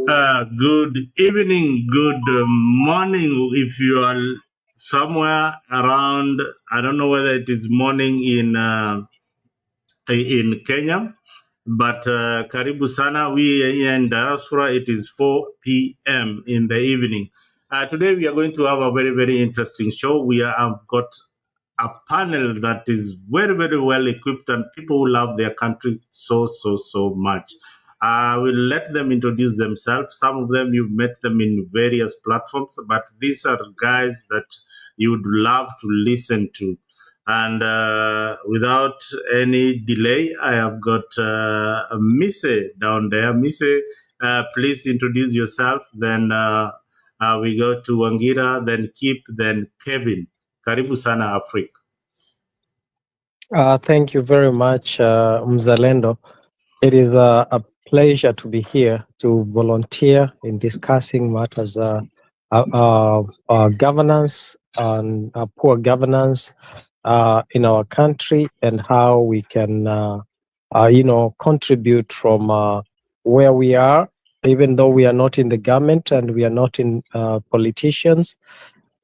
Good evening, good morning. If you are somewhere around, I don't know whether it is morning in Kenya, but karibu sana. We here in diaspora, it is 4 p.m. in the evening. Today we are going to have a very, very interesting show. We have got a panel that is very, very well equipped, and people who love their country so much. I will let them introduce themselves. Some of them you've met them in various platforms, but these are guys that you would love to listen to. And without any delay, I have got Mise down there. Mise, please introduce yourself. Then we go to Wangira, then Kip, then Kevin. Karibu sana Afrika. Thank you very much, Mzalendo. It is a pleasure to be here to volunteer in discussing matters governance and poor governance in our country, and how we can, contribute from where we are, even though we are not in the government and we are not in politicians.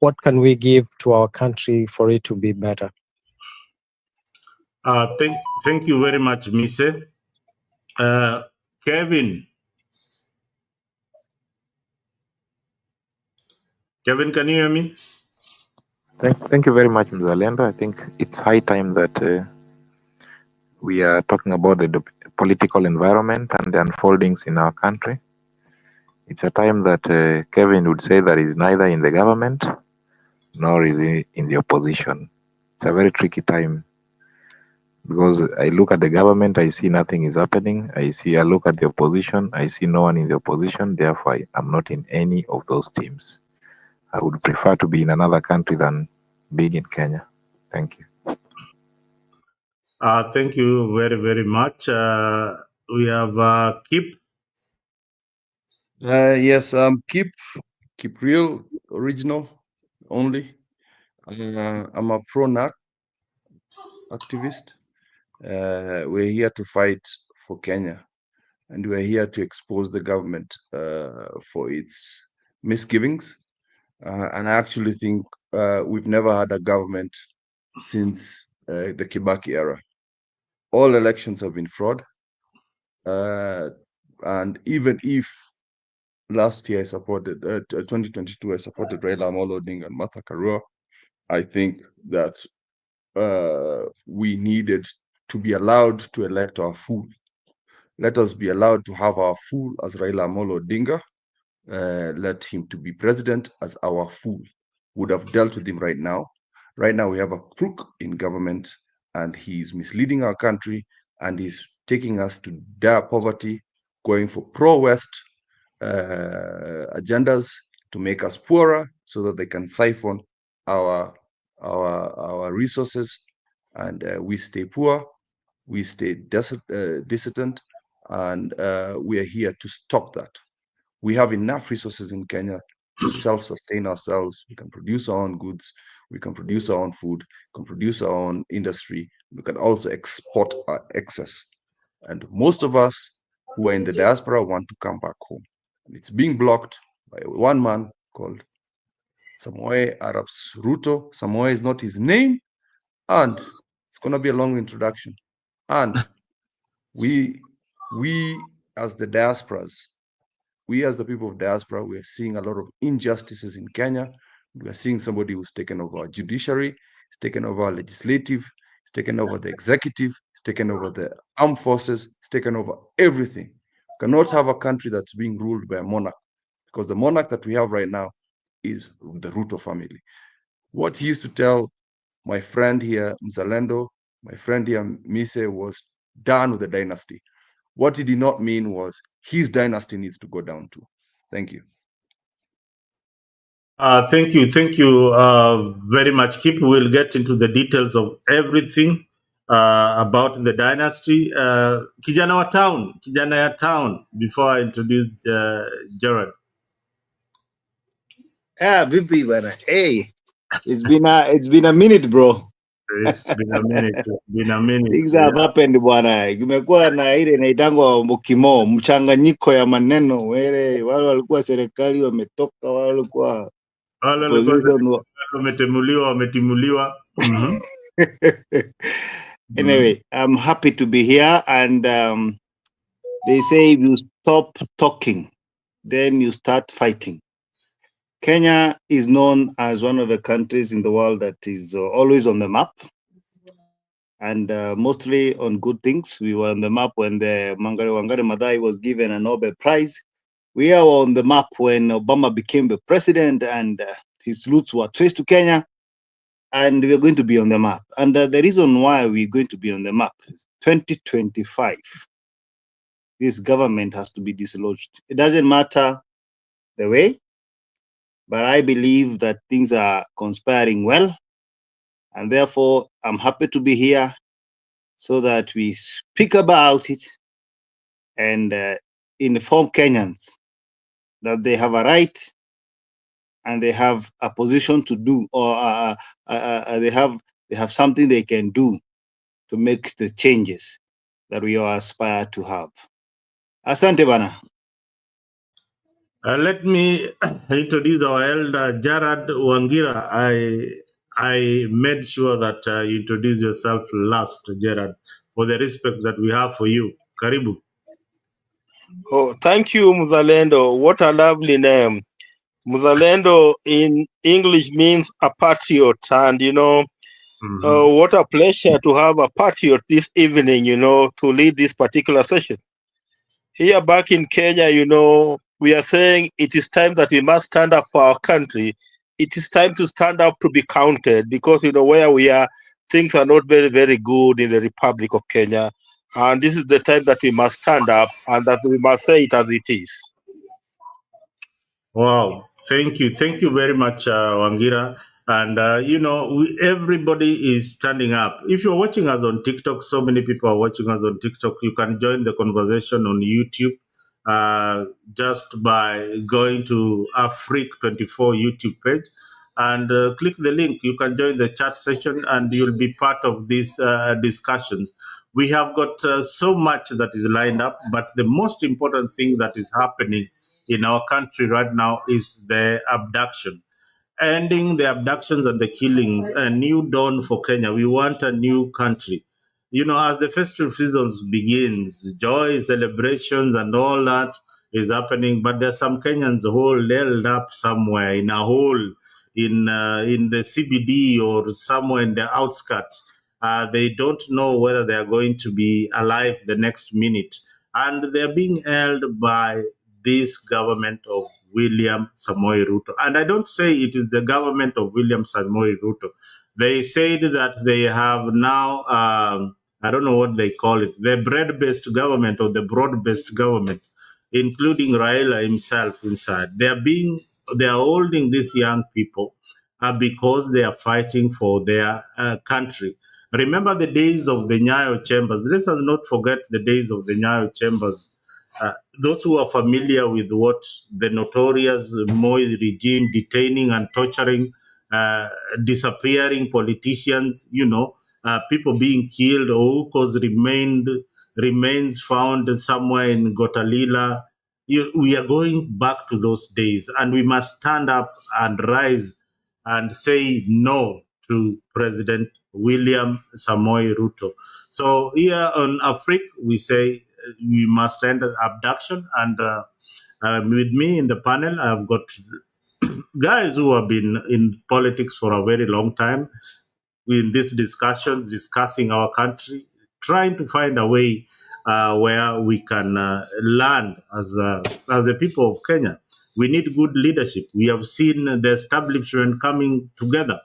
What can we give to our country for it to be better? Thank you very much, Mise. Kevin. Kevin, can you hear me? Thank you very much, Mzalendo. I think it's high time that we are talking about the political environment and the unfoldings in our country. It's a time that Kevin would say that he's neither in the government nor is he in the opposition. It's a very tricky time, because I look at the government, I see nothing is happening. I look at the opposition, I see no one in the opposition. Therefore, I'm not in any of those teams. I would prefer to be in another country than being in Kenya. Thank you. Thank you very, very much. We have Kip. Yes, keep real, original only. I'm a pro-NAC activist. We're here to fight for Kenya, and we're here to expose the government for its misgivings. And I actually think we've never had a government since the Kibaki era. All elections have been fraud. And even if last year I supported 2022, I supported Raila Amolo Odinga and Martha Karua, I think that we needed to be allowed to elect our fool. Let us be allowed to have our fool as Raila Amolo Odinga. Let him to be president as our fool. Would have dealt with him right now. Right now we have a crook in government, and he's misleading our country, and he's taking us to dire poverty, going for pro-West agendas to make us poorer so that they can siphon our resources, and we stay poor, we stay dissident, and we are here to stop that. We have enough resources in Kenya to self-sustain ourselves. We can produce our own goods, we can produce our own food, we can produce our own industry, we can also export our excess. And most of us who are in the diaspora want to come back home. And it's being blocked by one man called Samoei Arap Ruto. Samoei is not his name, and it's going to be a long introduction. And we as the diasporas, we as the people of diaspora, we are seeing a lot of injustices in Kenya. We are seeing somebody who's taken over our judiciary, he's taken over our legislative, he's taken over the executive, he's taken over the armed forces, he's taken over everything. We cannot have a country that's being ruled by a monarch, because the monarch that we have right now is the Ruto family. What he used to tell my friend here, Mzalendo, my friend here, Mise, was done with the dynasty. What he did not mean was his dynasty needs to go down too. Thank you. Thank you very much. Kip will get into the details of everything about the dynasty. Kijana ya town, before I introduce Jared. Vipi bana. Hey, it's been a minute, bro. It's been a minute. Been a minute. Things have happened bwana. Kumekuwa na ile inaitangwa mukimo, mchanganyiko ya maneno. Wale walikuwa serikali wametoka, wale walikuwa Wale opposition. wametimuliwa. Anyway, I'm happy to be here, and they say if you stop talking, then you start fighting. Kenya is known as one of the countries in the world that is always on the map, and mostly on good things. We were on the map when the Wangari Maathai was given a Nobel Prize. We are on the map when Obama became the president, and his roots were traced to Kenya. And we are going to be on the map. And the reason why we're going to be on the map is 2025. This government has to be dislodged. It doesn't matter the way, but I believe that things are conspiring well. And therefore, I'm happy to be here so that we speak about it and inform Kenyans that they have a right and they have a position to do, or they have something they can do to make the changes that we all aspire to have. Asante bana. Let me introduce our elder, Jared Wangira. I made sure that you introduce yourself last, Jared, for the respect that we have for you. Karibu. Oh, thank you, Muzalendo. What a lovely name. Muzalendo in English means a patriot. And, what a pleasure to have a patriot this evening, to lead this particular session. Here back in Kenya, we are saying it is time that we must stand up for our country. It is time to stand up to be counted because, where we are, things are not very, very good in the Republic of Kenya. And this is the time that we must stand up and that we must say it as it is. Wow, thank you very much, Wangira. And everybody is standing up. If you're watching us on TikTok, so many people are watching us on TikTok. You can join the conversation on YouTube just by going to Afrique24 YouTube page and click the link. You can join the chat session and you'll be part of these discussions. We have got so much that is lined up, but the most important thing that is happening in our country right now is the abduction. Ending the abductions and the killings, a new dawn for Kenya. We want a new country. As the festive seasons begins, joy, celebrations, and all that is happening. But there's some Kenyans who are held up somewhere in a hole in the CBD or somewhere in the outskirts. They don't know whether they are going to be alive the next minute, and they're being held by this government of William Samoei Ruto. And I don't say it is the government of William Samoei Ruto. They said that they have now, I don't know what they call it, the bread-based government or the broad-based government, including Raila himself inside. They are holding these young people because they are fighting for their country. Remember the days of the Nyayo Chambers. Let us not forget the days of the Nyayo Chambers. Those who are familiar with what the notorious Moi regime, detaining and torturing, disappearing politicians, people being killed, or whose remains found somewhere in Gotalila. We are going back to those days, and we must stand up and rise and say no to President William Samoei Ruto. So here on Afrique, we say we must end abduction. And with me in the panel, I've got guys who have been in politics for a very long time in this discussion, discussing our country, trying to find a way where we can learn as the people of Kenya. We need good leadership. We have seen the establishment coming together.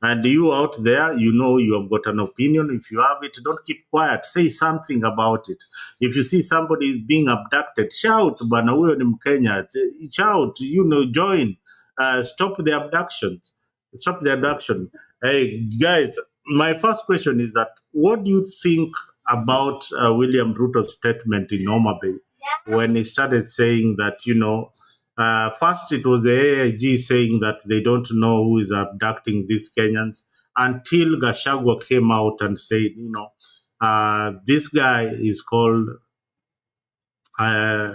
And you out there, you have got an opinion. If you have it, don't keep quiet. Say something about it. If you see somebody is being abducted, shout, bana huyo ni Mkenya. Shout, join. Stop the abductions. Stop the abduction. Hey, guys, my first question is that what do you think about William Ruto's statement in Homa Bay when he started saying that, first, it was the AIG saying that they don't know who is abducting these Kenyans. until Gachagua came out and said, this guy is called, the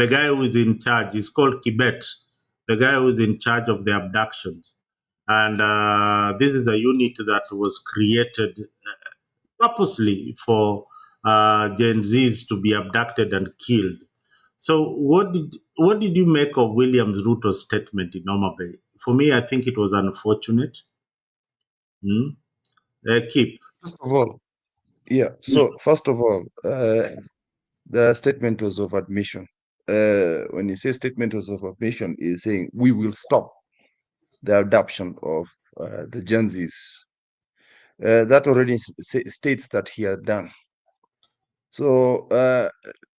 guy who is in charge. He's called Kibet, the guy who is in charge of the abductions. And this is a unit that was created purposely for Gen Zs to be abducted and killed. So what did you make of William Ruto's statement in Noma Bay? For me, I think it was unfortunate. Keep. First of all, yeah. So first of all, the statement was of admission. When you say statement was of admission, is saying we will stop the adoption of the Gen Zs. That already states that he had done. So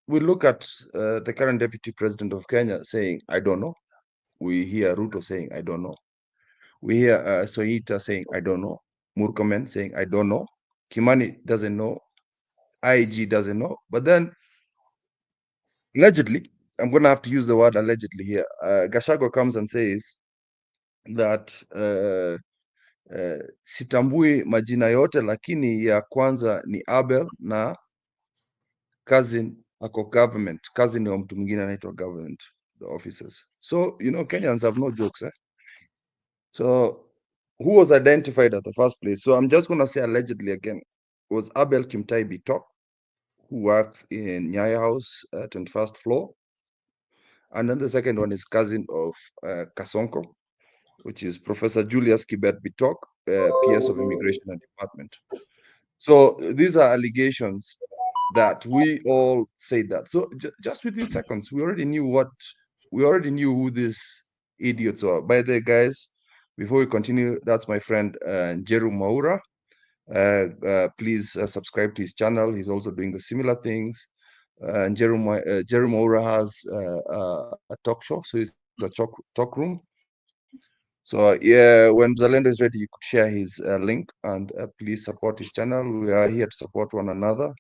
we look at the current deputy president of Kenya saying, I don't know. We hear Ruto saying, I don't know. We hear Soita saying, I don't know. Murkomen saying, I don't know. Kimani doesn't know. IG doesn't know. But then, allegedly, I'm going to have to use the word allegedly here. Gachagua comes and says that sitambui majina yote, lakini ya kwanza ni Abel na cousin ako government. Cousin wa mtu mwingine anaitwa government, the officers. So, Kenyans have no jokes. So, who was identified at the first place? So I'm just going to say allegedly again, was Abel Kimtai Bitok, who works in Nyayo House, 21st floor. And then the second one is cousin of Kasonko, which is Professor Julius Kibet Bitok, PS of Immigration and Department. So these are allegations that we all say that. So just within seconds, we already knew who these idiots are. By the way, guys, before we continue, that's my friend Jeru Maura. Please subscribe to his channel. He's also doing the similar things. And Jeru Maura has a talk show, so it's a talk room. So yeah, when Zalendo is ready, you could share his link and please support his channel. We are here to support one another.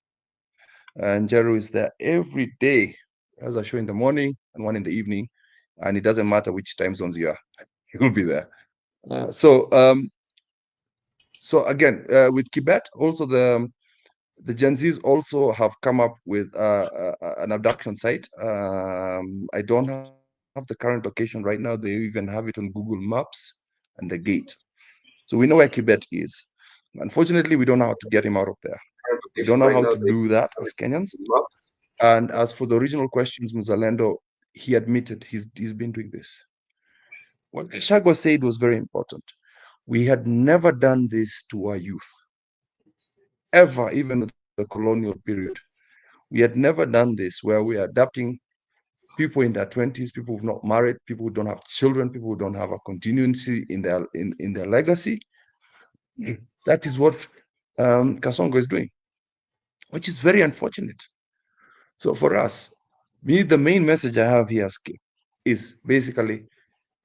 And Jeru is there every day. He has a show in the morning and one in the evening, and it doesn't matter which time zones you are, he will be there. So again, with Kibet, also the Gen Zs also have come up with an abduction site. I don't have the current location right now. They even have it on Google Maps and the gate. So we know where Kibet is. Unfortunately, we don't know how to get him out of there. We don't know how to do that as Kenyans. And as for the original questions, Mzalendo, he admitted he's been doing this. What Gachagua said was very important. We had never done this to our youth, ever, even with the colonial period. We had never done this where we are adapting people in their 20s, people who've not married, people who don't have children, people who don't have a continuity in their legacy. That is what Kasongo is doing, which is very unfortunate. So for us, the main message I have here is basically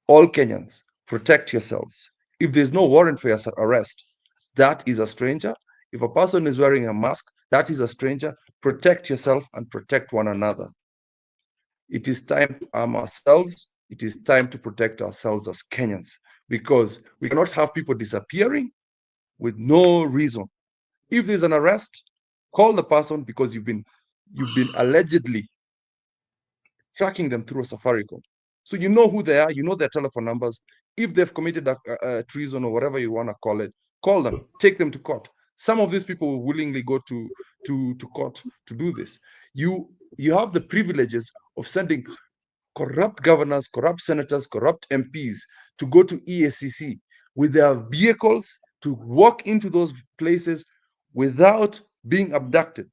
all Kenyans, protect yourselves. If there's no warrant for your arrest, that is a stranger. If a person is wearing a mask, that is a stranger. Protect yourself and protect one another. It is time to arm ourselves. It is time to protect ourselves as Kenyans, because we cannot have people disappearing with no reason. If there's an arrest, call the person, because you've been allegedly tracking them through a Safaricom. So you know who they are, you know their telephone numbers. If they've committed a treason or whatever you want to call it, call them, take them to court. Some of these people will willingly go to court to do this. You have the privileges of sending corrupt governors, corrupt senators, corrupt MPs to go to EACC with their vehicles to walk into those places without being abducted.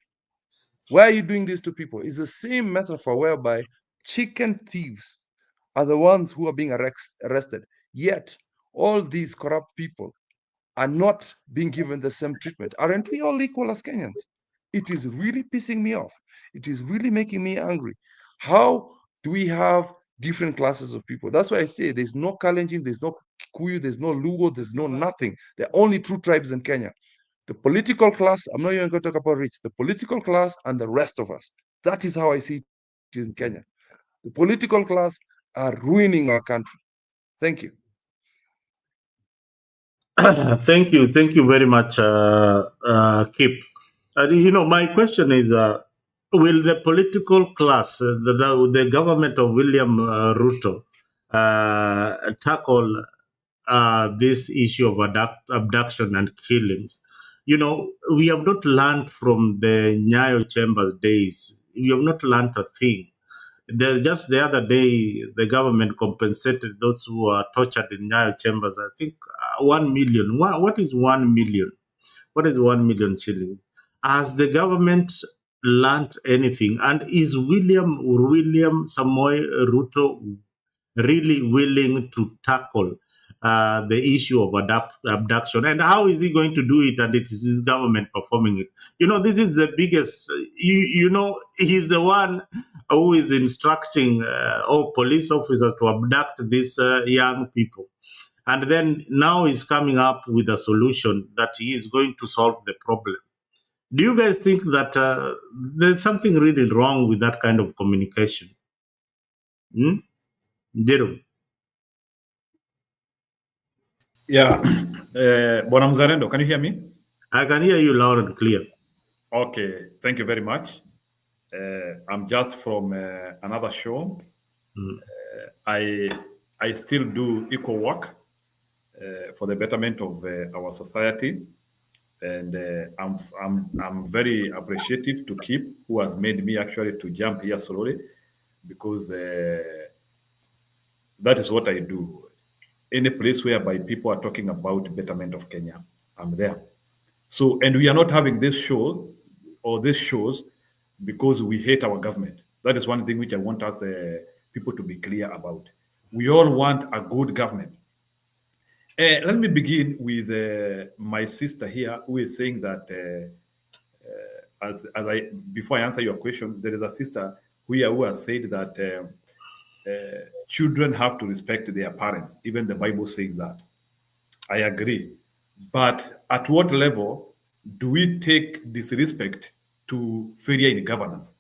Why are you doing this to people? It's the same metaphor whereby chicken thieves are the ones who are being arrested. Yet, all these corrupt people are not being given the same treatment. Aren't we all equal as Kenyans? It is really pissing me off. It is really making me angry. How do we have different classes of people? That's why I say there's no Kalenjin, there's no Kikuyu, there's no Luo, there's no nothing. There are only true tribes in Kenya. The political class, I'm not even going to talk about rich, the political class and the rest of us. That is how I see it in Kenya. The political class are ruining our country. Thank you. Thank you very much, Kip. My question is, will the political class, the government of William Ruto, tackle this issue of abduction and killings? We have not learned from the Nyayo Chambers days. We have not learned a thing. Just the other day, the government compensated those who are tortured in Nyayo Chambers. I think 1 million. What is 1 million? What is 1 million shillings? Has the government learned anything? And is William Samoei Ruto really willing to tackle the issue of abduction? And how is he going to do it? And it is his government performing it. This is the biggest. He's the one who is instructing all police officers to abduct these young people. And then now he's coming up with a solution that he is going to solve the problem. Do you guys think that there's something really wrong with that kind of communication? Jero? Yeah. Bwana Mzalendo, can you hear me? I can hear you loud and clear. Okay, thank you very much. I'm just from another show. I still do equal work for the betterment of our society, and I'm very appreciative to Kip, who has made me actually to jump here slowly, because that is what I do. Any place whereby people are talking about betterment of Kenya, I'm there. So, and we are not having this show or these shows because we hate our government. That is one thing which I want us people to be clear about. We all want a good government. Let me begin with my sister here, who is saying that before I answer your question, there is a sister who has said that children have to respect their parents. Even the Bible says that. I agree. But at what level do we take disrespect to failure in governance?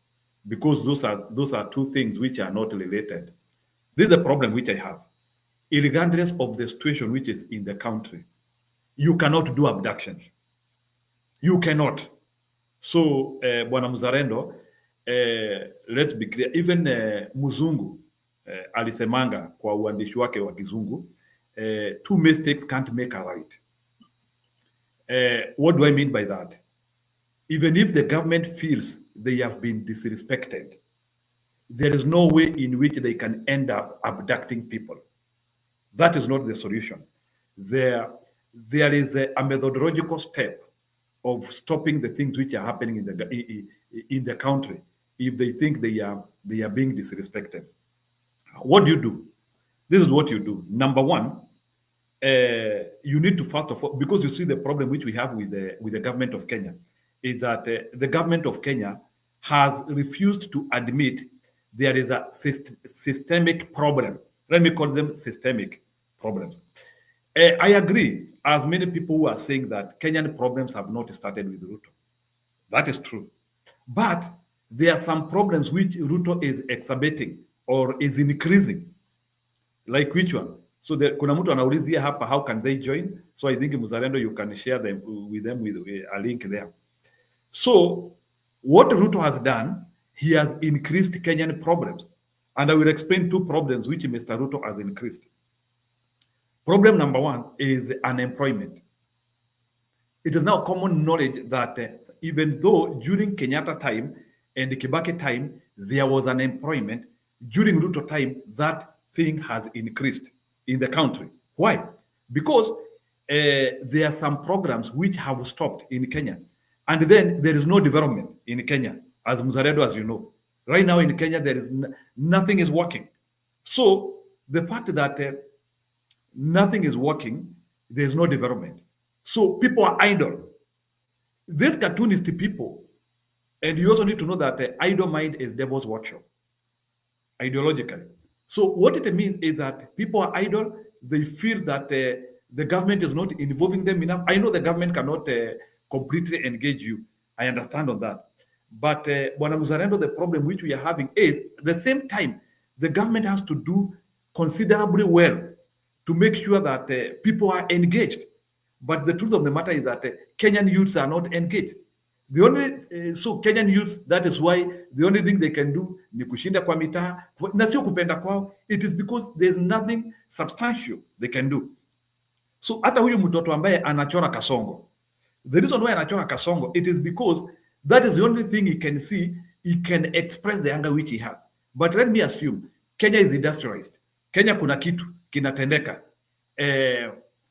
Because those are two things which are not related. This is a problem which I have. Regardless of the situation which is in the country, you cannot do abductions. You cannot. So, Bwana Mzalendo, let's be clear. Even Muzungu alisemanga kwa uandishi wake wa Kizungu, two mistakes can't make a right. What do I mean by that? Even if the government feels they have been disrespected, there is no way in which they can end up abducting people. That is not the solution. There is a methodological step of stopping the things which are happening in the country if they think they are being disrespected. What do you do? This is what you do. Number one, you need to first of all, because you see the problem which we have with the government of Kenya is that the government of Kenya has refused to admit there is a systemic problem. Let me call them systemic problems. I agree, as many people who are saying that Kenyan problems have not started with Ruto. That is true. But there are some problems which Ruto is exacerbating or is increasing. Like which one? So kuna mtu anaulizia hapa, how can they join? So I think Mzalendo, you can share them with a link there. So what Ruto has done, he has increased Kenyan problems. And I will explain two problems which Mr. Ruto has increased. Problem number one is unemployment. It is now common knowledge that even though during Kenyatta time and Kibaki time, there was unemployment, during Ruto time, that thing has increased in the country. Why? Because there are some programs which have stopped in Kenya. And then there is no development in Kenya, as Mzalendo, as you know. Right now in Kenya, there is nothing is working. So the fact that nothing is working, there is no development. So people are idle. These cartoonist people, and you also need to know that the idle mind is devil's workshop, ideologically. So what it means is that people are idle. They feel that the government is not involving them enough. I know the government cannot completely engage you. I understand on that. But Bwana Mzalendo, the problem which we are having is the same time, the government has to do considerably well to make sure that people are engaged. But the truth of the matter is that Kenyan youths are not engaged. The only so Kenyan youths, that is why the only thing they can do ni kushinda kwa mitaa, na sio kupenda kwao. It is because there's nothing substantial they can do. So hata huyu mtoto ambaye anachora kasongo, the reason why anachora kasongo, it is because that is the only thing he can see, he can express the anger which he has. But let me assume Kenya is industrialized. Kenya kuna kitu kinatendeka.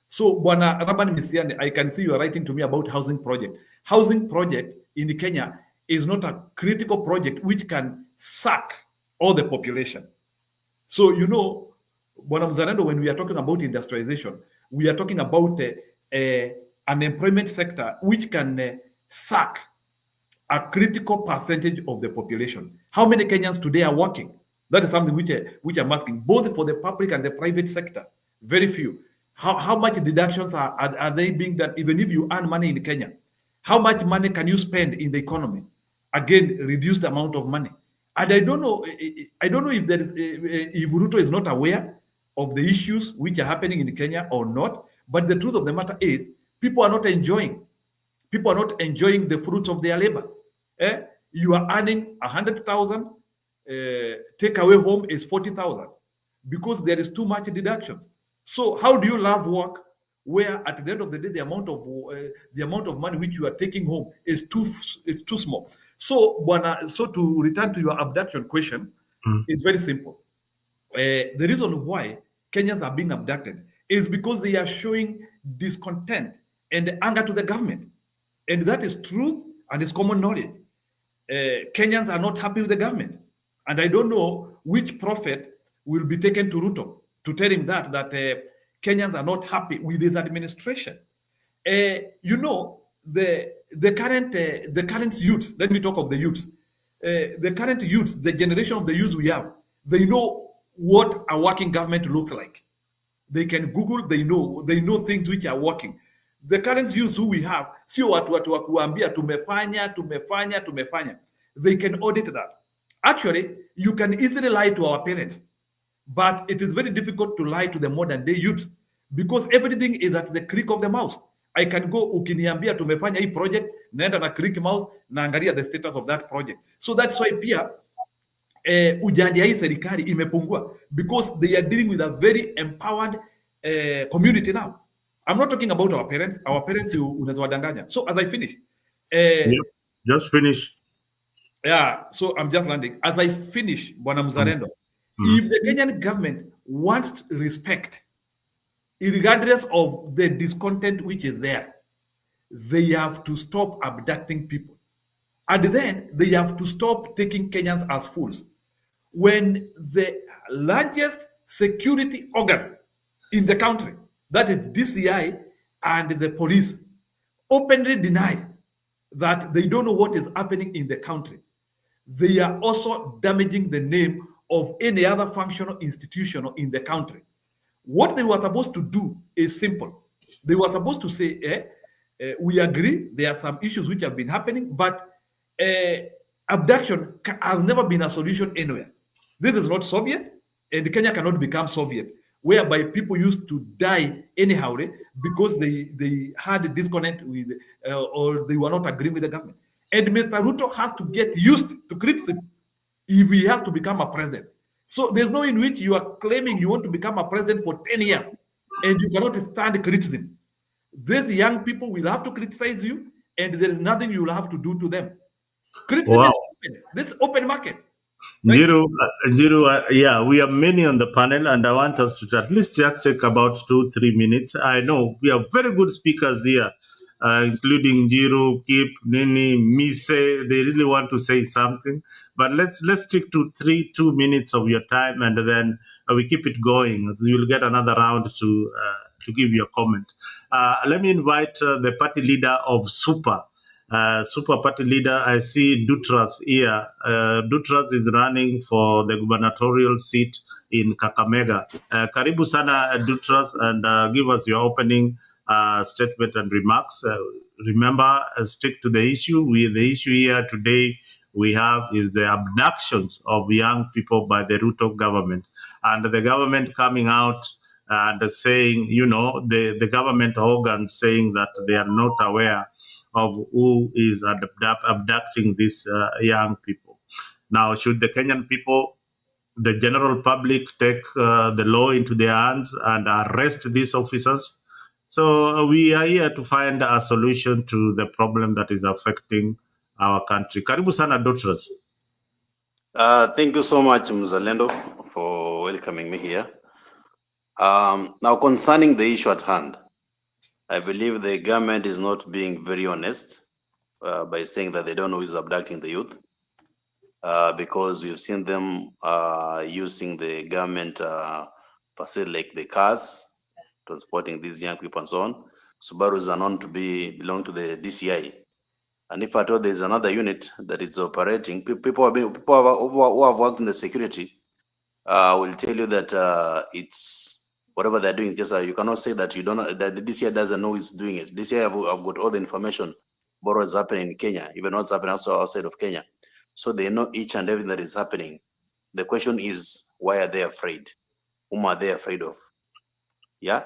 So bwana Rabani Misiani, I can see you are writing to me about housing project. Housing project in Kenya is not a critical project which can suck all the population. So you know, bwana Mzalendo, when we are talking about industrialization, we are talking about an employment sector which can suck a critical percentage of the population. How many Kenyans today are working? That is something which I'm asking, both for the public and the private sector. Very few. How much deductions are they being done? Even if you earn money in Kenya, how much money can you spend in the economy? Again, reduced amount of money. And I don't know if there is if Ruto is not aware of the issues which are happening in Kenya or not. But the truth of the matter is, people are not enjoying. People are not enjoying the fruits of their labor. You are earning 100,000. Take away home is 40,000 because there is too much deductions. So how do you love work where at the end of the day the amount of money which you are taking home is too small? So to return to your abduction question, it's very simple. The reason why Kenyans are being abducted is because they are showing discontent and anger to the government, and that is true and is common knowledge. Kenyans are not happy with the government, and I don't know which prophet will be taken to Ruto to tell him that Kenyans are not happy with his administration. You know, the current youth. Let me talk of the youth. The current youth, the generation of the youth we have, they know what a working government looks like. They can Google. They know things which are working. The current youth who we have, sio watu wa kuambia tumefanya. They can audit that. Actually, you can easily lie to our parents, but it is very difficult to lie to the modern day youth because everything is at the click of the mouse. I can go, ukiniambia tumefanya hii project, naenda na click mouse, naangalia the status of that project. So that's why pia ujanja hii serikali imepungua because they are dealing with a very empowered community now. I'm not talking about our parents. Our parents unaweza wadanganya. So as I finish, just finish. Yeah, so I'm just landing. As I finish, Bwana Mzalendo, if the Kenyan government wants respect, regardless of the discontent which is there, they have to stop abducting people. And then they have to stop taking Kenyans as fools. When the largest security organ in the country, that is DCI and the police, openly deny that they don't know what is happening in the country, they are also damaging the name of any other functional institution in the country. What they were supposed to do is simple. They were supposed to say, we agree there are some issues which have been happening, but abduction has never been a solution anywhere. This is not Soviet, and Kenya cannot become Soviet, whereby people used to die anyhow because they had a disconnect with, or they were not agreeing with the government. And Mr. Ruto has to get used to criticism if he has to become a president. So there's no in which you are claiming you want to become a president for 10 years and you cannot stand criticism. These young people will have to criticize you, and there is nothing you will have to do to them. Criticism is open. This is open market. Jiru, yeah, we have many on the panel, and I want us to at least just take about 2-3 minutes. I know we have very good speakers here, including Jiru, Kip, Nini, Mise. They really want to say something, but let's stick to 2 minutes of your time, and then we keep it going. You will get another round to give your comment. Let me invite the party leader of Super Party leader. I see Dutras here. Dutras is running for the gubernatorial seat in Kakamega. Karibu sana Dutras, and give us your opening statement and remarks. Remember, stick to the issue. The issue here today we have is the abductions of young people by the Ruto government, and the government coming out and saying, the government organs saying that they are not aware of who is abducting these young people. Now, should the Kenyan people, the general public, take the law into their hands and arrest these officers? So we are here to find a solution to the problem that is affecting our country. Karibu sana, doctors. Thank you so much, Mzalendo, for welcoming me here. Now, concerning the issue at hand, I believe the government is not being very honest by saying that they don't know who is abducting the youth, because we've seen them using the government facility like the cars, transporting these young people and so on. Subarus are known to belong to the DCI. And if at all there's another unit that is operating, people who have worked in the security will tell you that it's whatever they're doing. Just you cannot say that that the DCI doesn't know who's doing it. DCI have got all the information about what's happening in Kenya, even what's happening also outside of Kenya. So they know each and everything that is happening. The question is, why are they afraid? Whom are they afraid of? Yeah,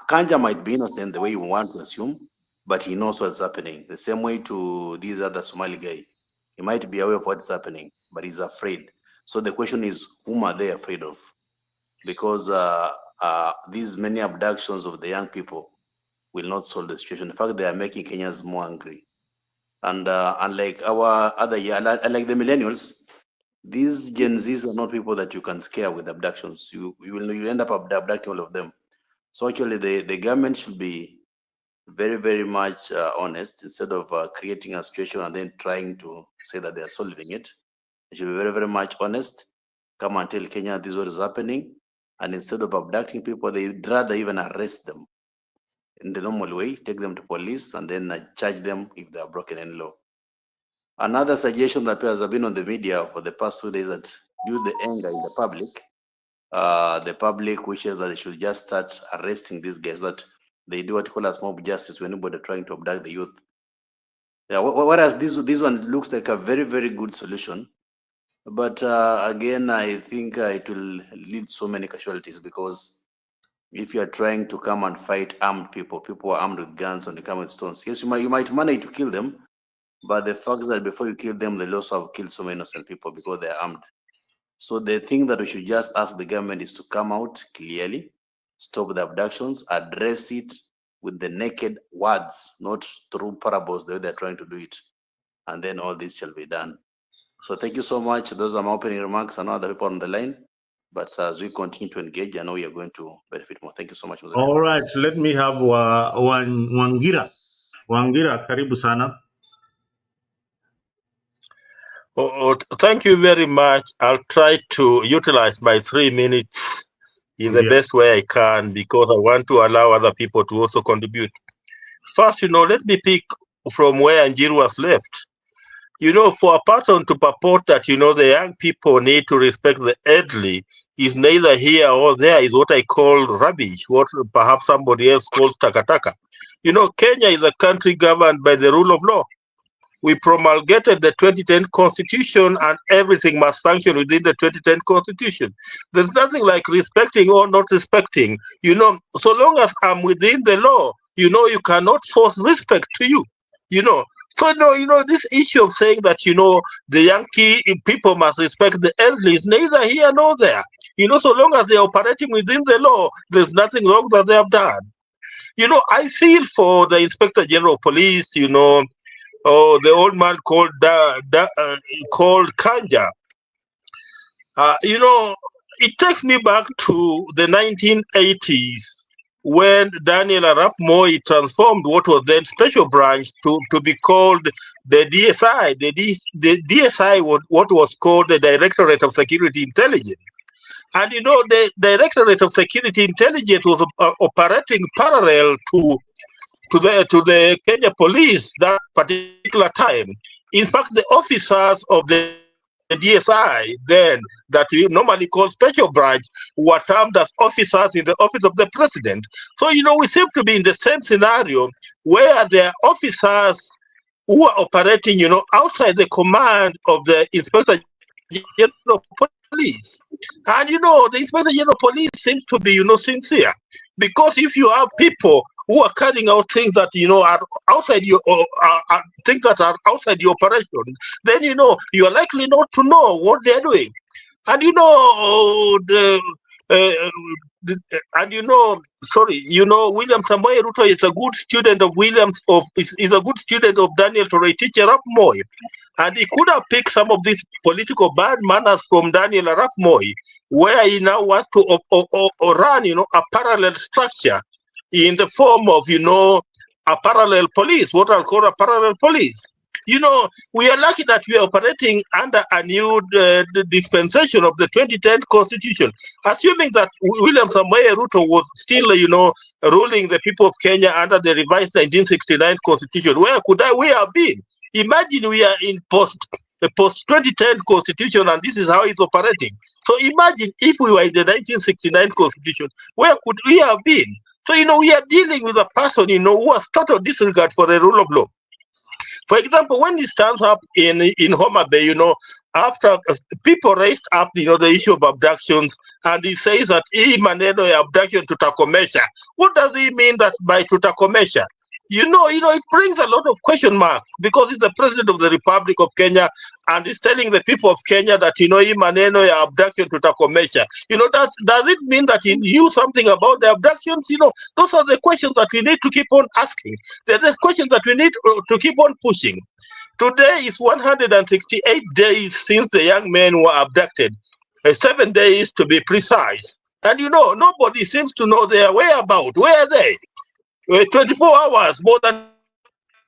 Kanja might be innocent the way you want to assume, but he knows what's happening. The same way to this other Somali guy. He might be aware of what's happening, but he's afraid. So the question is, whom are they afraid of? Because these many abductions of the young people will not solve the situation. In fact, they are making Kenyans more angry. And unlike our other year, like the millennials, these Gen Zs are not people that you can scare with abductions. You will end up abducting all of them. So actually, the government should be very, very much honest instead of creating a situation and then trying to say that they are solving it. They should be very, very much honest. Come and tell Kenya this is what is happening. And instead of abducting people, they'd rather even arrest them in the normal way, take them to police, and then charge them if they are broken any law. Another suggestion that has been on the media for the past 2 days that due to the anger in the public wishes that they should just start arresting these guys, that they do what you call as mob justice when anybody trying to abduct the youth. Yeah, whereas this one looks like a very, very good solution. But again, I think it will lead so many casualties, because if you are trying to come and fight armed people, people are armed with guns and they come with stones. Yes, you might manage to kill them, but the fact is that before you kill them, they also have killed so many innocent people because they're armed. So the thing that we should just ask the government is to come out clearly, stop the abductions, address it with the naked words, not through parables the way they're trying to do it. And then all this shall be done. So thank you so much. Those are my opening remarks. I know other people on the line, but as we continue to engage, I know we are going to benefit more. Thank you so much. All right, let me have Wangira. Wangira, karibu sana. Thank you very much. I'll try to utilize my 3 minutes in the best way I can, because I want to allow other people to also contribute. First, let me pick from where Njiru was left. For a person to purport that, the young people need to respect the elderly is neither here or there, is what I call rubbish, what perhaps somebody else calls takataka. Kenya is a country governed by the rule of law. We promulgated the 2010 Constitution, and everything must function within the 2010 Constitution. There's nothing like respecting or not respecting. So long as I'm within the law, you cannot force respect to you. So this issue of saying that the young people must respect the elderly is neither here nor there. So long as they're operating within the law, there's nothing wrong that they have done. I feel for the Inspector General of Police, the old man called Kanja. It takes me back to the 1980s when Daniel Arap Moi transformed what was then Special Branch to be called the DSI. The DSI was what was called the Directorate of Security Intelligence. And the Directorate of Security Intelligence was operating parallel to the Kenya Police that particular time. In fact, the officers of the DSI then, that we normally call Special Branch, were termed as officers in the office of the president. So, we seem to be in the same scenario where there are officers who are operating, outside the command of the Inspector General of Police. And the Inspector General of Police seems to be, sincere. Because if you have people who are carrying out things that are outside your things that are outside your operation, then you are likely not to know what they are doing. And William Samoei Ruto is a good student of is a good student of Daniel Torrey teacher Arap Moi. And he could have picked some of these political bad manners from Daniel Arap Moi, where he now wants to run, a parallel structure in the form of, a parallel police, what I'll call a parallel police. We are lucky that we are operating under a new dispensation of the 2010 Constitution, assuming that William Samoei Ruto was still, ruling the people of Kenya under the revised 1969 Constitution. Where could we have been? Imagine we are in post 2010 Constitution, and this is how it's operating. So imagine if we were in the 1969 Constitution, where could we have been? So we are dealing with a person who has total disregard for the rule of law. For example, when he stands up in Homa Bay, after people raised up, the issue of abductions, and he says that hii maneno ya abduction tutakomesha. What does he mean that by tutakomesha? It brings a lot of question marks, because he's the president of the Republic of Kenya, and he's telling the people of Kenya that hii maneno ya abduction tutakomesha. Does it mean that he knew something about the abductions? Those are the questions that we need to keep on asking. They're the questions that we need to keep on pushing. Today is 168 days since the young men were abducted, 7 days to be precise. And nobody seems to know their whereabouts. Where are they? 24 hours, more than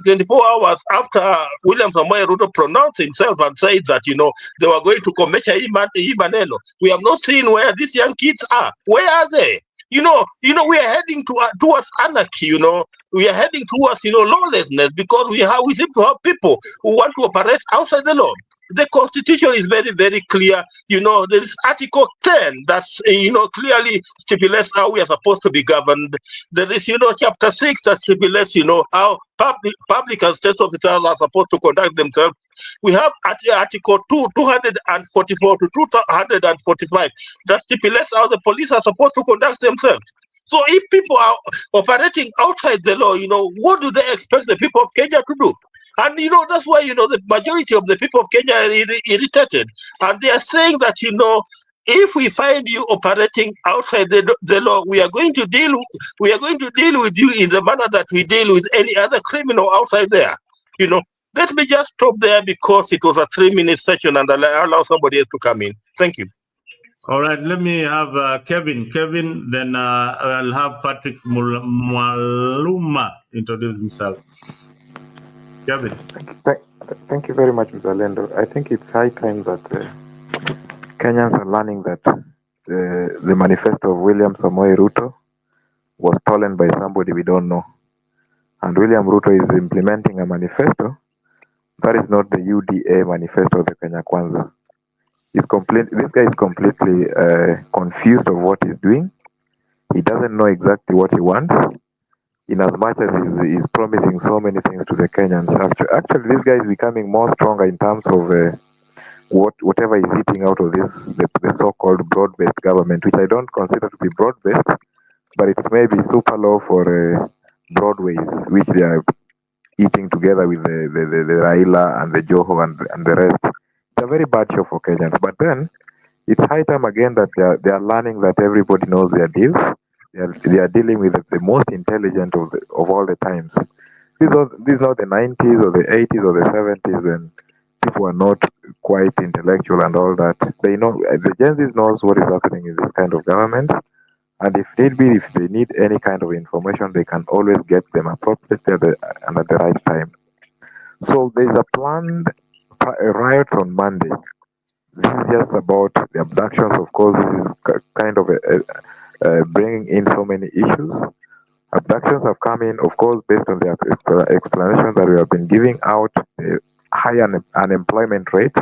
24 hours after William Samoei Ruto pronounced himself and said that, they were going to commission Imaneno. We have not seen where these young kids are. Where are they? We are heading towards anarchy, we are heading towards, lawlessness, because we seem to have people who want to operate outside the law. The Constitution is very, very clear. There is Article 10 that's, clearly stipulates how we are supposed to be governed. There is, Chapter 6 that stipulates, how public and state officers are supposed to conduct themselves. We have Article 244 to 245 that stipulates how the police are supposed to conduct themselves. So if people are operating outside the law, what do they expect the people of Kenya to do? And that's why the majority of the people of Kenya are irritated, and they are saying that if we find you operating outside the law, we are going to deal with you in the manner that we deal with any other criminal outside there. Let me just stop there, because it was a 3-minute session, and I'll allow somebody else to come in. Thank you. All right, let me have Kevin. Then I'll have Patrick Mwaluma introduce himself. Kevin. Thank you very much, Mzalendo. I think it's high time that Kenyans are learning that the manifesto of William Samoei Ruto was stolen by somebody we don't know. And William Ruto is implementing a manifesto that is not the UDA manifesto of the Kenya Kwanza. This guy is completely confused of what he's doing. He doesn't know exactly what he wants, in as much as he's promising so many things to the Kenyans. Actually, this guy is becoming more stronger in terms of whatever he's eating out of the so-called broad-based government, which I don't consider to be broad-based, but it's maybe super low for broadways, which they are eating together with the Raila and the Joho and the rest. It's a very bad show for Kenyans. But then it's high time again that they are learning that everybody knows their deals. They are dealing with the most intelligent of all the times. These are not the 90s or the 80s or the 70s when people are not quite intellectual and all that. They know, the Gen Zs knows what is happening in this kind of government, and if need be, if they need any kind of information, they can always get them appropriately and at the right time. So there is a planned riot on Monday. This is just about the abductions. Of course, this is kind of bringing in so many issues. Abductions have come in, of course, based on the explanations that we have been giving out, high unemployment rates.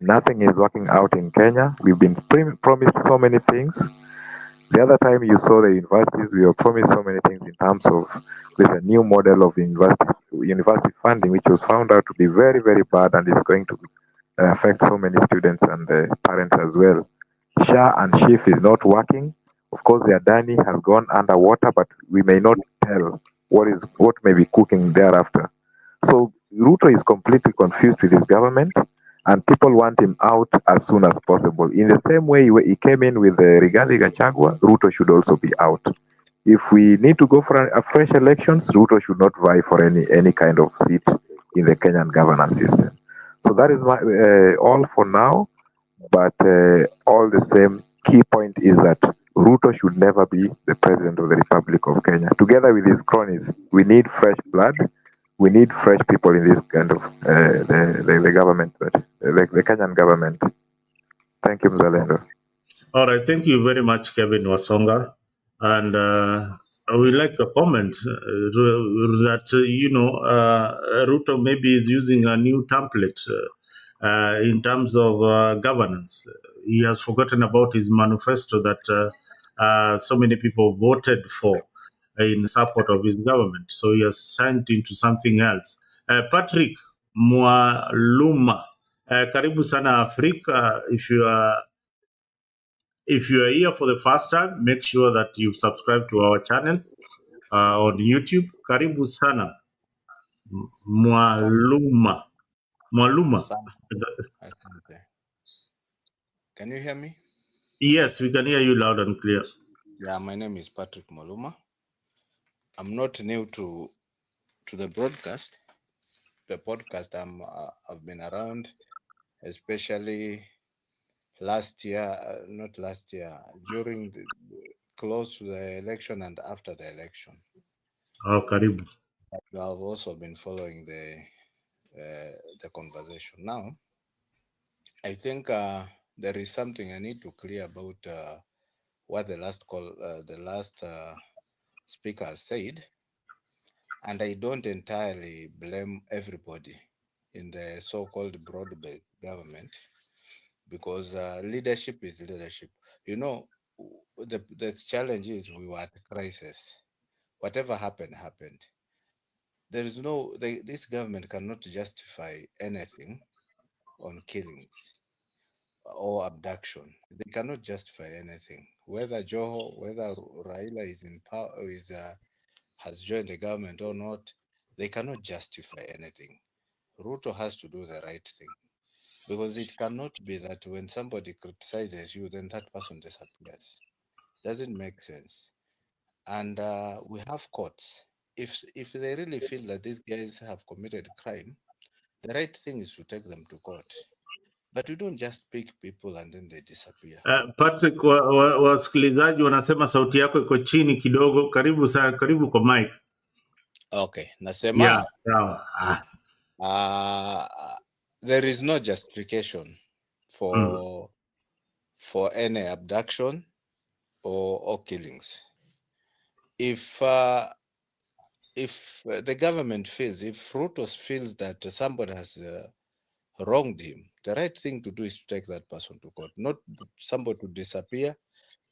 Nothing is working out in Kenya. We've been promised so many things. The other time you saw the universities, we were promised so many things in terms of with a new model of university funding, which was found out to be very, very bad, and is going to affect so many students and parents as well. SHA and SHIF is not working. Of course, the Adani has gone underwater, but we may not tell what may be cooking thereafter. So Ruto is completely confused with his government, and people want him out as soon as possible. In the same way he came in with Rigathi Gachagua, Ruto should also be out. If we need to go for a fresh elections, Ruto should not vie for any kind of seat in the Kenyan governance system. So that is all for now. But all the same, key point is that Ruto should never be the president of the Republic of Kenya. Together with his cronies, we need fresh blood. We need fresh people in this kind of the government, the Kenyan government. Thank you, Mzalendo. All right, thank you very much, Kevin Wasonga. And I would like a comment that, Ruto maybe is using a new template in terms of governance. He has forgotten about his manifesto that so many people voted for in support of his government. So he has sent into something else. Patrick Mwaluma, karibu sana Afrika. If you are here for the first time, make sure that you subscribe to our channel on YouTube. Karibu sana Mwaluma. Asante. Can you hear me? Yes, we can hear you loud and clear. Yeah, my name is Patrick Moluma. I'm not new to the broadcast. The podcast I've been around, especially last year, not last year, during close to the election and after the election. Oh, karibu. I've also been following the conversation. Now, I think there is something I need to clear about what the last speaker said, and I don't entirely blame everybody in the so-called broad-based government, because leadership is leadership. You know, the challenge is we were at a crisis. Whatever happened. There is this government cannot justify anything on killings or abduction. They cannot justify anything. Whether Joho, whether Raila is in power, has joined the government or not, they cannot justify anything. Ruto has to do the right thing, because it cannot be that when somebody criticizes you, then that person disappears. Doesn't make sense. And we have courts. If they really feel that these guys have committed crime, the right thing is to take them to court. But you don't just pick people and then they disappear. Patrick, wasikilizaji wanasema sauti yako iko chini kidogo. Karibu sana, karibu kwa mic. Okay, nasema. Yeah, sawa. There is no justification for any abduction or killings. If the government feels, if Ruto feels that somebody has wronged him, the right thing to do is to take that person to court, not somebody to disappear,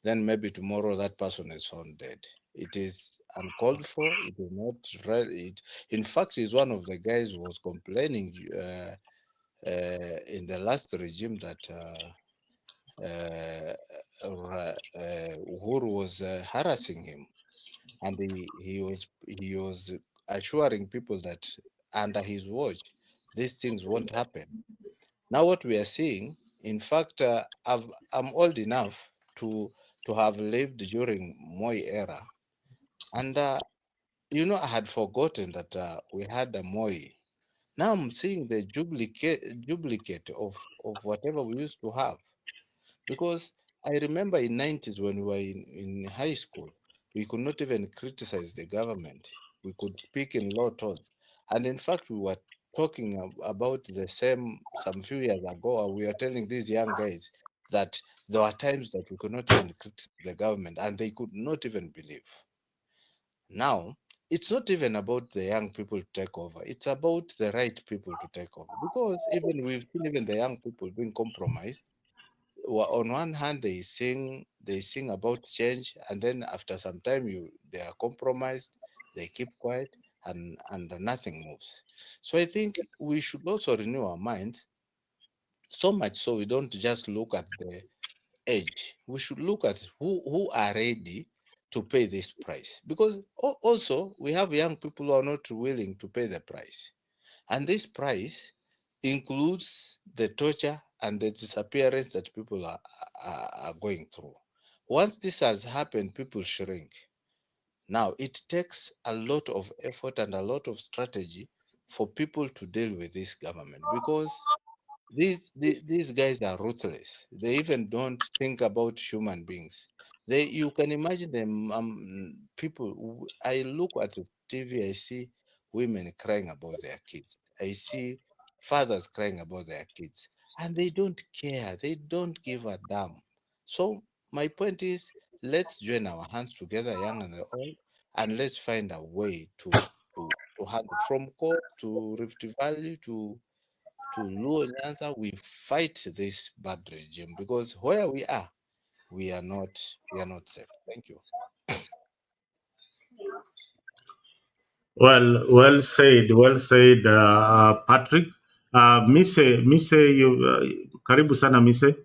then maybe tomorrow that person is found dead. It is uncalled for. It is not right. In fact, he's one of the guys who was complaining in the last regime that Uhuru was harassing him, and he was assuring people that under his watch these things won't happen. Now what we are seeing, in fact, I'm old enough to have lived during Moi era, and I had forgotten that we had a Moi. Now I'm seeing the duplicate of whatever we used to have, because I remember in 90s when we were in high school, we could not even criticize the government. We could speak in low tones, and in fact we were talking about the same some few years ago. We were telling these young guys that there were times that we could not even criticize the government and they could not even believe. Now, it's not even about the young people to take over. It's about the right people to take over. Because even we've seen even the young people being compromised. On one hand, they sing about change, and then after some time, they are compromised. They keep quiet, and nothing moves. So I think we should also renew our minds, so much so we don't just look at age, we should look at who are ready to pay this price, because also we have young people who are not willing to pay the price, and this price includes the torture and the disappearance that people are going through. Once this has happened, people shrink. Now, it takes a lot of effort and a lot of strategy for people to deal with this government, because these guys are ruthless. They even don't think about human beings. You can imagine them, people. I look at the TV, I see women crying about their kids. I see fathers crying about their kids, and they don't care. They don't give a damn. So my point is, let's join our hands together, young and old, and let's find a way to handle from court to Rift Valley to Luo Nyanza. We fight this bad regime, because where we are not safe. Thank you. Well said, Patrick. Mise, you, karibu sana Mise.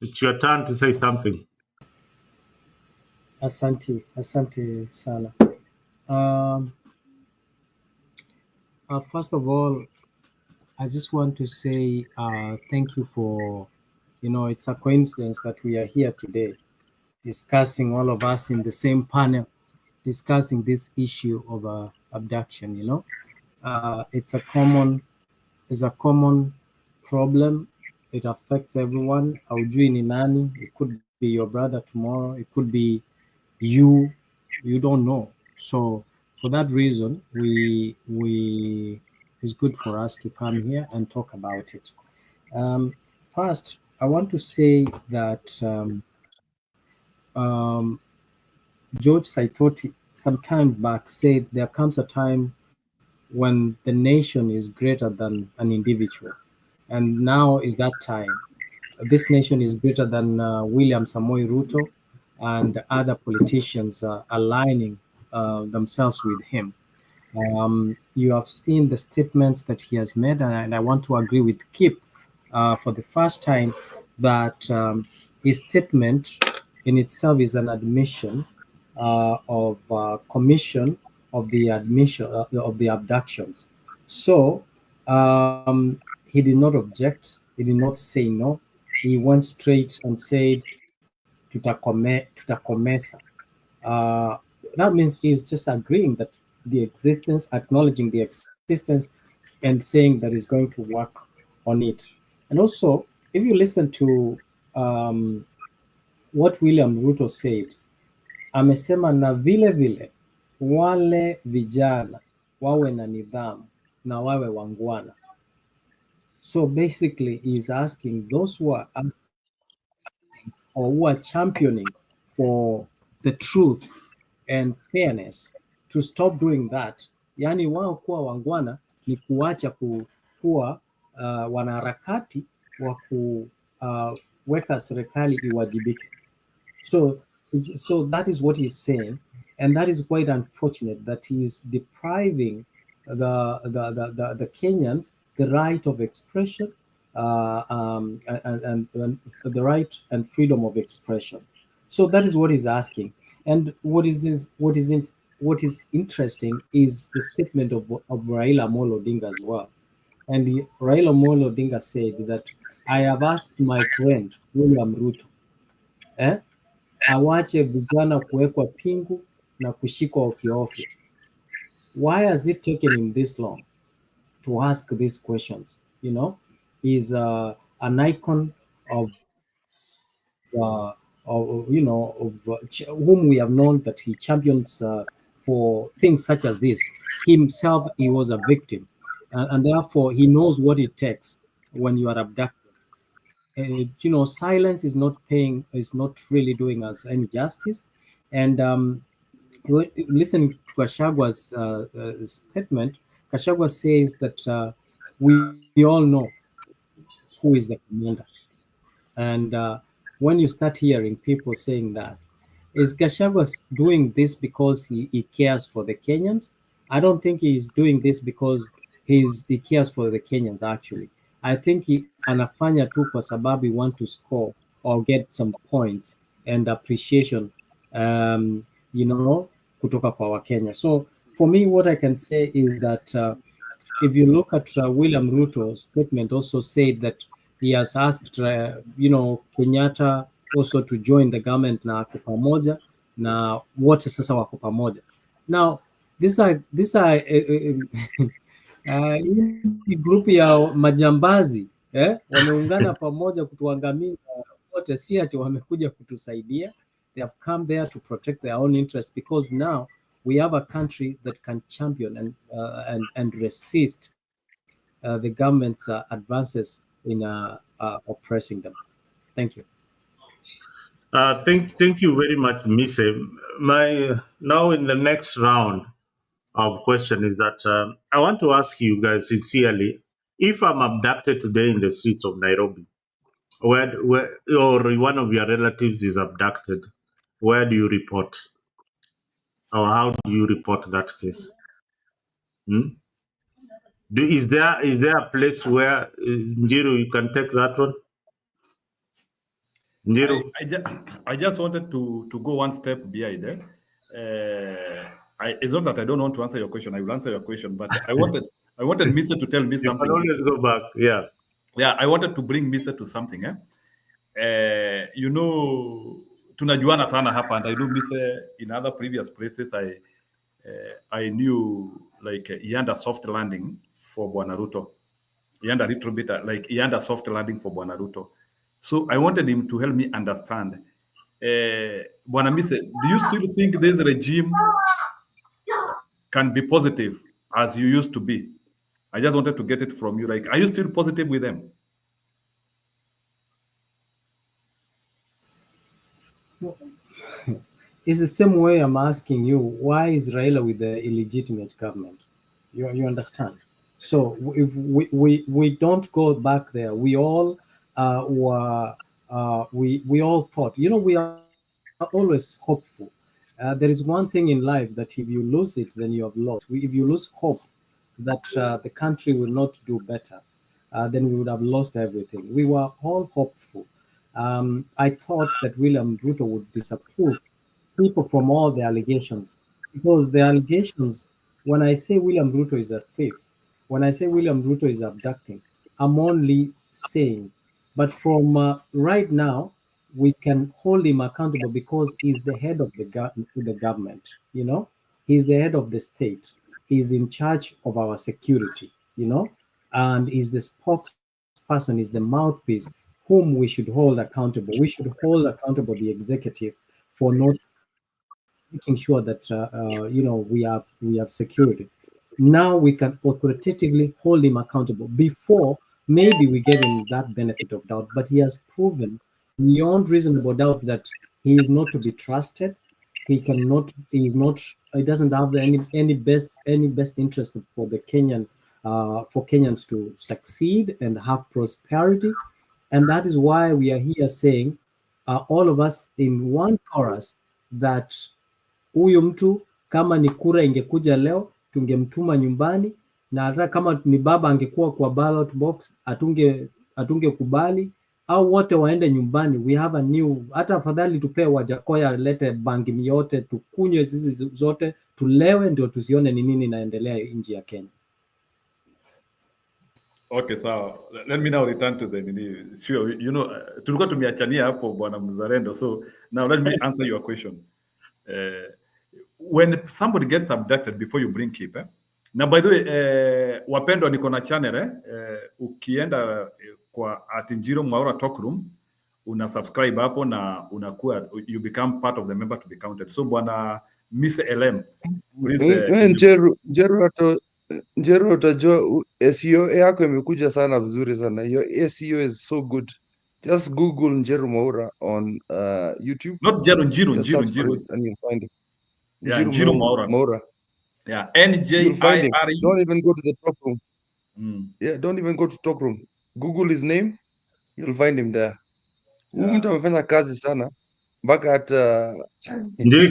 It's your turn to say something. Asante sana. First of all, I just want to say thank you for, it's a coincidence that we are here today discussing, all of us in the same panel, discussing this issue of abduction. It's a common problem. It affects everyone. Haujui ni nani. It could be your brother tomorrow. It could be you. You don't know. So for that reason, it's good for us to come here and talk about it. First, I want to say that George Saitoti some time back said there comes a time when the nation is greater than an individual. And now is that time. This nation is greater than William Samoei Ruto and other politicians aligning themselves with him. You have seen the statements that he has made, and I want to agree with Kip for the first time that his statement in itself is an admission of commission of the abductions. So he did not object. He did not say no. He went straight and said, tutakomesa. That means he's just agreeing that the existence, acknowledging the existence, and saying that he's going to work on it. And also, if you listen to what William Ruto said, amesema na vile vile wale vijana wawe na nidhamu na wawe wangwana. So basically, he's asking those who are asking or who are championing for the truth and fairness to stop doing that. Yani wao kuwa wangwana ni kuacha kuwa wanaharakati wa kuweka serikali iwajibike. So that is what he's saying, and that is quite unfortunate that he is depriving the Kenyans the right of expression and the right and freedom of expression. So that is what he's asking. And what is interesting is the statement of Raila Amolo Odinga as well. And Raila Amolo Odinga said that I have asked my friend William Ruto, awache vijana kuwekwa pingu na kushikwa ofyo ofyo. Why has it taken him this long to ask these questions? He's an icon of whom we have known that he champions for things such as this. Himself, he was a victim, and therefore he knows what it takes when you are abducted. Silence is not really doing us any justice. And listening to Gachagwa's statement, Gachagua says that we all know who is the commander. And when you start hearing people saying that, is Gachagua doing this because he cares for the Kenyans? I don't think he's doing this because he cares for the Kenyans, actually. I think anafanya tu kwa sababu he want to score or get some points and appreciation, kutoka kwa Wakenya. So for me, what I can say is that if you look at William Ruto's statement, also said that he has asked, Kenyatta also to join the government na ako pamoja na wote sasa wako pamoja. Now these are hii group ya majambazi wameungana pamoja kutuangamiza wote, si ati wamekuja kutusaidia. They have come there to protect their own interest, because now we have a country that can champion and resist the government's advances in oppressing them. Thank you. Thank you very much, Mise. Now in the next round of question is that I want to ask you guys sincerely, if I'm abducted today in the streets of Nairobi, where or one of your relatives is abducted, where do you report, or how do you report that case? Is there a place where Njiru, you can take that one? Njiru? I just wanted to go one step behind. It's not that I don't want to answer your question. I will answer your question, but I wanted Mr. to tell me something. You can always go back. Yeah. Yeah, I wanted to bring Mr. to something. Tunajuana sana hapa, and I know Mr. in other previous places. I knew like he had a soft landing for Bwana Ruto. He had a little bit he had a soft landing for Bwana Ruto. So I wanted him to help me understand. Bwana Mise, do you still think this regime can be positive as you used to be? I just wanted to get it from you. Like, are you still positive with them? It's the same way I'm asking you, why is Raila with the illegitimate government? You understand? So if we don't go back there, we all we all thought, we are always hopeful. There is one thing in life that if you lose it, then you have lost. If you lose hope that the country will not do better, then we would have lost everything. We were all hopeful. I thought that William Ruto would disapprove people from all the allegations, because the allegations, when I say William Ruto is a thief, when I say William Ruto is abducting, I'm only saying, but from right now, we can hold him accountable because he's the head of the government, he's the head of the state, he's in charge of our security, and he's the spokesperson, he's the mouthpiece whom we should hold accountable. We should hold accountable the executive for not making sure that we have security. Now we can authoritatively hold him accountable. Before, maybe we gave him that benefit of doubt, but he has proven beyond reasonable doubt that he is not to be trusted. He doesn't have any best interest for the for Kenyans to succeed and have prosperity. And that is why we are here saying, all of us in one chorus, that huyu mtu kama ni kura ingekuja leo tungemtuma nyumbani, na hata kama ni baba angekuwa kwa ballot box atungekubali, au wote waende nyumbani. We have a new, hata afadhali tupee Wajakoya alete bangi yote, tukunywe sisi zote, tulewe, ndio tusione ni nini inaendelea nchi ya Kenya. Okay, so let me now return to the sure, tulikuwa tumeachania hapo Bwana Mzalendo. So now let me answer your question. When somebody gets abducted, before you bring keep, now by the way, wapendwa, niko na channel ukienda kwa @Njiru Mwaura Talk Room, una subscribe hapo na unakuwa, you become part of the member to be counted. So Bwana Miss LM, Njeru, utajua SEO yako imekuja sana vizuri sana. Your SEO is so good. Just Google Njeru Mwaura on YouTube. Not Njiru. And you'll find it. Yeah, Njiru Mwaura. Yeah, NJIRU. Don't even go to the talk room. Yeah, don't even go to talk room. Google his name, you'll find him there. Huyu mtu amefanya kazi sana mpaka hata Njiru,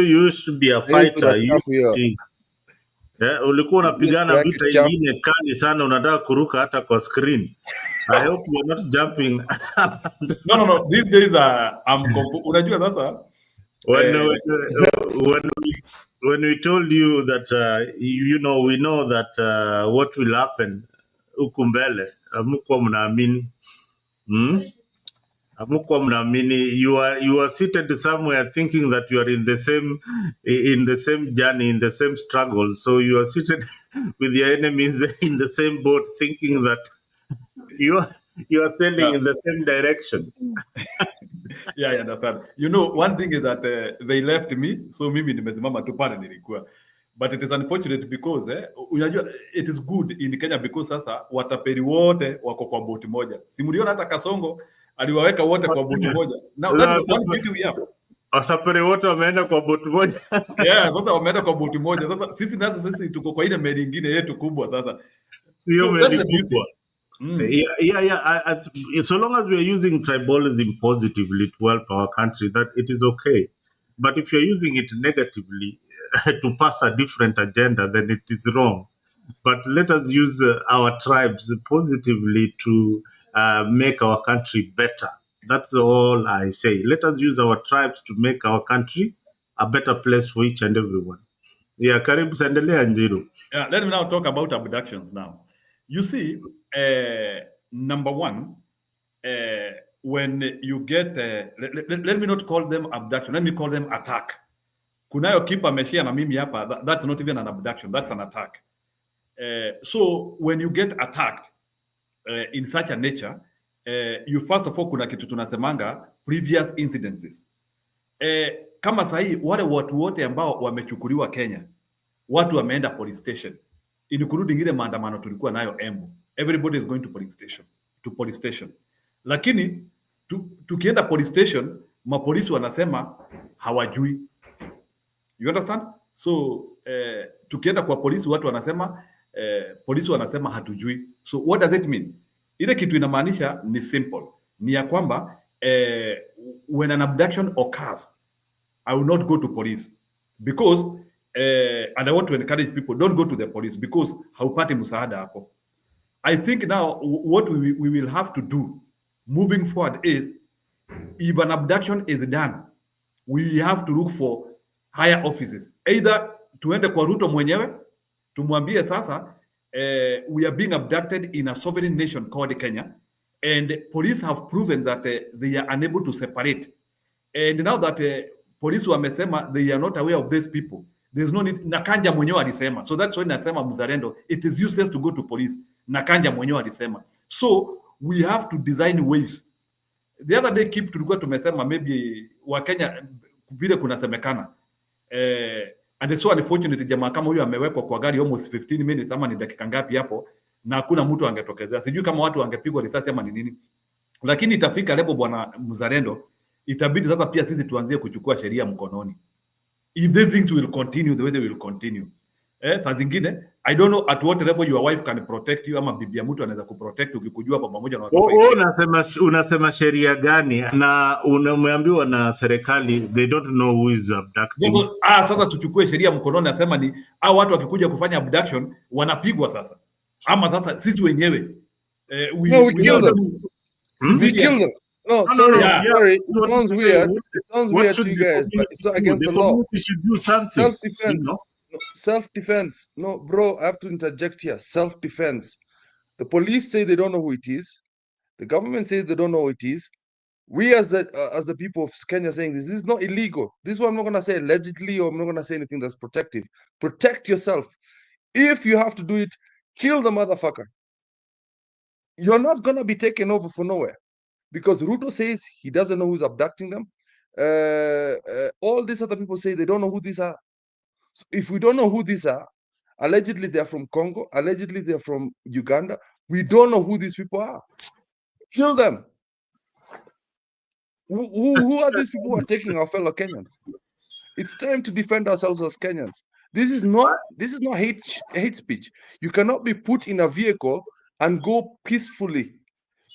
you used to be a fighter. Ulikuwa unapigana Like vita ingine kali sana, unataka kuruka hata kwa screen. I hope you're not jumping. No. These days, unajua sasa. When we told you that, we know that what will happen huku mbele, hamkuwa mnaamini. Hamkuwa mnaamini. You are seated somewhere thinking that you are in the same journey, in the same struggle. So you are seated with your enemies in the same boat, thinking that you are sailing in the same direction. Yeah, I understand. You know, one thing is that they left me, so mimi nimesimama tu pale nilikuwa. But it is unfortunate because unajua it is good in Kenya because sasa watapeli wote wako kwa boti moja. Si mliona hata Kasongo aliwaweka wote kwa boti moja. Now that's the one beauty we have. Wasafiri wote wameenda kwa boti moja. Yeah, sasa wameenda kwa boti moja. Sasa sisi tuko kwa ile meli nyingine yetu kubwa sasa. Sio meli kubwa. Yeah. So long as we are using tribalism positively to help our country, that it is okay. But if you're using it negatively to pass a different agenda, then it is wrong. But let us use our tribes positively to make our country better. That's all I say. Let us use our tribes to make our country a better place for each and everyone. Yeah, karibu sendelea Njiru. Yeah, let me now talk about abductions now. You see, number one, when you get, let me not call them abduction, let me call them attack. Kunayo kipa ameshare na mimi hapa, that's not even an abduction, that's an attack. So when you get attacked in such a nature, you first of all, kuna kitu tunasemanga previous incidences. Kama sahi wale watu wote ambao wamechukuliwa Kenya, watu wameenda police station, including ile maandamano tulikuwa nayo Embu. Everybody is going to police station. Lakini tukienda police station, mapolisi wanasema hawajui. You understand? So tukienda kwa polisi watu wanasema polisi wanasema hatujui. So what does it mean? Ile kitu inamaanisha ni simple. Ni ya kwamba when an abduction occurs, I will not go to police because and I want to encourage people, don't go to the police because haupati msaada hapo. I think now what we will have to do moving forward is, if an abduction is done, we have to look for higher offices. Either tuende kwa Ruto mwenyewe, tumwambie sasa, we are being abducted in a sovereign nation called Kenya, and police have proven that they are unable to separate. And now that police wamesema they are not aware of these people, there's no need. Nakanja mwenyewe alisema. So that's why nasema mzalendo, it is useless to go to police. Nakanja mwenyewe alisema. So we have to design ways. The other day tulikuwa tumesema maybe wa Kenya vile kunasemekana. And it's so unfortunate, jamaa kama huyo amewekwa kwa gari almost 15 minutes ama ni dakika ngapi hapo, na hakuna mtu angetokezea. Sijui kama watu wangepigwa risasi ama ni nini. Lakini itafika level bwana mzalendo, itabidi sasa pia sisi tuanzie kuchukua sheria mkononi. If these things will continue the way they will continue. Saa zingine, I don't know at what level your wife can protect you, ama bibi ya mtu anaweza kuprotect ukikujua pamoja na watu. Unasema sheria gani? Na unameambiwa na serikali they don't know who is abducting. Sasa tuchukue sheria mkononi, nasema ni hao watu wakikuja kufanya abduction wanapigwa sasa. Ama sasa sisi wenyewe we kill them. We kill them. No, sorry. It sounds weird. It sounds weird to you guys, but it's not against the law. Should do something. Self-defense. Self-defense. No, bro, I have to interject here. Self-defense. The police say they don't know who it is. The government says they don't know who it is. We as the people of Kenya saying this is not illegal. This is what I'm not going to say allegedly, or I'm not going to say anything that's protective. Protect yourself. If you have to do it, kill the motherfucker. You're not going to be taken over for nowhere. Because Ruto says he doesn't know who's abducting them. All these other people say they don't know who these are. So if we don't know who these are, allegedly they're from Congo, allegedly they're from Uganda, we don't know who these people are. Kill them. Who are these people who are taking our fellow Kenyans? It's time to defend ourselves as Kenyans. This is not hate speech. You cannot be put in a vehicle and go peacefully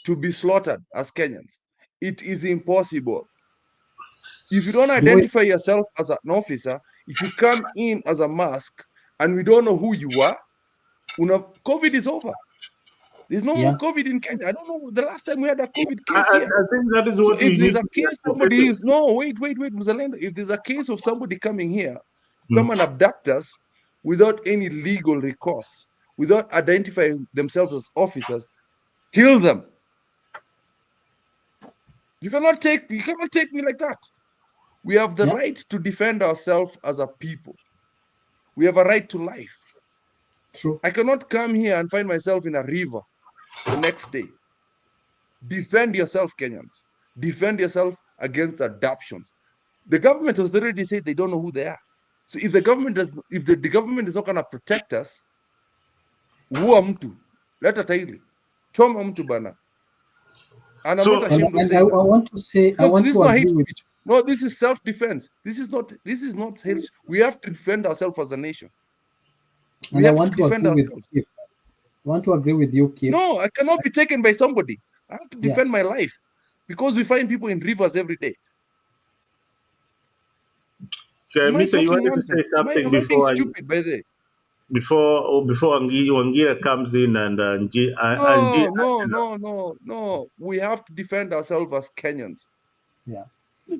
to be slaughtered as Kenyans. It is impossible. If you don't identify yourself as an officer, if you come in as a mask and we don't know who you are, COVID is over. There's no more COVID in Kenya. I don't know the last time we had a COVID case here. I think that is So what if we there's need a case, somebody is wait, Mzalendo. If there's a case of somebody coming here, come and abduct us without any legal recourse, without identifying themselves as officers, kill them. You cannot take me like that. We have the right to defend ourselves as a people. We have a right to life. True. I cannot come here and find myself in a river the next day. Defend yourself, Kenyans. Defend yourself against abductions. The government has already said they don't know who they are. So if the government is not going to protect us, uwa mtu, leta tairi, choma mtu bana. And I'm not ashamed of saying I want to say, because this is not hate speech. No, this is self-defense. This is not hate. We have to defend ourselves as a nation. We have to defend ourselves. I want to agree with you, Kip. No, I cannot be taken by somebody. I have to defend my life because we find people in rivers every day. Mr. You wanted to say something am I being stupid by the way? Before Wangira comes in and No. We have to defend ourselves as Kenyans. Yeah.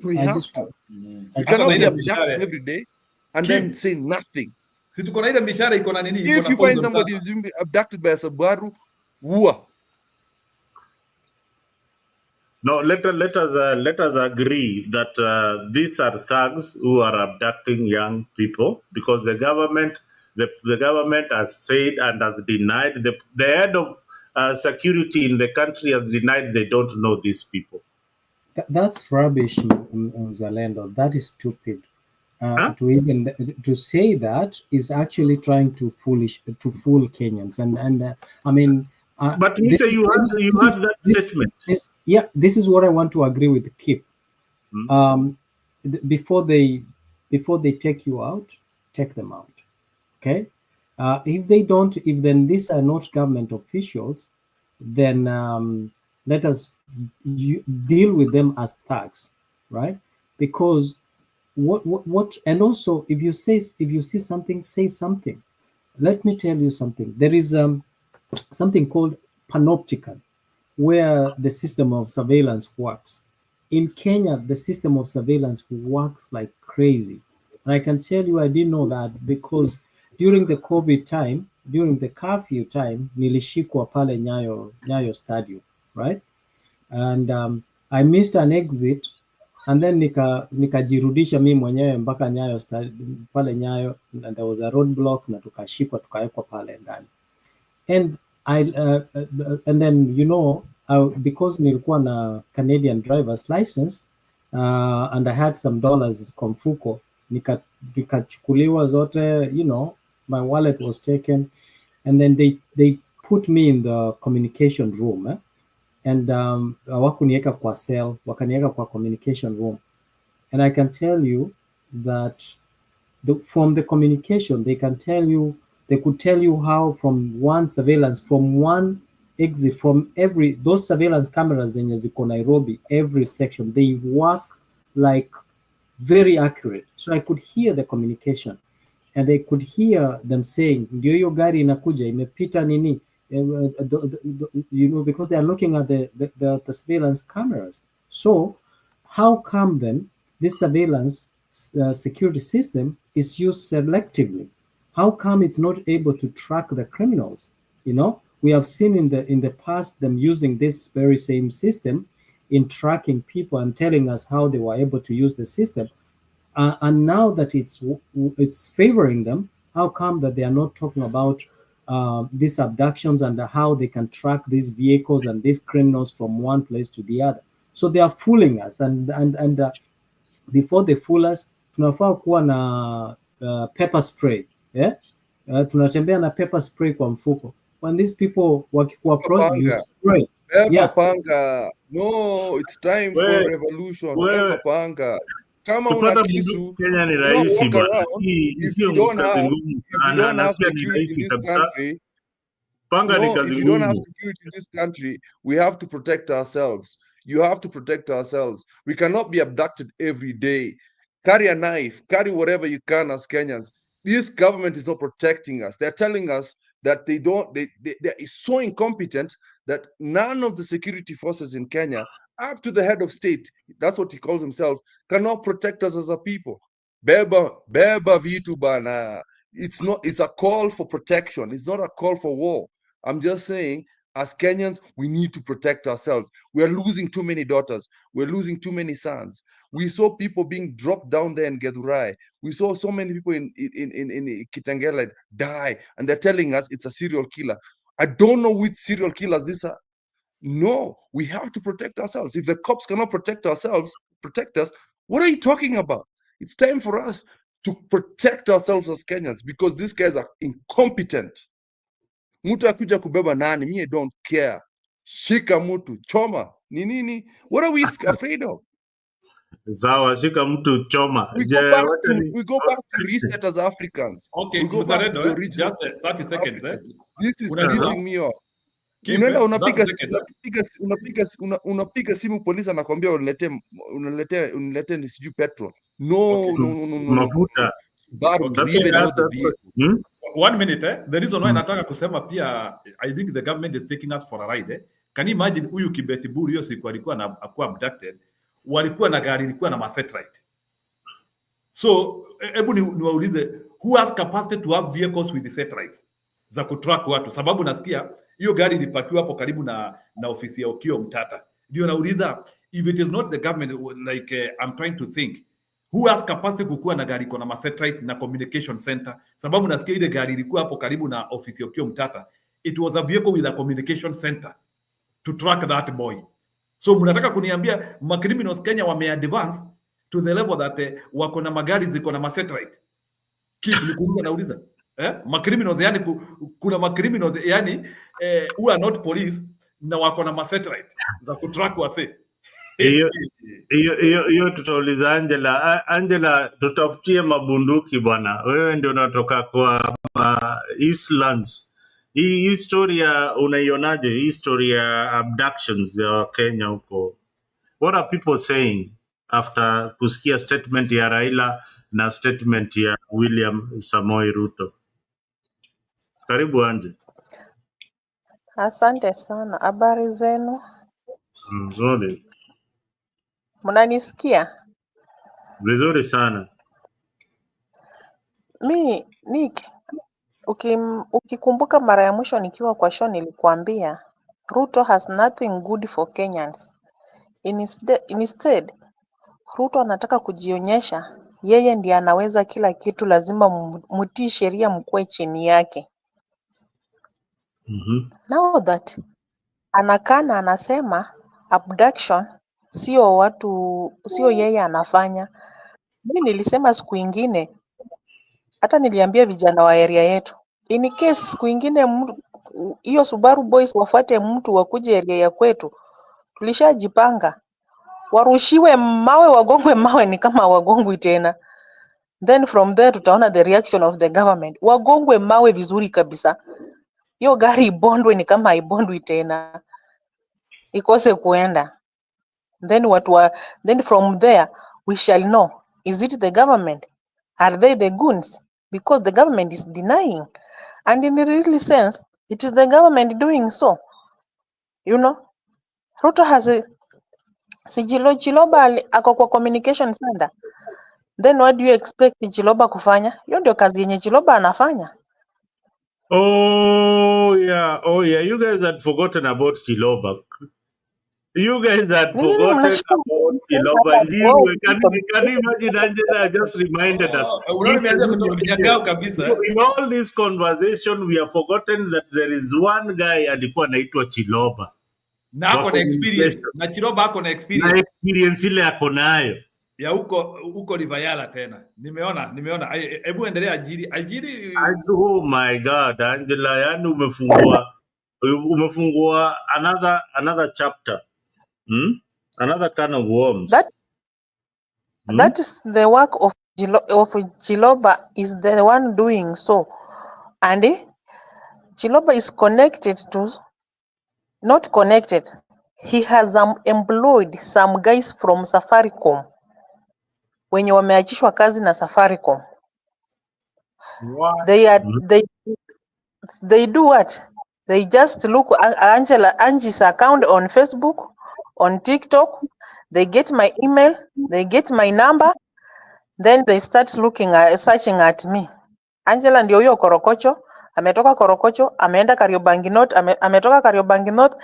We have to. We cannot be abducted every day and then say nothing. If you find somebody who's being abducted by a Sabaru, wua. No, let us agree that these are thugs who are abducting young people because the government has said and has denied. The head of security in the country has denied they don't know these people. That's rubbish, Zalendo. That is stupid. To say that is actually trying to fool Kenyans, and I mean. But Mr. You had that statement. This is what I want to agree with Kip. Before they take you out, take them out. Okay. If then these are not government officials, then let us deal with them as thugs, right? Because what and also if you see something, say something. Let me tell you something. There is something called panopticon, where the system of surveillance works. In Kenya, the system of surveillance works like crazy. And I can tell you I didn't know that because during the COVID time, during the curfew time, nilishikwa pale Nyayo Stadium, right? And I missed an exit and then nikajirudisha mimi mwenyewe mpaka Nyayo Stadium, pale Nyayo, and there was a roadblock na tukashikwa tukawekwa pale ndani. And and then because nilikuwa na Canadian driver's license and I had some dollars kwa mfuko, nikachukuliwa zote, my wallet was taken, and then they put me in the communication room and hawakuniweka kwa cell, wakaniweka kwa communication room. And I can tell you that from the communication they could tell you how from one surveillance, from one exit, from those surveillance cameras zenye ziko Nairobi, every section, they work like very accurate. So I could hear the communication and they could hear them saying, ndio hiyo gari inakuja, imepita nini, because they are looking at the surveillance cameras. So how come then this surveillance security system is used selectively? How come it's not able to track the criminals? We have seen in the past them using this very same system in tracking people and telling us how they were able to use the system. And now that it's favoring them, how come that they are not talking about these abductions and how they can track these vehicles and these criminals from one place to the other? So they are fooling us, and before they fool us, tunafaa kuwa na pepper spray. Tunatembea na pepper spray kwa mfuko. When these people approach, you spray. Panga. No, it's time for revolution. Panga. Kama una kisu, Kenya ni rahisi bwana. If you don't have security in this country, if you don't have security in this country, we have to protect ourselves. You have to protect ourselves. We cannot be abducted every day. Carry a knife, carry whatever you can as Kenyans. this government is not protecting us. They're telling us that they are so incompetent that none of the security forces in Kenya, up to the head of state, that's what he calls himself, cannot protect us as a people. Beba vitu bana. It's a call for protection. It's not a call for war. I'm just saying, as Kenyans, we need to protect ourselves. We are losing too many daughters. We're losing too many sons. We saw people being dropped down there in Githurai. We saw so many people in Kitengela die, and they're telling us it's a serial killer. I don't know which serial killers these are. No, we have to protect ourselves. If the cops cannot protect us, what are you talking about? It's time for us to protect ourselves as Kenyans, because these guys are incompetent. Mtu akuja kubeba nani, me, I don't care. Shika mtu, choma, ni nini? What are we afraid of? Sawa, shika mtu choma. We go back to reset as Africans. Okay, we go back to the original. just 30 seconds. This is pissing me off. Unaenda unapiga simu polisi anakwambia unilete ni sijui petrol. No. Mafuta. One minute, the reason why nataka kusema pia, I think the government is taking us for a ride. Can you imagine huyu Kibeti Buru hiyo siku alikuwa abducted, walikuwa na gari ilikuwa na satellite. So hebu niwaulize, who has capacity to have vehicles with the satellites za kutrack watu? Sababu nasikia hiyo gari ilipakiwa hapo karibu na ofisi ya Okiya Mtata. Ndio nauliza, if it is not the government, like I'm trying to think, who has capacity kukuwa na gari iko na satellite na communication center? Sababu nasikia ile gari ilikuwa hapo karibu na ofisi ya Okiya Mtata. It was a vehicle with a communication center to track that boy. So mnataka kuniambia criminals Kenya wame-advance to the level that wako na magari ziko na satellite? Kitu nikuuliza, nauliza criminals, yani kuna criminals yani who are not police na wako na satellite za kutrack wase. Hiyo tutauliza Angela. Angela, tutafutie mabunduki bwana. Wewe ndio unatoka kwa Eastlands. Hii historia unaionaje? Historia abductions ya Kenya huko. What are people saying after kusikia statement ya Raila na statement ya William Samoei Ruto? Karibu Anje. Asante sana. Habari zenu? Nzuri. Mnanisikia? Vizuri sana. Nick, ukikumbuka mara ya mwisho nikiwa kwa show nilikuambia Ruto has nothing good for Kenyans. Instead, Ruto anataka kujionyesha yeye ndiye anaweza kila kitu, lazima mtii sheria, mkue chini yake. Now that anakana anasema abduction sio yeye anafanya. Mimi nilisema siku ingine, hata niliambia vijana wa area yetu, in case siku ingine hiyo Subaru boys wafuate mtu wakuje area ya kwetu, tulishajipanga. Warushiwe mawe, wagongwe mawe, ni kama wagongwi tena. Then from there tutaona the reaction of the government. Wagongwe mawe vizuri kabisa. Hiyo gari ibondwe ni kama ibondwi tena, ikose kuenda. Then from there we shall know, is it the government? Are they the goons? Because the government is denying, and in a real sense it is the government doing so. You know, Ruto has a Chiloba ako kwa communication center. Then what do you expect Chiloba kufanya? Hiyo ndio kazi yenye Chiloba anafanya. Oh yeah. You guys had forgotten about Chiloba. You guys had forgotten about Chiloba. Can you imagine Angela just reminded us? In all this conversation, we have forgotten that there is one guy alikuwa anaitwa Chiloba. Na ako na experience. Na Chiloba ako na experience. Na experience ile ako nayo. Ya huko Rivayala tena. Nimeona. Hebu endelea ajiri. Oh my God, Angela, yani umefungua another chapter. Another kind of worms. That is the work of Chiloba, is the one doing so. And Chiloba is not connected. He has employed some guys from Safaricom wenye wameachishwa kazi na Safaricom. What? They are they do what? They just look Angie's account on Facebook, on TikTok. They get my email, they get my number, then they start searching at me. Angela ndio huyo Korokocho, ametoka Korokocho, ameenda Kariobangi North, ametoka Kariobangi North,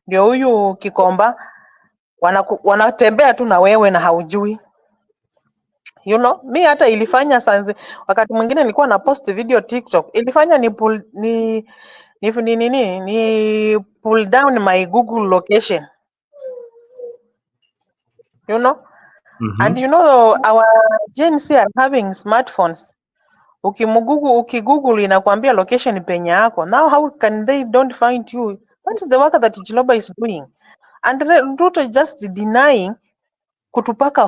ndio huyu Kikomba, wanatembea tu na wewe na haujui. You know, mi hata ilifanya wakati mwingine nilikuwa na post video TikTok, ilifanya ni pull down my Google location. You know? And you know our Gen Z are having smartphones. Ukigoogle inakwambia location penye yako. Now how can they don't find you? That's the work that Chiloba is doing. And Ruto is just denying kutupaka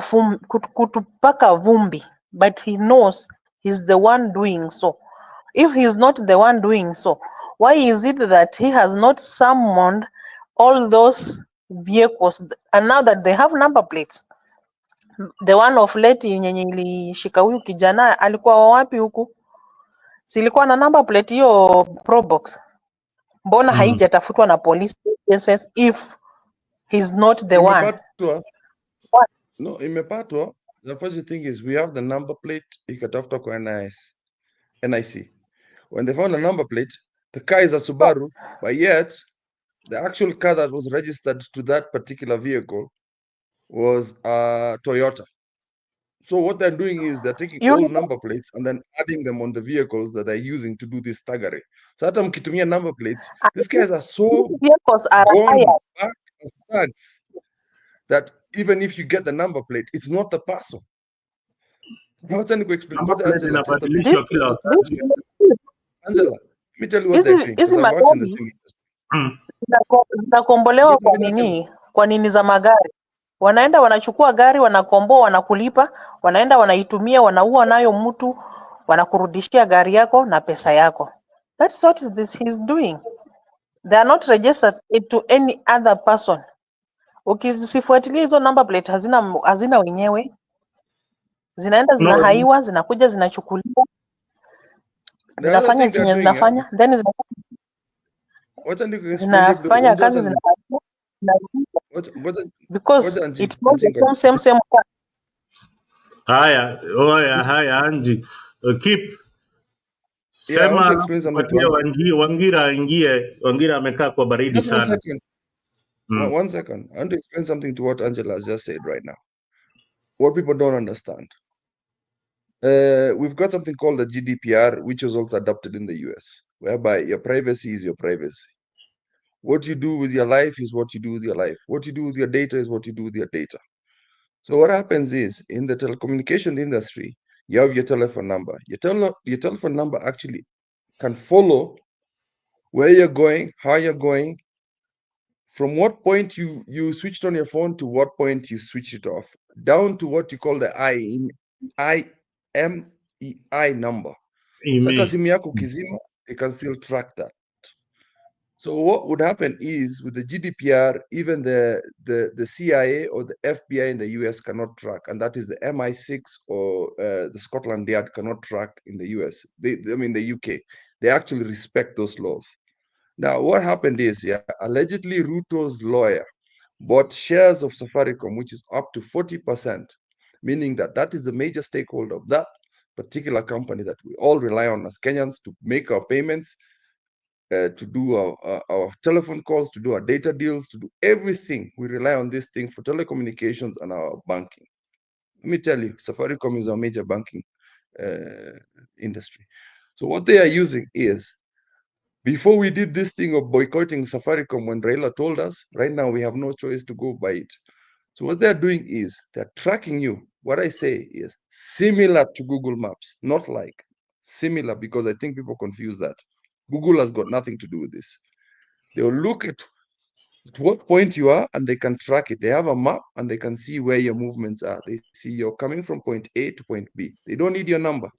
vumbi, but he knows he's the one doing so. If he's not the one doing so, why is it that he has not summoned all those vehicles, and now that they have number plates? The one of late yenye ilishika huyu kijana alikuwa wapi huku? Silikuwa na number plate hiyo Probox. Mbona haijatafutwa na police agencies if he's not the one? What? No, imepatwa. The first thing is we have the number plate, ikatafutwa kwa NIC. When they found a number plate, the car is a Subaru, but yet the actual car that was registered to that particular vehicle was a Toyota. So what they're doing is they're taking all number plates and then adding them on the vehicles that they're using to do this thuggery. So hata mkitumia number plates, these guys are so vehicles are gone back as thugs that even if you get the number plate, it's not the person. Angela, Angela, let me tell you what they're doing, because I've worked in the same industry. Zinakombolewa kwa nini? Kwa nini za magari? Wanaenda wanachukua gari, wanakomboa, wanakulipa, wanaenda wanaitumia, wanaua nayo mtu, wanakurudishia gari yako na pesa yako. That's what he's doing. They are not registered to any other person. Ukisifuatilia hizo number plate hazina wenyewe. Zinaenda zinahaiwa, zinakuja zinachukuliwa. Zinafanya zenye zinafanya, then zinafanya kazi zinafanya. Because it's not the same. Haya, Angie. Keep. Yeah, I want to explain something to Wangira amekaa kwa baridi sana. 1 second. 1 second. I want to explain something to what Angela has just said right now. What people don't understand. We've got something called the GDPR, which was also adopted in the US, whereby your privacy is your privacy. What you do with your life is what you do with your life. What you do with your data is what you do with your data. So what happens is, in the telecommunication industry, you have your telephone number. Your telephone number actually can follow where you're going, how you're going, from what point you switched on your phone to what point you switched it off, down to what you call the IMEI number. Sata simu yako kizima, they can still track that. So what would happen is, with the GDPR, even the CIA or the FBI in the US cannot track, and that is the MI6 or the Scotland Yard cannot track in the US. The UK, they actually respect those laws. Now, what happened is, allegedly Ruto's lawyer bought shares of Safaricom, which is up to 40%, meaning that is the major stakeholder of that particular company that we all rely on as Kenyans to make our payments, to do our telephone calls, to do our data deals, to do everything. We rely on this thing for telecommunications and our banking. Let me tell you, Safaricom is our major banking industry. So what they are using is, before we did this thing of boycotting Safaricom, when Raila told us, right now we have no choice to go by it. So what they're doing is they're tracking you. What I say is similar to Google Maps, not like, similar, because I think people confuse that. Google has got nothing to do with this. They'll look at what point you are and they can track it. They have a map and they can see where your movements are. They see you're coming from point A to point B. They don't need your number.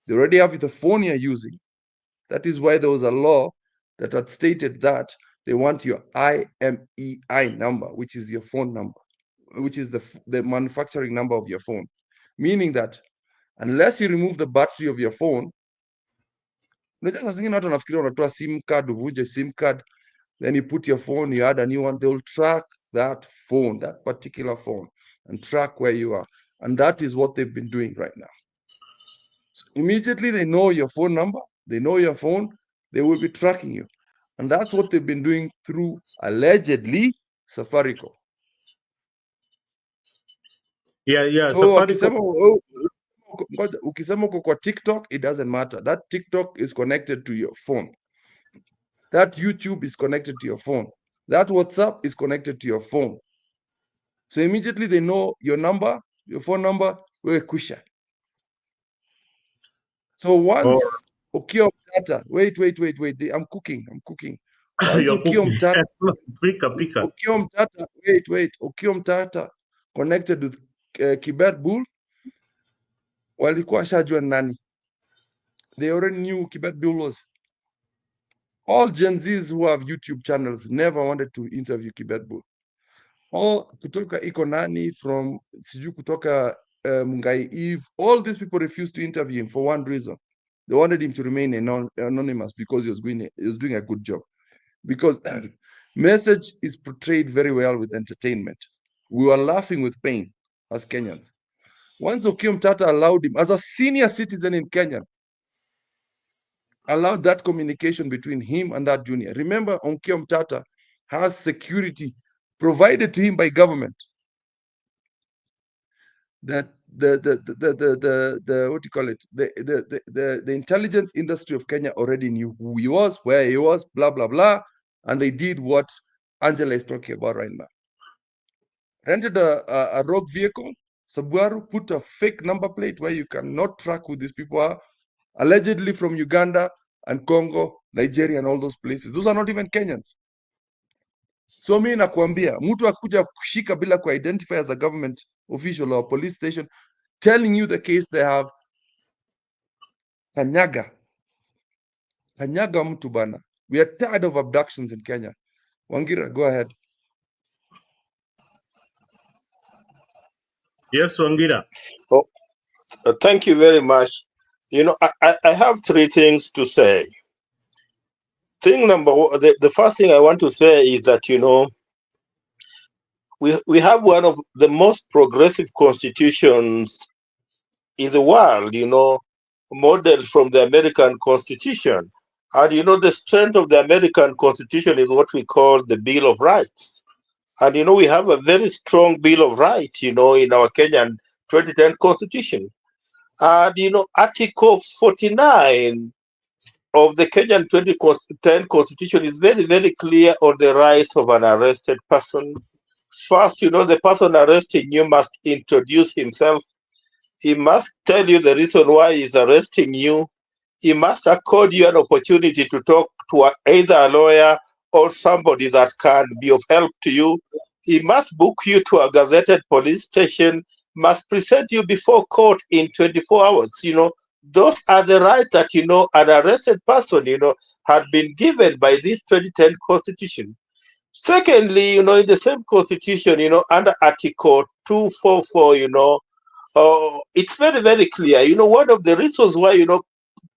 They already have the phone you're using. That is why there was a law that had stated that they want your IMEI number, which is your phone number, which is the manufacturing number of your phone. Meaning that unless you remove the battery of your phone, Unajua saa zingine watu wanafikiria unatoa sim card, uvunje sim card, then you put your phone, you add a new one, they will track that phone, that particular phone, and track where you are. And that is what they've been doing right now. So immediately they know your phone number, they know your phone, they will be tracking you. And that's what they've been doing through, allegedly, Safaricom. Yeah. So Safaricom. ukisema uko kwa TikTok, it doesn't matter. That TikTok is connected to your phone. That YouTube is connected to your phone. That WhatsApp is connected to your phone. So immediately they know your number, your phone number, wewe kwisha. So once ukiwa mtata, wait, I'm cooking. Once You're ukiwa cooking. mtata, Pika. ukiwa mtata connected with Kibet Bull, walikuwa washajua nani. They already knew Kibet Bull was. All Gen Zs who have YouTube channels never wanted to interview Kibet Bull. All kutoka iko nani from siju kutoka Mungai Eve, all these people refused to interview him for one reason. They wanted him to remain anonymous because he was doing a good job. Because message is portrayed very well with entertainment. We were laughing with pain as Kenyans. Once Okiya Mtata allowed him, as a senior citizen in Kenya, allowed that communication between him and that junior. Remember, Okiya Mtata has security provided to him by government. That the what do you call it? The intelligence industry of Kenya already knew who he was, where he was, blah blah blah, and they did what Angela is talking about right now. Rented a rogue vehicle, Subaru, put a fake number plate where you cannot track who these people are, allegedly from Uganda and Congo, Nigeria, and all those places. Those are not even Kenyans. So mi nakwambia, mtu akuja kushika bila identify as a government official or police station, telling you the case they have, kanyaga mtu bana. We are tired of abductions in Kenya. Wangira, go ahead. Yes, Wangira. Oh, thank you very much. You know, I have three things to say. Thing number one, the first thing I want to say is that, you know, we have one of the most progressive constitutions in the world, you know, modeled from the American Constitution. And, you know, the strength of the American Constitution is what we call the Bill of Rights. And, you know, we have a very strong Bill of Rights, you know, in our Kenyan 2010 Constitution. And, you know, Article 49 of the Kenyan 2010 Constitution is very, very clear on the rights of an arrested person. First, you know, the person arresting you must introduce himself. He must tell you the reason why he's arresting you. He must accord you an opportunity to talk to either a lawyer or somebody that can be of help to you. He must book you to a gazetted police station, must present you before court in 24 hours. You know, those are the rights that, you know, an arrested person, you know, had been given by this 2010 Constitution. Secondly, you know, in the same Constitution, you know, under Article 244, you know, it's very, very clear. You know, one of the reasons why, you know,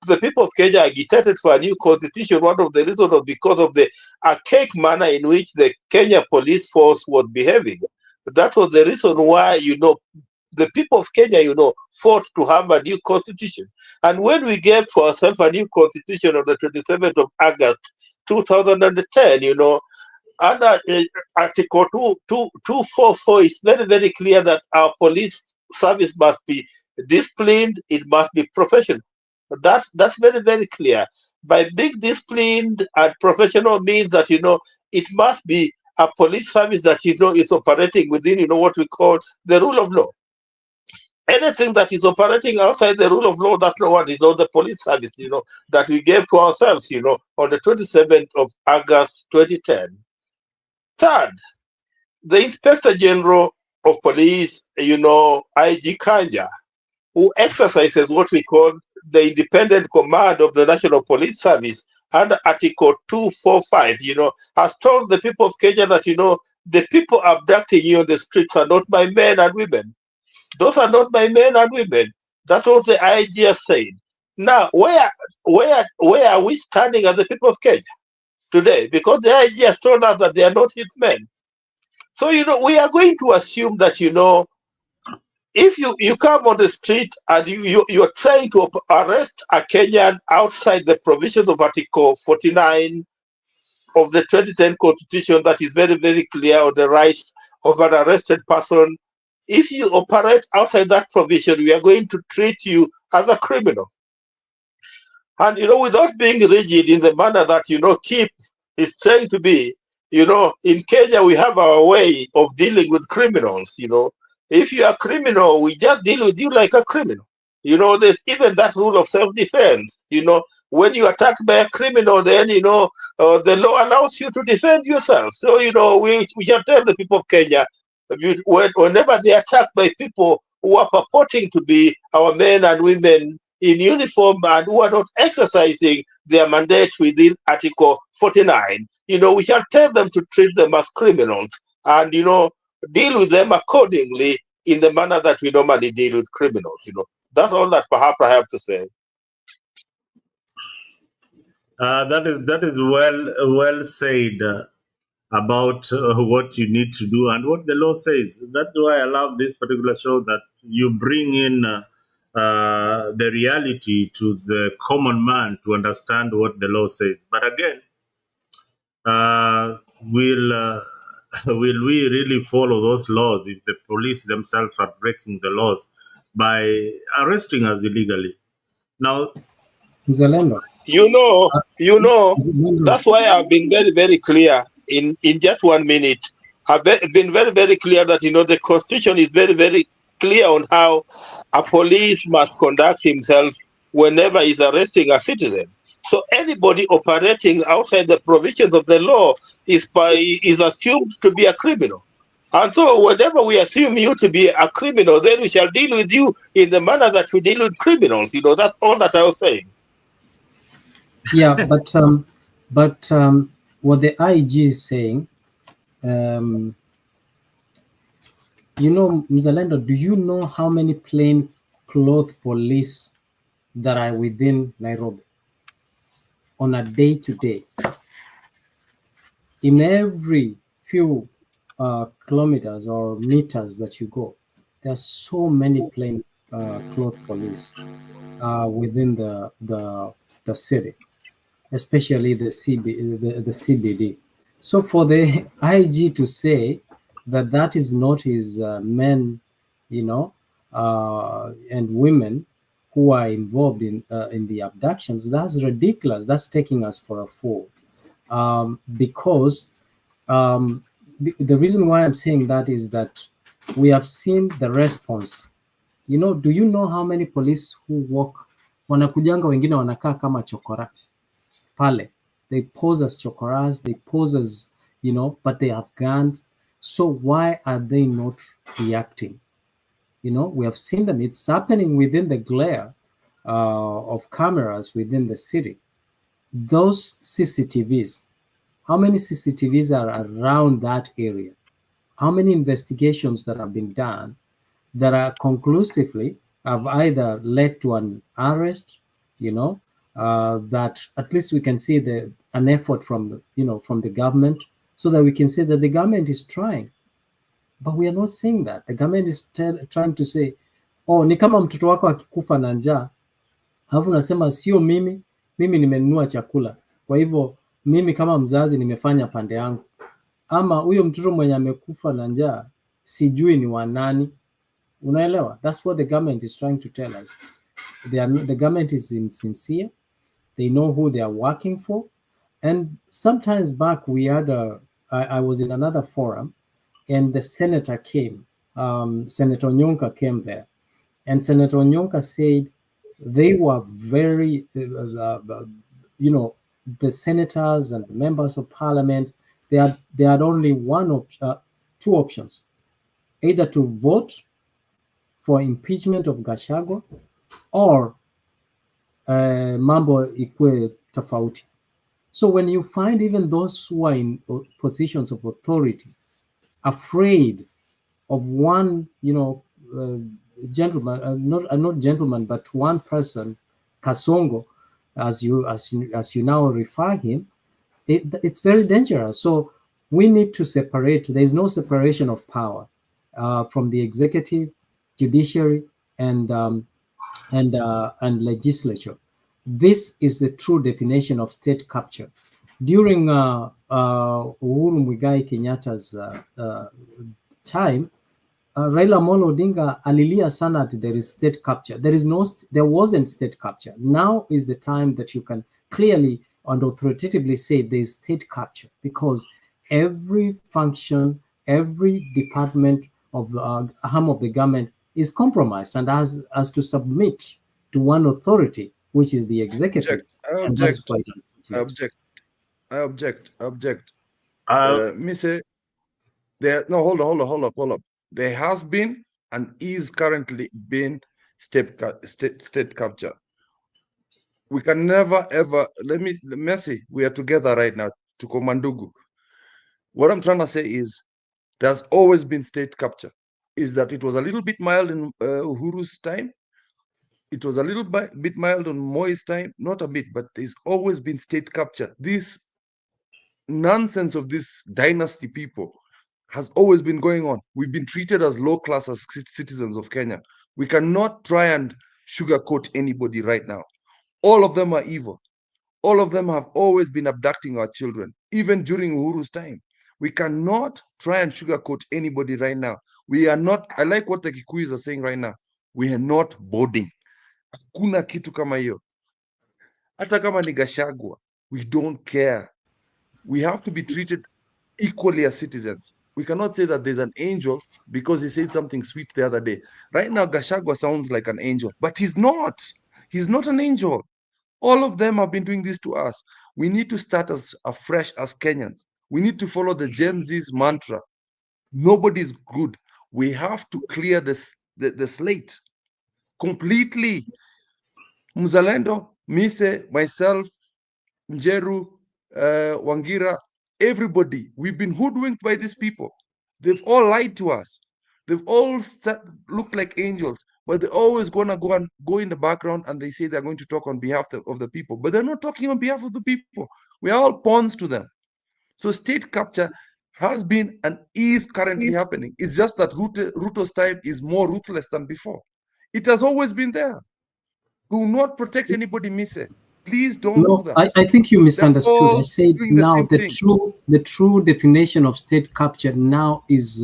the people of Kenya agitated for a new constitution, one of the reasons was because of the archaic manner in which the Kenya police force was behaving. That was the reason why, you know, the people of Kenya, you know, fought to have a new constitution. And when we gave to ourselves a new constitution on the 27th of August, 2010, you know, under Article 244, it's very, very clear that our police service must be disciplined, it must be professional. That's very, very clear. By being disciplined and professional means that, you know, it must be a police service that, you know, is operating within, you know, what we call the rule of law. Anything that is operating outside the rule of law, that no one is not the police service, you know, that we gave to ourselves, you know, on the 27th of August 2010. Third, the Inspector General of Police, you know, IG Kanja, who exercises what we call the independent command of the National Police Service under Article 245, you know, has told the people of Kenya that, you know, the people abducting you on the streets are not my men and women. Those are not my men and women. That's what the IG has said. Now, where are we standing as the people of Kenya today? Because the IG has told us that they are not hitmen. So, we are going to assume that, if you come on the street and you're trying to arrest a Kenyan outside the provisions of Article 49 of the 2010 Constitution, that is very, very clear on the rights of an arrested person. If you operate outside that provision, we are going to treat you as a criminal. And, without being rigid in the manner that, Keep is trying to be, in Kenya, we have our way of dealing with criminals, If you are a criminal, we just deal with you like a criminal. There's even that rule of self-defense, when you are attacked by a criminal, then, the law allows you to defend yourself. So, we shall tell the people of Kenya, whenever they are attacked by people who are purporting to be our men and women in uniform and who are not exercising their mandate within Article 49, we shall tell them to treat them as criminals and, deal with them accordingly in the manner that we normally deal with criminals. That's all that perhaps I have to say. That is well said about what you need to do and what the law says. That's why I love this particular show, that you bring in the reality to the common man to understand what the law says. But again, will we really follow those laws if the police themselves are breaking the laws by arresting us illegally? Now, Mzalendo. That's why I've been very, very clear in just 1 minute. I've been very, very clear that, the Constitution is very, very clear on how a police must conduct himself whenever he's arresting a citizen. So anybody operating outside the provisions of the law is assumed to be a criminal. And so whenever we assume you to be a criminal, then we shall deal with you in the manner that we deal with criminals. That's all that I was saying. Yeah, but what the IG is saying, Mzalendo, do you know how many plain clothes police that are within Nairobi on a day-to-day? In every few kilometers or meters that you go, there's so many plain clothes police within the city, especially the CBD. So for the IG to say that is not his men, and women who are involved in the abductions, that's ridiculous. That's taking us for a fool. Because the reason why I'm saying that is that we have seen the response. Do you know how many police who walk, wanakujanga wengine wanakaa kama chokora pale? They pose as chokoras, they pose as, but they have guns. So why are they not reacting? We have seen them. It's happening within the glare of cameras within the city. Those CCTVs, how many CCTVs are around that area? How many investigations that have been done that are conclusively have either led to an arrest, that at least we can see an effort from the government, so that we can say that the government is trying. But we are not seeing that. The government is trying to say, oh, ni kama mtoto wako akikufa na njaa, alafu nasema sio mimi nimenunua chakula, kwa hivyo mimi kama mzazi nimefanya pande yangu, ama huyo mtoto mwenye amekufa na njaa sijui ni wa nani. Unaelewa? That's what the government is trying to tell us. The government is insincere. They know who they are working for. And sometimes back we had I was in another forum, and the senator came. Senator Nyonka came there, and Senator Nyonka said they were very, the senators and the members of parliament, they had only two options: either to vote for impeachment of Gachagua or mambo ikue tofauti. So when you find even those who are in positions of authority afraid of one, gentleman, not gentleman, but one person Kasongo, as you now refer him, it's very dangerous. So we need to separate. There is no separation of power from the executive, judiciary, and legislature. This is the true definition of state capture. During Uhuru Muigai Kenyatta's time, Raila Amolo Odinga alilia sana that there is state capture. There wasn't state capture. Now is the time that you can clearly and authoritatively say there is state capture, because every function, every department of the arm of the government is compromised and has to submit to one authority, which is the executive. I object. Me say, hold up. There has been and is currently being state capture. We can never ever, Messi, we are together right now to Komandugu. What I'm trying to say is there's always been state capture. Is that it was a little bit mild in Uhuru's time. It was a little bit mild on Moi's time, not a bit, but there's always been state capture. This nonsense of this dynasty people has always been going on. We've been treated as low class as citizens of Kenya. We cannot try and sugarcoat anybody right now. All of them are evil. All of them have always been abducting our children, even during Uhuru's time. We cannot try and sugarcoat anybody right now. We are not, I like what the Kikuyus are saying right now. We are not boarding. Hakuna kitu kama hiyo. Hata kama ni Gachagua, we don't care. We have to be treated equally as citizens. We cannot say that there's an angel because he said something sweet the other day. Right now, Gachagua sounds like an angel, but he's not. He's not an angel. All of them have been doing this to us. We need to start as afresh as Kenyans. We need to follow the Gen Z's mantra. Nobody's good. We have to clear the slate completely. Mzalendo, Mise, myself, Njeru, Wangira, everybody, we've been hoodwinked by these people. They've all lied to us. They've all looked like angels, but they're always gonna go in the background and they say they're going to talk on behalf of the people, but they're not talking on behalf of the people. We are all pawns to them. So state capture has been and is currently happening. It's just that Ruto's time is more ruthless than before. It has always been there. Do not protect anybody, Mise. Please don't do that. I think you misunderstood. I said now the true definition of state capture now is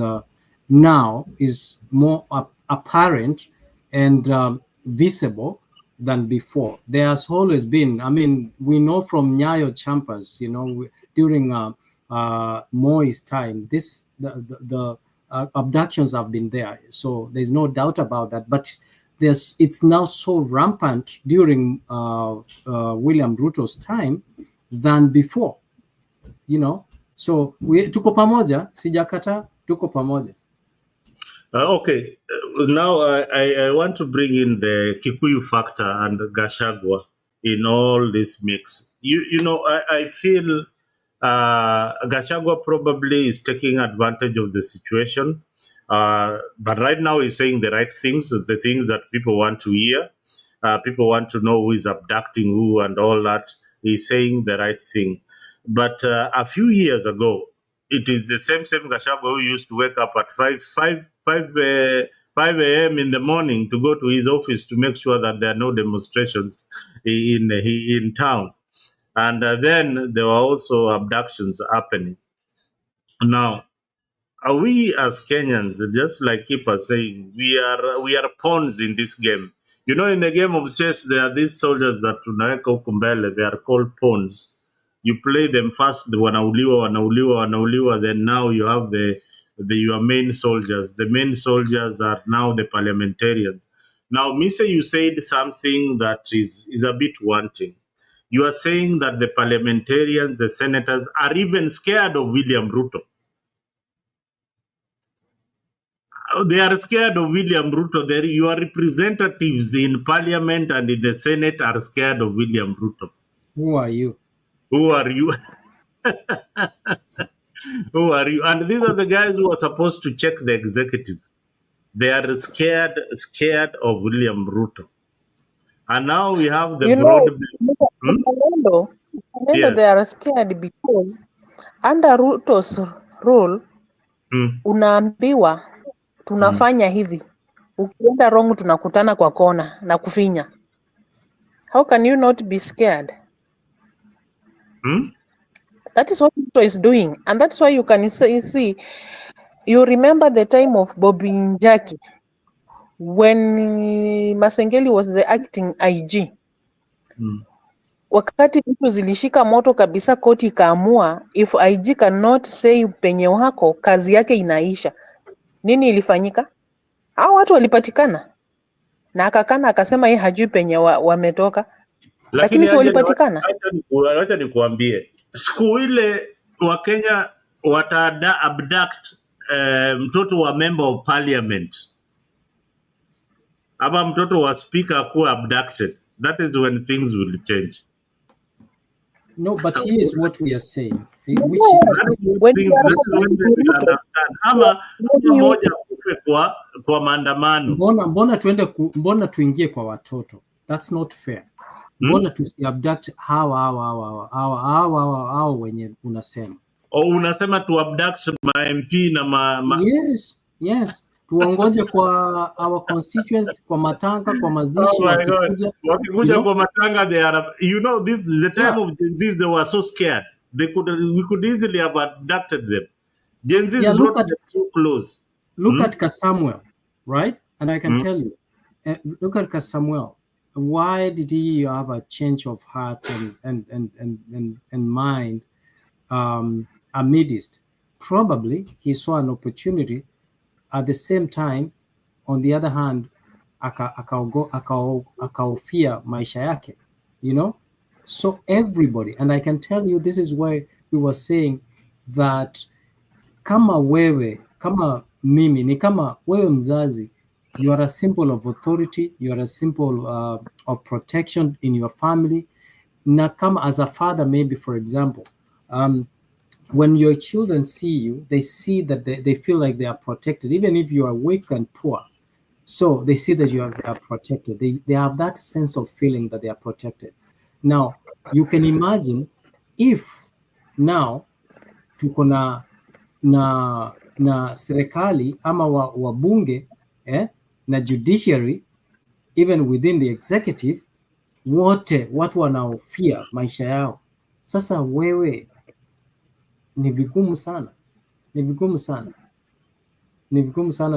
more apparent and visible than before. There has always been. I mean, we know from Nyayo Chambers, during Moi's time, the abductions have been there. So there's no doubt about that. But it's now so rampant during William Ruto's time than before, So tuko pamoja, sijakata, tuko pamoja. Okay, now I want to bring in the Kikuyu factor and Gachagua in all this mix. I feel Gachagua probably is taking advantage of the situation. But right now he's saying the right things, the things that people want to hear. People want to know who is abducting who and all that. He's saying the right thing. But a few years ago, it is the same Gachagua who used to wake up at 5 a.m. in the morning to go to his office to make sure that there are no demonstrations in town. And then there were also abductions happening. Now, we as Kenyans, just like Keeper saying, we are pawns in this game. In the game of chess, there are these soldiers that tunaweka kumbele, they are called pawns. You play them first, the wanauliwa, then now you have your main soldiers. The main soldiers are now the parliamentarians. Now, Misa, you said something that is a bit wanting. You are saying that the parliamentarians, the senators, are even scared of William Ruto. They are scared of William Ruto. Your representatives in parliament and in the Senate are scared of William Ruto. Who are you? Who are you? Who are you? And these are the guys who are supposed to check the executive. They are scared of William Ruto. And now we have the You know, Yes. they are scared because under Ruto's rule, unaambiwa tunafanya hivi. Ukienda wrong tunakutana kwa kona na kufinya. How can you not be scared? That is what Ruto is doing. And that's why you can see, you remember the time of Bobby Njaki when Masengeli was the acting IG. Wakati vitu zilishika moto kabisa, koti ikaamua if IG cannot say penye wako, kazi yake inaisha. Nini ilifanyika? Hao watu walipatikana. Na akakana akasema yeye hajui penye wametoka. Lakini si walipatikana. Acha nikuambie. Siku ile Wakenya abduct mtoto wa member of parliament. Ama mtoto wa speaker kuwa abducted. That is when things will change. No, but here is what we are saying. Ama moja kufe kwa maandamano. Mbona tuingie kwa watoto? That's not fair. Mbona tusiabduct hawa wenye unasema? Unasema tu abduct ma MP na Yes. Tuongoje kwa our constituents, kwa matanga, kwa mazishi. Wakikuja kwa matanga, they are, this is the time of Gen Zs, they were so scared. We could easily have abducted them. Gen Zs brought them so close. Look at Kasamuel, right? And I can tell you, look at Kasamuel. Why did he have a change of heart and mind amidst? Probably he saw an opportunity. At the same time, on the other hand, akaofia maisha yake, So everybody, and I can tell you, this is why we were saying that kama mimi, ni kama wewe mzazi, you are a symbol of authority, you are a symbol of protection in your family. Na kama as a father, maybe, for example, when your children see you, they see that they feel like they are protected, even if you are weak and poor. So they see that they are protected. They have that sense of feeling that they are protected. Now, you can imagine if now tuko na serikali ama wabunge na judiciary, even within the executive, watu wanaofia maisha yao. Sasa wewe ni vigumu sana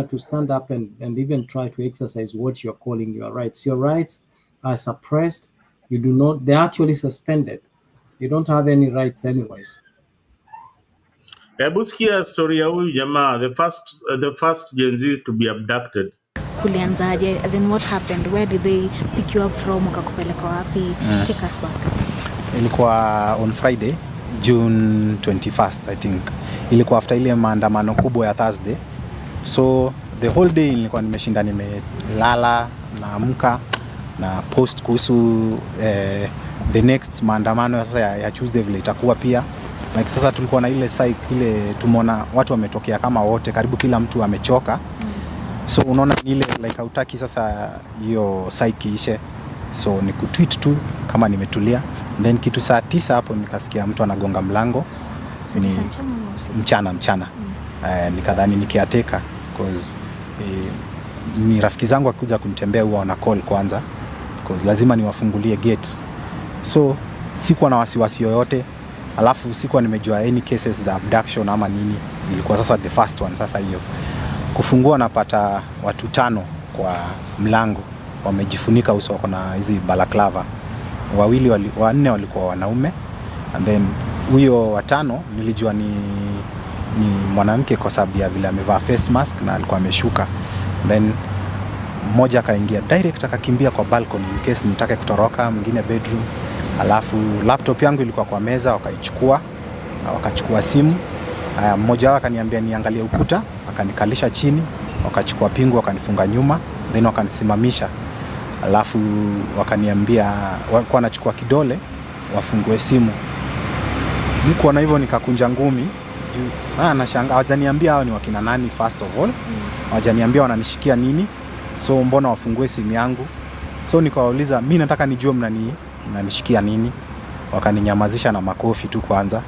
to stand up and even try to exercise what you're calling your rights. Your rights are suppressed. They're actually suspended. You don't have any rights anyways. Hebu sikia story ya huyu jamaa, the first Gen Zs to be abducted. Kulianzaje? As in, what happened? Where did they pick you up from? Wakakupeleka wapi? Take us back. Ilikuwa on Friday, June 21st, I think. Ilikuwa after ile maandamano kubwa ya Thursday. So the whole day nilikuwa nimeshinda nimelala, naamka na post kuhusu the next maandamano sasa ya Tuesday vile itakuwa pia. Like sasa tulikuwa na ile ile tumeona watu wametokea kama wote, karibu kila mtu amechoka. So unaona ile like hautaki sasa hiyo psyche ishe. So ni kutweet tu kama nimetulia. Then kitu saa 9 hapo nikasikia mtu anagonga mlango. Ni mchana. Nikadhani nikiateka because ni rafiki zangu akuja kunitembea huwa wana call kwanza because lazima niwafungulie gate. So sikuwa na wasiwasi yoyote. Alafu sikuwa nimejua any cases za abduction ama nini. Ilikuwa sasa the first one. Sasa hiyo kufungua napata watu 5 kwa mlango wamejifunika uso, wako na hizi balaclava. 4 walikuwa wanaume, and then huyo wa 5 nilijua ni mwanamke kwa sababu ya vile amevaa face mask na alikuwa ameshuka. Then mmoja akaingia direct akakimbia kwa balcony in case nitake kutoroka, mwingine bedroom. Alafu laptop yangu ilikuwa kwa meza, wakachukua simu. Mmoja wao akaniambia niangalie ukuta, akanikalisha chini, wakachukua pingu wakanifunga nyuma, then wakanisimamisha. Alafu wakaniambia walikuwa wanachukua kidole wafungue simu. Niko na hivyo nikakunja ngumi. Nashangaa hawajaniambia hao ni wakina nani first of all. Hawajaniambia wananishikia nini. So mbona wafungue simu yangu? So nikawauliza mimi nataka nijue mnanishikia nini. Wakaninyamazisha na makofi tu kwanza.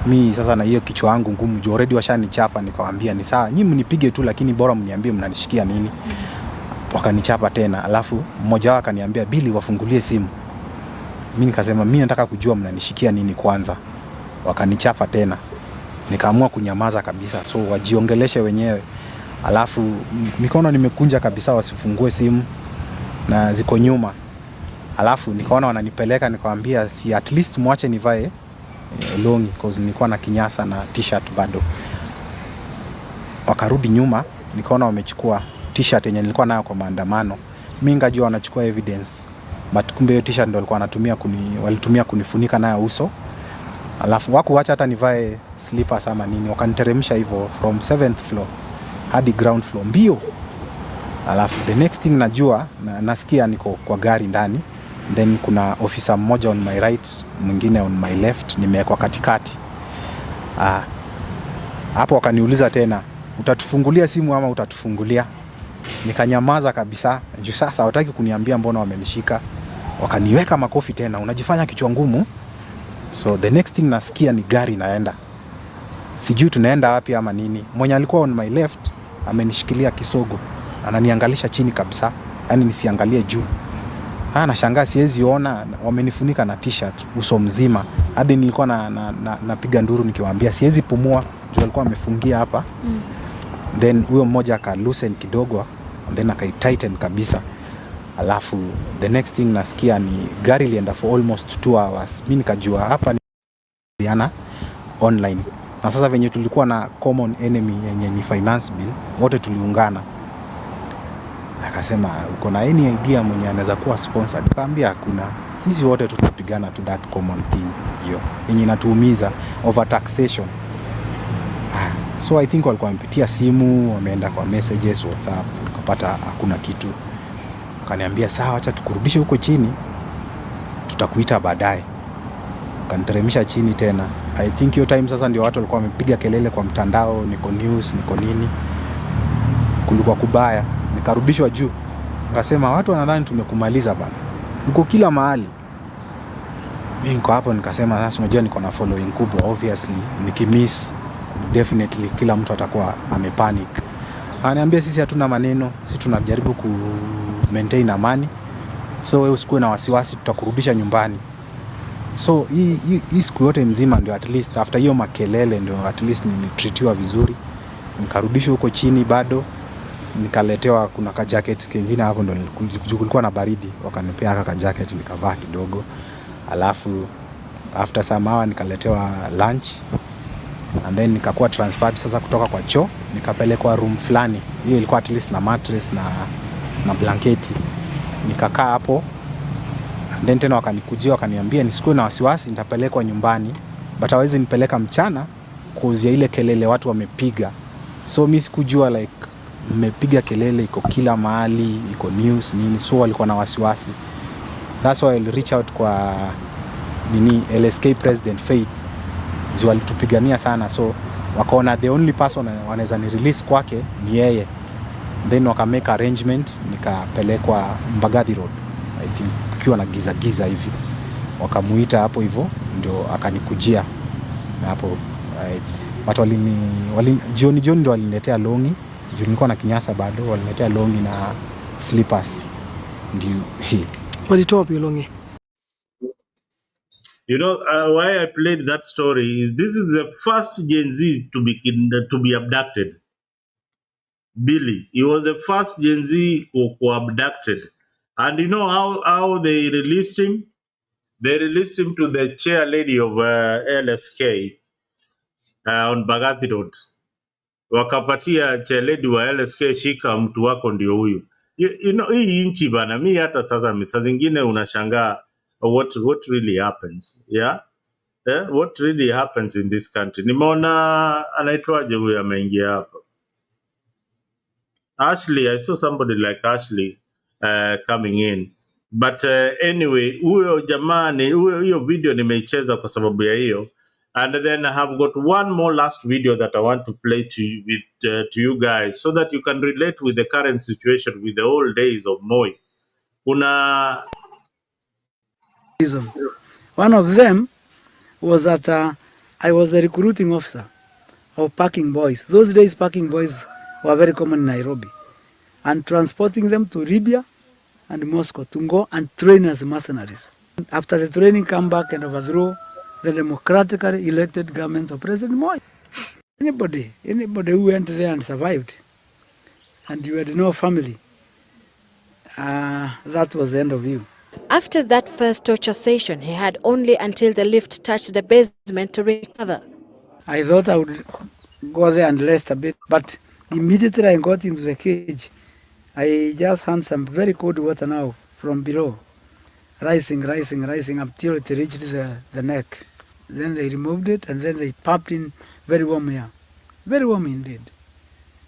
Mi sasa na hiyo kichwa yangu ngumu juu already washanichapa, nikawaambia ni sawa, nyinyi mnipige tu lakini bora mniambie mnanishikia nini. Wakanichapa tena, alafu mmoja wao akaniambia Billy wafungulie simu. Mimi nikasema mimi nataka kujua mnanishikia nini kwanza. Wakanichapa tena. Nikaamua kunyamaza kabisa, so wajiongeleshe wenyewe. Alafu mikono nimekunja kabisa wasifungue simu na ziko nyuma. Alafu nikaona wananipeleka, nikawaambia si at least muache nivae longi cause nilikuwa na kinyasa na t-shirt bado. Wakarudi nyuma, nikaona wamechukua t-shirt yenye nilikuwa nayo kwa maandamano. Mimi ngajua wanachukua evidence, but kumbe hiyo t-shirt ndio walikuwa walitumia kunifunika nayo uso. Alafu wakuacha hata nivae slippers ama nini, wakaniteremsha hivyo from 7th floor hadi ground floor mbio. Alafu the next thing najua nasikia niko kwa gari ndani, then kuna officer mmoja on my right, mwingine on my left, nimewekwa katikati. Hapo wakaniuliza tena, utatufungulia simu ama utatufungulia? Nikanyamaza kabisa, juu sasa hawataki kuniambia mbona wamenishika. Wakaniweka makofi tena, unajifanya kichwa ngumu. So the next thing nasikia ni gari naenda. Sijui tunaenda wapi ama nini. Mwenye alikuwa on my left amenishikilia kisogo, ananiangalisha chini kabisa, yani nisiangalie juu. Nashangaa siwezi ona, wamenifunika na t-shirt uso mzima. Hadi nilikuwa napiga nduru nikiwaambia siwezi pumua juu alikuwa amefungia hapa. Then huyo mmoja aka loosen kidogo, and then aka tighten kabisa. Alafu the next thing nasikia ni gari lienda for almost 2 hours. Mimi nikajua hapa ni Diana online. Na sasa venye tulikuwa na common enemy yenye ni finance bill, wote tuliungana. Akasema uko na any idea mwenye anaweza kuwa sponsor? Nikamwambia hakuna. Sisi wote tutapigana to that common thing hiyo yenye inatuumiza, over taxation. So I think walikuwa wamepitia simu, wameenda kwa messages, WhatsApp, ukapata hakuna kitu. Akaniambia sawa, acha tukurudishe huko chini, tutakuita baadaye. Kaniteremsha chini tena. I think hiyo time sasa ndio watu walikuwa wamepiga kelele kwa mtandao, niko news, niko nini. Kulikuwa kubaya. Nikarudishwa juu. Nikasema watu wanadhani tumekumaliza bana. Uko kila mahali. Mimi niko hapo nikasema sasa unajua niko na following kubwa, obviously nikimiss definitely kila mtu atakuwa amepanic. Ananiambia sisi hatuna maneno, sisi tunajaribu ku maintain amani. So wewe usikuwe na wasiwasi, tutakurudisha nyumbani. So hii siku yote mzima ndio at least after hiyo makelele ndio at least nilitreatiwa vizuri. Nikarudishwa huko chini bado. Nikaletewa kuna ka jacket kingine hapo ndo kulikuwa na baridi, wakanipea ka jacket nikavaa kidogo. Alafu after some hour nikaletewa lunch, and then nikakuwa transferred sasa kutoka kwa choo nikapelekwa room fulani. Hiyo ilikuwa at least na mattress na blanketi. Nikakaa hapo, and then tena wakanikujia wakaniambia nisikuwe na wasiwasi, nitapelekwa nyumbani, but hawezi nipeleka mchana cause ya ile kelele watu wamepiga. So mimi sikujua like mmepiga kelele iko kila mahali, iko news nini, so walikuwa na wasiwasi. That's why I'll reach out kwa LSK President Faith. Juu alitupigania sana, so wakaona the only person wanaweza ni release kwake ni yeye. Then waka make arrangement, nikapelekwa Mbagathi Road. I think kukiwa na giza hivi. Wakamuita hapo hivyo ndio akanikujia. Na hapo watu jioni ndio waliniletea longi. Juu nilikuwa na kinyasa bado, waliniletea longi na slippers. Ndio walitoa pia longi. You know, why I played that story is this is the first Gen Z to be abducted. Billy, he was the first Gen Z who abducted. And you know how they released him? They released him to the chair lady of LSK on Mbagathi Road. Wakapatia chair lady wa LSK, shika mtu wako ndio huyu. You know, hii inchi bana, mi hata sasa saa zingine unashangaa what really happens. Yeah? What really happens in this country. Nimeona anaitwaje huyu ameingia hapa. Ashley, I saw somebody like Ashley coming in. But anyway, huyo jamani, hiyo video nimeicheza kwa sababu ya hiyo. And then I have got one more last video that I want to play to you guys so that you can relate with the current situation with the old days of Moi. Kuna one of them was that I was a recruiting officer of packing boys. Those days, packing boys were very common in Nairobi, and transporting them to Libya and Moscow to go and train as mercenaries. After the training, come back and overthrow the democratically elected government of President Moi. Anybody who went there and survived, and you had no family, that was the end of you. After that first torture session, he had only until the lift touched the basement to recover. I thought I would go there and rest a bit, but immediately I got into the cage, I just had some very cold water now from below, rising until it reached the neck. Then they removed it and then they pumped in very warm air. Very warm indeed.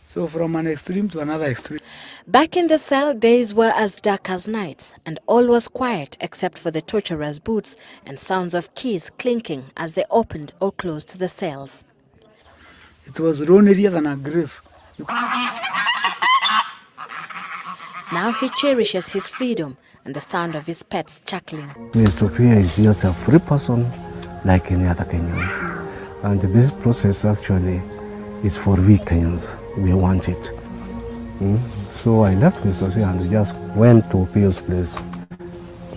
So from an extreme to another extreme. Back in the cell, days were as dark as nights, and all was quiet except for the torturers' boots and sounds of keys clinking as they opened or closed the cells. It was lonelier than a grave. Now he cherishes his freedom and the sound of his pets chuckling. Mr. Pia is just a free person like any other Kenyans. And this process actually is for we Kenyans. We want it. So I left Mr. C and just went to Pio's place.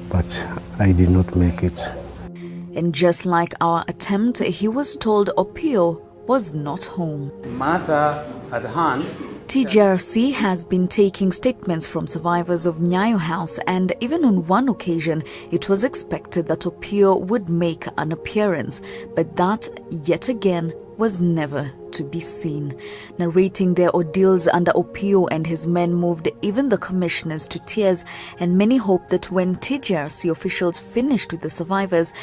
But I did not make it. And just like our attempt, he was told Opio was not home. Matter at hand, TJRC has been taking statements from survivors of Nyayo House, and even on one occasion, it was expected that Opio would make an appearance, but that, yet again, was never to be seen. Narrating their ordeals under Opio and his men moved even the commissioners to tears, and many hoped that when TJRC officials finished with the survivors,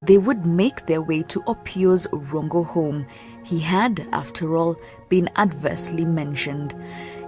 they would make their way to Opio's Rongo home. He had, after all, been adversely mentioned.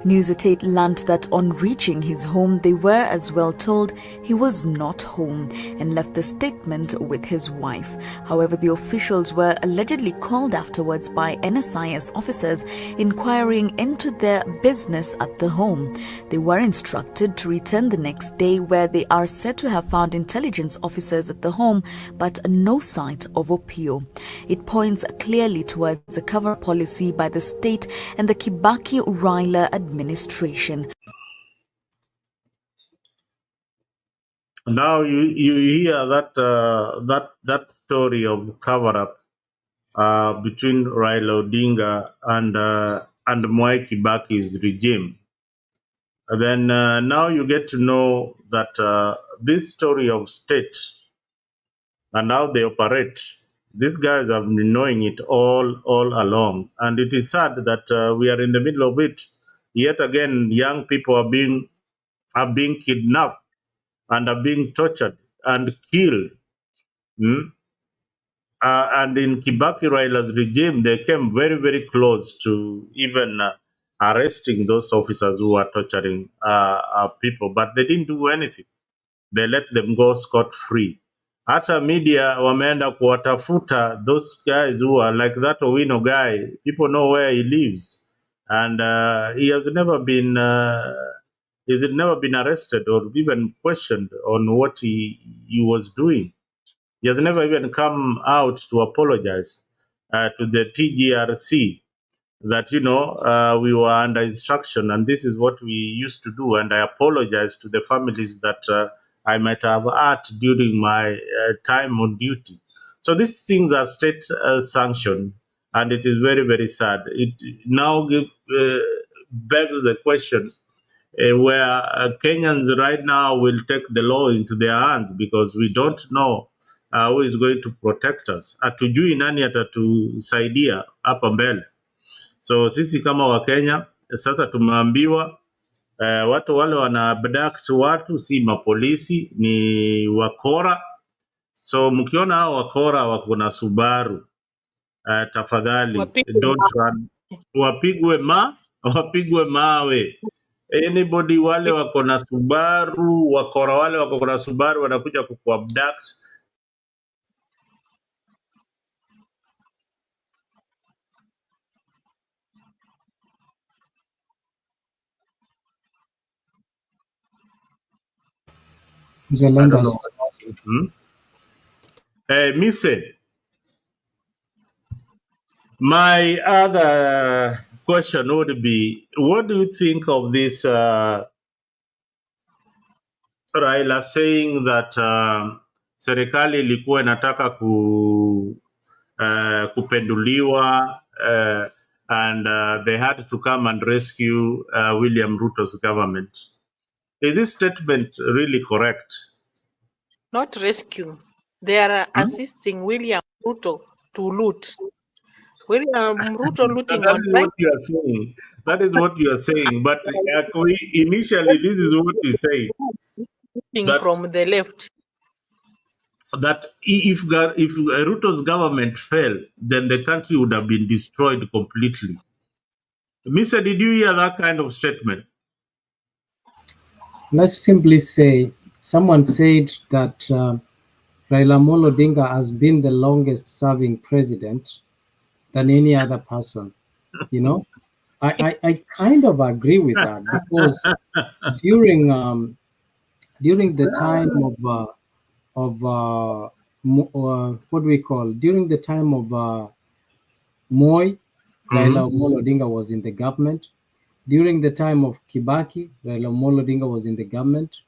News at 8 learned that on reaching his home, they were as well told he was not home and left the statement with his wife. However, the officials were allegedly called afterwards by NSIS officers inquiring into their business at the home. They were instructed to return the next day, where they are said to have found intelligence officers at the home, but no sight of Opio. It points clearly towards a cover policy by the state and the Kibaki-Raila administration. Now you hear that story of cover up between Raila Odinga and Mwai Kibaki's regime. And then now you get to know that this story of state and how they operate. These guys have been knowing it all along, and it is sad that we are in the middle of it. Yet again, young people are being kidnapped and are being tortured and killed. And in Kibaki Raila's regime, they came very close to even arresting those officers who are torturing people, but they didn't do anything. They let them go scot-free. Hata media wameenda kuwatafuta those guys who are like that Owino guy. People know where he lives, and he has never been arrested or even questioned on what he was doing. He has never even come out to apologize to the TGRC that, we were under instruction and this is what we used to do. And I apologize to the families that I might have hurt during my time on duty. So these things are state sanctioned, and it is very sad. It now begs the question where Kenyans right now will take the law into their hands, because we don't know who is going to protect us. Hatujui nani atatusaidia hapa mbele. So sisi kama Wakenya sasa tumeambiwa watu wale wana abduct watu si mapolisi, ni wakora. So mkiona hao wakora wako na Subaru, tafadhali don't run, wapigwe mawe. Anybody wale wako na Subaru, wakora wale wako na Subaru wanakuja kukuabduct, I don't know. Mise, my other question would be, what do you think of this Raila saying that serikali ilikuwa inataka kupenduliwa and they had to come and rescue William Ruto's government. Is this statement really correct? Not rescue. They are assisting William Ruto to loot. William Ruto looting That on is what you are saying. That is what you are saying. But initially, this is what he said. That from the left. That if Ruto's government fell, then the country would have been destroyed completely. Mr. Did you hear that kind of statement? Let's simply say, someone said that Raila Amolo Odinga has been the longest serving president than any other person. You know, I kind of agree with that, because during the time of what do we call, during the time of Moi, Raila Amolo Odinga was in the government. During the time of Kibaki, Raila Amolo Odinga was in the government.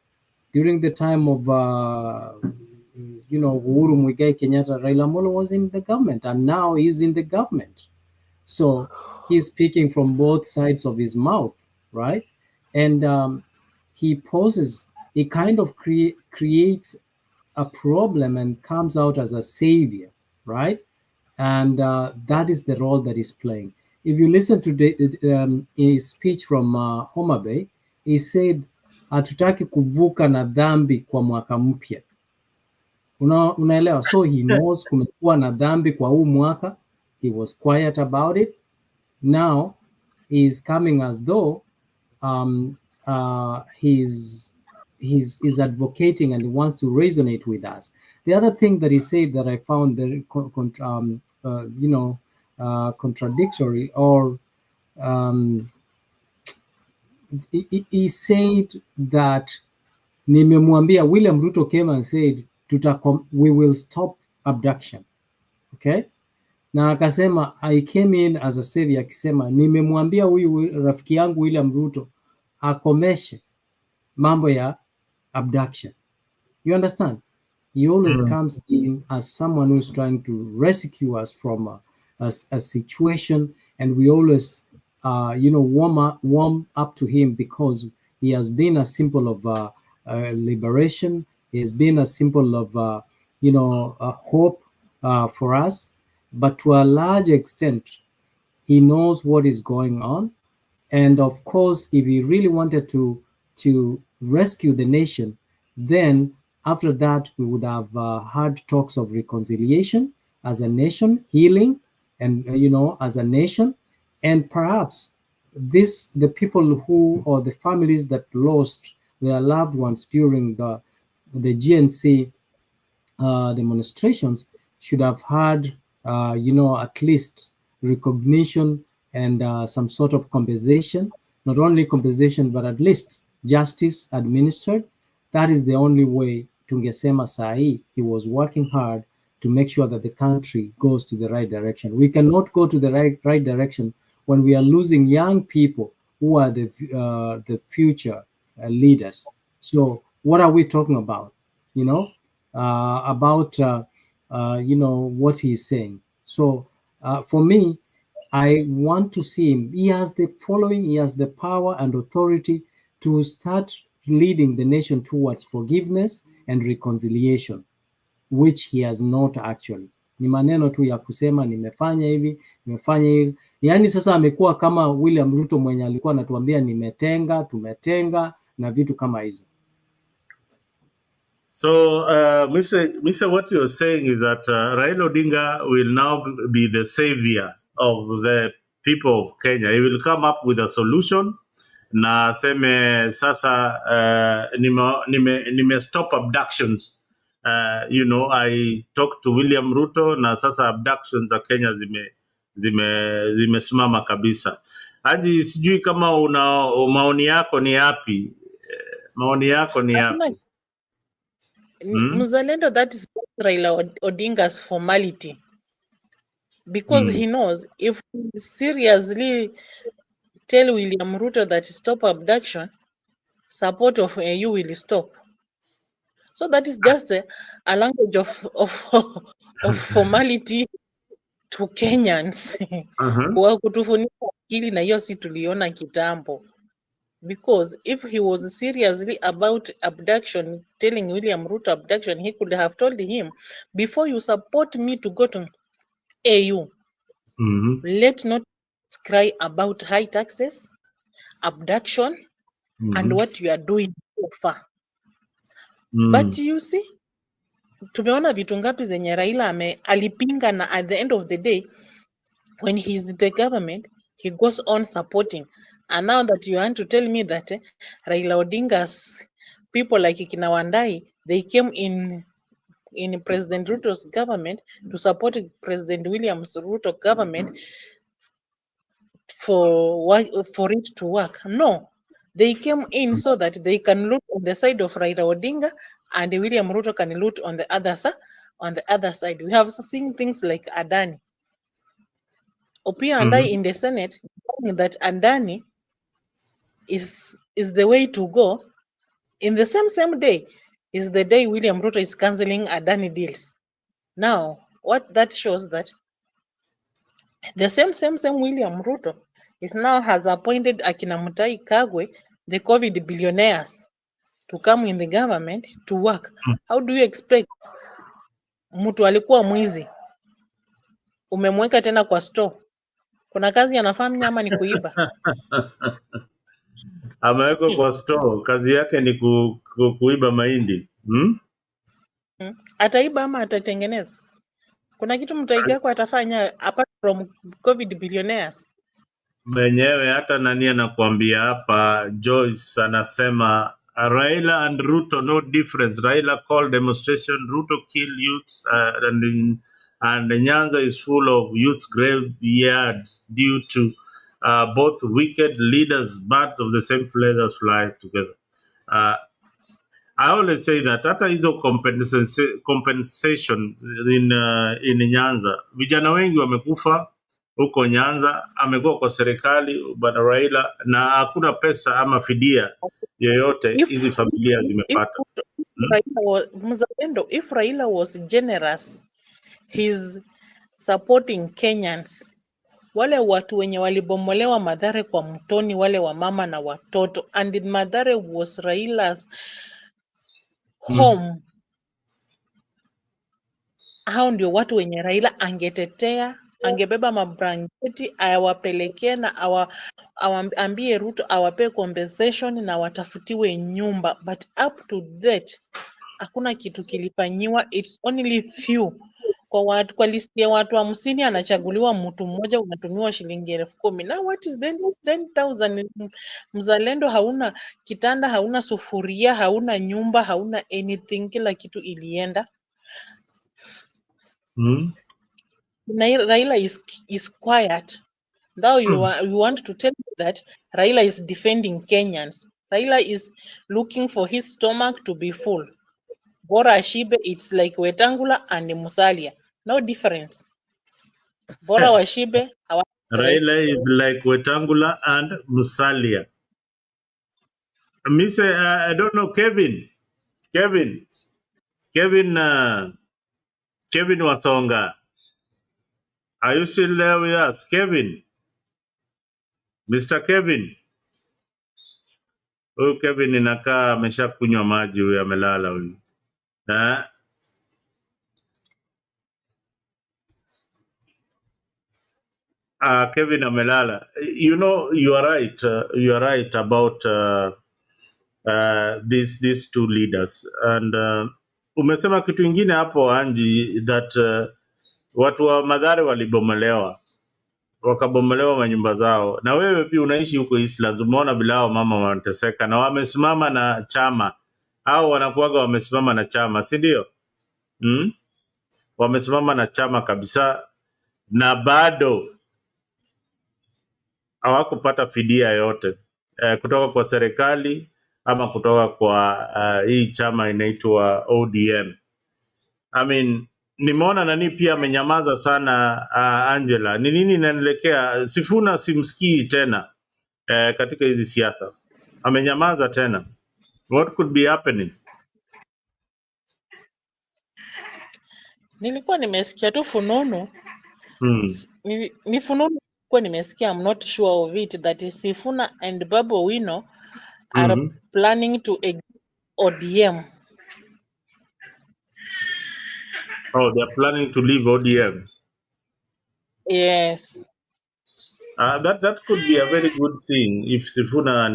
During the time of Uhuru Muigai Kenyatta, Raila Amolo was in the government, and now he's in the government. So he's speaking from both sides of his mouth, right? And he kind of creates a problem and comes out as a savior, right? And that is the role that he's playing. If you listen to his speech from Homa Bay, he said, hatutaki kuvuka na dhambi kwa mwaka mpya. Unaelewa? So he knows kumekuwa na dhambi kwa huu mwaka. He was quiet about it. Now he's coming as though he's advocating and he wants to resonate with us. The other thing that he said that I found very contradictory, or he said that nimemwambia, William Ruto came and said we will stop abduction. Okay? Na akasema, I came in as a savior, akisema nimemwambia huyu rafiki yangu William Ruto akomeshe mambo ya abduction. You understand? He always comes in as someone who's trying to rescue us from a situation, and we always warm up to him, because he has been a symbol of liberation. He has been a symbol of hope for us. But to a large extent, he knows what is going on. And of course, if he really wanted to rescue the nation, then after that, we would have had talks of reconciliation as a nation, healing, and as a nation. And perhaps the people or the families that lost their loved ones during the GNC demonstrations should have had at least recognition and some sort of compensation. Not only compensation, but at least justice administered. That is the only way tungesema sahi he was working hard to make sure that the country goes to the right direction. We cannot go to the right direction when we are losing young people who are the future leaders. So what are we talking about? What he's saying. So for me, I want to see him. He has the following, he has the power and authority to start leading the nation towards forgiveness and reconciliation, which he has not actually. Ni maneno tu ya kusema nimefanya hivi, nimefanya hivi. Yaani sasa amekuwa kama William Ruto mwenye alikuwa anatuambia tumetenga na vitu kama hizo. So, Mr. What you're saying is that Raila Odinga will now be the savior of the people of Kenya. He will come up with a solution. Na seme sasa nime stop abductions. I talked to William Ruto na sasa abductions za Kenya zimesimama kabisa. Hadi sijui kama una maoni yako ni yapi? Maoni yako ni yapi? Mzalendo, that is Raila Odinga's formality. Because he knows if he seriously tell William Ruto that stop abduction, support of AU will stop. So that is just a language of formality to Kenyans. Kwa kutufunika akili na hiyo si tuliona kitambo. Because if he was seriously about abduction, telling William Ruto abduction, he could have told him, before you support me to go to AU, let not cry about high taxes, abduction, and what you are doing so far. But you see, tumeona vitu ngapi zenye Raila alipinga, na at the end of the day, when he's in the government, he goes on supporting. And now that you want to tell me that Raila Odinga's people like Kina Wandai, they came in President Ruto's government to support President William Ruto government for it to work. No, they came in so that they can loot on the side of Raila Odinga, and William Ruto can loot on the other side. On the other side, we have seen things like Adani. Opiyo Andai in the Senate, that Adani is the way to go. In the same day is the day William Ruto is cancelling Adani deals. Now, what that shows that the same William Ruto is now has appointed Akina Mutahi Kagwe, the COVID billionaires, to come in the government to work. How do you expect mtu alikuwa mwizi umemweka tena kwa store? Kuna kazi anafanya ama ni kuiba? Amewekwa kwa store, kazi yake ni kuiba mahindi. Ataiba ama atatengeneza? Kuna kitu Mutahi Kagwe atafanya apart from COVID billionaires? Mwenyewe hata nani anakuambia hapa, Joyce anasema Raila and Ruto no difference. Raila called demonstration, Ruto kill youths, and Nyanza is full of youth graveyards due to both wicked leaders, birds of the same feathers fly together. I always say that hata hizo compensation in Nyanza, vijana wengi wamekufa huko Nyanza, amekuwa kwa serikali bwana Raila, na hakuna pesa ama fidia yoyote hizi familia zimepata. If Raila was generous, he's supporting Kenyans. Wale watu wenye walibomolewa Mathare kwa Mtoni, wale wa mama na watoto, and Mathare was Raila's home. Hao ndio watu wenye Raila angetetea, angebeba mabrangeti awapelekee na awambie Ruto awape compensation na watafutiwe nyumba. But up to that, hakuna kitu kilifanyiwa. It's only few. Kwa listi ya watu 50 anachaguliwa mtu mmoja, unatumiwa shilingi 10,000. Now what is then 10,000? Mzalendo, hauna kitanda, hauna sufuria, hauna nyumba, hauna anything, kila kitu ilienda. Raila is quiet. Now you want to tell me that Raila is defending Kenyans. Raila is looking for his stomach to be full. Bora Ashibe, it's like Wetangula and Musalia. No difference. Bora Washibe, Raila is like Wetangula and Musalia. Miss, I don't know, Kevin Wasonga. Are you still there with us, Kevin? Mr. Kevin. Huyu Kevin inakaa ameshakunywa maji, huyu amelala huyu. Kevin amelala. You know, you are right. You are right about these two leaders. And umesema kitu ingine hapo Anji, that watu wa Mathare walibomolewa, wakabomolewa manyumba zao, na wewe pia unaishi huko Eastlands, umeona bila hao mama wanateseka, na wamesimama na chama, au wanakuaga wamesimama na chama, si ndio? Wamesimama na chama kabisa, na bado hawakupata fidia yote kutoka kwa serikali ama kutoka kwa hii chama inaitwa ODM. I mean, nimeona nani pia amenyamaza sana. Angela, ni nini inaelekea? Sifuna simsikii tena katika hizi siasa, amenyamaza tena. What could be happening? Nilikuwa nimesikia tu fununu. Ni fununu kwa nimesikia, I'm not sure of it, that is Sifuna and Babu Owino are planning to exit ODM. Oh, they're planning to leave ODM. Yes. That could be a very good thing if Sifuna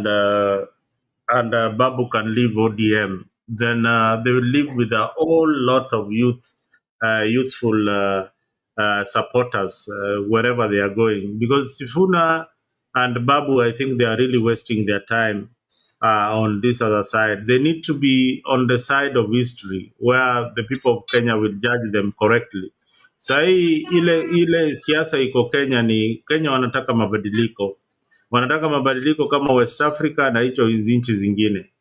and Babu can leave ODM. Then they will live with a whole lot of youthful supporters wherever they are going. Because Sifuna and Babu, I think they are really wasting their time on this other side. They need to be on the side of history where the people of Kenya will judge them correctly. Sahi ile siasa iko Kenya ni Kenya wanataka mabadiliko kama West Africa na hicho hizi nchi zingine,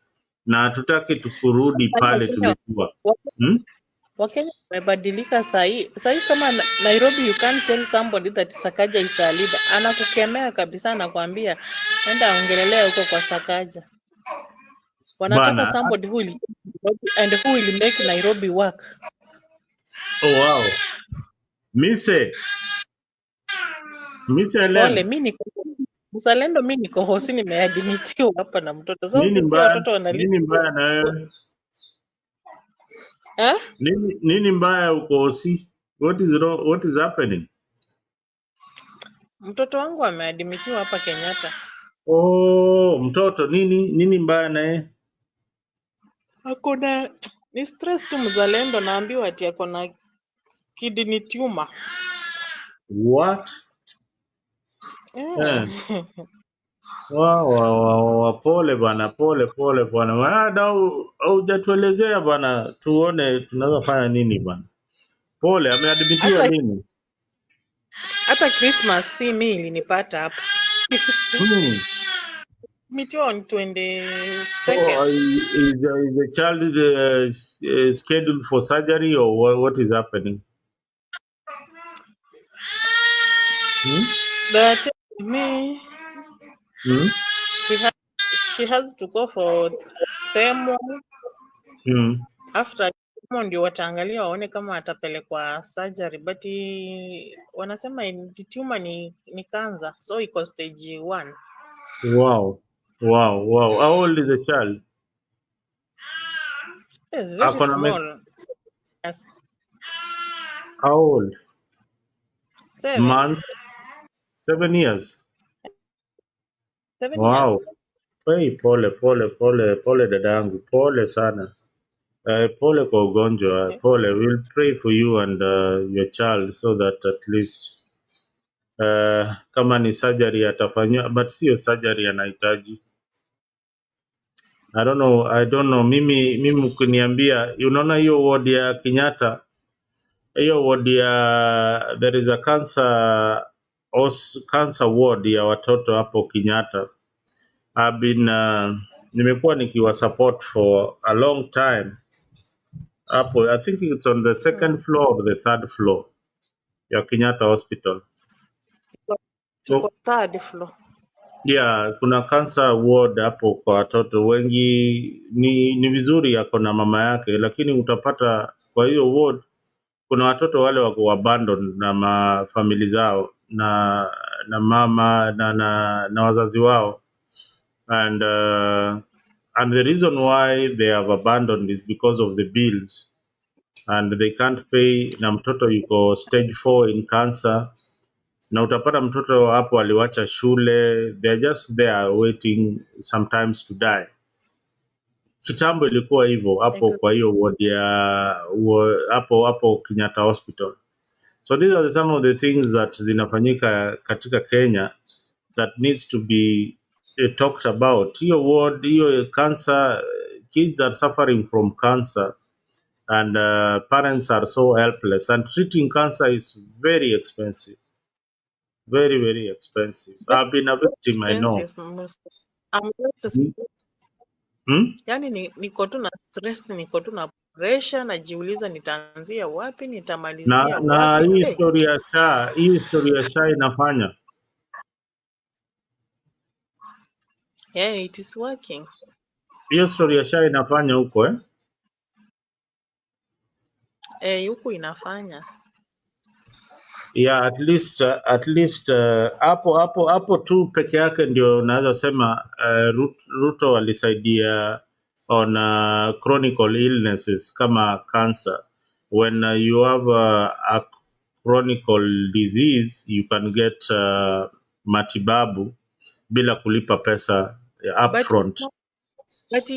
na hatutaki tukurudi pale tulikuwa. Wakenya wamebadilika sahi kama Nairobi, you can't tell somebody that Sakaja is a leader. Anakukemea kabisa, anakuambia enda ongelelea huko kwa Sakaja. Wanataka somebody who will and who will make Nairobi work. Oh wow. Mise Pole, mimi niko mzalendo, mimi niko hosi, nimeadmitiwa hapa na mtoto. Sasa ukisikia watoto wanalia. Nini mbaya na wewe? Nini mbaya uko hosi? What is wrong? What is happening? Mtoto wangu ameadmitiwa hapa Kenyatta. Oh, mtoto nini mbaya na yeye? Hakuna, ni stress tu mzalendo, naambiwa ati ako na kidney tumor. What? Yeah. Wow, pole bwana, pole bwana. Hujatuelezea bwana, tuone tunaweza fanya nini bwana. Pole, ameadmitiwa nini? Hata Christmas si mimi ilinipata hapa. Admitiwa on 22nd. Is the child scheduled for surgery or what is happening? They told me she has to go for chemo. After chemo ndio wataangalia waone kama atapelekwa surgery, but wanasema tumor ni cancer, so iko stage 1. Wow. How old is the child? It's very small. Yes. How old? 7. Month? 7 years. 7 Wow. years. Hey, pole dadangu, pole sana. Pole kwa ugonjwa, pole. We'll pray for you and your child so that at least kama ni surgery atafanywa, but sio surgery anahitaji. I don't know. Mimi ukiniambia, unaona hiyo ward ya Kenyatta, hiyo ward ya there is a cancer ward ya watoto hapo Kenyatta. I've been nimekuwa nikiwa support for a long time hapo. I think it's on the second floor or the third floor ya Kenyatta Hospital. So, third floor. Yeah, kuna cancer ward hapo kwa watoto wengi. Ni vizuri yako na mama yake, lakini utapata kwa hiyo ward kuna watoto wale wako abandoned na mafamili zao na mama na wazazi wao, and the reason why they have abandoned is because of the bills and they can't pay, na mtoto yuko stage 4 in cancer, na utapata mtoto hapo aliwacha shule, they're just there waiting sometimes to die. Kitambo ilikuwa hivyo hapo kwa hiyo ward ya hapo Kenyatta Hospital. So these are some of the things that zinafanyika katika Kenya that needs to be talked about. Hiyo ward, hiyo cancer, kids are suffering from cancer and parents are so helpless, and treating cancer is very expensive. Very expensive. I've been a victim, I know. Yani niko tu na stress, niko tu na pressure, najiuliza nitaanzia wapi, nitamalizia Na wapi. hii story ya SHA inafanya Yeah, it is working. hiyo story ya SHA inafanya huko Huku inafanya. Yeah, at least hapo tu peke yake ndio naweza sema Ruto alisaidia on chronic illnesses kama cancer. When you have a chronic disease you can get matibabu bila kulipa pesa upfront. But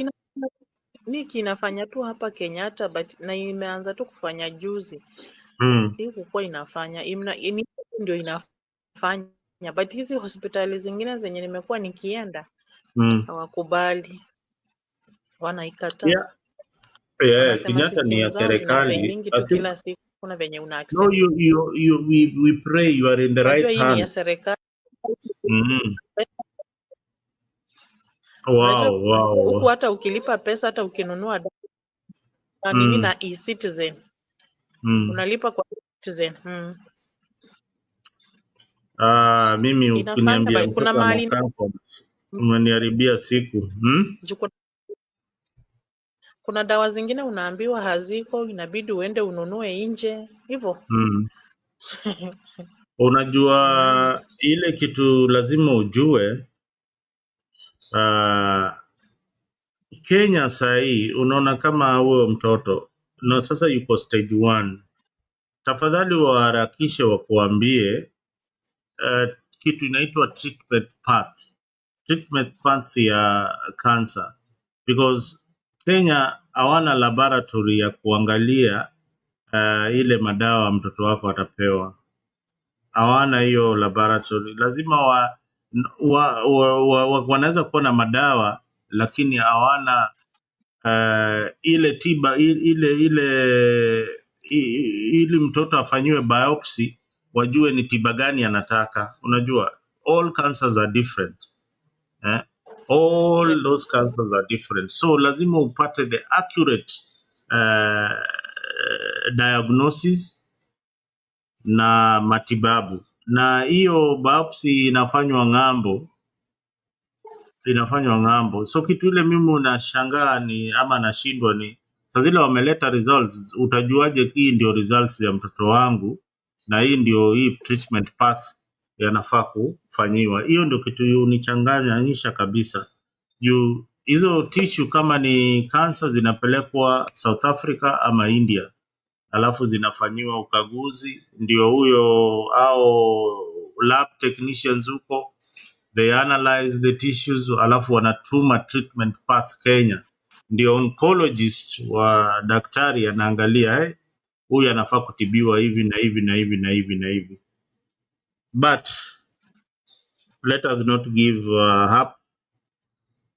Niki inafanya tu hapa Kenyatta, but na imeanza tu kufanya juzi. Hii kukua inafanya ndio inafanya, but hizi hospitali zingine zenye nimekuwa nikienda hawakubali, wanaikataa. Wanasema Kenyatta ni system ya zao zina serikali. training tu kila siku, kuna venye una No, accept. we pray you are in the Unajua right hii ni ya hand. serikali. Wow. Huku hata ukilipa pesa, hata ukinunua nini na e-citizen unalipa kwa e-citizen. Mimi ukiniambia Kuna mtoto ana mahali cancer umeniharibia siku. Kuna dawa zingine unaambiwa haziko, inabidi uende ununue nje hivyo. Unajua ile kitu lazima ujue, Kenya sahii unaona kama huyo mtoto na sasa yuko stage 1, tafadhali waharakishe wakuambie kitu inaitwa treatment path ya cancer, because Kenya hawana laboratory ya kuangalia ile madawa mtoto wako atapewa. Hawana hiyo laboratory. Lazima wanaweza kuwa na madawa lakini hawana ile tiba ili mtoto afanyiwe biopsy wajue ni tiba gani anataka. Unajua all cancers are different. All those cancers are different. So lazima upate the accurate diagnosis na matibabu, na hiyo biopsy inafanywa ng'ambo. So kitu ile mimi unashangaa ni ama nashindwa ni sasa zile wameleta results, utajuaje hii ndio results ya mtoto wangu na hii treatment path yanafaa kufanyiwa? Hiyo ndio kitu unichanganyisha kabisa. Hizo tissue kama ni cancer zinapelekwa South Africa ama India, alafu zinafanyiwa ukaguzi, ndio au lab technicians huko they analyze the tissues, alafu wanatuma treatment path Kenya, ndio oncologist wa daktari anaangalia huyu anafaa kutibiwa hivi na hivi na hivi na hivi na hivi. But let us not give up.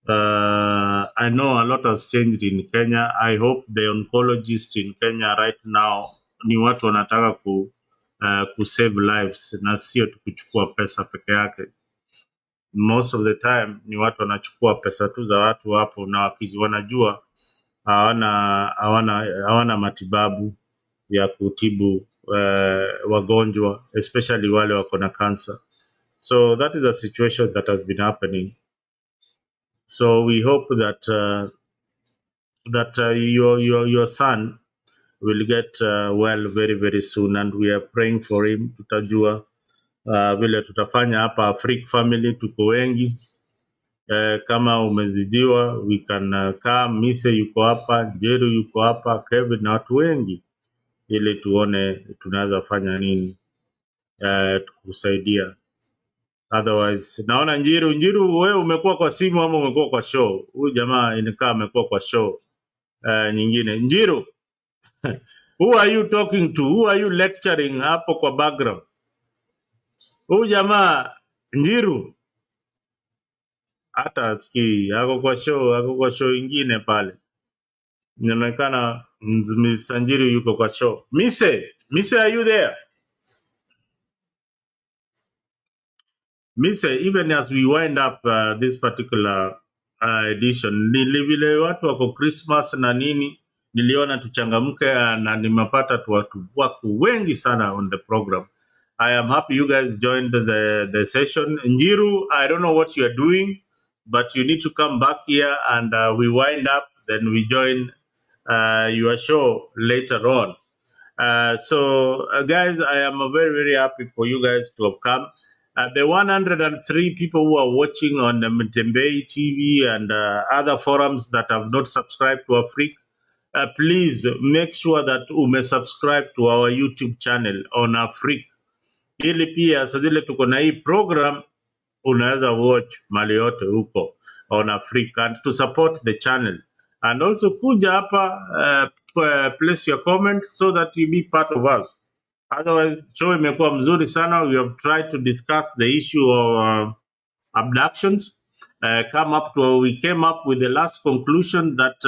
I know a lot has changed in Kenya. I hope the oncologists in Kenya right now ni watu wanataka ku save lives na sio kuchukua pesa peke yake. Most of the time ni watu wanachukua pesa tu za watu hapo, na wanajua hawana matibabu ya kutibu wagonjwa, especially wale wako na cancer. So that is a situation that has been happening. So we hope that your son will get well very very soon, and we are praying for him. Tutajua vile tutafanya hapa Africa family, tuko wengi. Kama umezidiwa we can come. Mise yuko hapa, Jeru yuko hapa, Kevin na watu wengi, ili tuone tunaweza fanya nini tukusaidia. Otherwise naona Njiru wewe umekuwa kwa simu ama umekuwa kwa show? Huyu jamaa inakaa amekuwa kwa show nyingine. Njiru who are you talking to? Who are you lecturing hapo kwa background? Huyu jamaa Njiru hata asikii, ako kwa show ingine pale. Inaonekana Msanjiru yuko kwa show. Mise, are you there? Mise, even as we wind up this particular edition. Vile watu wako Christmas na nini, niliona tuchangamke na nimepata watu wako wengi sana on the program. I am happy you guys joined the session. Njiru, I don't know what you are doing, but you need to come back here and we wind up, then we join your show later on. So guys, I am very, very happy for you guys to have come. The 103 people who are watching on the Mtembei TV and other forums that have not subscribed to Afrique, please make sure that you subscribe to our YouTube channel on Afrique. Ili pia saa zile tuko na hii program unaweza watch mali yote huko on Afrique and to support the channel. And also kuja hapa place your comment so that you be part of us. Otherwise, show imekuwa mzuri sana. We have tried to discuss the issue of abductions. We came up with the last conclusion that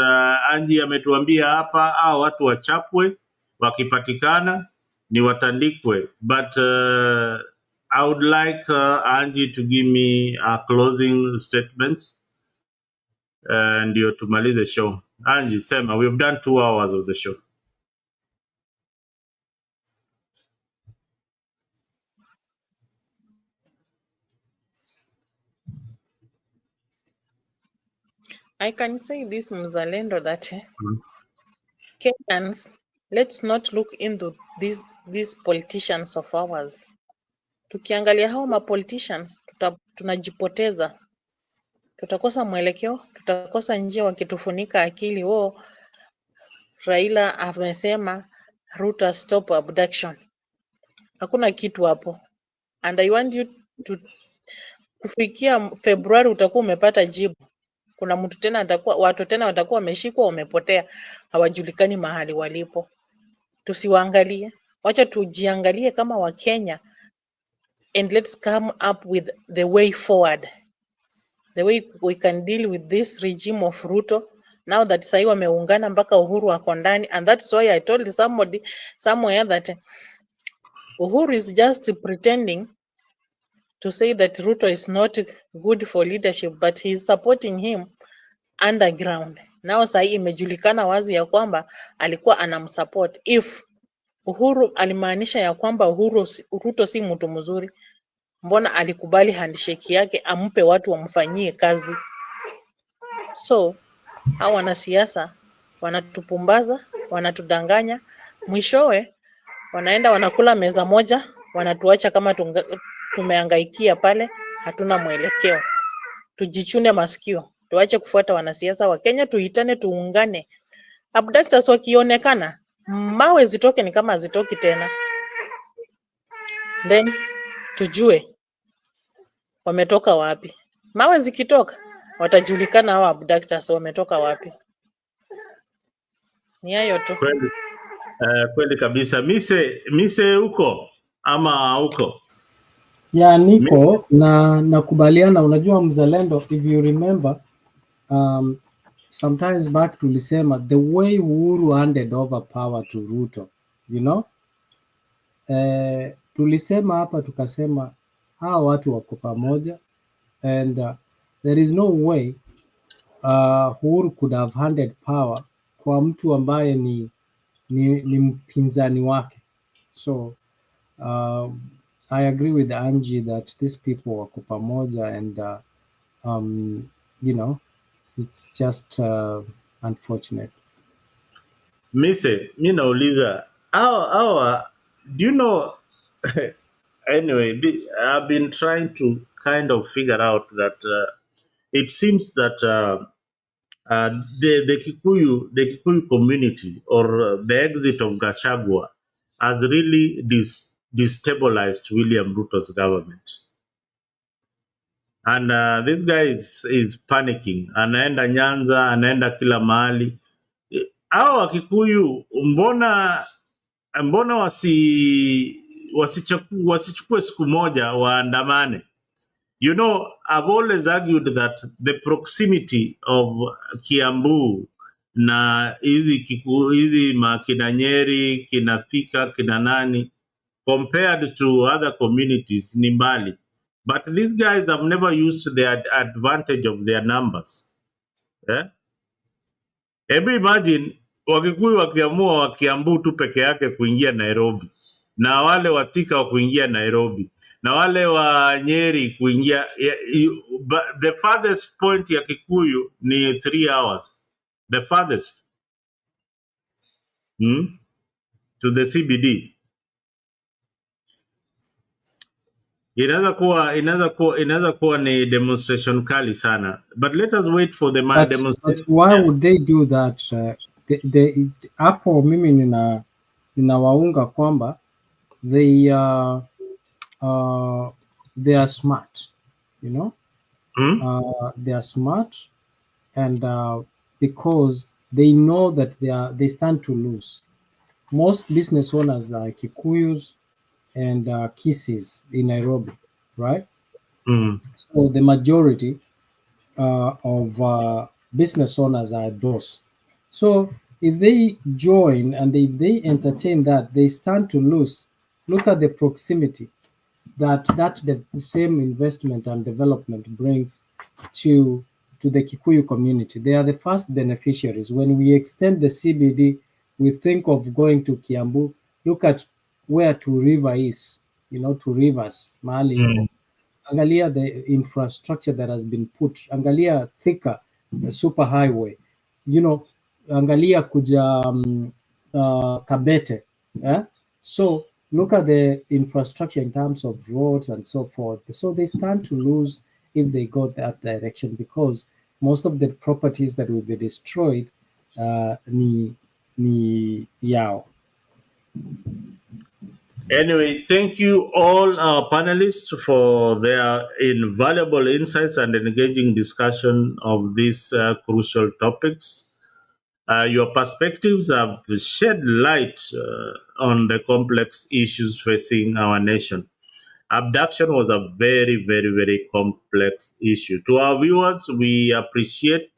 Angie ametuambia hapa, watu wachapwe, wakipatikana ni watandikwe. But I would like Angie to give me closing statements ndio tumalize show. Angie, sema, we've done 2 hours of the show. I can say this, Mzalendo, that Kenyans, let's not look into these politicians of ours. Tukiangalia hao ma politicians, tunajipoteza. Tutakosa mwelekeo, tutakosa njia wakitufunika akili. Raila amesema Ruto stop abduction. Hakuna kitu hapo. And I want you to kufikia Februari utakuwa umepata jibu. Kuna mtu tena watu tena watakuwa wameshikwa wamepotea, hawajulikani mahali walipo. Tusiwaangalie, wacha tujiangalie kama Wakenya, and let's come up with the way forward, the way we can deal with this regime of Ruto now that sahi wameungana mpaka Uhuru ako ndani. And that's why I told somebody somewhere that Uhuru is just pretending to say that Ruto is not good for leadership, but he is supporting him underground. Now sahi imejulikana wazi ya kwamba alikuwa anamsupport. If Uhuru alimaanisha ya kwamba Ruto si mtu mzuri, mbona alikubali handshake yake ampe watu wamfanyie kazi? So hao wanasiasa wanatupumbaza, wanatudanganya, mwishowe wanaenda wanakula meza moja, wanatuacha kama tumehangaikia pale, hatuna mwelekeo. Tujichune masikio, tuache kufuata wanasiasa wa Kenya, tuitane, tuungane. Abductors wakionekana, mawe zitoke ni kama zitoki tena. Then tujue wametoka wapi. Mawe zikitoka watajulikana hao abductors wametoka wapi. Ni hayo tu. Kweli kabisa. Mise huko ama huko? Ya niko na nakubaliana. Unajua Mzalendo, if you remember sometimes back tulisema the way Uhuru handed over power to Ruto, you know, tulisema hapa tukasema hawa watu wako pamoja, and there is no way Uhuru could have handed power kwa mtu ambaye ni mpinzani wake. So I agree with Angie that these people wako pamoja, and you know, it's just unfortunate. Mise, mi nauliza, do you know, anyway, I've been trying to kind of figure out that it seems that the Kikuyu community, or the exit of Gachagua, has really destabilized William Ruto's government. And this guy is panicking. Anaenda Nyanza, anaenda kila mahali. Hao Wakikuyu mbona wasichukue siku moja waandamane? You know, I've always argued that the proximity of Kiambu na hizi makina Nyeri, kina Thika, kina nani, compared to other communities ni mbali. But these guys have never used the advantage of their numbers. Hebu imagine Wakikuyu wakiamua wakiambu tu peke yake kuingia Nairobi, na wale wa Thika wa kuingia Nairobi, na wale wa Nyeri kuingia the farthest point ya Kikuyu ni 3 hours, the farthest to the CBD. Inaweza kuwa ni demonstration kali sana, but let us wait for the demonstration. But why would they do that? Hapo mimi ninawaunga kwamba they are smart, you know. They are smart, and because they know that they stand to lose. Most business owners like Kikuyus and Kisis in Nairobi, right? So the majority of business owners are those. So if they join and if they entertain that, they stand to lose. Look at the proximity that the same investment and development brings to the Kikuyu community. They are the first beneficiaries. When we extend the CBD, we think of going to Kiambu. Look at where Two River is, you know, Two Rivers, Mali. Angalia the infrastructure that has been put. Angalia Thika, the super highway. You know, angalia kuja Kabete. So look at the infrastructure in terms of roads and so forth. So they stand to lose if they go that direction, because most of the properties that will be destroyed ni yao. Anyway, thank you all our panelists for their invaluable insights and engaging discussion of these crucial topics. Your perspectives have shed light on the complex issues facing our nation. Abduction was a very, very, very complex issue. To our viewers, we appreciate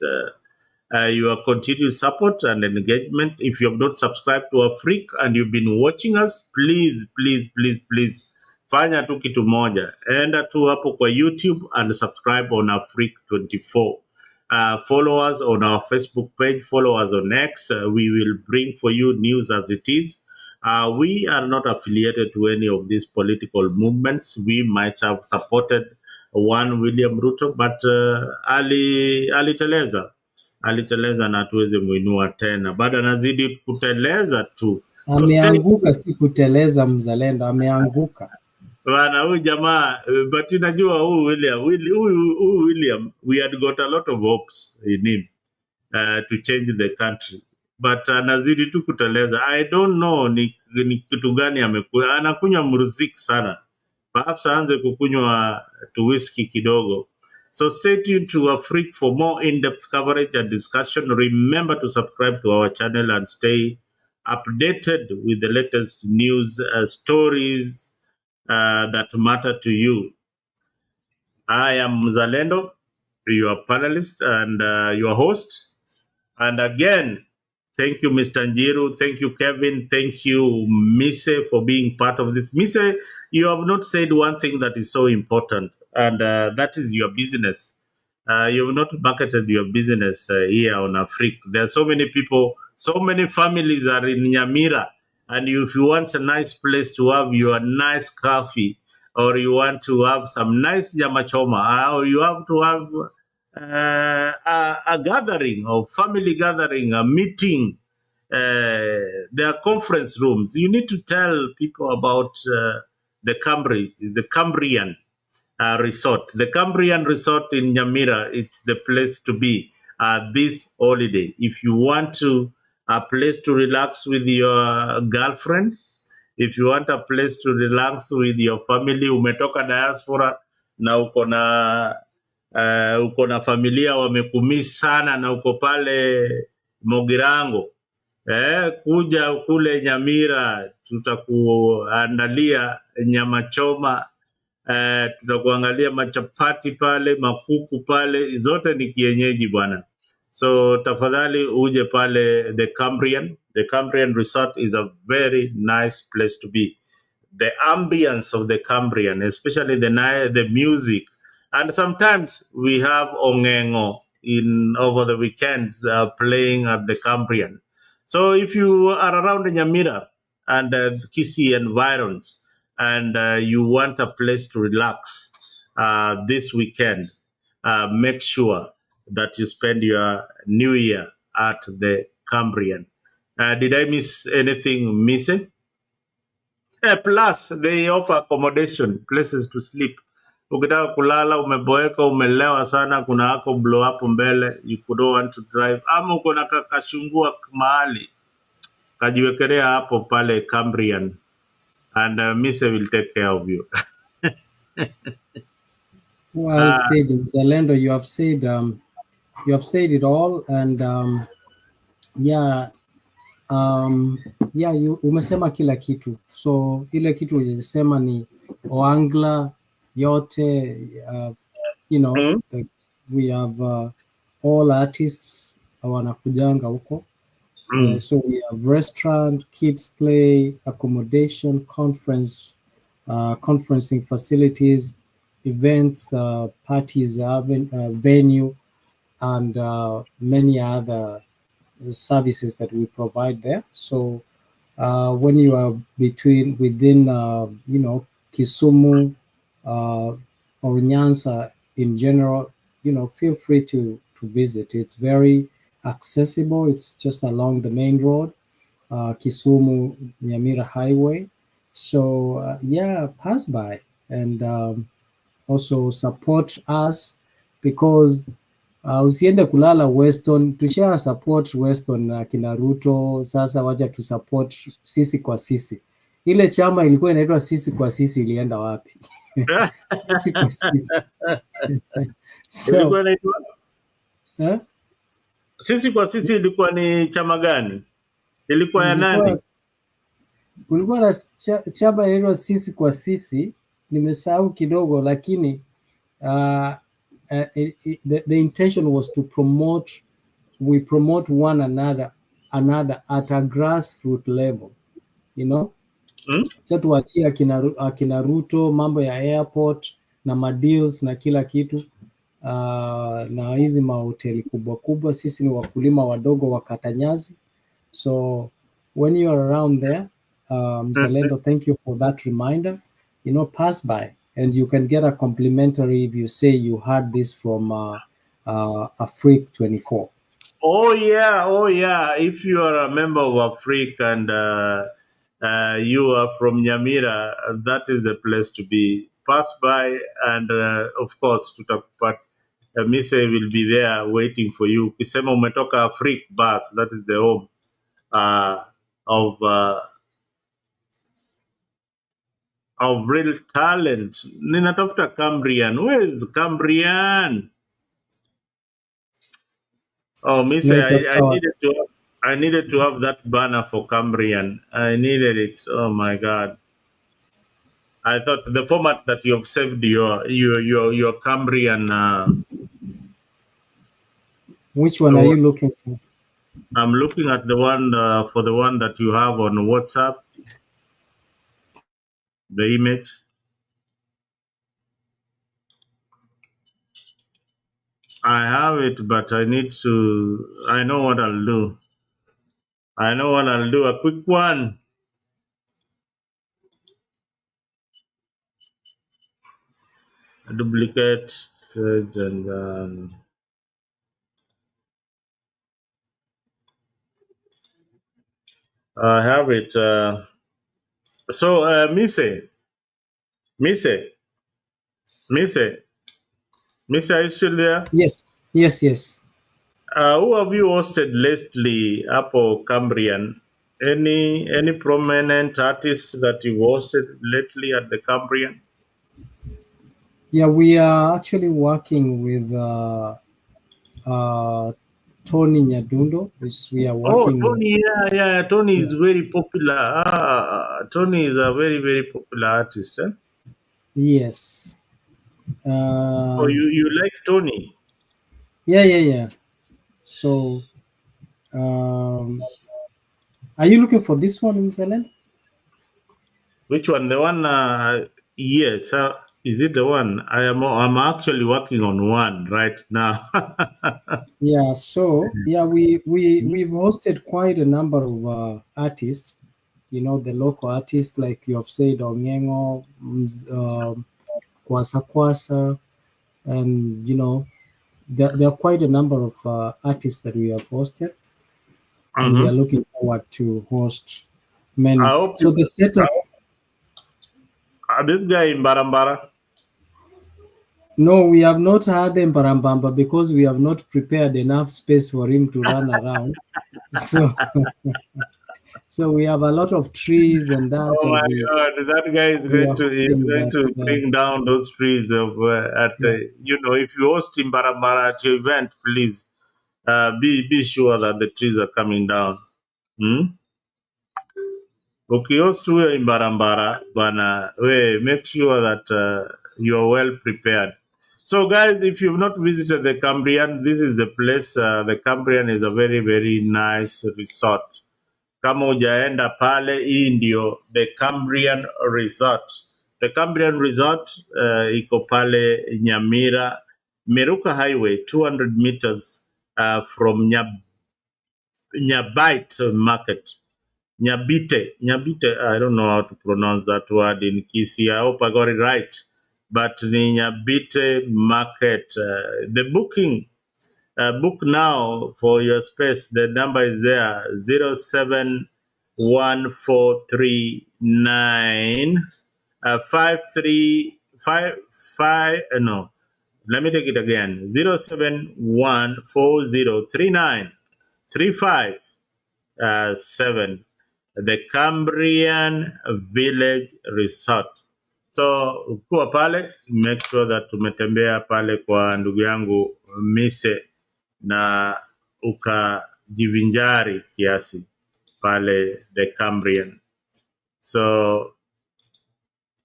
your continued support and engagement. If you have not subscribed to our Freak and you've been watching us, please fanya tu kitu moja, enda tu hapo kwa YouTube and subscribe on our Freak 24. Follow us on our Facebook page, follow us on X. We will bring for you news as it is. We are not affiliated to any of these political movements. We might have supported one William Ruto, but aliteleza na tuweze muinua tena, bado anazidi kuteleza tu. Ameanguka, si kuteleza mzalendo, ameanguka bana huyu jamaa. But unajua huyu William, we had got a lot of hopes in him to change the country, but anazidi tu kuteleza. I don't know ni kitu gani amekuwa anakunywa muziki sana, perhaps aanze kukunywa tu whisky kidogo. So stay tuned to our Freak for more in-depth coverage and discussion. Remember to subscribe to our channel and stay updated with the latest news stories that matter to you. I am Mzalendo, your panelist and your host. And again, thank you, Mr. Njiru. Thank you, Kevin. Thank you, Mise, for being part of this. Mise, you have not said one thing that is so important, and that is your business. You have not marketed your business here on Afrique. There are so many people, so many families are in Nyamira, and if you want a nice place to have your nice coffee, or you want to have some nice nyama choma, or you have to have a gathering, or family gathering, a meeting, there are conference rooms. You need to tell people about the Cambrian resort. The Cambrian resort in Nyamira, it's the place to be this holiday. If you want a place to relax with your girlfriend, if you want a place to relax with your family, umetoka diaspora na uko na familia wamekumiss sana na uko pale Mogirango, kuja kule Nyamira, tutakuandalia nyama choma, tutakuangalia machapati pale, makuku pale, zote ni kienyeji bwana. So tafadhali uje pale the Cambrian resort is a very nice place to be. The ambience of the Cambrian, especially the music, and sometimes we have ongengo in over the weekends playing at the Cambrian. So if you are around Nyamira and Kisii environs and you want a place to relax this weekend, make sure that you spend your New Year at the Cambrian. Did I miss anything missing? Plus, they offer accommodation, places to sleep. Ukitaka kulala, umeboeka, umelewa sana, kuna hako blow up mbele, you don't want to drive. Ama uko na kashungua mahali, kajiwekelea hapo pale Cambrian. And Mise will take care of you. Well said, Zalendo. You have said it all, and yeah, umesema kila kitu. So ile kitu ulisema ni Oangla yote, we have all artists wanakujanga huko. So we have restaurant, kids play, accommodation, conferencing facilities, events, parties, venue, and many other services that we provide there. So when you are within Kisumu or Nyanza in general, feel free to visit. It's very accessible. It's just along the main road, Kisumu Nyamira Highway. So pass by and also support us, because usiende kulala Weston. Tusha support Weston na kina Ruto. Sasa wacha tu support sisi kwa sisi. Ile chama ilikuwa inaitwa sisi kwa sisi, ilienda wapi? Sisi kwa sisi. Ilikuwa inaitwa sisi kwa sisi. Ilikuwa ni chama gani? Ilikuwa ya nani? Kulikuwa na chama inaitwa sisi kwa sisi, nimesahau kidogo, lakini the intention was to promote one another at a grassroots level, so tuachie akina Ruto mambo ya airport na madeals na kila kitu, na hizi mahoteli kubwa kubwa. Sisi ni wakulima wadogo wa katanyazi. So when you are around there, Mzalendo, thank you for that reminder. Pass by. And you can get a complimentary if you say you heard this from Afrique 24. Oh yeah. If you are a member of Afrique and you are from Nyamira, that is the place to be. Pass by and of course to talk. But Mise will be there waiting for you. Kisema umetoka Afrique bus, that is the home of real talent. Ninatafuta Cambrian. Where is Cambrian? Oh, Miss, I needed to have that banner for Cambrian. I needed it. Oh my God! I thought the format that you have saved your Cambrian. Which one are you looking for? I'm looking at the one for the one that you have on WhatsApp. The image. I have it, but I need to. I know what I'll do. A quick one. A duplicate and I have it. So, Mise, are you still there? Yes. Who have you hosted lately, Apo Cambrian? Any prominent artists that you hosted lately at the Cambrian? Yeah, we are actually working with Tony Nyadundo. We are working. Oh, Tony, yeah. Tony is very popular. Tony is a very, very popular artist. Eh? Yes. Oh, you like Tony? Yeah. So, are you looking for this one, Mzalendo? Which one? The one? Yes. Is it the one? I'm actually working on one right now. Yeah, so yeah, we've hosted quite a number of artists, you know, the local artists like you have said, Onyengo, Kwasa Kwasa, and you know, there are quite a number of artists that we have hosted, and we are looking forward to host many. I hope So the setup. This guy in Barambara. No, we have not had him Parambamba because we have not prepared enough space for him to run around. So, so we have a lot of trees and that. Oh my God, that guy is going to bring down those trees of you know, if you host in Barambara at your event, please be sure that the trees are coming down. Ukihost huyo in Barambara, bana, make sure that you are well prepared. So guys, if you've not visited the Cambrian, this is the place. The Cambrian is a very, very nice resort. Kama hujaenda pale, hii ndio the Cambrian Resort. The Cambrian Resort iko pale Nyamira, Meruka Highway, 200 meters from Nyabite Market. Nyabite, I don't know how to pronounce that word in Kisii. I hope I got it right. But the Nyabite Market, the booking, book now for your space. The number is there, 071439 5355. No, let me take it again. 0714393557. The Cambrian Village Resort. So ukiwa pale, make sure that tumetembea pale kwa ndugu yangu Mise na ukajivinjari kiasi pale the Cambrian. So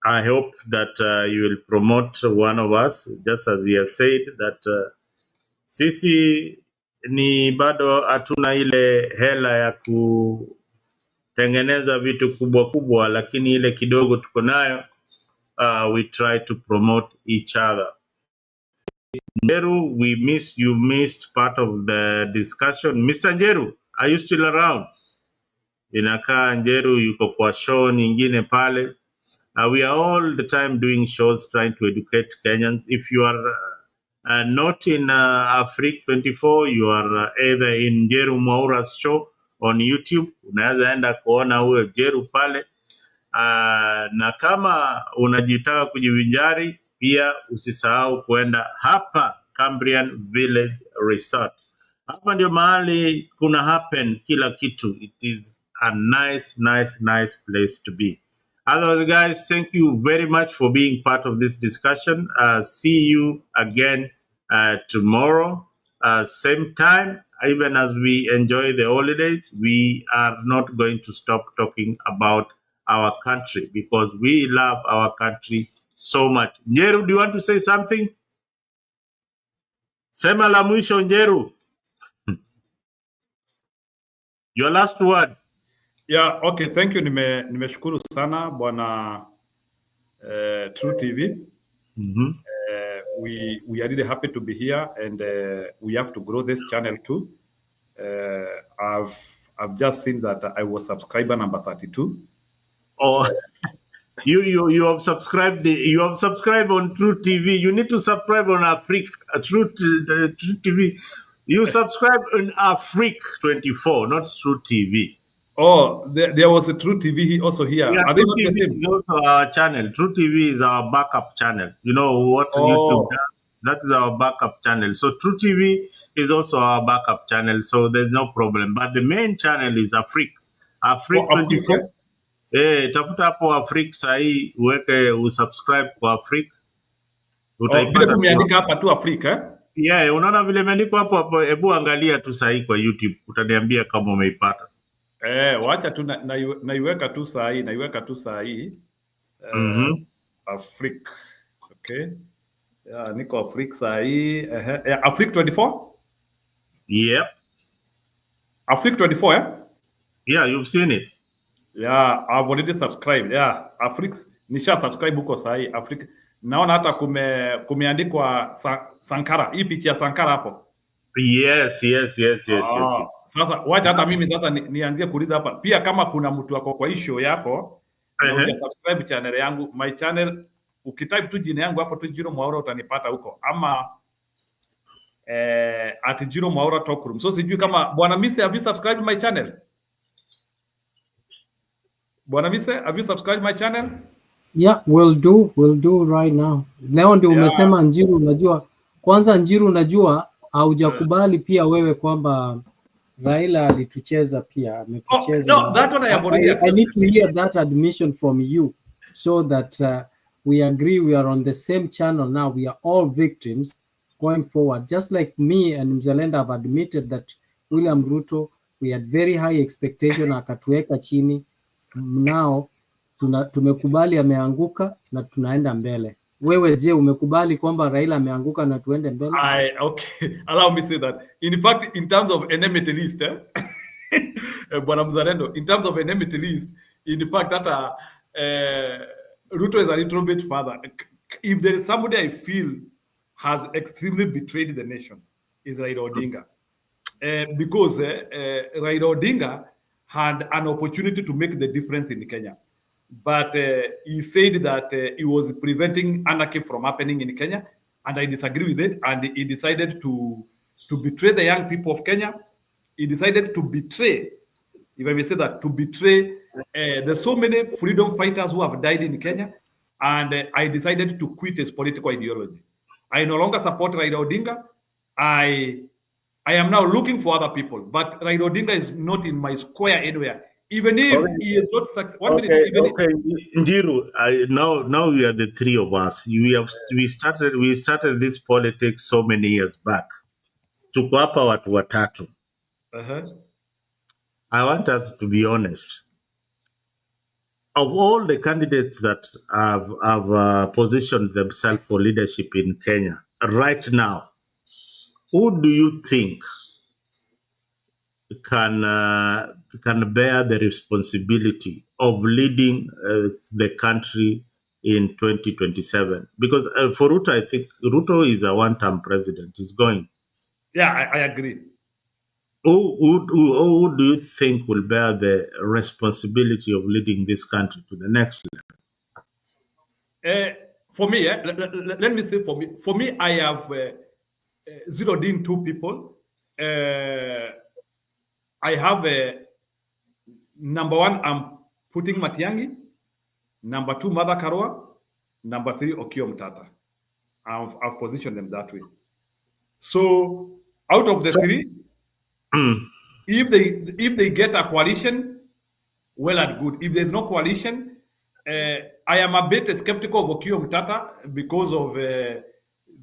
I hope that you will promote one of us, just as he has said that sisi ni bado hatuna ile hela ya kutengeneza vitu kubwa kubwa, lakini ile kidogo tuko nayo, we try to promote each other. Njeru, you missed part of the discussion. Mr. Njeru, are you still around? Inakaa Njeru yuko kwa show nyingine pale. We are all the time doing shows trying to educate Kenyans. If you are not in Afrique 24, you are either in Njeru Mwaura's show on YouTube. Unaweza enda kuona huyo Njeru pale. Na kama unajitaka kujivinjari, pia usisahau kuenda hapa Cambrian Village Resort. Hapa ndio mahali kuna happen kila kitu. It is a nice place to be. Otherwise, guys, thank you very much for being part of this discussion. See you again tomorrow, same time. Even as we enjoy the holidays, we are not going to stop talking about our country because we love our country so much. Njeru, do you want to say something? Sema la mwisho, Njeru. Your last word. Yeah, okay, thank you. Nimeshukuru sana bwana True TV. We are really happy to be here, and we have to grow this channel too. I've just seen that I was subscriber number 32. Oh, you have subscribed. You have subscribed on True TV. You need to subscribe on Afrique True TV. You subscribe on Afrique 24, not True TV. Oh, there was a True TV also here. Yeah, Are they True not the TV same? is also our channel. True TV is our backup channel. You know what YouTube does? That is our backup channel. So True TV is also our backup channel. So there's no problem. But the main channel is Afrique. Afrique 24. Tafuta hapo Afrique sahi, uweke usubscribe kwa Afrique. Vile tumeandika hapa tu Afrique, eh? Yeah, unaona vile imeandikwa hapo, hebu angalia tu sahi kwa YouTube. Utaniambia kama umeipata. Wacha tu naiweka tu saa hii. Afrique. Okay. Yeah, niko Afrique saa hii. Afrique 24? Yep. Afrique 24, eh? Yeah, you've seen it. Yeah, I've already subscribed. Yeah, Afrique nisha subscribe huko saa hii. Afrique Naona hata kumeandikwa Sankara. Hii picha ya Sankara hapo. Yes. Sasa wacha hata mimi sasa nianzie kuuliza hapa. Pia kama kuna mtu wako kwa hii show yako na hujasubscribe channel yangu, my channel, ukitype tu jina yangu hapo tu Njiro Mwaura utanipata huko. Ama at Njiro Mwaura Talk Room. So sijui kama Bwana Mise, have you subscribed my channel? Bwana Mise, have you subscribed my channel? Yeah, we'll do right now. Leo ndio umesema Njiru, unajua kwanza Njiru, unajua haujakubali pia wewe kwamba Raila alitucheza pia, ametucheza. No, that one I have already accepted. I need to hear that admission from you so that we agree we are on the same channel now. We are all victims going forward. Just like me and Mzalenda have admitted that William Ruto, we had very high expectation, akatuweka chini. Now tumekubali ameanguka na tunaenda mbele. Wewe je, umekubali kwamba Raila ameanguka na tuende mbele? Okay, allow me say that. In fact, in terms of enmity list, Bwana Mzalendo, in terms of enmity list, in fact, that Ruto is a little bit further. If there is somebody I feel has extremely betrayed the nation, is Raila Odinga. Because Raila Odinga had an opportunity to make the difference in Kenya. But he said that he was preventing anarchy from happening in Kenya, and I disagree with it. And he decided to betray the young people of Kenya. He decided to betray, if I may say that, to betray there's so many freedom fighters who have died in Kenya, and I decided to quit his political ideology. I no longer support Raila Odinga. I am now looking for other people, but Raila Odinga is not in my square anywhere. Even if he is not successful. Njiru, now we are the three of us. We started this politics so many years back. Tuko hapa watu watatu. I want us to be honest. Of all the candidates that have positioned themselves for leadership in Kenya right now, who do you think can bear the responsibility of leading the country in 2027? Because for Ruto, I think Ruto is a one-term president. He's going. Yeah, I agree. Who do you think will bear the responsibility of leading this country to the next level? For me, let me say for me, I have zeroed in two people. I have number one, I'm putting Matiang'i. Number two, Mother Karua. Number three, Okiya Mtata. I've positioned them that way. So out of the three, if they get a coalition, well and good. If there's no coalition, I am a bit skeptical of Okiya Mtata because of the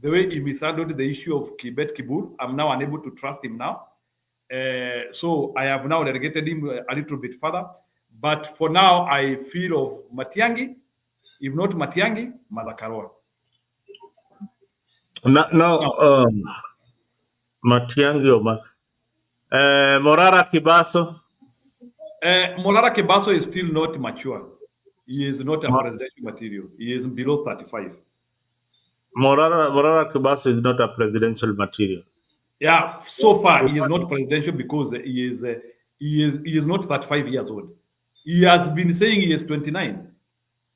way he mishandled the issue of Kibet Kibur. I'm now unable to trust him now. So I have now delegated him a little bit further. But for now, I feel of Matiang'i. If not Matiang'i, Mother Karua. Matiang'i or Morara Kibaso? Morara Kibaso is still not mature. He is not a presidential material. He is below 35. Morara Kibaso is not a presidential material. Yeah, so far he is not presidential because he is not 35 years old. He has been saying he is 29.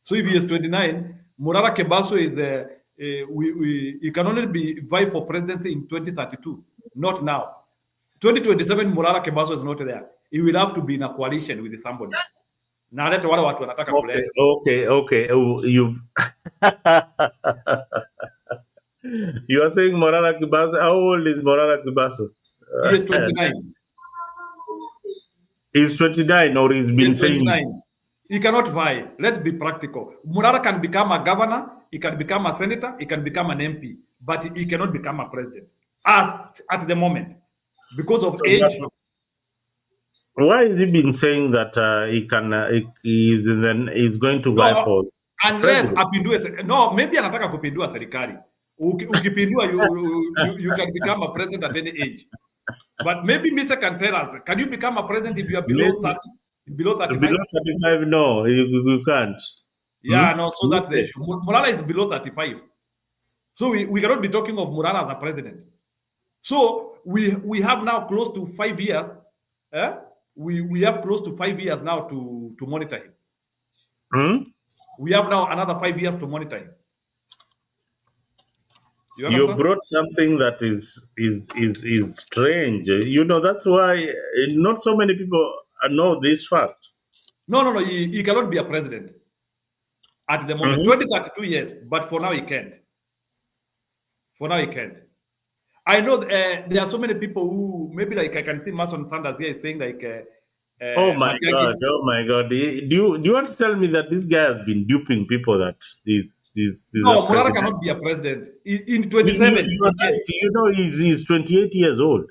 So if he is 29, Morara Kibaso is he can only be vie for presidency in 2032, not now. 2027, Morara Kibaso is not there. He will have to be in a coalition with somebody. Now that's what watu wanataka kuleta. Okay. You are saying Morara Kibaso. How old is Morara Kibaso? He is 29. He's 29, or he's been saying. He cannot vie. Let's be practical. Morara can become a governor, he can become a senator, he can become an MP, but he cannot become a president at the moment because of age. Why has he been saying that he's going to vie for? Unless apindue, no, maybe anataka kupindua serikali. Ukipindua, you can become a president at any age. But maybe Mr. can tell us, can you become a president if you are below 30, below 35? Below 35, no, you can't. Yeah, no, so that's the issue. Murara is below 35. So we cannot be talking of Murara as a president. So we have now close to 5 years. We have close to 5 years now to monitor him. We have now another 5 years to monitor him. You brought something that is strange. You know, that's why not so many people know this fact. No, he cannot be a president at the moment. 20-32 years, but for now he can't. For now he can't. I know there are so many people who maybe like I can see Mason Sanders here saying like. Oh my God! Do you want to tell me that this guy has been duping people that this No, Murara cannot be a president in 27. You know he's 28 years old.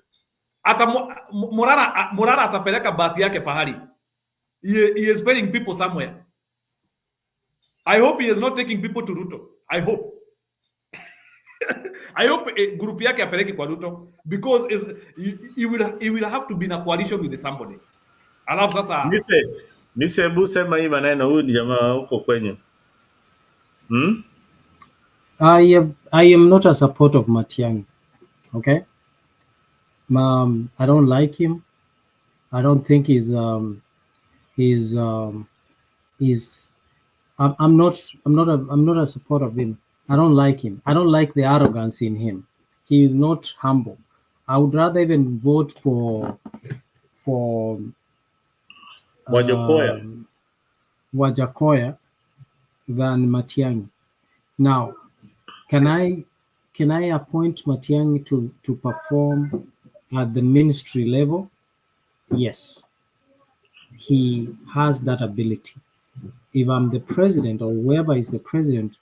Ata Murara atapeleka basi yake pahali. He is paying people somewhere. I hope he is not taking people to Ruto. I hope. I hope group yake apeleke kwa Ruto because he will have to be in a coalition with somebody. Alafu sasa Nise busema hii maneno huyu ni jamaa huko kwenye. I am not a supporter of Matiang'i. Okay. I don't like him. I don't think I'm not a supporter of him. I don't like him. I don't like the arrogance in him. He is not humble. I would rather even vote for Wajakoya than Matiang'i. Now, can I appoint Matiang'i to perform at the ministry level? Yes, he has that ability. If I'm the president or whoever is the president,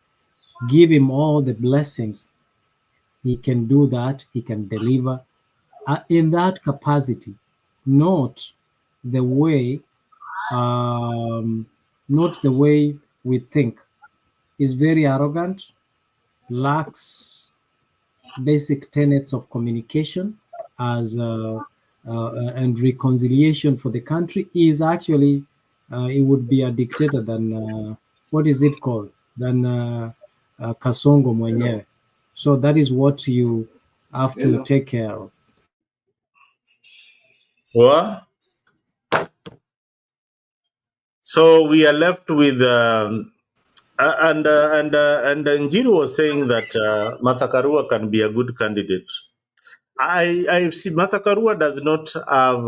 give him all the blessings. He can do that. He can deliver in that capacity, not the way we think. He's very arrogant, lacks basic tenets of communication and reconciliation for the country. He is actually he would be a dictator than what is it called? Than Kasongo mwenyewe. So that is what you have to take care of. What? So we are left with and Njiru was saying that Martha Karua can be a good candidate. I see Martha Karua does not have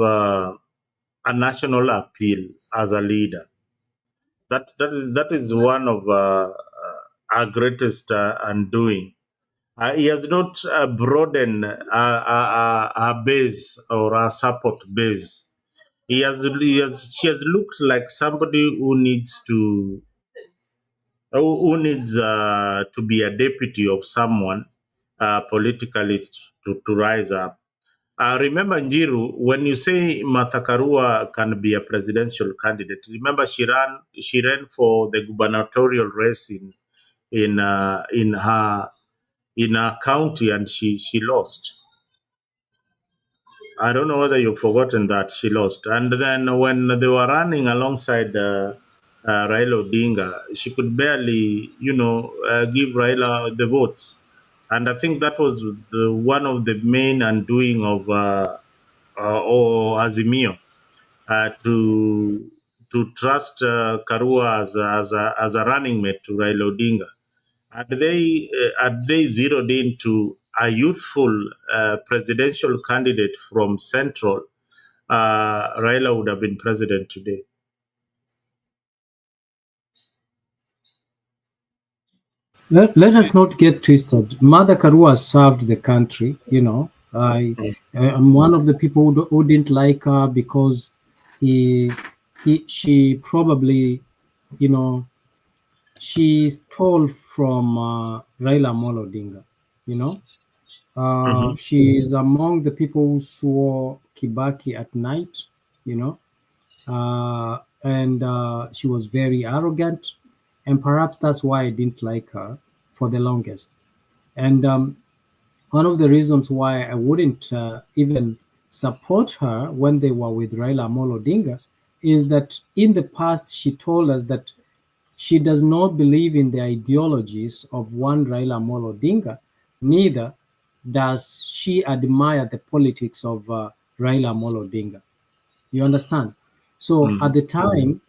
a national appeal as a leader. That is one of our greatest undoing. He has not broadened our base or our support base. She has looked like somebody who needs to be a deputy of someone politically to rise up. Remember, Njiru, when you say Martha Karua can be a presidential candidate, remember she ran for the gubernatorial race in her county and she lost. I don't know whether you've forgotten that she lost. And then when they were running alongside Raila Odinga, she could barely, give Raila the votes. And I think that was one of the main undoing of Azimio to trust Karua as a running mate to Raila Odinga. Had they zeroed into a youthful presidential candidate from Central, Raila would have been president today. Let us not get twisted. Mother Karua served the country, I'm one of the people who didn't like her because she probably, she stole from Raila Amolo Odinga, She is among the people who swore Kibaki at night, and she was very arrogant. And perhaps that's why I didn't like her for the longest. And one of the reasons why I wouldn't even support her when they were with Raila Amolo Odinga is that in the past, she told us that she does not believe in the ideologies of one Raila Amolo Odinga, neither does she admire the politics of Raila Amolo Odinga. You understand? So at the time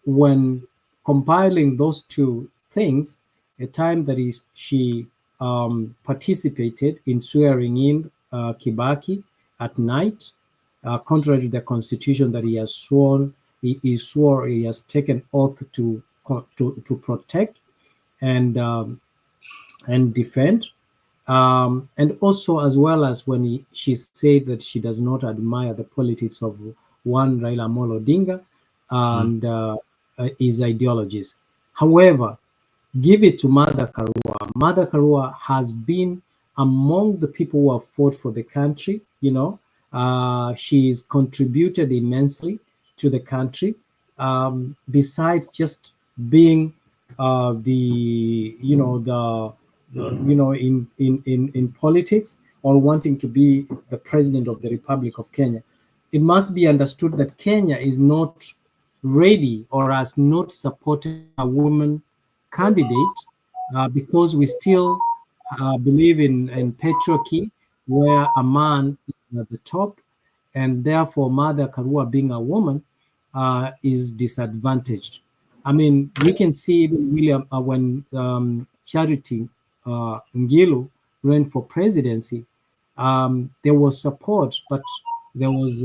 when compiling those two things, a time that is she participated in swearing in Kibaki at night, contrary to the constitution that he has sworn, he has taken oath to protect and defend. And also, as well as when she said that she does not admire the politics of one Raila Amolo Odinga and his ideologies. However, give it to Mother Karua. Mother Karua has been among the people who have fought for the country. You know, she's contributed immensely to the country. Besides just being in politics or wanting to be the president of the Republic of Kenya, it must be understood that Kenya is not ready or has not supported a woman candidate because we still believe in patriarchy, where a man is at the top, and therefore Mother Karua, being a woman, is disadvantaged. I mean, we can see even William when Charity Ngilu ran for presidency, there was support, but there was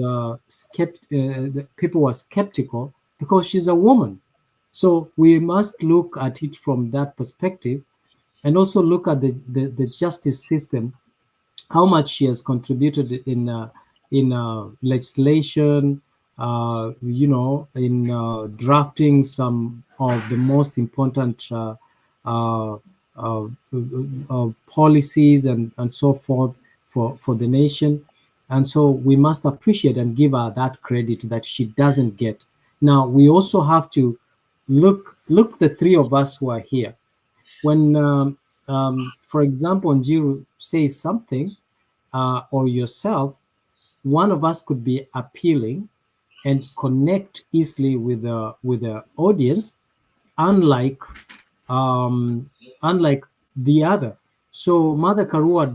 people were skeptical because she's a woman. So we must look at it from that perspective, and also look at the justice system, how much she has contributed in legislation, you know, in drafting some of the most important policies and so forth for the nation. And so we must appreciate and give her that credit that she doesn't get. Now, we also have to look the three of us who are here. When, for example, Njiru says something, or yourself, one of us could be appealing and connect easily with the audience, unlike the other. So Mother Karua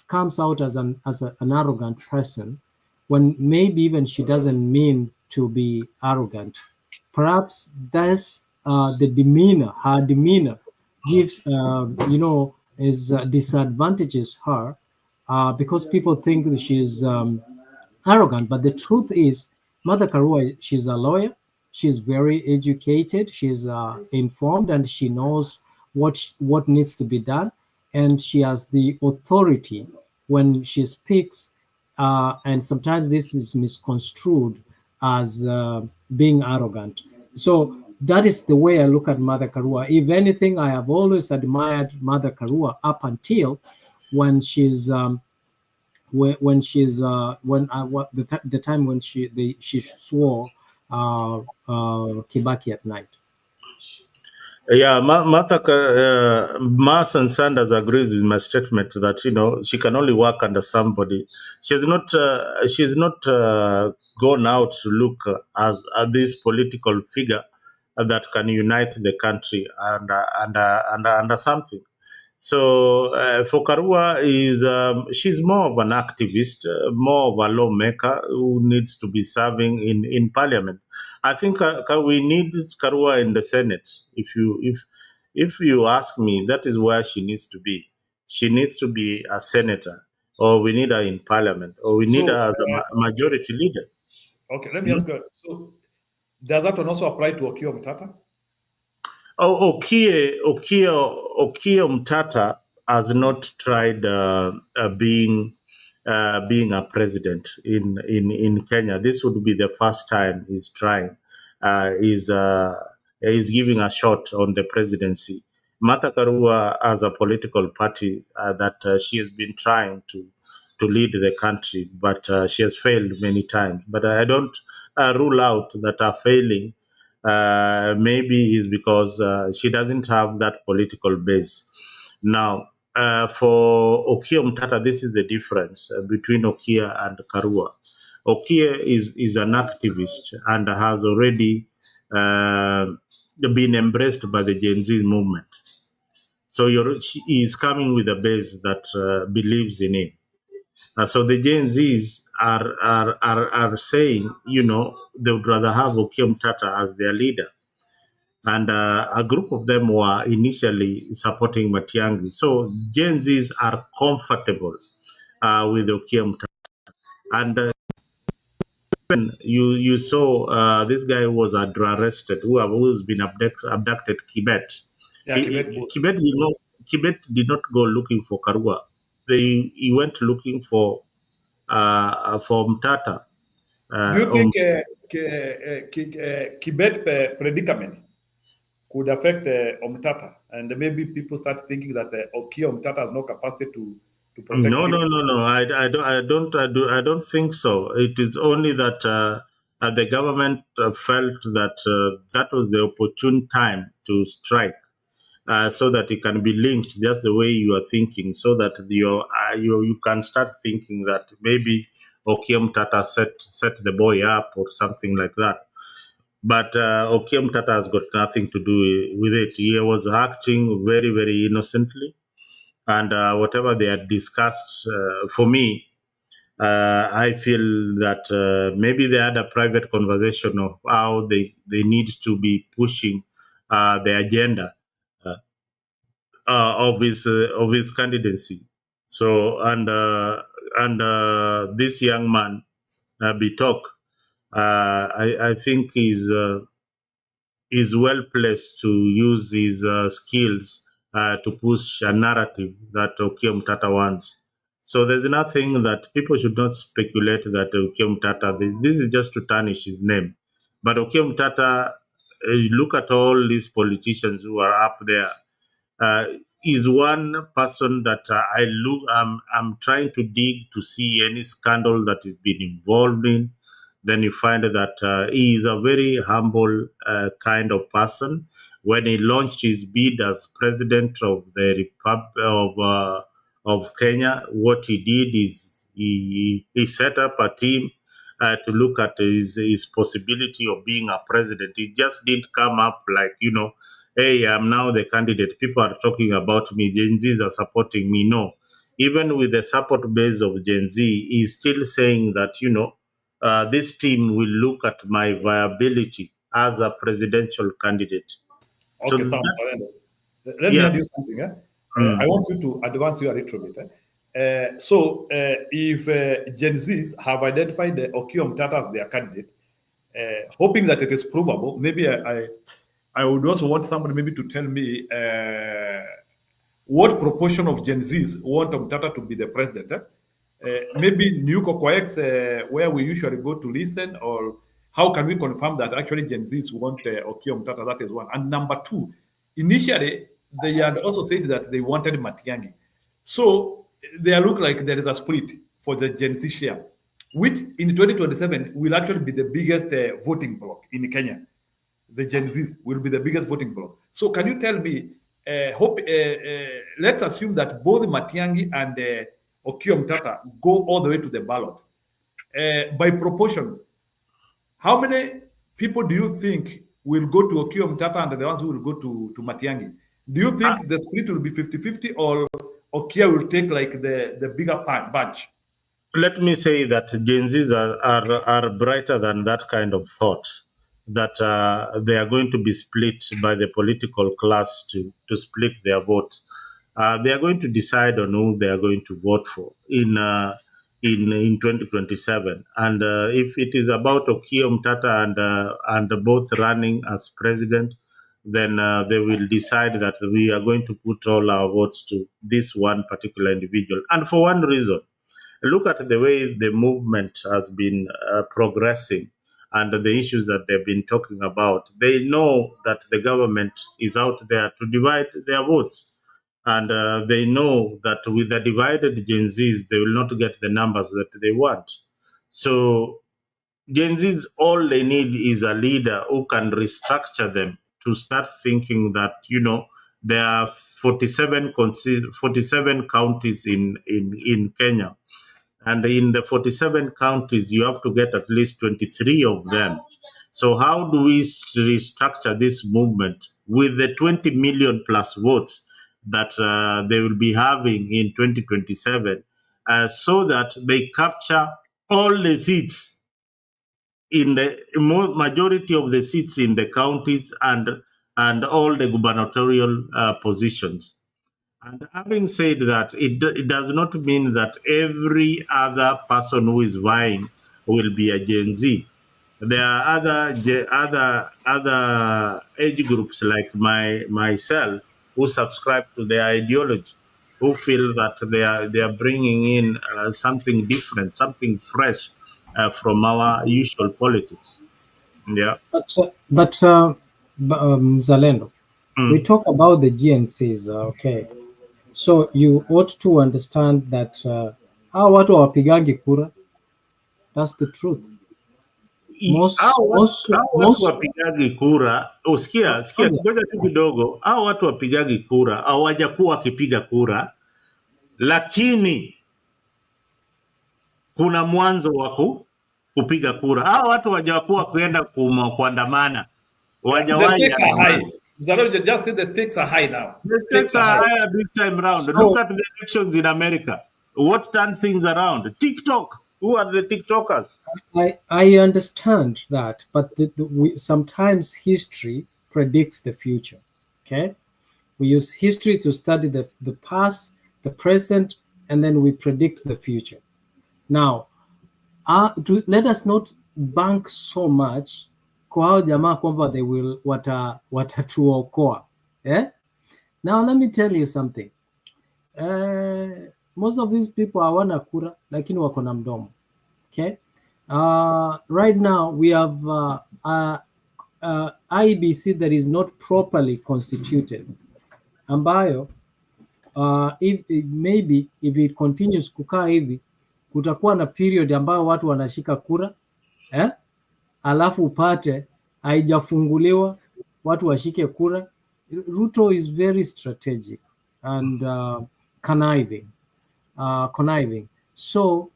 comes out as an arrogant person, when maybe even she doesn't mean to be arrogant. Perhaps that's the demeanor. Her demeanor gives disadvantages her because people think that she's arrogant. But the truth is, Mother Karua, she's a lawyer. She's very educated. She's informed, and she knows what needs to be done. And she has the authority when she speaks. And sometimes this is misconstrued as being arrogant. So that is the way I look at Mother Karua. If anything, I have always admired Mother Karua up until when she's the time when she swore Kibaki at night. Yeah, Mars and Sanders agrees with my statement that, you know, she can only work under somebody. She's not gone out to look as this political figure that can unite the country under something. So for Karua, she's more of an activist, more of a lawmaker who needs to be serving in parliament. I think we need Karua in the Senate. If you ask me, that is where she needs to be. She needs to be a senator, or we need her in parliament, or we need her as a majority leader. Okay, let me ask you. So does that one also apply to Okiya Mtata? Oh, Okiya Mtata has not tried being a president in Kenya. This would be the first time he's trying. He's giving a shot on the presidency. Martha Karua has a political party that she has been trying to lead the country, but she has failed many times. But I don't rule out that her failing maybe is because she doesn't have that political base. Now, for Okiya Mtata, this is the difference between Okiya and Karua. Okiya is an activist and has already been embraced by the Gen Z movement. So he is coming with a base that believes in him. So the Gen Zs are saying, they would rather have Okiom Tata as their leader. And a group of them were initially supporting Matiang'i. So Gen Zs are comfortable with Okiom Tata. And when you saw this guy who was arrested, who's been abducted, Kibet. Yeah, Kibet did not go looking for Karua. He went looking for Mtata. Do you think Kibet predicament could affect Omtata, and maybe people start thinking that Omtata has no capacity to protect No. people? I don't think so. It is only that the government felt that that was the opportune time to strike, so that it can be linked just the way you are thinking, so that you can start thinking that maybe Okiom Tata set the boy up or something like that. But Okiom Tata has got nothing to do with it. He was acting very, very innocently. And whatever they had discussed, for me, I feel that maybe they had a private conversation of how they need to be pushing the agenda of his candidacy. So this young man, Bitok, I think is well placed to use his skills to push a narrative that Okiom Tata wants. So there's nothing that people should not speculate that Okiom Tata, this is just to tarnish his name. But Okiom Tata, look at all these politicians who are up there. Is one person that I'm trying to dig to see any scandal that he's been involved in. Then you find that he is a very humble kind of person. When he launched his bid as president of the Republic of Kenya, what he did is he set up a team to look at his possibility of being a president. He just didn't come up like, hey, I'm now the candidate. People are talking about me. Gen Zs are supporting me. No. Even with the support base of Gen Z, he's still saying that, this team will look at my viability as a presidential candidate. Okay, so let me add you something. I want you to advance your little bit. If Gen Zs have identified the Okiom Tata as their candidate, hoping that it is provable, maybe I would also want somebody maybe to tell me what proportion of Gen Zs want Omtata to be the president. Maybe New Kokoex, where we usually go to listen, or how can we confirm that actually Gen Zs want Okiom Tata? That is one. And number two, initially, they had also said that they wanted Matiang'i. So they look like there is a split for the Gen Z share, which in 2027 will actually be the biggest voting bloc in Kenya. The Gen Zs will be the biggest voting bloc. So can you tell me, let's assume that both Matiang'i and Okiom Tata go all the way to the ballot. By proportion, how many people do you think will go to Okiom Tata and the ones who will go to Matiang'i? Do you think the split will be 50-50 or Okia will take like the bigger bunch? Let me say that Gen Zs are brighter than that kind of thought, that they are going to be split by the political class to split their vote. They are going to decide on who they are going to vote for in 2027. And if it is about Okiom Tata and both running as president, then they will decide that we are going to put all our votes to this one particular individual. And for one reason, look at the way the movement has been progressing and the issues that they've been talking about. They know that the government is out there to divide their votes. And they know that with the divided Gen Zs, they will not get the numbers that they want. So Gen Zs, all they need is a leader who can restructure them to start thinking that, there are 47 counties in Kenya. And in the 47 counties, you have to get at least 23 of them. So how do we restructure this movement with the 20 million plus votes that they will be having in 2027, so that they capture all the seats in the majority of the seats in the counties and all the gubernatorial positions. And having said that, it does not mean that every other person who is vying will be a Gen Z. There are other age groups like myself who subscribe to their ideology, who feel that they are bringing in something different, something fresh from our usual politics. Yeah. Zalendo, we talk about the GNCs, okay. So you ought to understand that hao watu hawapigangi kura. That's the truth. Hao watu wapigagi kura, sikia, ngoja tu kidogo. Hao watu wapigagi kura hawajakuwa wakipiga kura, lakini kuna mwanzo wa kupiga kura. Hao watu hawajakuwa kuenda kuandamana, hawajawahi. Just say the stakes are high now. The stakes are higher this time round. So, look at the elections in America. What turned things around? TikTok. Who are the TikTokers? I understand that, but sometimes history predicts the future. Okay, we use history to study the past, the present, and then we predict the future. Now, let us not bank so much kwa hao jamaa kwamba they will watatuokoa. Now let me tell you something. Most of these people hawana kura lakini wako na mdomo. Okay? Right now we have IBC that is not properly constituted, ambayo if it continues kukaa hivi kutakuwa na period ambayo watu wanashika kura alafu upate haijafunguliwa watu washike kura. Ruto is very strategic and conniving. So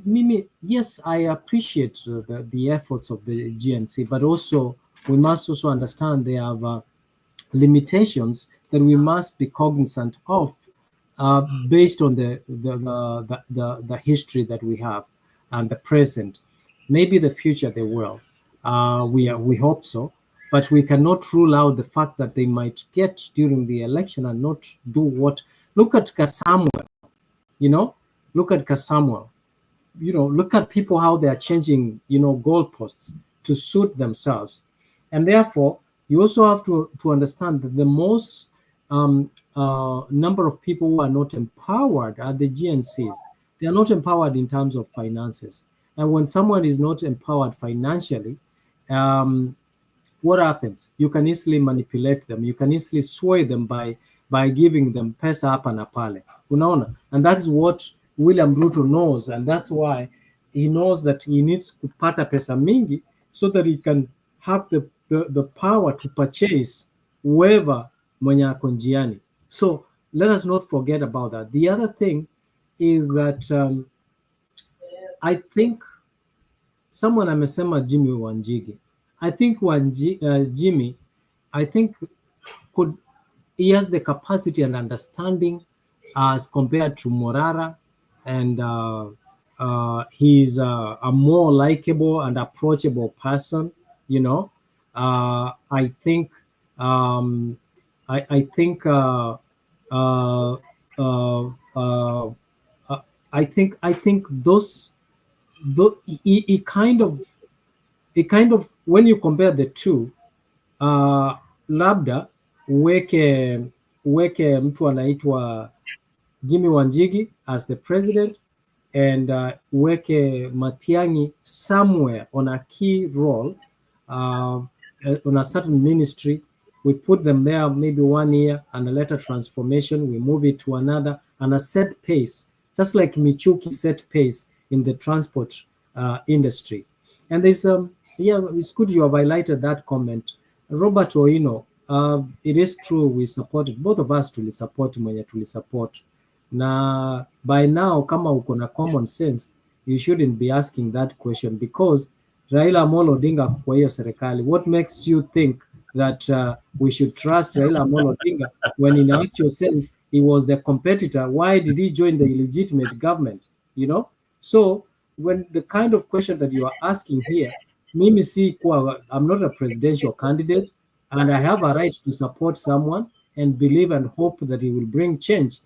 Mimi, yes, I appreciate the efforts of the GNC, but also we must also understand they have limitations that we must be cognizant of based on the history that we have and the present. Maybe the future they will. We hope so, but we cannot rule out the fact that they might get during the election and not do what. Look at Kasamuel, look at Kasamuel. Look at people, how they are changing, goalposts to suit themselves. And therefore, you also have to understand that the most number of people who are not empowered are the GNCs. They are not empowered in terms of finances. And when someone is not empowered financially, what happens? You can easily manipulate them. You can easily sway them by giving them pesa hapa na pale. Unaona? And that is what William Ruto knows, and that's why he knows that he needs kupata pesa mingi so that he can have the power to purchase whoever mwenye ako njiani. So let us not forget about that. The other thing is that I think someone amesema Jimmy Wanjigi. I think Jimmy, I think he has the capacity and understanding as compared to Morara, and he's a more likable and approachable person. I think those he kind of when you compare the two, labda weke mtu anaitwa Jimmy Wanjigi as the president and weke Matiang'i somewhere on a key role on a certain ministry. We put them there maybe 1 year, and a later transformation, we move it to another, and a set pace, just like Michuki set pace in the transport industry. And there's it's good you have highlighted that comment. Robert Oino, it is true we supported, both of us tulisupport mwenye tulisupport. Na by now, kama uko na common sense, you shouldn't be asking that question, because Raila Amolo Odinga kwa hiyo serikali? What makes you think that we should trust Raila Amolo Odinga when in actual sense he was the competitor? Why did he join the illegitimate government? You know, so when the kind of question that you are asking here, mimi si kwa, I'm not a presidential candidate, and I have a right to support someone and believe and hope that he will bring change.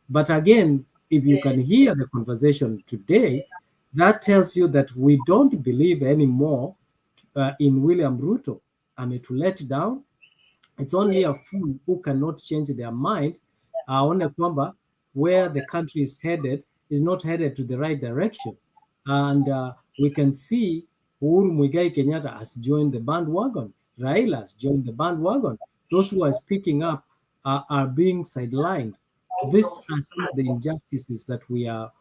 But again, if you can hear the conversation today, that tells you that we don't believe anymore in William Ruto. Ametulet down. It's only a fool who cannot change their mind. Aone kwamba where the country is headed is not headed to the right direction. And we can see Uhuru Muigai Kenyatta has joined the bandwagon. Raila has joined the bandwagon. Those who are speaking up are being sidelined. These are some of the injustices that we are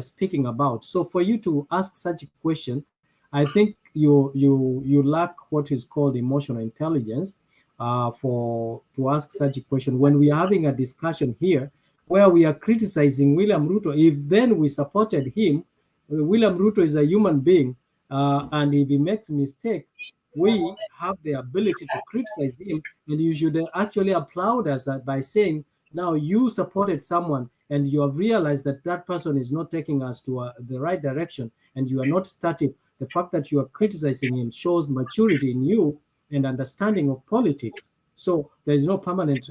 speaking about. So for you to ask such a question, I think you lack what is called emotional intelligence to ask such a question when we are having a discussion here where we are criticizing William Ruto. If then we supported him, William Ruto is a human being, and if he makes a mistake, we have the ability to criticize him, and you should actually applaud us by saying, now you supported someone and you have realized that that person is not taking us to the right direction, and you are not starting. The fact that you are criticizing him shows maturity in you and understanding of politics. So there is no permanent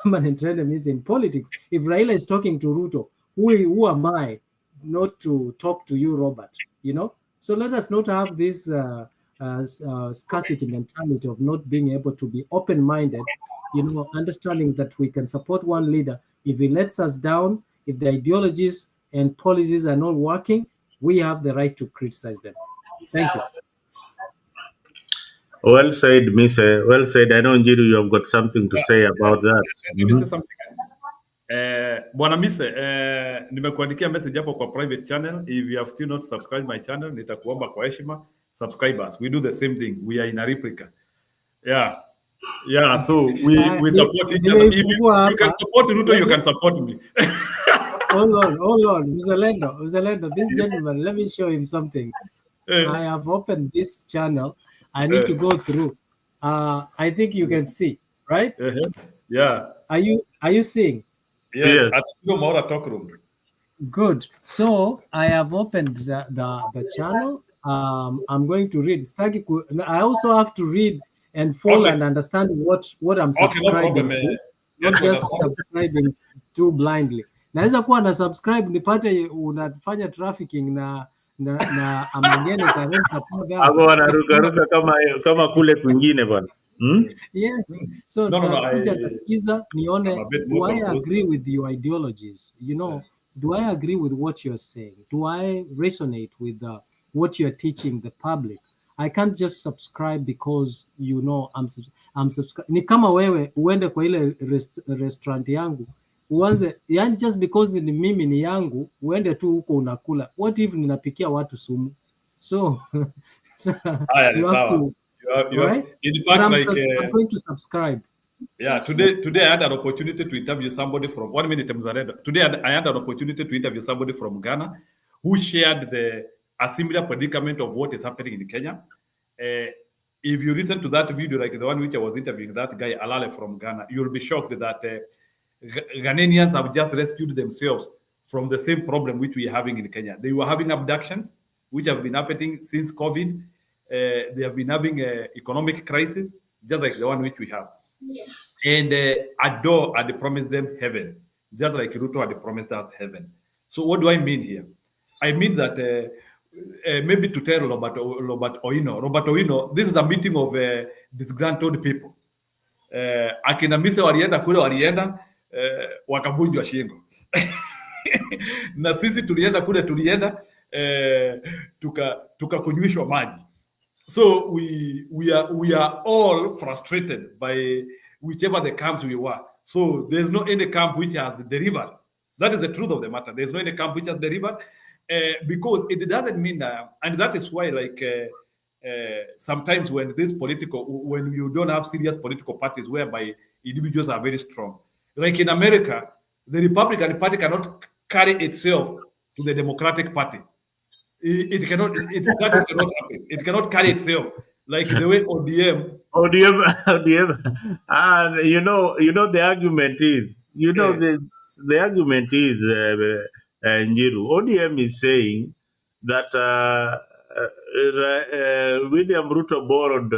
enemies in politics. If Raila is talking to Ruto, who am I not to talk to you, Robert? You know. So let us not have this scarcity mentality of not being able to be open-minded. You know, understanding that we can support one leader. If he lets us down, if the ideologies and policies are not working, we have the right to criticize them. Thank you. Well said, Miss. Well said. I know, Njiru, you have got something to say about that. Let me say something. Bwana Mise, nimekuandikia message hapo kwa private channel. If you have still not subscribed my channel, nitakuomba kwa heshima subscribe us. We do the same thing. We are in a replica. Yeah. So we support each other. If you can support Ruto, you can support me. Hold on, Mzalendo. This gentleman, let me show him something. I have opened this channel. I need to go through. I think you can see, right? Yeah. Are you seeing? Yes. At the Maura talk room. Good. So I have opened the channel. I'm going to read. I also have to read and follow and understand what I'm subscribing to. Not just subscribing too blindly. Naweza kuwa na subscribe nipate unafanya trafficking na amengene tarehe support hapo wanarukaruka kama kule kwingine bwana. Yes. So nakuja nasikiza nione, do I agree with your ideologies? You know, do I agree with what you're saying? Do I resonate with what you're teaching the public? I can't just subscribe because you know I'm subscribing. Ni kama wewe uende kwa ile restaurant yangu uanze, yani just because ni mimi ni yangu uende tu huko unakula. What if ninapikia watu sumu? So you have to. Right? In fact, I'm going to subscribe. Yeah, today I had an opportunity to interview somebody from 1 minute. Today I had an opportunity to interview somebody from Ghana who shared a similar predicament of what is happening in Kenya. If you listen to that video, like the one which I was interviewing, that guy Alale from Ghana, you'll be shocked that Ghanaians have just rescued themselves from the same problem which we are having in Kenya. They were having abductions, which have been happening since COVID. They have been having an economic crisis, just like the one which we have. And Ado had promised them heaven, just like Ruto had promised us heaven. So what do I mean here? I mean that maybe to tell Robert Oino, this is a meeting of disgruntled people. Akina Mise walienda kule, wakavunjwa shingo. Na sisi tulienda kule, tukakunywishwa maji. So we are all frustrated by whichever the camps we were. So there's no any camp which has delivered. That is the truth of the matter. There's no any camp which has delivered, because it doesn't mean, and that is why, like sometimes when you don't have serious political parties whereby individuals are very strong, like in America, the Republican Party cannot carry itself to the Democratic Party. It cannot. That one cannot happen. It cannot carry itself like the way ODM. ODM, and you know the argument is, the argument is, Njiru, ODM is saying that William Ruto borrowed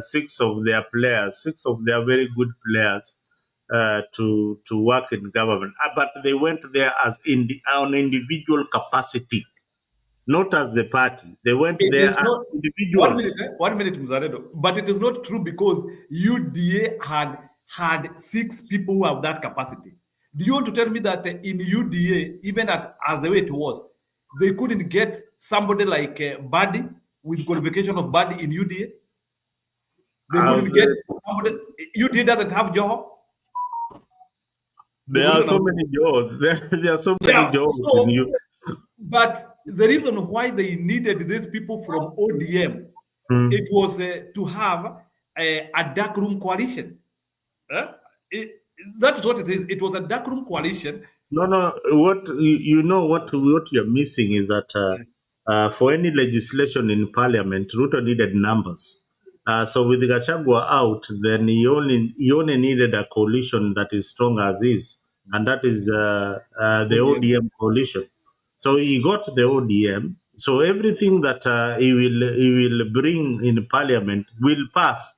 six of their very good players to work in government, but they went there as on individual capacity, not as the party. They went It there is as not. individuals. 1 minute, Mzaredo. But it is not true because UDA had 6 people who have that capacity. Do you want to tell me that in UDA, even as the way it was, they couldn't get somebody like Badi with qualification of Badi in UDA? They couldn't get somebody. UDA doesn't have Joho. There are so many jobs. There are so many jobs in you. But the reason why they needed these people from ODM, it was to have a dark room coalition. That's what it is. It was a dark room coalition. No. What you're missing is that for any legislation in parliament, Ruto needed numbers. So with Gachagua out, then he only needed a coalition that is strong as is, and that is the ODM coalition. So he got the ODM. So everything that he will bring in parliament will pass.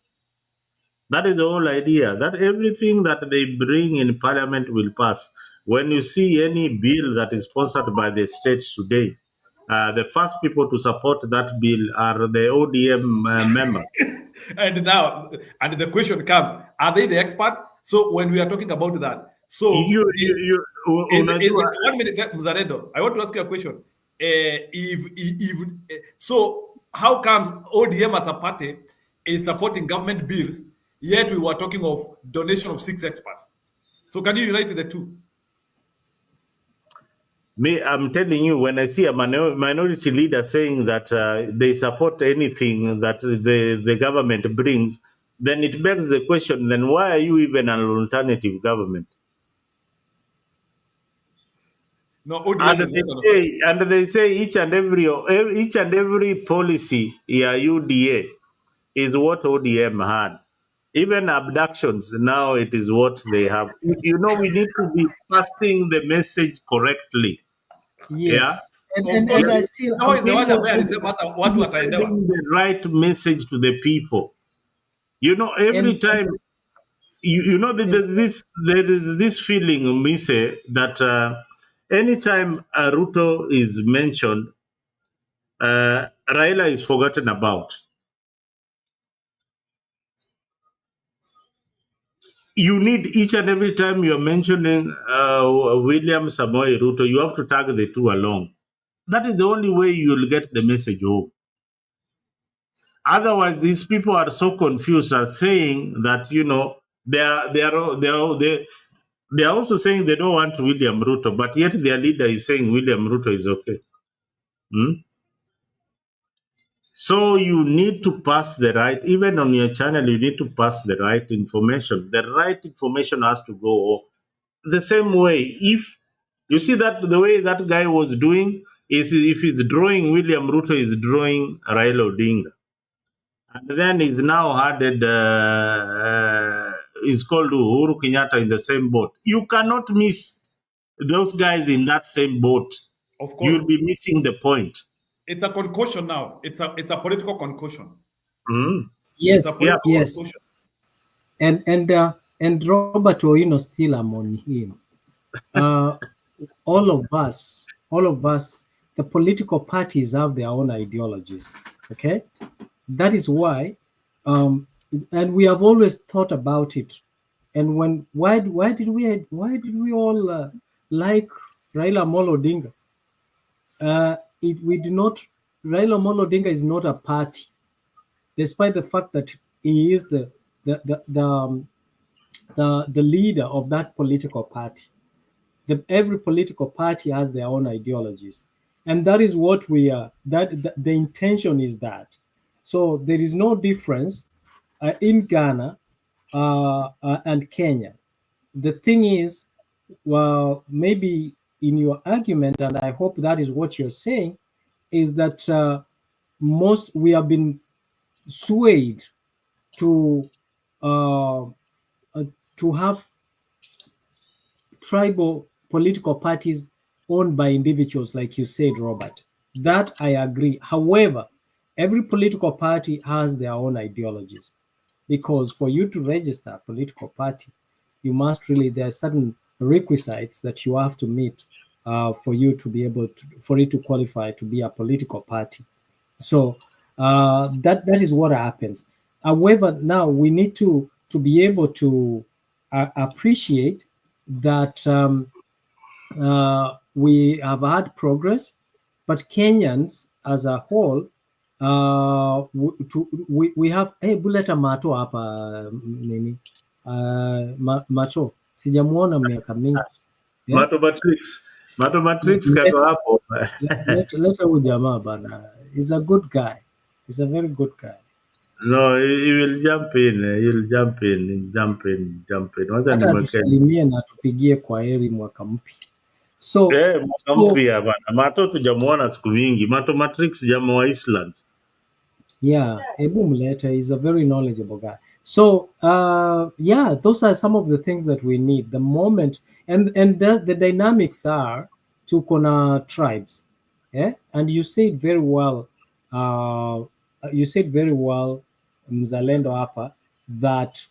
That is the whole idea. That everything that they bring in parliament will pass. When you see any bill that is sponsored by the states today, the first people to support that bill are the ODM members. And now, and the question comes: are they the experts? So when we are talking about that, so 1 minute, Muzaredo, I want to ask you a question. So how comes ODM as a party is supporting government bills, yet we were talking of donation of 6 experts? So can you unite the two? I'm telling you, when I see a minority leader saying that they support anything that the government brings, then it begs the question, then why are you even an alternative government? No, ODM and they say each and every policy, UDA, is what ODM had. Even abductions, now it is what they have. We need to be passing the message correctly. Yes. Yeah? And I still sending the right message to the people. Every time, there is this feeling, Mise, that anytime Ruto is mentioned, Raila is forgotten about. You need each and every time you're mentioning William Samoei Ruto, you have to tag the two along. That is the only way you'll get the message home. Otherwise, these people are so confused, are saying that they are also saying they don't want William Ruto, but yet their leader is saying William Ruto is okay. So you need to pass the right, even on your channel, you need to pass the right information. The right information has to go the same way. If you see that the way that guy was doing is, if he's drawing William Ruto, is drawing Raila Odinga. And then he's now added, is called Uhuru Kenyatta in the same boat. You cannot miss those guys in that same boat. Of course. You'll be missing the point. It's a concussion now. It's a political concussion. Yes, yes. Concussion. And Robert Oino still among him. All of us, the political parties have their own ideologies. Okay, that is why, and we have always thought about it. And why did we all like Raila Amolo Odinga? We do not. Raila Amolo Odinga is not a party, despite the fact that he is the leader of that political party. Every political party has their own ideologies, and that is what we are. The intention is that. So there is no difference in Ghana and Kenya. The thing is, well, maybe in your argument, and I hope that is what you're saying, is that we have been swayed to have tribal political parties owned by individuals, like you said, Robert. That I agree. However, every political party has their own ideologies, because for you to register a political party, you must really, there are certain requisites that you have to meet for you to be able to, for it to qualify to be a political party. So that is what happens. However, now we need to be able to appreciate that we have had progress, but Kenyans as a whole, we have buleta mato hapa nini macho sijamuona miaka mingi. Yeah? Mato Matrix kato hapo. Leta huyu jamaa bana. He's a good guy. He's a very good guy. No, he will jump in. He'll jump in. Wacha Hata nimweke. atusalimie na tupigie kwa heri mwaka mpya. So mwaka mpya bana. Mato tujamuona siku mingi. Mato Matrix jamaa wa Iceland. Yeah, hebu mlete. He's a very knowledgeable guy. So yeah, those are some of the things that we need. The moment and the dynamics are tuko na tribes. Yeah, and you said very well. Mzalendo hapa, that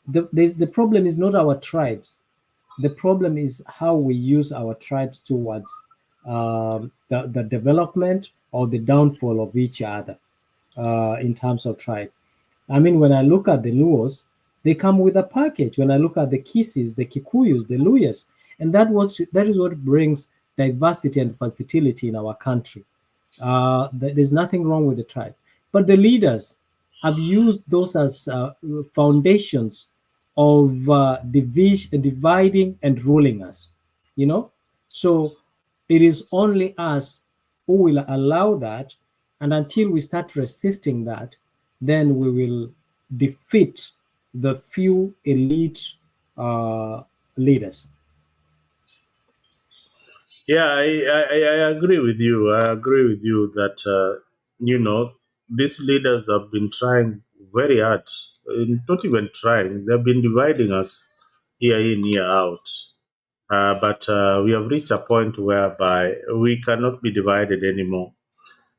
the problem is not our tribes. The problem is how we use our tribes towards the development or the downfall of each other in terms of tribe. I mean, when I look at the Luos, they come with a package. When I look at the Kisis, the Kikuyus, the Luyas, and that is what brings diversity and versatility in our country. There's nothing wrong with the tribe, but the leaders have used those as foundations of dividing and ruling us. You know, so it is only us who will allow that, and until we start resisting that, then we will defeat the few elite leaders. Yeah, I agree with you. I agree with you that, these leaders have been trying very hard. Not even trying, they've been dividing us year in, year out. But we have reached a point whereby we cannot be divided anymore.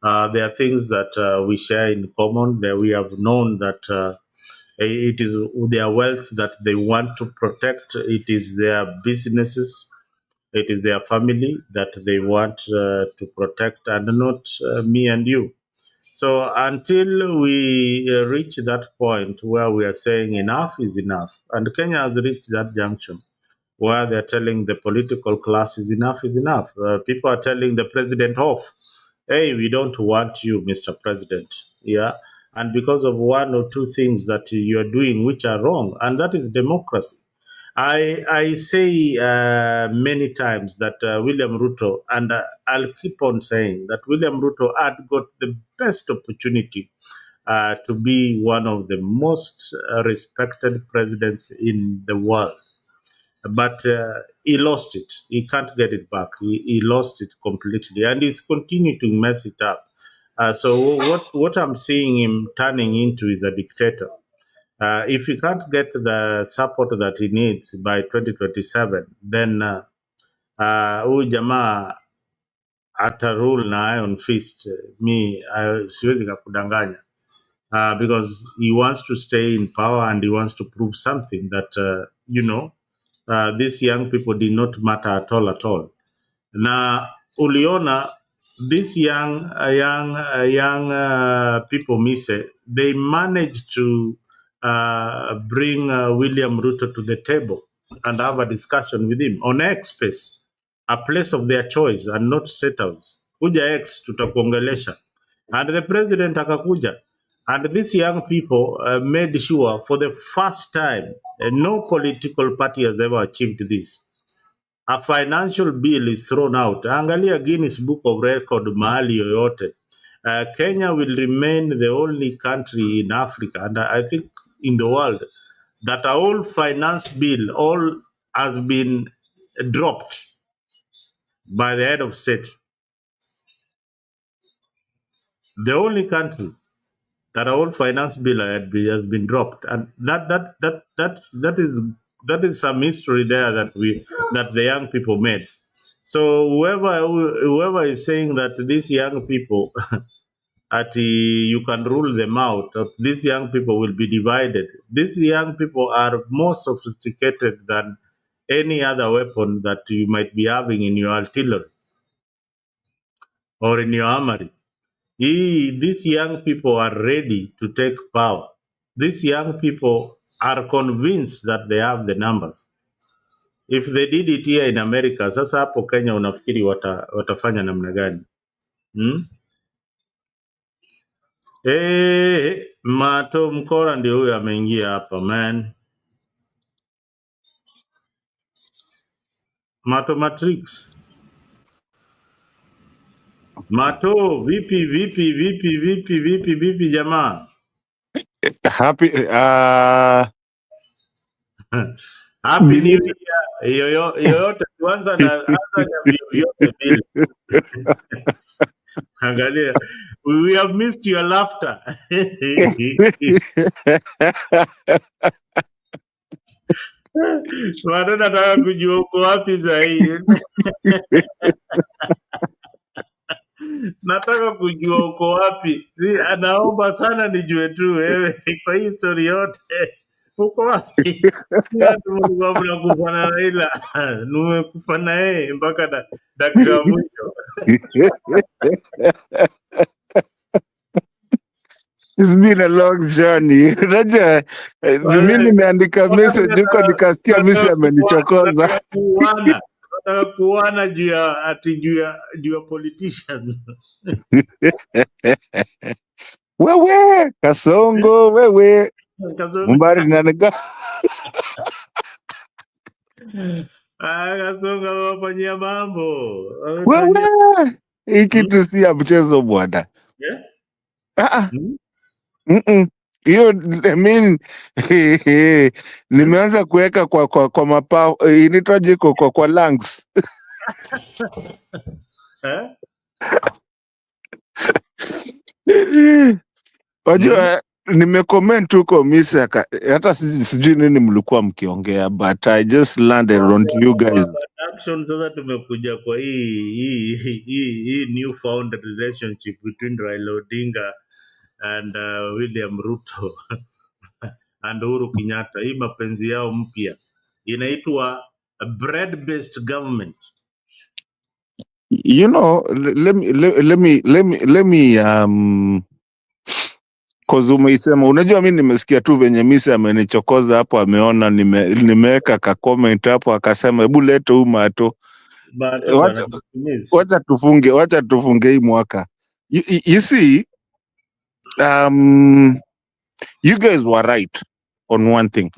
There are things that we share in common. That we have known that it is their wealth that they want to protect. It is their businesses. It is their family that they want to protect, and not me and you. So until we reach that point where we are saying enough is enough, and Kenya has reached that junction where they're telling the political class is enough is enough. People are telling the president off, hey, we don't want you, Mr. President. Yeah. And because of one or two things that you are doing which are wrong, and that is democracy. I say many times that William Ruto, and I'll keep on saying that William Ruto had got the best opportunity to be one of the most respected presidents in the world. But he lost it. He can't get it back. He lost it completely, and he's continuing to mess it up. So what I'm seeing him turning into is a dictator. If he can't get the support that he needs by 2027, then huyu jamaa ata rule na iron fist. Siwezi kakudanganya. Because he wants to stay in power and he wants to prove something that, these young people did not matter at all. Na uliona, these young people, they managed to bring William Ruto to the table and have a discussion with him on X Space, a place of their choice and not State House. Kuja X tutakuongelesha. And the president akakuja. And these young people made sure for the first time, no political party has ever achieved this. A financial bill is thrown out. Angalia Guinness Book of Record mahali yoyote. Kenya will remain the only country in Africa, and I think in the world, that a whole finance bill all has been dropped by the head of state. The only country that our finance bill has been dropped, and that is some history there that the young people made. So whoever is saying that these young people you can rule them out, these young people will be divided. These young people are more sophisticated than any other weapon that you might be having in your artillery or in your armory. These young people are ready to take power. These young people are convinced that they have the numbers. If they did it here in America, sasa hapo Kenya unafikiri watafanya namna gani? Mato Mkora ndio huyo ameingia hapa man. Mato Matrix. Mato, vipi jamaa? Happy Happy New Year. Yoyote kwanza na vyote vile. Angalia. We have missed your laughter. Watu nataka kujua uko wapi sahi. Nataka kujua uko wapi. Anaomba sana nijue tu wewe kwa hii story yote. Uko wapi? Mlikuwa mnakufa na Raila. Nimekufa na yeye mpaka dakika ya mwisho. It's been a long journey. Unajua mimi nimeandika message huko nikasikia mimi amenichokoza. Nataka kuona juu ya politicians. Wewe Kasongo wewe. Mbari nanaga. Kasongo wafanyia mambo. Wewe hii kitu si ya mchezo bwana. Hiyo I mean nimeanza kuweka kwa mapao inaitwaje kwa lungs. Wajua nimecomment huko Misa hata sijui nini mlikuwa mkiongea but I just landed on you guys. Abductions sasa tumekuja kwa hii newfound relationship between Raila Odinga and William Ruto and Uhuru Kenyatta. Hii mapenzi yao mpya inaitwa bread-based government. You know, let me cause umeisema, unajua mimi nimesikia tu venye Misa amenichokoza hapo, ameona nimeweka ka comment hapo akasema hebu lete huyu Mato. Wacha tufunge hii mwaka. You see, you guys were right on one thing.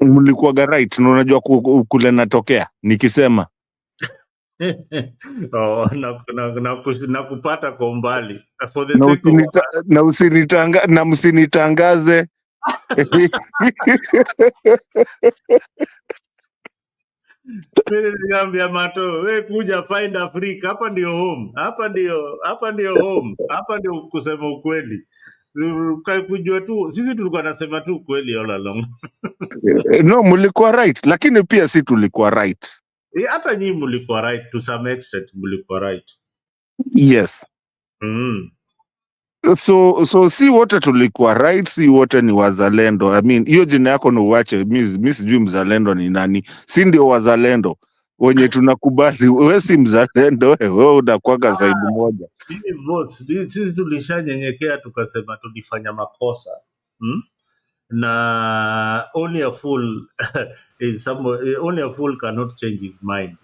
Mlikuwa right, na unajua kule natokea nikisema na kupata kwa umbali na msinitangaze. Niliambia Mato, we kuja find Africa, hapa ndio home, hapa ndio home, hapa ndio kusema ukweli. Kujua tu sisi tulikuwa nasema tu ukweli all along. No, mlikuwa right, lakini pia si tulikuwa right. Hata nyinyi mlikuwa right to some extent, mlikuwa right. Yes. So si wote tulikuwa right, si wote ni wazalendo. I mean, hiyo jina yako ni uache, mimi sijui mzalendo ni nani. Si ndio wazalendo wenye tunakubali, wewe si mzalendo, wewe unakuwa side moja. Sisi tulishanyenyekea tukasema tulifanya makosa. Na only a fool only a fool cannot change his mind.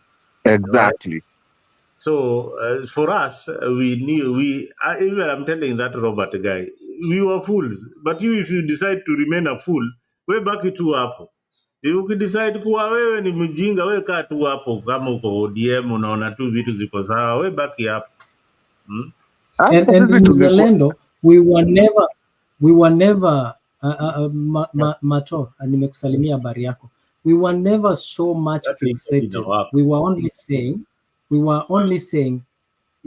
Exactly. Right? So for us, we knew even I'm telling that Robert guy, we were fools. But if you decide to remain a fool, we baki tu hapo. If you decide kuwa wewe ni mjinga, we kaa tu hapo. Kama uko ODM unaona tu vitu ziko sawa, we baki hapo. And Mzalendo, we were never Mato, nimekusalimia habari yako. We were never so much fixated. We were only saying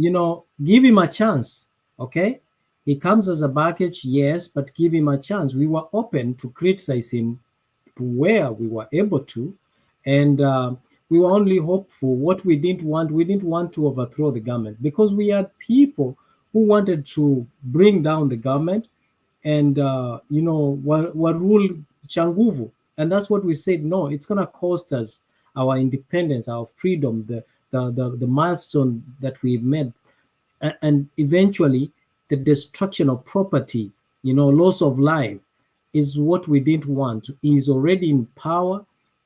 give him a chance, okay? He comes as a baggage, yes, but give him a chance. We were open to criticize him to where we were able to, and we were only hopeful. What we didn't want to overthrow the government, because we had people who wanted to bring down the government and were rule changuvu, and that's what we said. No, it's going to cost us our independence, our freedom, the milestone that we've made, and eventually the destruction of property, loss of life, is what we didn't want. He's already in power,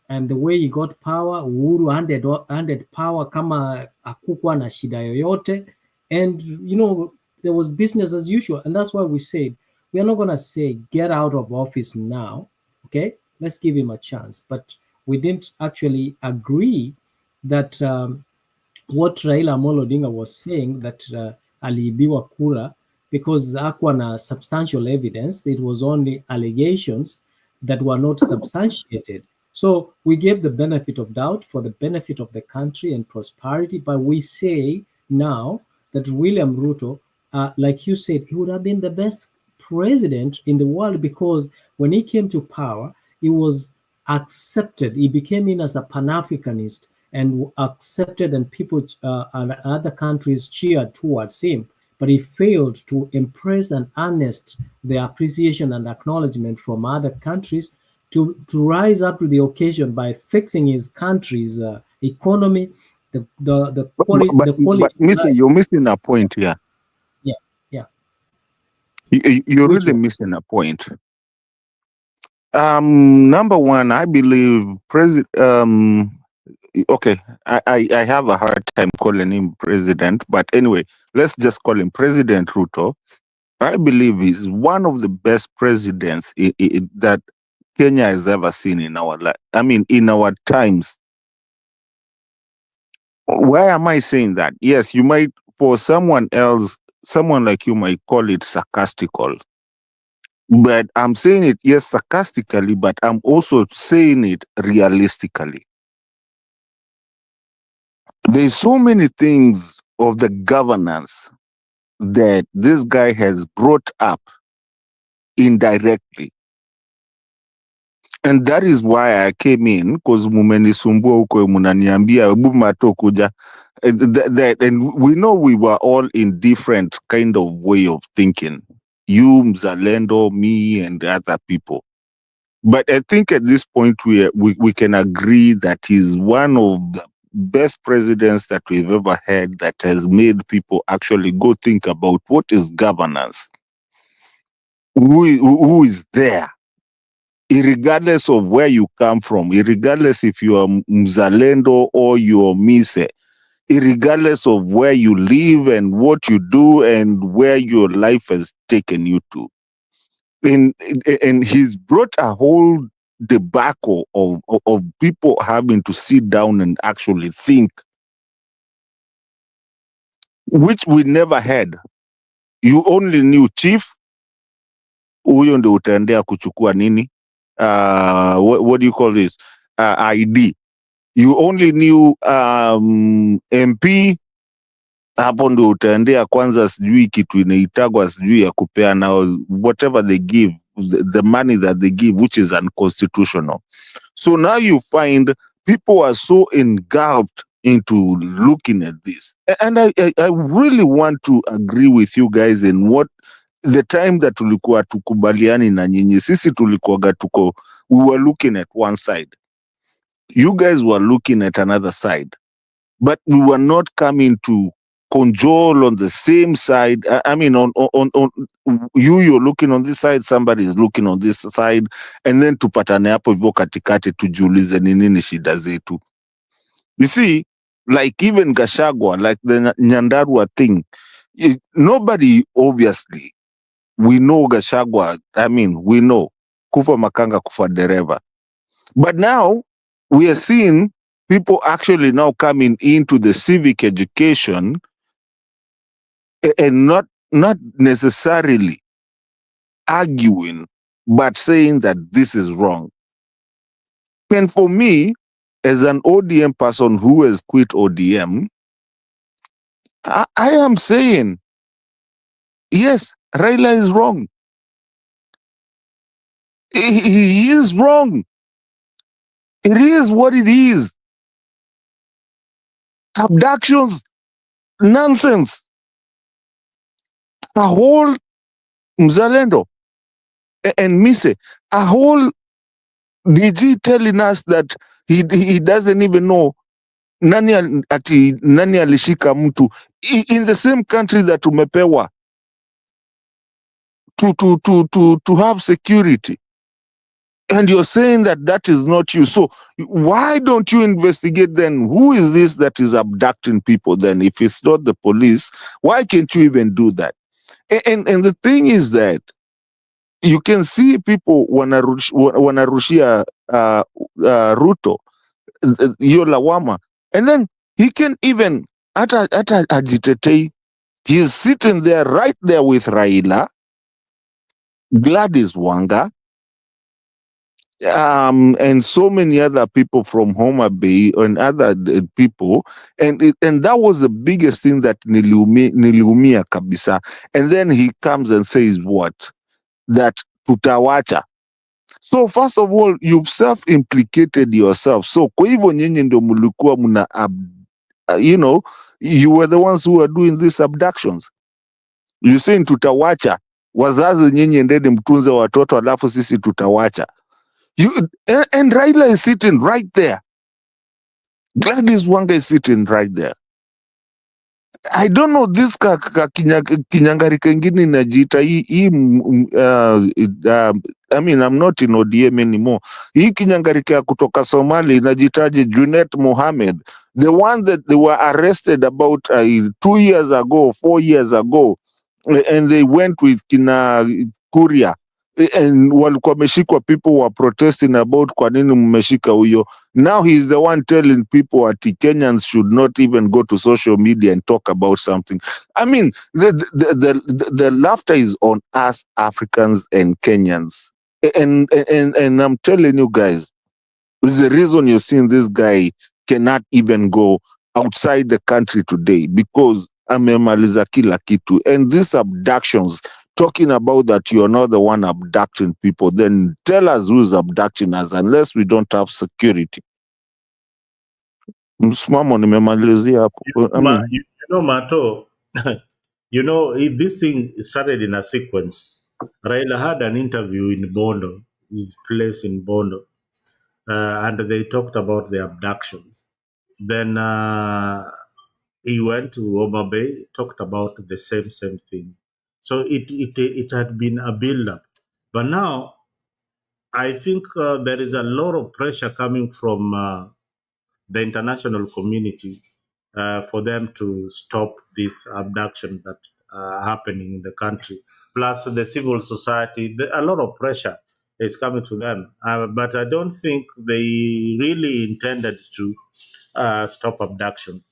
and the way he got power, Uhuru handed power kama hakukuwa na shida yoyote, and there was business as usual. And that's why we said we are not going to say get out of office now, okay? Let's give him a chance. But we didn't actually agree that what Raila Amolo Odinga was saying, that aliibiwa kura, because hakuwa na substantial evidence. It was only allegations that were not substantiated. So we gave the benefit of doubt for the benefit of the country and prosperity. But we say now that William Ruto, like you said, he would have been the best president in the world, because when he came to power, he was accepted. He became in as a Pan-Africanist and accepted, and people and other countries cheered towards him. But he failed to impress and harness the appreciation and acknowledgement from other countries to rise up to the occasion by fixing his country's economy, the quality. But you're missing a point here. Yeah. You're really missing a point. Number one, I believe okay, I have a hard time calling him president, but anyway, let's just call him President Ruto. I believe he's one of the best presidents that Kenya has ever seen in our life. I mean, in our times. Why am I saying that? Yes, you might, for someone else, someone like you might call it sarcastical. But I'm saying it, yes, sarcastically, but I'm also saying it realistically. There's so many things of the governance that this guy has brought up indirectly. And that is why I came in, because mumenisumbua huko munaniambia hebu mato kuja. And we know we were all in different kind of way of thinking. You, Mzalendo, me, and other people. But I think at this point we can agree that he's one of the best presidents that we've ever had, that has made people actually go think about what is governance. Who is there? Regardless of where you come from, regardless if you are Mzalendo or you are Mise, regardless of where you live and what you do and where your life has taken you to. And he's brought a whole debacle of people having to sit down and actually think, which we never had. You only knew chief, huyo ndio utaendea kuchukua nini? What do you call this? ID. You only knew MP, hapo ndio utaendea kwanza sijui kitu inaitagwa sijui ya kupeana whatever they give, the money that they give, which is unconstitutional. So now you find people are so engulfed into looking at this. And I really want to agree with you guys in what the time that tulikuwa tukubaliani na nyinyi, sisi tulikuwaga we were looking at one side. You guys were looking at another side. But we were not coming to control on the same side. I mean, on you're looking on this side, somebody is looking on this side, and then tupatane hapo hivyo katikati tujiulize ni nini shida zetu. You see, like even Gachagua, like the Nyandarua thing, nobody, obviously, we know Gachagua, I mean, we know, kufa makanga kufa dereva. But now, we are seeing people actually now coming into the civic education and not necessarily arguing, but saying that this is wrong. And for me, as an ODM person who has quit ODM, I am saying, yes, Raila is wrong. He is wrong. It is what it is. Abductions, nonsense. A whole Mzalendo and Mise, a whole DG telling us that he doesn't even know nani alishika mtu in the same country that umepewa to have security, and you're saying that is not you. So why don't you investigate then? Who is this that is abducting people then? If it's not the police, why can't you even do that? And the thing is that you can see people wanarushia Ruto hiyo lawama, and then he can even hata ajitetei. He's sitting there right there with Raila, Gladys Wanga, and so many other people from Homa Bay and other people, and that was the biggest thing that niliumia kabisa. And then he comes and says what? That tutawacha. So first of all, you've self-implicated yourself. So kwa hivyo nyinyi ndio mlikuwa mna you were the ones who were doing these abductions. You saying tutawacha, wazazi nyinyi endeni mtunze watoto alafu sisi tutawacha. And Raila is sitting right there. Gladys Wanga is sitting right there. I don't know this kinyangari kengine inajiita I mean, I'm not in ODM anymore. Hii kinyangarika kutoka Somali inajitaje Junet Mohammed, the one that they were arrested about 2 years ago, 4 years ago, and they went with kina Kuria, and walikuwa wameshikwa, people were protesting about kwa nini mmeshika huyo. Now he's the one telling people that Kenyans should not even go to social media and talk about something. I mean, the laughter is on us Africans and Kenyans. And I'm telling you guys, this is the reason you're seeing this guy cannot even go outside the country today, because amemaliza kila kitu. And these abductions, talking about that you're not the one abducting people, then tell us who's abducting us, unless we don't have security. Msimamo nimemalizia hapo. I mean, Mato, if this thing started in a sequence, Raila had an interview in Bondo, his place in Bondo, and they talked about the abductions. Then he went to Homa Bay, talked about the same thing. So it had been a build-up. But now, I think there is a lot of pressure coming from the international community for them to stop this abduction that happening in the country. Plus the civil society, a lot of pressure is coming to them. But I don't think they really intended to stop abduction.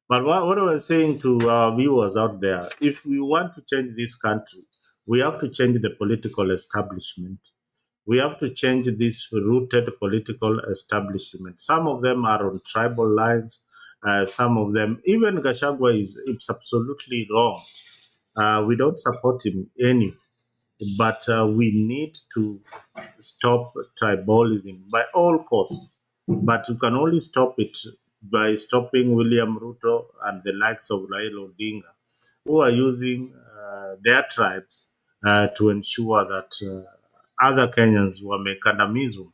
But what I was saying to our viewers out there, if we want to change this country, we have to change the political establishment. We have to change this rooted political establishment. Some of them are on tribal lines. Some of them, even Gachagua is absolutely wrong. We don't support him any, but we need to stop tribalism by all costs. But you can only stop it by stopping William Ruto and the likes of Raila Odinga, who are using their tribes to ensure that other Kenyans wamekandamizwa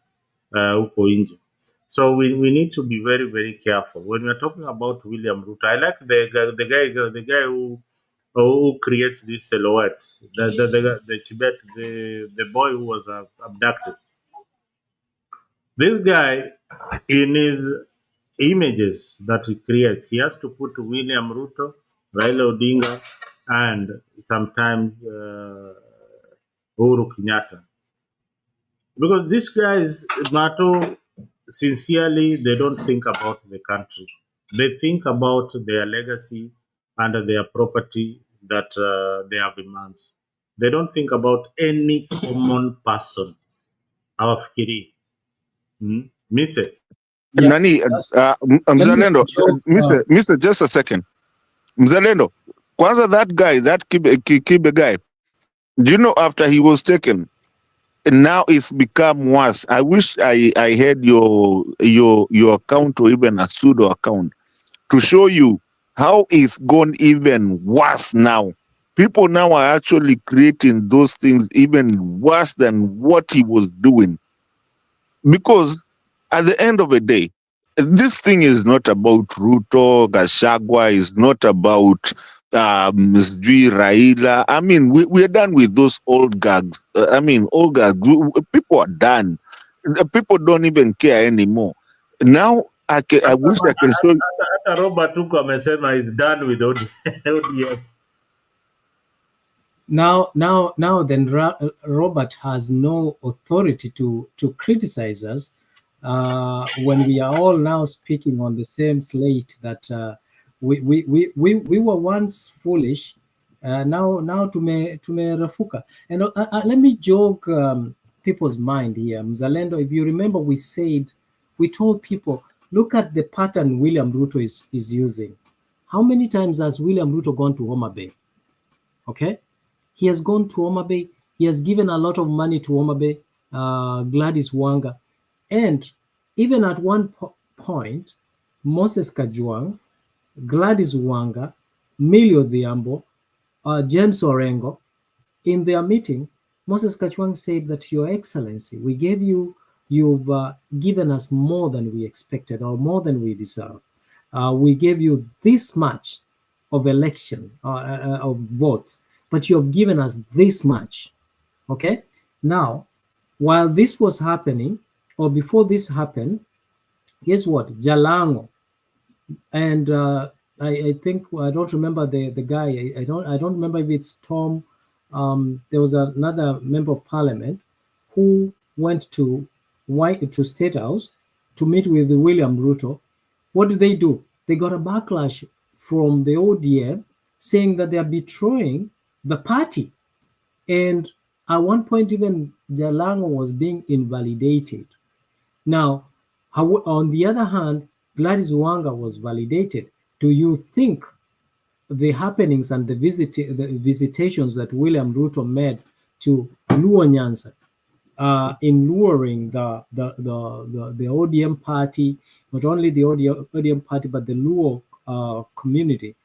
huko nje. So we need to be very, very careful when we're talking about William Ruto. I like the guy who creates these silhouettes. The Tibet, the boy who was abducted. This guy, in his images that he creates, he has to put William Ruto, Raila Odinga, and sometimes Uhuru Kenyatta. Because these guys, Mato, sincerely, they don't think about the country. They think about their legacy and their property that they have immense. They don't think about any common person. Hawafikiri. Mise. Nani, Mzalendo, Mr. Just a second. Mzalendo, kwanza that guy, that Kibe guy, do you know after he was taken, now it's become worse. I wish I had your account or even a pseudo account to show you how it's gone even worse now. People now are actually creating those things even worse than what he was doing. Because at the end of the day, this thing is not about Ruto, Gashagwa, is not about Sijui Raila. I mean, we're done with those old gags. Old gags. People are done. People don't even care anymore. Now, I wish I can show you. Hata Robert Tuko amesema is done with ODM. Now then Robert has no authority to criticize us when we are all now speaking on the same slate that we were once foolish, now tumerefuka. And let me joke people's mind here. Mzalendo, if you remember, we told people, look at the pattern William Ruto is using. How many times has William Ruto gone to Homa Bay? Okay, he has gone to Homa Bay. He has given a lot of money to Homa Bay, Gladys Wanga. And even at one point, Moses Kajwang, Gladys Wanga, Millie Odhiambo, James Orengo, in their meeting, Moses Kajwang said that, Your Excellency, you've given us more than we expected or more than we deserve. We gave you this much of election, of votes, but you have given us this much. Okay? Now, while this was happening, or before this happened, guess what? Jalango, and I think, I don't remember the guy. I don't remember if it's Tom. There was another member of parliament who went to State House to meet with William Ruto. What did they do? They got a backlash from the ODM saying that they are betraying the party. And at one point, even Jalango was being invalidated. Now, on the other hand, Gladys Wanga was validated. Do you think the happenings and the visitations that William Ruto made to Luo Nyanza, in luring the ODM party, not only the ODM party, but the Luo community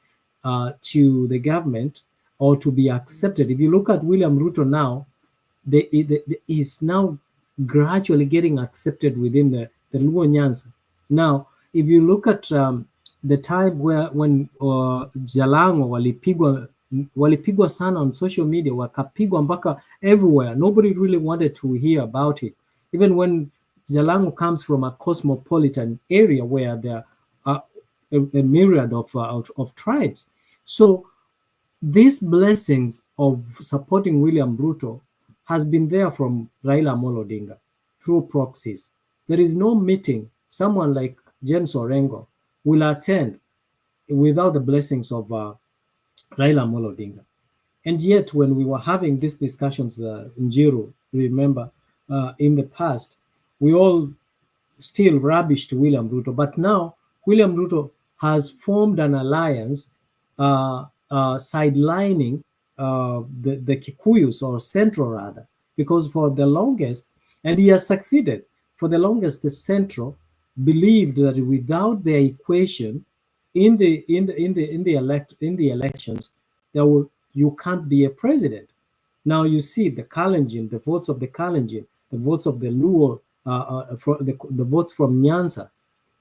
to the government, or to be accepted? If you look at William Ruto now, he's now gradually getting accepted within the Luo Nyanza. Now, if you look at the time when Jalango walipigwa sana on social media, wakapigwa mpaka everywhere. Nobody really wanted to hear about it. Even when Jalango comes from a cosmopolitan area where there are a myriad of tribes. So these blessings of supporting William Ruto has been there from Raila Amolo Odinga through proxies. There is no meeting someone like James Orengo will attend without the blessings of Raila Amolo Odinga. And yet, when we were having these discussions in Jiru, remember, in the past, we all still rubbished William Ruto. But now, William Ruto has formed an alliance sidelining the Kikuyus, or Central rather, because for the longest, and he has succeeded, for the longest, the Central believed that without their equation in the elections, you can't be a president. Now you see the Kalenjin, the votes of the Kalenjin, the votes of the Luo, the votes from Nyanza,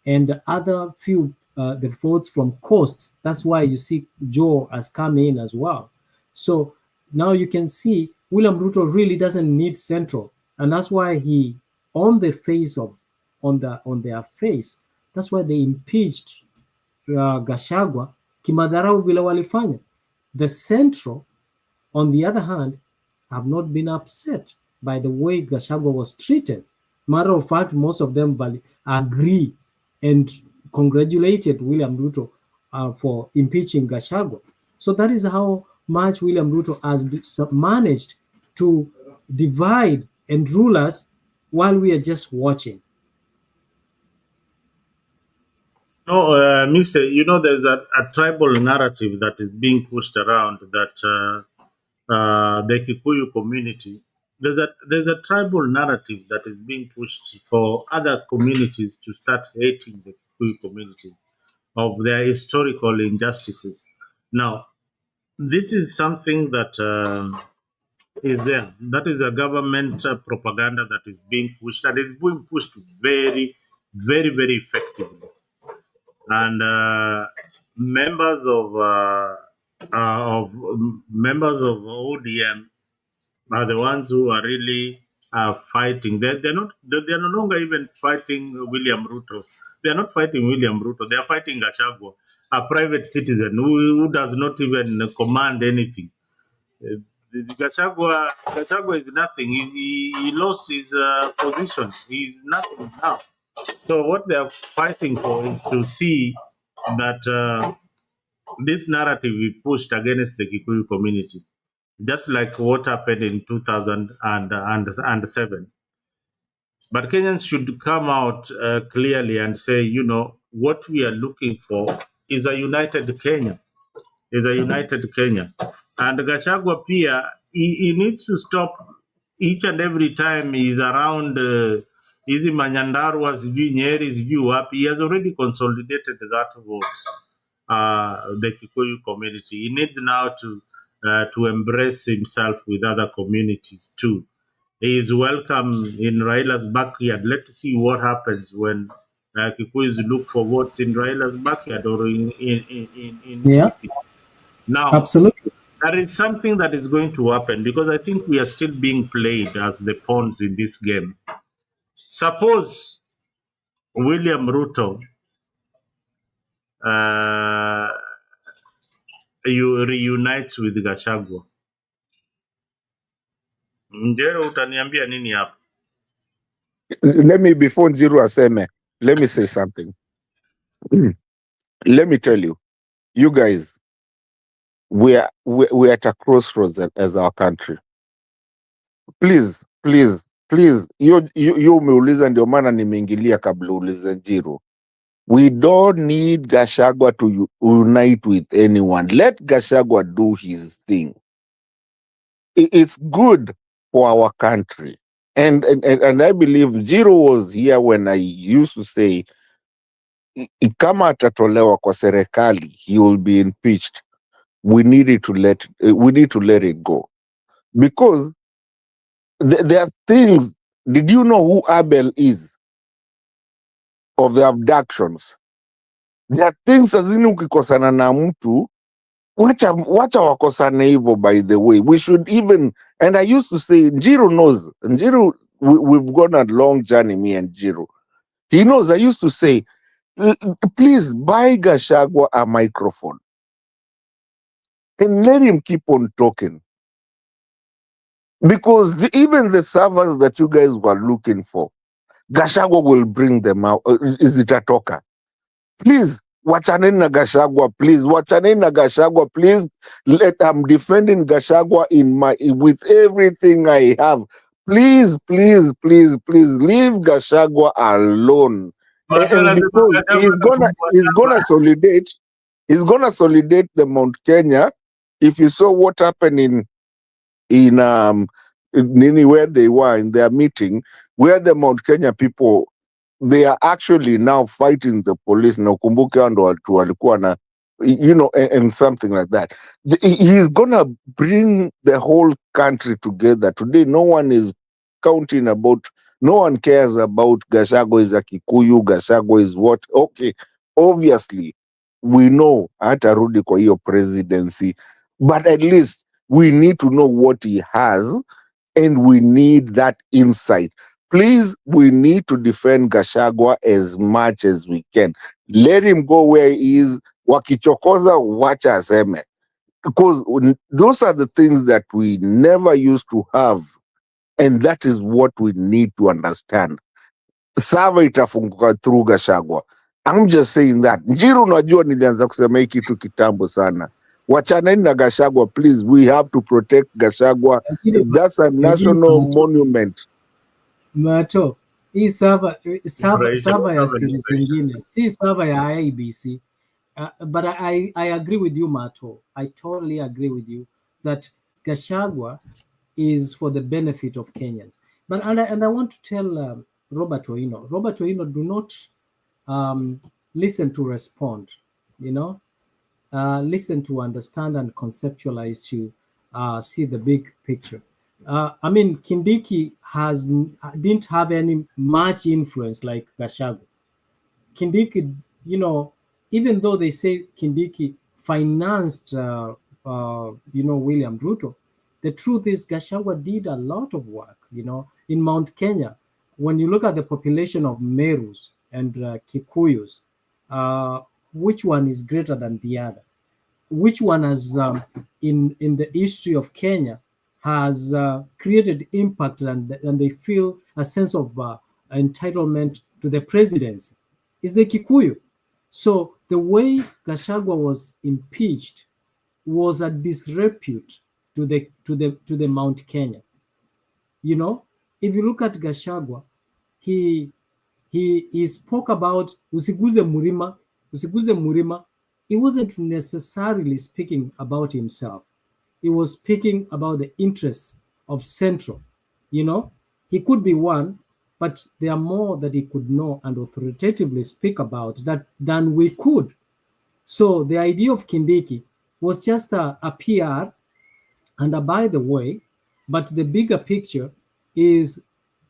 and the other few the votes from coasts. That's why you see Joe has come in as well. So now you can see William Ruto really doesn't need Central, and that's why he, on their face, that's why they impeached Gashagwa kimadharau vile walifanya. The Central, on the other hand, have not been upset by the way Gashagwa was treated. Matter of fact, most of them agree and congratulated William Ruto for impeaching Gashagwa. So that is how much William Ruto has managed to divide and rule us while we are just watching. No, Mr. You know, there's a tribal narrative that is being pushed around that the Kikuyu community. There's a tribal narrative that is being pushed for other communities to start hating the Kikuyu community of their historical injustices. Now, this is something that is there. That is a government propaganda that is being pushed, and it's being pushed very, very, very effectively. And members of ODM are the ones who are really fighting. They're no longer even fighting William Ruto. They are not fighting William Ruto. They are fighting Gachagua, a private citizen who does not even command anything. Gachagua is nothing. He lost his position. He's nothing now. So what they are fighting for is to see that this narrative is pushed against the Kikuyu community, just like what happened in 2007. But Kenyans should come out clearly and say, you know, what we are looking for is a united Kenya. And Gachagua Pia, he needs to stop each and every time he's around Izi Manyandarwa, Nyeri, Wapi. He has already consolidated that vote, the Kikuyu community. He needs now to embrace himself with other communities too. He is welcome in Raila's backyard. Let's see what happens when Kikuyus look for votes in Raila's backyard or in DC. Now, absolutely. There is something that is going to happen because I think we are still being played as the pawns in this game. Suppose William Ruto reunites with Gachagua. Njero utaniambia nini hapa? Let me, before Njiru aseme, let me say something. Let me tell you, you guys, we're at a crossroads as our country. Please, you umeuliza ndio maana nimeingilia kabla ulize Njiru. We don't need Gachagua to unite with anyone. Let Gachagua do his thing. It's good for our country. And I believe Njiru was here when I used to say, kama atatolewa kwa serikali, he will be impeached. We need to let it go. Because there are things. Did you know who Abel is? Of the abductions. There are things azini ukikosana na mtu, wacha wakosane hivyo. By the way, we should even, and I used to say, Njiru knows. Njiru, we've gone a long journey, me and Njiru. He knows. I used to say, please buy Gachagua a microphone and let him keep on talking. Because even the servers that you guys were looking for, Gachagua will bring them out. Is it a talker? Please, wachaneni na Gachagua, please. Wachaneni na Gachagua, please. I'm defending Gachagua with everything I have. Please, leave Gachagua alone. And because he's gonna solidate the Mount Kenya. If you saw what happened in Nini, where they were in their meeting, where the Mount Kenya people, they are actually now fighting the police. Na ukumbuke ando watu walikuwa na, you know, and something like that. He's gonna bring the whole country together. Today, no one cares about Gachagua is a Kikuyu, Gachagua is what. Okay, obviously, we know hatarudi kwa hiyo presidency, but at least we need to know what he has, and we need that insight. Please, we need to defend Gachagua as much as we can. Let him go where he is. Wakichokoza, wacha aseme. Because those are the things that we never used to have. And that is what we need to understand. Sava itafunguka through Gachagua. I'm just saying that. Njiru, unajua nilianza kusema hii kitu kitambo sana. Wachaneni na Gachagua, please. We have to protect Gachagua. That's a national monument. Macho, hii server Kufurahisha server ya kama siri ni zingine, si server ya IEBC. But I agree with you, Mato. I totally agree with you that Gachagua is for the benefit of Kenyans. But and I want to tell Robert Oino, do not listen to respond. You know, listen to understand and conceptualize to see the big picture. I mean, Kindiki didn't have any much influence like Gachagua. Kindiki, you know, even though they say Kindiki financed, William Ruto, the truth is Gachagua did a lot of work, you know, in Mount Kenya. When you look at the population of Merus and Kikuyus, which one is greater than the other? Which one has, in the history of Kenya, has created impact and they feel a sense of entitlement to the presidency? Is the Kikuyu. So the way Gachagua was impeached was a disrepute to the Mount Kenya. You know, if you look at Gachagua, he spoke about usiguze murima. He wasn't necessarily speaking about himself. He was speaking about the interests of Central. You know, he could be one, but there are more that he could know and authoritatively speak about that than we could. So the idea of Kindiki was just a PR and a by the way, but the bigger picture is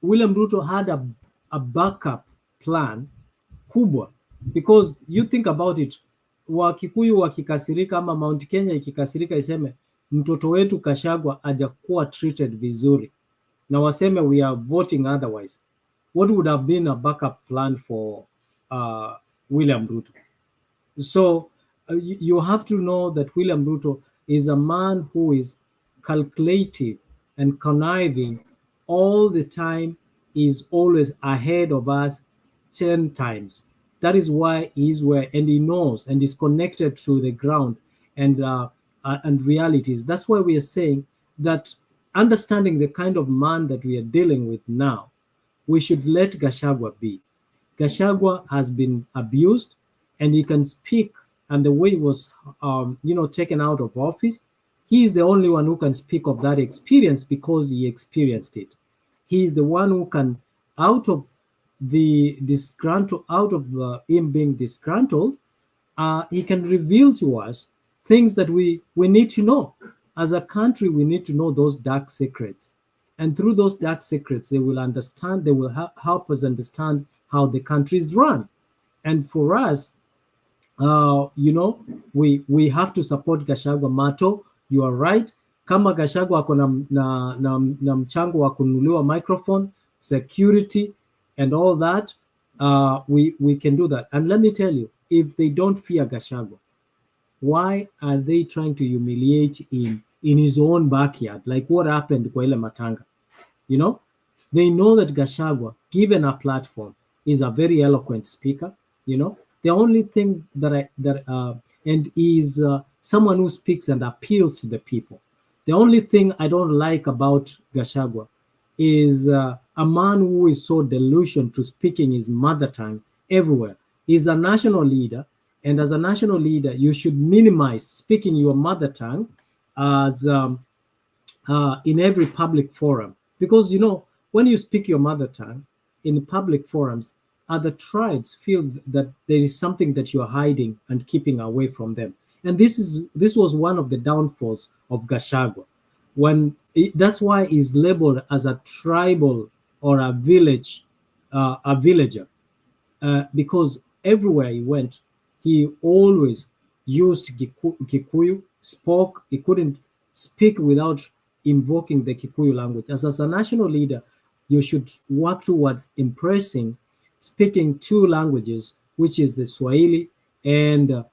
William Ruto had a backup plan kubwa, because you think about it, Wakikuyu wakikasirika ama Mount Kenya ikikasirika iseme mtoto wetu Kashagwa hajakuwa treated vizuri na waseme we are voting otherwise, what would have been a backup plan for William Ruto? So you have to know that William Ruto is a man who is calculative and conniving all the time, is always ahead of us 10 times. That is why he's where, and he knows and is connected to the ground and realities. That's why we are saying that understanding the kind of man that we are dealing with now, we should let Gachagua be. Gachagua has been abused and he can speak, and the way he was taken out of office, he is the only one who can speak of that experience because he experienced it. He is the one who can, out of him being disgruntled, he can reveal to us things that we need to know. As a country, we need to know those dark secrets. And through those dark secrets, they will help us understand how the country is run. And for us, we have to support Gachagua. Mato, you are right. Kama Gachagua ako na mchango wa kununuliwa microphone, security, and all that, we can do that. And let me tell you, if they don't fear Gachagua, why are they trying to humiliate him in his own backyard, like what happened kwa ile matanga? You know, they know that Gachagua, given a platform, is a very eloquent speaker. You know, the only thing and is someone who speaks and appeals to the people. The only thing I don't like about Gachagua is a man who is so delusional to speaking his mother tongue everywhere. He's a national leader, and as a national leader, you should minimize speaking your mother tongue as in every public forum. Because, you know, when you speak your mother tongue in public forums, other tribes feel that there is something that you're hiding and keeping away from them. And this was one of the downfalls of Gachagua. That's why he's labeled as a tribal or a villager, because everywhere he went, he always used Kikuyu, spoke. He couldn't speak without invoking the Kikuyu language. As a national leader, you should work towards impressing speaking two languages, which is the Swahili and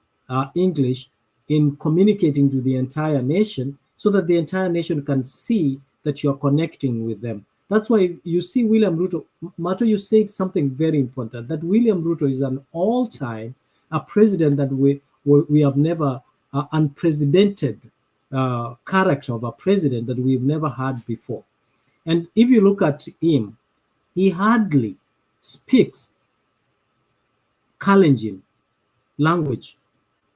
English, in communicating to the entire nation, so that the entire nation can see that you're connecting with them. That's why you see William Ruto. Mato, you said something very important, that William Ruto is an all-time a president that we have never, unprecedented character of a president that we've never had before. And if you look at him, he hardly speaks Kalenjin language,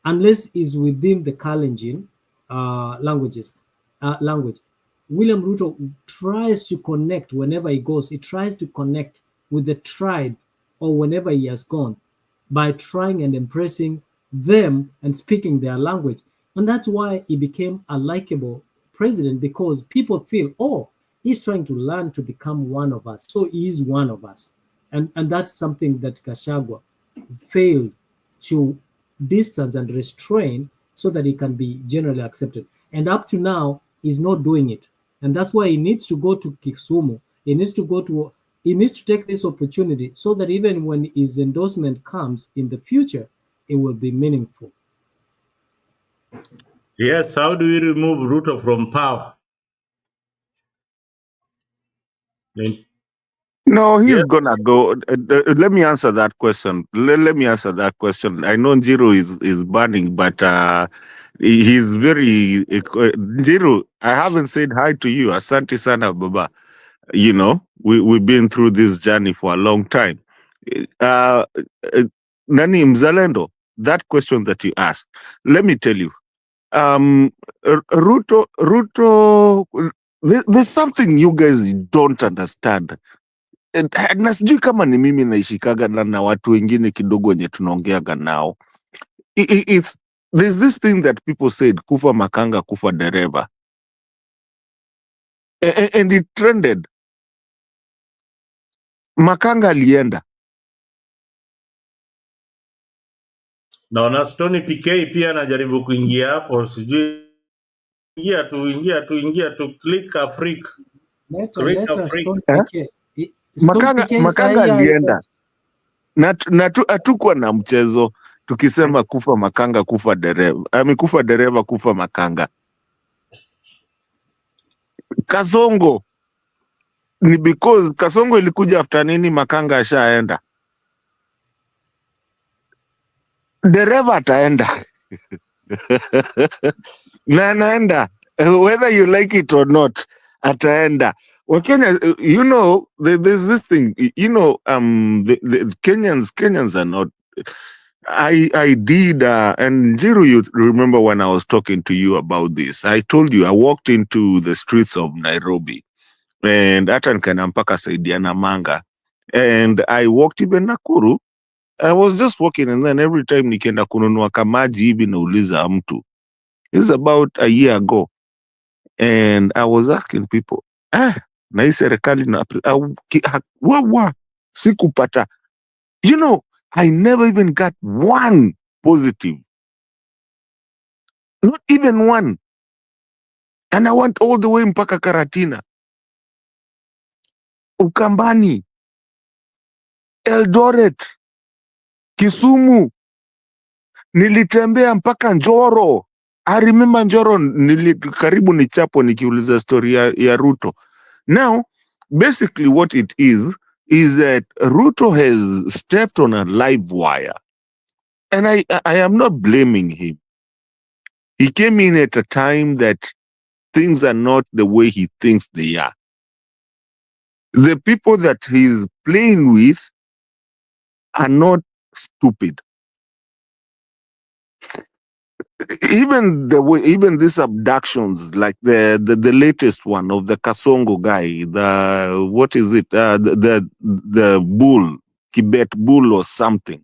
unless is within the Kalenjin language. William Ruto tries to connect whenever he goes. He tries to connect with the tribe or whenever he has gone by trying and impressing them and speaking their language. And that's why he became a likable president, because people feel, oh, he's trying to learn to become one of us. So he is one of us. And that's something that Gachagua failed to distance and restrain so that he can be generally accepted. And up to now, he's not doing it. And that's why he needs to go to Kisumu. He needs to take this opportunity so that even when his endorsement comes in the future, it will be meaningful. Yes, how do we remove Ruto from power? No, he's gonna go. Let me answer that question. Let me answer that question. I know Njiro is burning, but he's very Njiro. I haven't said hi to you. Asante sana, Baba. You know, we've been through this journey for a long time. Nani Mzalendo, that question that you asked, let me tell you. Ruto, there's something you guys don't understand. Na sijui kama ni mimi naishikaga na watu wengine kidogo wenye tunaongeaga nao. There's this thing that people said, kufa makanga, kufa dereva. And it trended. Makanga alienda. Naona Stony PK pia anajaribu kuingia hapo, sijui ingia tu click a freak. Leta Stony PK. Makanga alienda. Na hatukuwa na mchezo tukisema kufa makanga, kufa dereva. Kufa dereva, kufa makanga. Kasongo ni because Kasongo ilikuja after nini, makanga ashaenda. Dereva ataenda. Na anaenda. Whether you like it or not, ataenda. Wakenya, you know, there's this thing, you know, the Kenyans are not. I did, and Jiru, you remember when I was talking to you about this, I told you I walked into the streets of Nairobi, and hata nikaenda mpaka Saidiana Manga, and I walked even Nakuru. I was just walking, and then every time nikienda kununua kamaji hivi nauliza mtu. This is about a year ago, and I was asking people, na hii serikali na sikupata. You know, I never even got one positive. Not even one. And I went all the way mpaka Karatina, Ukambani, Eldoret, Kisumu. Nilitembea mpaka Njoro. I remember Njoro, karibu ni chapo nikiuliza story ya Ruto. Now, basically what it is that Ruto has stepped on a live wire. And I am not blaming him. He came in at a time that things are not the way he thinks they are. The people that he's playing with are not stupid. Even these abductions, like the latest one of the Kasongo guy, the bull, Kibet bull or something.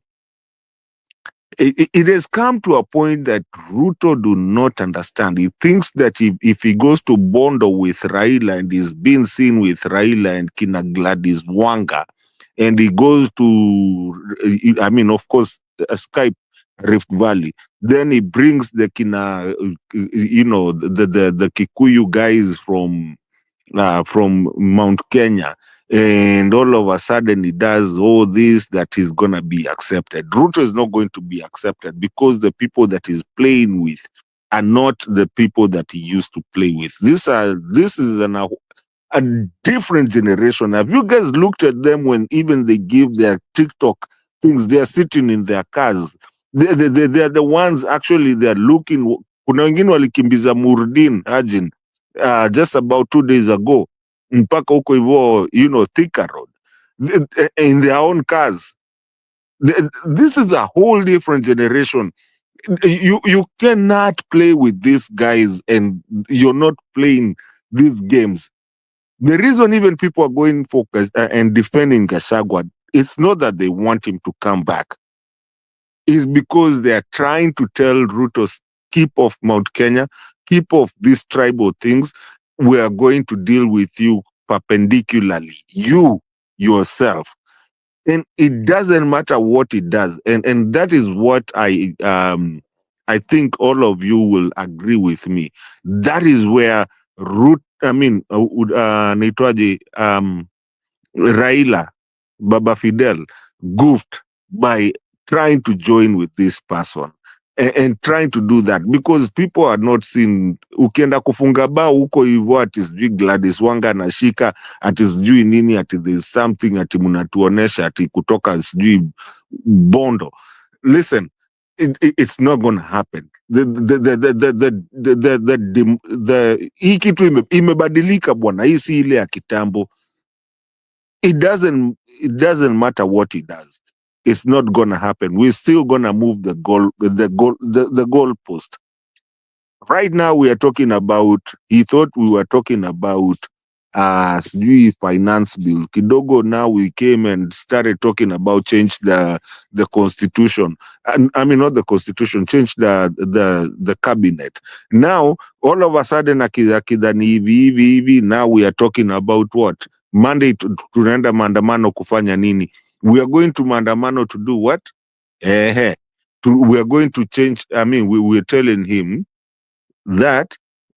It has come to a point that Ruto do not understand. He thinks that if he goes to Bondo with Raila and is being seen with Raila and Kina Gladys Wanga, and he goes to, of course, Skype Rift Valley, then he brings the Kina, the Kikuyu guys from Mount Kenya, and all of a sudden he does all this, that is going to be accepted. Ruto is not going to be accepted because the people that he's playing with are not the people that he used to play with. This is a different generation. Have you guys looked at them when even they give their TikTok things? They are sitting in their cars. They're the ones actually they're looking. Kuna wengine walikimbiza Murdin Ajin just about 2 days ago mpaka huko hivyo, Thika Road. in their own cars. This is a whole different generation. You cannot play with these guys, and you're not playing these games. The reason even people are going for and defending Gachagua, it's not that they want him to come back. It's because they are trying to tell Ruto, keep off Mount Kenya, keep off these tribal things. We are going to deal with you perpendicularly, you yourself. And it doesn't matter what it does. And that is what I think all of you will agree with me. That is where Raila, Baba Fidel, goofed by trying to join with this person and trying to do that, because people are not seeing. Ukienda kufunga bao huko hivyo ati sijui Gladys Wanga anashika ati sijui nini ati there's something ati mnatuonesha ati kutoka sijui Bondo. Listen, it's not going to happen. Hii kitu imebadilika bwana, hii si ile ya kitambo. It doesn't matter what he does. It's not gonna happen. We're still gonna move the goalpost. Right now we are talking about. He thought we were talking about finance bill. Kidogo now we came and started talking about change the constitution. And I mean not the constitution, change the cabinet. Now all of a sudden akidhani hivi now we are talking about what? Monday tunaenda maandamano kufanya nini? We are going to maandamano to do what? We are going to change. I mean, we're telling him that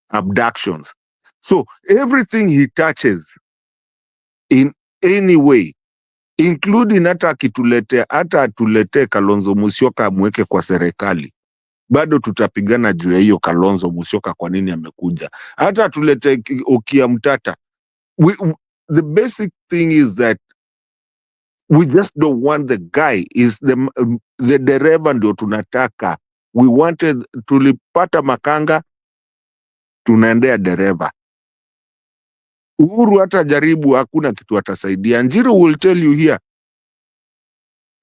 abductions. So everything he touches in any way, including hata atuletee Kalonzo Musyoka amweke kwa serikali, bado tutapigana juu ya hiyo Kalonzo Musyoka, kwa nini amekuja. Hata tuletee Okia Mtata. The basic thing is that we just don't want the guy. Is the dereva ndio tunataka. We wanted, tulipata Makanga, tunaendea dereva. Uhuru hata jaribu, hakuna kitu atasaidia. Njiru will tell you here,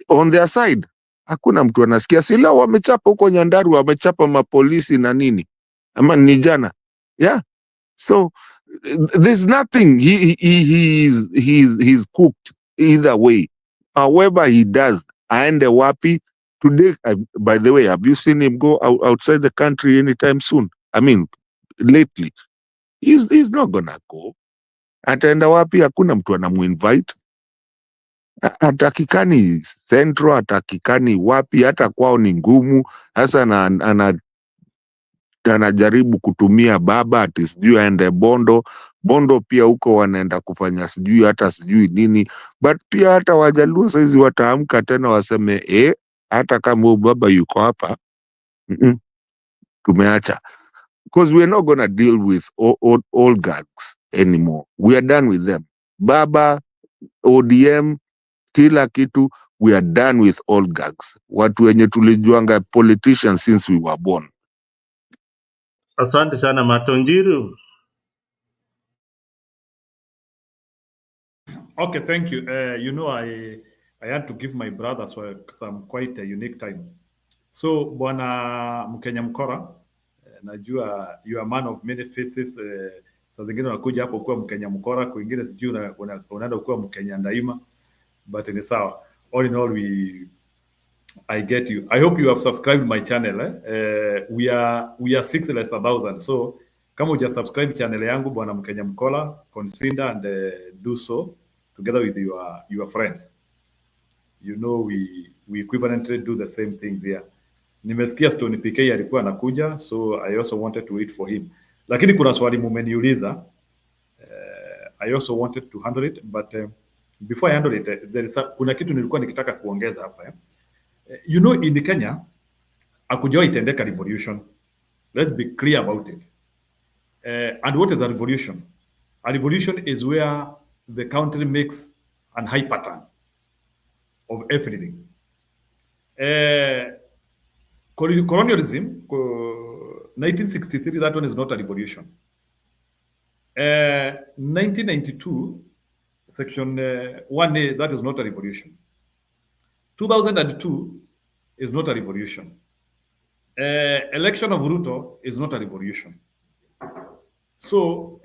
on their side, hakuna mtu anasikia. Sila wamechapa huko Nyandaru, wamechapa mapolisi na nini. Ama ni jana. Yeah. So there's nothing. He's cooked either way. However he does, aende wapi today. By the way, have you seen him go outside the country anytime soon? I mean, lately, he's not gonna go. Ataenda wapi? Hakuna mtu anamuinvite. Atakikani Central, atakikani wapi? Hata kwao ni ngumu. Hasa anajaribu kutumia baba ati sijui aende Bondo pia huko wanaenda kufanya sijui hata sijui nini. But pia hata Wajaluo saizi wataamka tena waseme hata kama baba yuko hapa tumeacha. Because we're not gonna deal with all gags anymore. We are done with them. Baba, ODM, kila kitu, we are done with all gags. Watu wenye tulijuanga politicians since we were born. Asante sana Matonjiru. Okay, thank you. I had to give my brother some quite a unique time. So Bwana Mkenya Mkora, najua you are a man of many faces. Saa zingine unakuja hapo kuwa Mkenya Mkora, kwingine sijui unaenda kuwa Mkenya Ndaima, but ni sawa. All in all, I get you. I hope you have subscribed my channel. We are 6 less 1,000. So kama uja subscribe channel yangu Bwana Mkenya Mkola, consider and do so together with your friends. You know we equivalently do the same thing there. Nimesikia Stone PK alikuwa anakuja, so I also wanted to wait for him. Lakini kuna swali mumeniuliza. I also wanted to handle it, but before I handle it, kuna kitu nilikuwa nikitaka kuongeza hapa. You know, in Kenya, hakujawahi itendeka revolution. Let's be clear about it. And what is a revolution? A revolution is where the country makes a high pattern of everything. Colonialism, 1963, that one is not a revolution. 1992, Section 1A, that is not a revolution. 2002 is not a revolution. Election of Ruto is not a revolution. So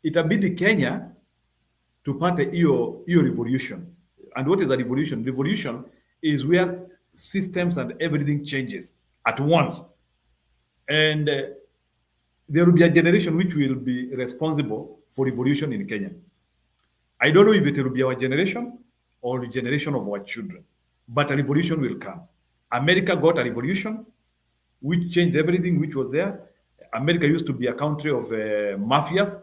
itabidi Kenya tupate hiyo revolution. And what is a revolution? Revolution is where systems and everything changes at once. And there will be a generation which will be responsible for revolution in Kenya. I don't know if it will be our generation or the generation of our children, but a revolution will come. America got a revolution which changed everything which was there. America used to be a country of mafias.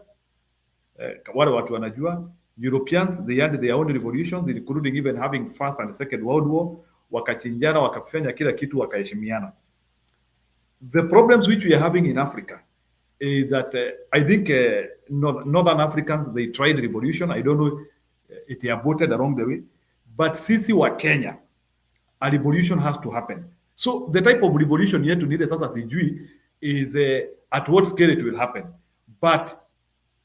Wale watu wanajua. Europeans, they had their own revolutions, including even having First and Second World War. Wakachinjana, wakafanya kila kitu, wakaheshimiana. The problems which we are having in Africa is that I think Northern Africans, they tried revolution. I don't know it aborted along the way. But sisi wa Kenya, a revolution has to happen. So the type of revolution yetu needed sasa sijui is at what scale it will happen. But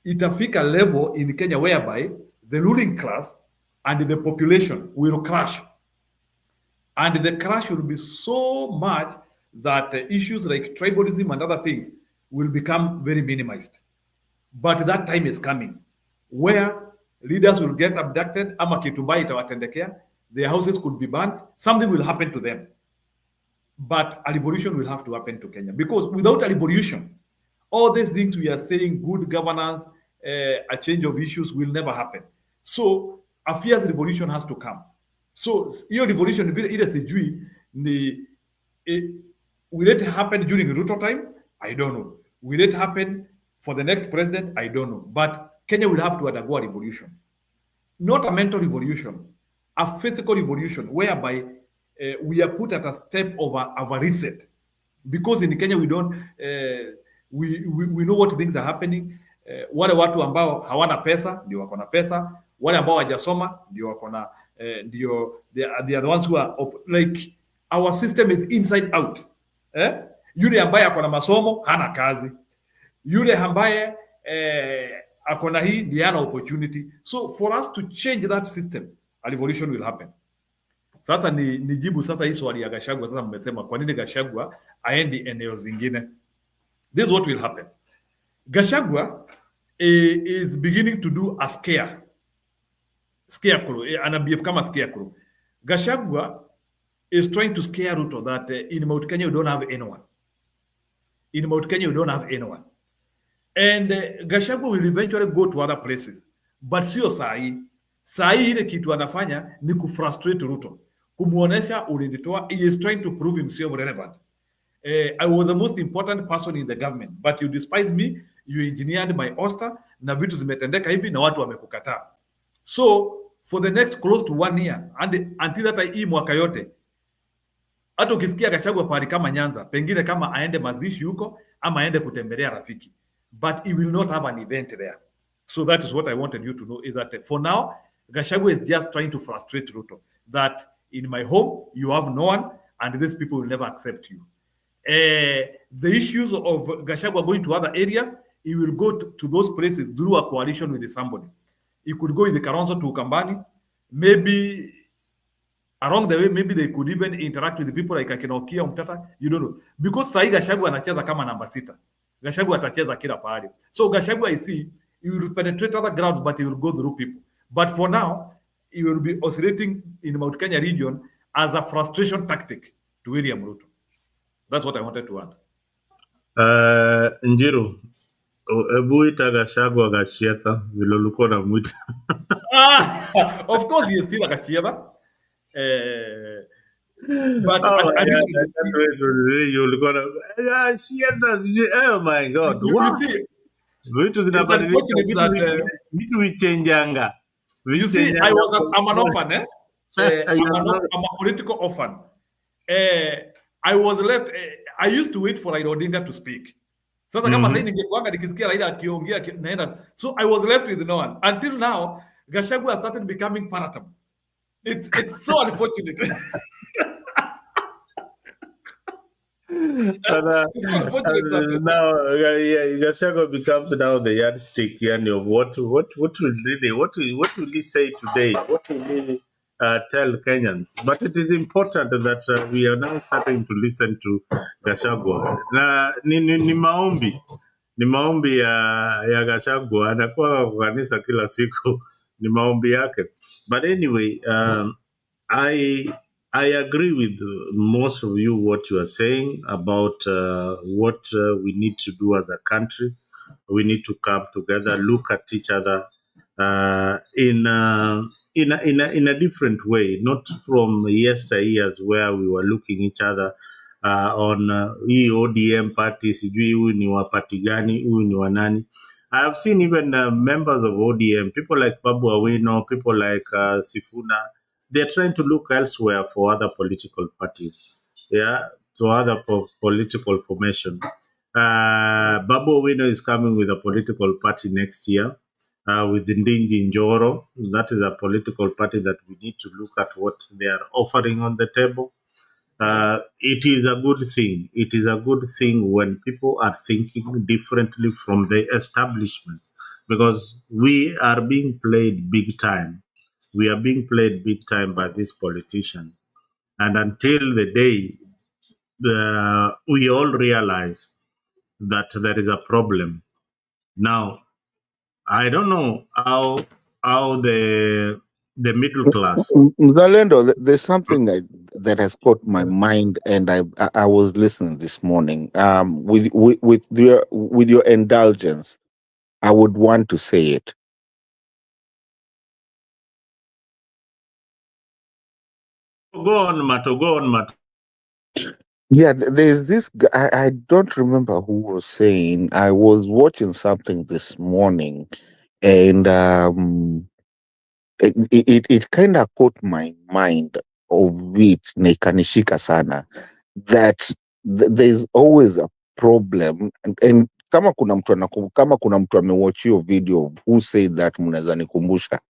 itafika level in Kenya whereby the ruling class and the population will crash. And the crash will be so much that issues like tribalism and other things will become very minimized. But that time is coming where leaders will get abducted, ama kitumbai itawatendekea, their houses could be burnt, something will happen to them. But a revolution will have to happen to Kenya, because without a revolution, all these things we are saying, good governance, a change of issues, will never happen. So a fierce revolution has to come. So your revolution, will it happen during Ruto time? I don't know. Will it happen for the next president? I don't know. But Kenya will have to undergo a revolution. Not a mental revolution, a physical revolution, whereby we are put at a step of a reset. Because in Kenya, we don't, we know what things are happening. Wale watu ambao hawana pesa, ndio wako na pesa. Wale ambao hawajasoma, ndio wako na, they are the ones who are, like, our system is inside out. Yule ambaye ako na masomo, hana kazi. Yule ambaye ako na hii, ndiye hana opportunity. So for us to change that system, a revolution will happen. Sasa nijibu sasa hii swali ya Gachagua. Sasa mmesema kwa nini Gachagua aendi eneo zingine? This is what will happen. Gachagua is beginning to do a scarecrow, anabehave kama scarecrow. Gachagua is trying to scare Ruto that in Mount Kenya you don't have anyone. In Mount Kenya you don't have anyone. And Gachagua will eventually go to other places. But sio sahi. Sahi ile kitu anafanya ni kufrustrate Ruto. Kumuonesha ulinitoa. He is trying to prove himself relevant. I was the most important person in the government, but you despise me, you engineered my oster, na vitu zimetendeka hivi na watu wamekukataa. So for the next close to 1 year, and until hata hii mwaka yote, hata ukisikia Gachagua pahali kama Nyanza, pengine kama aende mazishi huko ama aende kutembelea rafiki, but he will not have an event there. So that is what I wanted you to know, is that for now, Gachagua is just trying to frustrate Ruto, that in my home, you have no one, and these people will never accept you. The issues of Gachagua going to other areas, he will go to those places through a coalition with somebody. He could go in the Karonzo to Ukambani. Maybe along the way, maybe they could even interact with the people like Akinokia, Mtata. You don't know. Because Sai Gachagua anacheza kama namba 6. Gachagua atacheza kila pahali. So Gachagua, I see, he will penetrate other grounds, but he will go through people. But for now, he will be oscillating in Mount Kenya region as a frustration tactic to William Ruto. That's what I wanted to add. Njiru, ebu ita Gachagua Gachieta, vile ulikuwa unamwita. Of course, he is still a Gachieta. But I oh my God. You see, Vitu zinabadilika, vitu vichenjanga. You see, I'm an orphan, I'm a political orphan. I was left, I used to wait for Raila Odinga to speak. So I was left with no one. Until now, Gachagua started becoming palatable. It's so unfortunate. Unfortunately, now, Gachagua becomes now the yardstick of what will he say today? What will he tell Kenyans? But it is important that we are now starting to listen to Gachagua. Na ni maombi ya Gachagua, anakuwa kwa kanisa kila siku, ni maombi yake. But anyway, I I agree with most of you what you are saying about what we need to do as a country. We need to come together, look at each other in a different way, not from yesteryears where we were looking each other on hii ODM party, sijui huyu ni wa party gani, huyu ni wa nani. I have seen even members of ODM, people like Babu Awino, people like Sifuna, they're trying to look elsewhere for other political parties, to other political formation. Babu Owino is coming with a political party next year with Ndingi Njoro. That is a political party that we need to look at what they are offering on the table. It is a good thing. It is a good thing when people are thinking differently from the establishment, because we are being played big time. We are being played big time by these politicians. And until the day we all realize that there is a problem. Now, I don't know how the middle class. Mzalendo, there's something that has caught my mind, and I was listening this morning. With your indulgence, I would want to say it. Go on, Mato. Yeah, there's this guy, I don't remember who was saying. I was watching something this morning, and it kind of caught my mind of it, na ikanishika sana, that there's always a problem, and kama kuna mtu amewatch your video of who said that, mnaweza nikumbusha,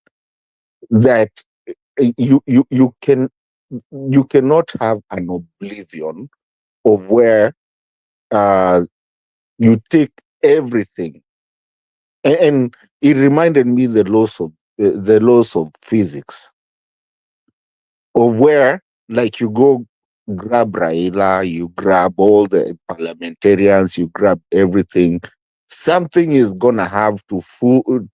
that you cannot have an oblivion of where you take everything, and it reminded me the laws of physics, of where, like, you go grab Raila, you grab all the parliamentarians, you grab everything. Something is gonna have to fulfill.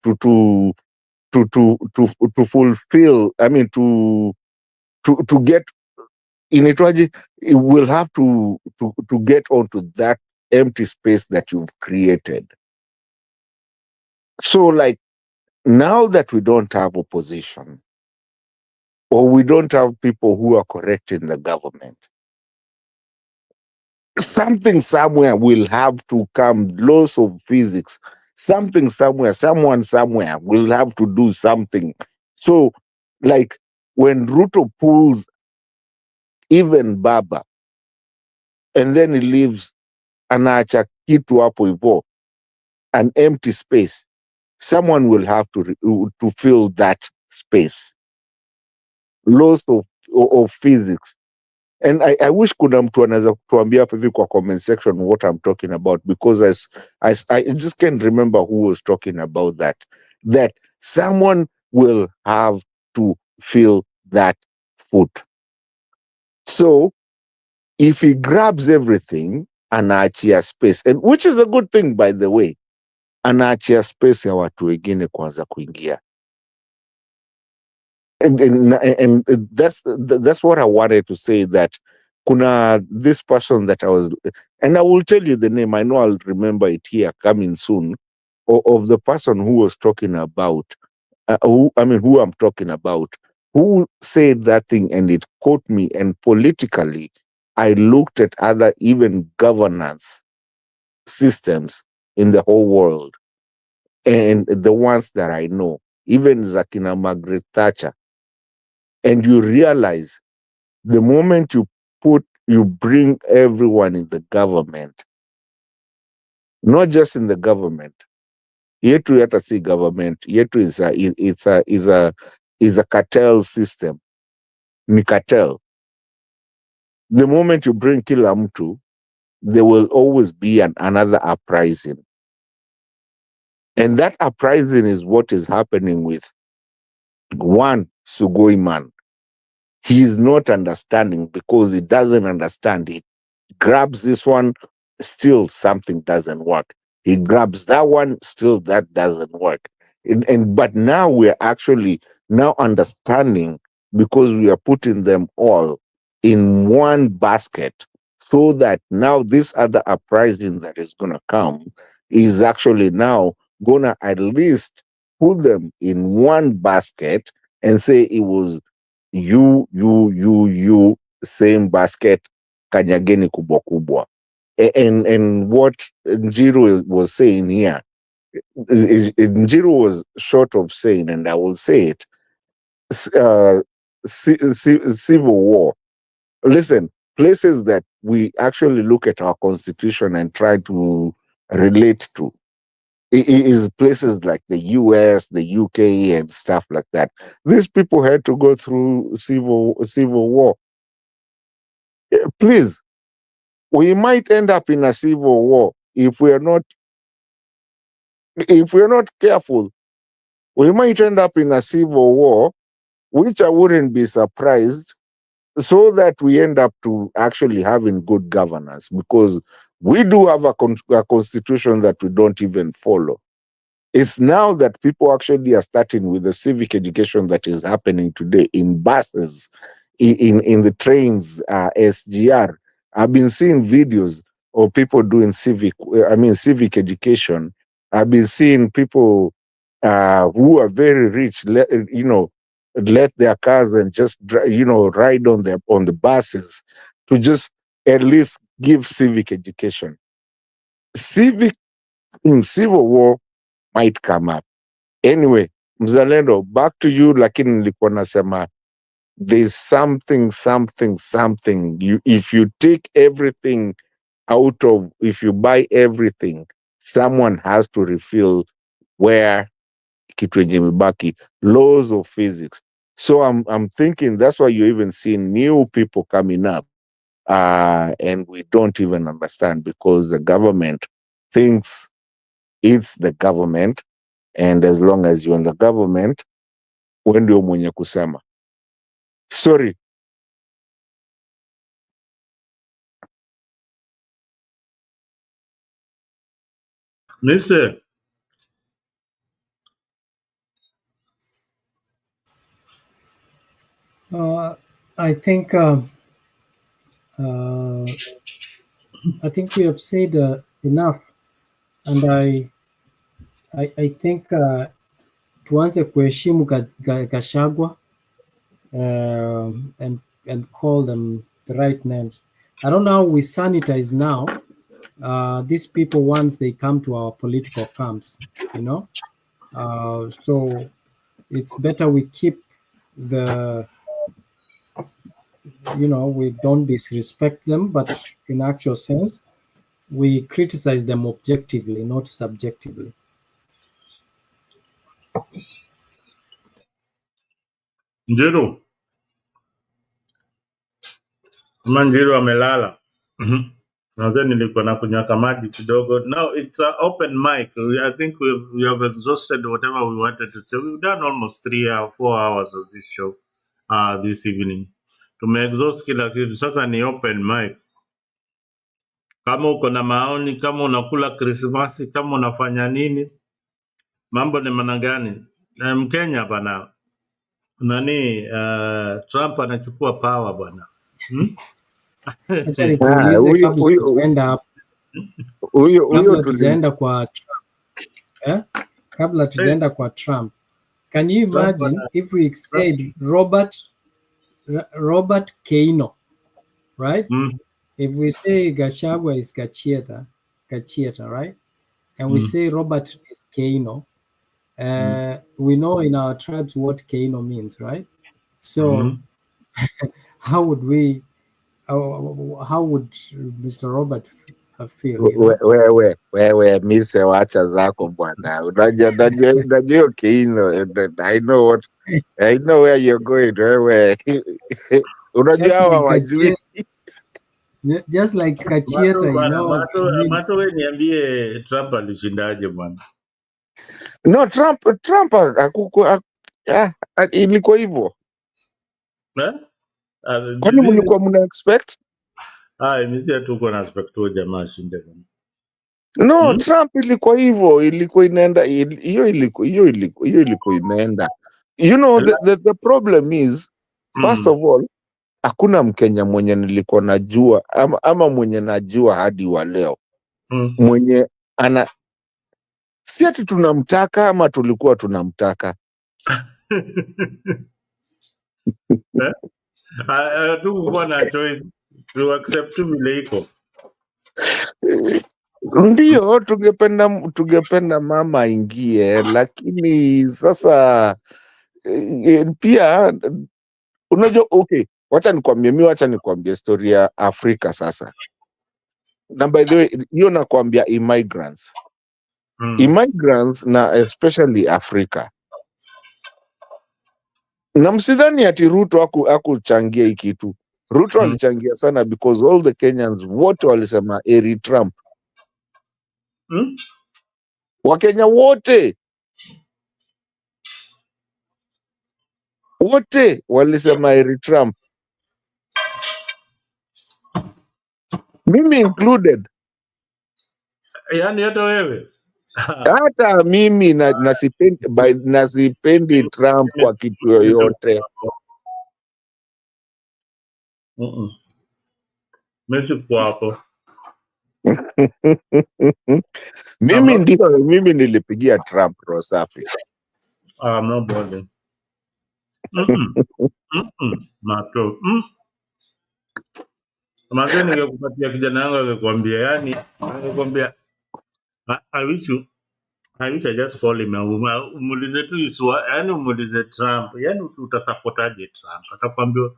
I mean, to get in it, it will have to get onto that empty space that you've created. So, like, now that we don't have opposition, or we don't have people who are correct in the government, something somewhere will have to come, laws of physics, something somewhere, someone somewhere will have to do something. So, like, when Ruto pulls even Baba, and then he leaves anaacha kitu hapo hivo, an empty space, someone will have to fill that space. Laws of physics. And I wish kuna mtu anaweza kutuambia hapa hivi kwa comment section what I'm talking about, because I just can't remember who was talking about that someone will have to fill that foot. So if he grabs everything, anaachia space, and which is a good thing, by the way, anaachia space ya watu wengine kuanza kuingia. And that's what I wanted to say, that kuna this person that I was, and I will tell you the name, I know I'll remember it here coming soon, of the person who was talking about, who I'm talking about, who said that thing, and it caught me, and politically, I looked at other even governance systems in the whole world, and the ones that I know, even Zakina Margaret Thatcher, and you realize the moment you bring everyone in the government, not just in the government, yetu yata si government, yetu is a cartel system, ni cartel. The moment you bring kila mtu, there will always be another uprising. And that uprising is what is happening with one Sugoi man. He is not understanding because he doesn't understand it. Grabs this one, still something doesn't work. He grabs that one, still that doesn't work. But now we're actually now understanding because we are putting them all in one basket, so that now this other uprising that is gonna come is actually now gonna at least put them in one basket and say it was you, same basket, kanyageni kubwa kubwa. And what Njiru was saying here, Njiru was short of saying, and I will say it, civil war. Listen, places that we actually look at our constitution and try to relate to, is places like the US, the UK, and stuff like that. These people had to go through civil war. Please, we might end up in a civil war if we're not careful. We might end up in a civil war, which I wouldn't be surprised, so that we end up to actually having good governance, because we do have a constitution that we don't even follow. It's now that people actually are starting with the civic education that is happening today in buses, in the trains, SGR. I've been seeing videos of people doing civic education. I've been seeing people who are very rich, let their cars and just ride on the buses to just at least give civic education. Civil war might come up. Anyway, Mzalendo, back to you. Lakini nilikuwa nasema there's something. If you take everything if you buy everything, someone has to refill where kitu yenye imebaki. Laws of physics. So I'm thinking that's why you're even seeing new people coming up, and we don't even understand, because the government thinks it's the government, and as long as you're in the government, wewe ndio mwenye kusema. Sorry. Mr. I think we have said enough, and I think tuanze kuheshimu Gachagua and call them the right names. I don't know how we sanitize now these people once they come to our political camps, so it's better we keep we don't disrespect them, but in actual sense, we criticize them objectively, not subjectively. Njiru. Njiru amelala. Nadhani nilikuwa na kunyaka maji kidogo. Now it's an open mic. I think we have exhausted whatever we wanted to say. We've done almost 3 or 4 hours of this show this evening. Tumeexhaust kila kitu. Sasa ni open mic. Kama uko na maoni, kama unakula Krismasi, kama unafanya nini, mambo ni maana gani? Mkenya bana. Nani Trump anachukua power bwana. Acha nikuulize kabla tujaenda hapo. Kabla tujaenda kwa Trump. Kabla tujaenda kwa Trump. Can you imagine if we said Robert Keino, right? If we say Gachagua is Gachieta, right? And we say Robert is Keino, we know in our tribes what Keino means, right? So how would Mr. Robert feel? Wewe mise wacha zako bwana. Unajua Keino. I know where you're going. Wewe. Unajua hawa wajui. Just like Kachieta, you know what it means. Mato we niambie Trump alishindaje bwana? No, Trump ilikuwa hivyo. Kwani mlikuwa mna expect? Imezia tuko na expect huyo jamaa ashinde. No, Trump ilikuwa hivyo, ilikuwa inaenda hiyo ilikuwa inaenda. You know, the problem is, first of all, hakuna Mkenya mwenye nilikuwa najua ama mwenye najua hadi wa leo mwenye si ati tunamtaka ama tulikuwa tunamtaka. Tukuwa na choice to accept vile iko. Ndio tungependa mama aingie, lakini sasa pia unajua, okay, wacha nikwambie story ya Afrika sasa. Na by the way, hiyo nakwambia immigrants na especially Africa. Na msidhani ati Ruto akuchangia hii kitu. Ruto alichangia sana because all the Kenyans wote walisema eri Trump. Wakenya wote walisema eri Trump, mimi included. Yani hata wewe? Hata mimi nasipendi Trump kwa kitu yoyote. Mesi kwa hapo. Mimi nilipigia Trump Rosafi. No bother. Mato. Mageni ningekupatia kijana yangu angekwambia, yani angekwambia I wish I just call him umulize tu iswa, yani umulize Trump, yani utasapotaje Trump? Atakwambia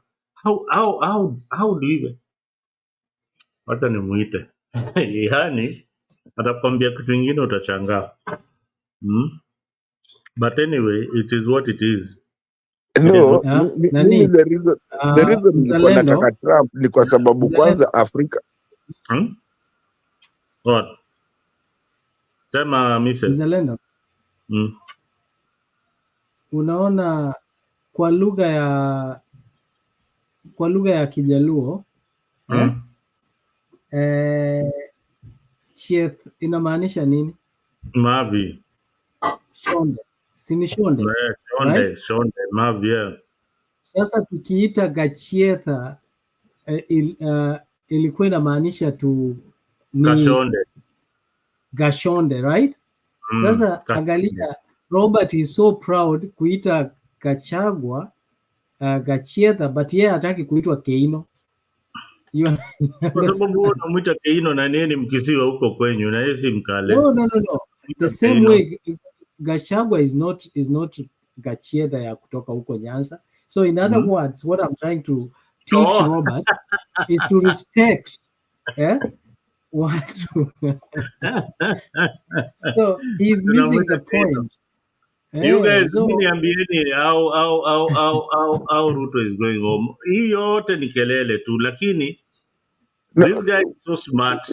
how do you, hata nimuite yani atakwambia kitu kingine utashangaa. But anyway, it is what it is. No, mimi the reason nilikuwa nataka Trump ni kwa sababu kwanza Afrika. What? Sema Mrs. Mzalendo. Unaona kwa lugha ya Kijaluo chieth inamaanisha nini? Mavi. Shonde. Sini shonde. Shonde, mavi, yeah. Sasa tukiita Gachietha ilikuwa inamaanisha tu Gashonde, right? Sasa angalia, Robert is so proud kuita Gachagua Gachietha, but yeye hataki kuitwa Keino. Kwa sababu unamuita Keino na nini ni Mkisiwa huko kwenyu na yeye si Mkale. No. The same way Gachagua is not Gachietha ya kutoka huko Nyanza. So in other words, what I'm trying to teach Robert is to respect so he's missing the point. You guys, niambieni how Ruto is going home. Hii yote ni kelele tu, lakini this guy is so smart.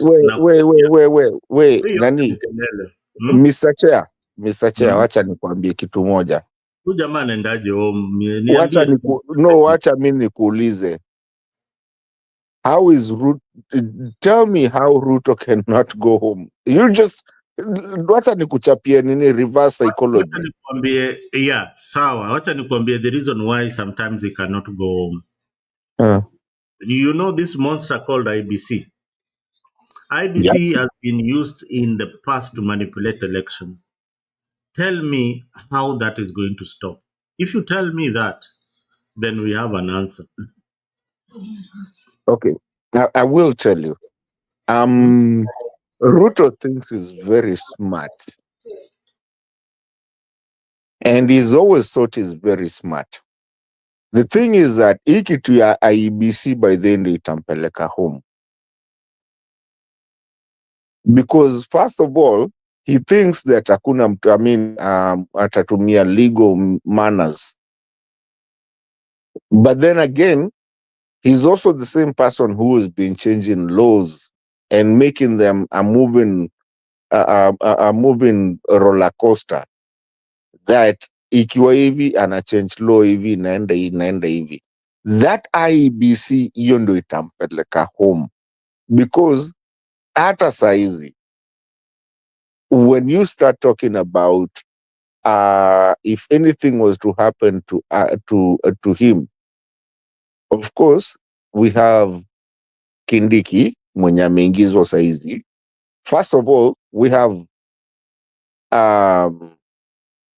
Wait, nani? Mr. Chair, wacha nikwambie kitu moja. Huyu jamaa anaendaje home? Wacha mimi nikuulize. How is Ruto? Tell me how Ruto cannot go home. You just wacha nikuchapie nini reverse psychology. Wacha nikwambie, sawa. Wacha nikwambie the reason why sometimes he cannot go home. You know this monster called IBC. IBC has been used in the past to manipulate elections. Tell me how that is going to stop. If you tell me that, then we have an answer. Okay, I will tell you. Ruto thinks he's very smart. And he's always thought he's very smart. The thing is that hiki tu ya IBC by the end itampeleka home. Because first of all, he thinks that hakuna mtu, atatumia legal manners. But then again, He's also the same person who has been changing laws and making them a moving roller coaster that ikiwa hivi ana change law hivi inaenda hivi. That IEBC hiyo ndo itampeleka home, because hata saizi when you start talking about if anything was to happen to him, of course we have Kindiki mwenye ameingizwa saizi. First of all, we have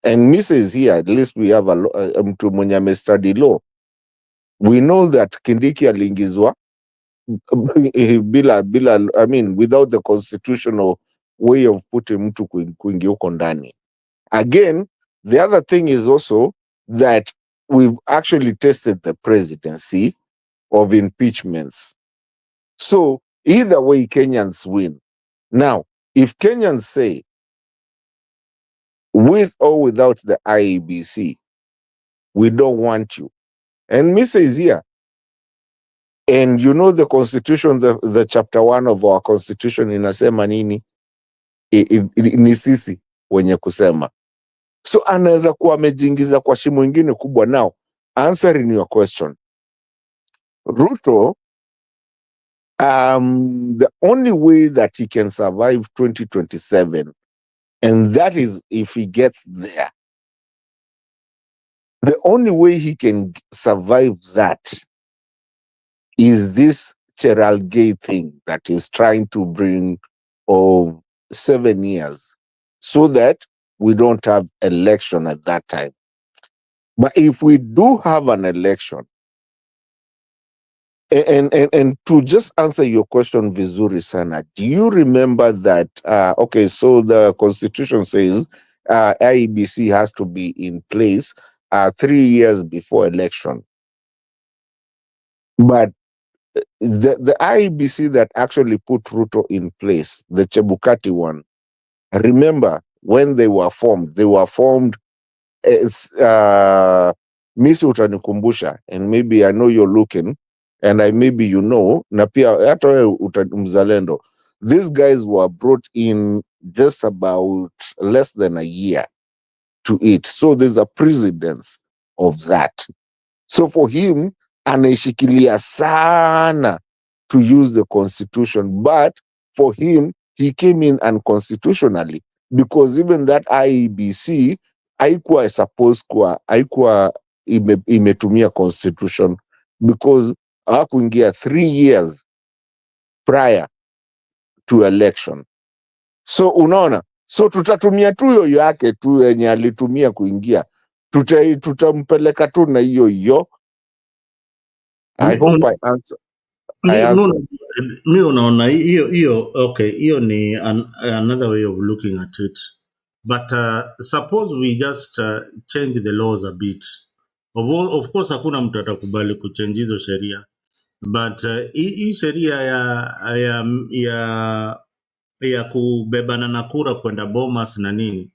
and Mrs. here, at least we have mtu mwenye amestudy law. We know that Kindiki aliingizwa bila I mean without the constitutional way of putting mtu kuingia huko ndani. Again, the other thing is also that we've actually tested the presidency of impeachments. So either way, Kenyans win. Now, if Kenyans say, with or without the IEBC, we don't want you, and Misa is here, and you know the constitution, the chapter 1 of our constitution inasema nini? Ni sisi wenye kusema. So anaweza kuwa amejiingiza kwa shimo ingine kubwa. Now, answering your question, Ruto, the only way that he can survive 2027, and that is if he gets there, the only way he can survive that is this Gerald Gay thing that is trying to bring of 7 years, so that we don't have election at that time. But if we do have an election, and to just answer your question, vizuri sana, do you remember that, okay, so the constitution says IEBC has to be in place 3 years before election. But the IEBC that actually put Ruto in place, the Chebukati one, remember when they were formed as Misi utanikumbusha, and maybe I know you're looking, and maybe you know, na pia hata wewe mzalendo, these guys were brought in just about less than a year to it. So there's a precedence of that. So for him, anaishikilia sana to use the constitution, but for him, he came in unconstitutionally, because even that IEBC haikuwa supposed kuwa, haikuwa imetumia constitution, because hawakuingia 3 years prior to election. So unaona, so tutatumia tu hiyo yake tu yenye alitumia kuingia, tutampeleka tu na hiyo. I hope I answer. Mi unaona hiyo okay, hiyo ni another way of looking at it, but suppose we just change the laws a bit. Of course hakuna mtu atakubali kuchange hizo sheria, but hii sheria ya kubebana na kura kwenda Bomas na nini,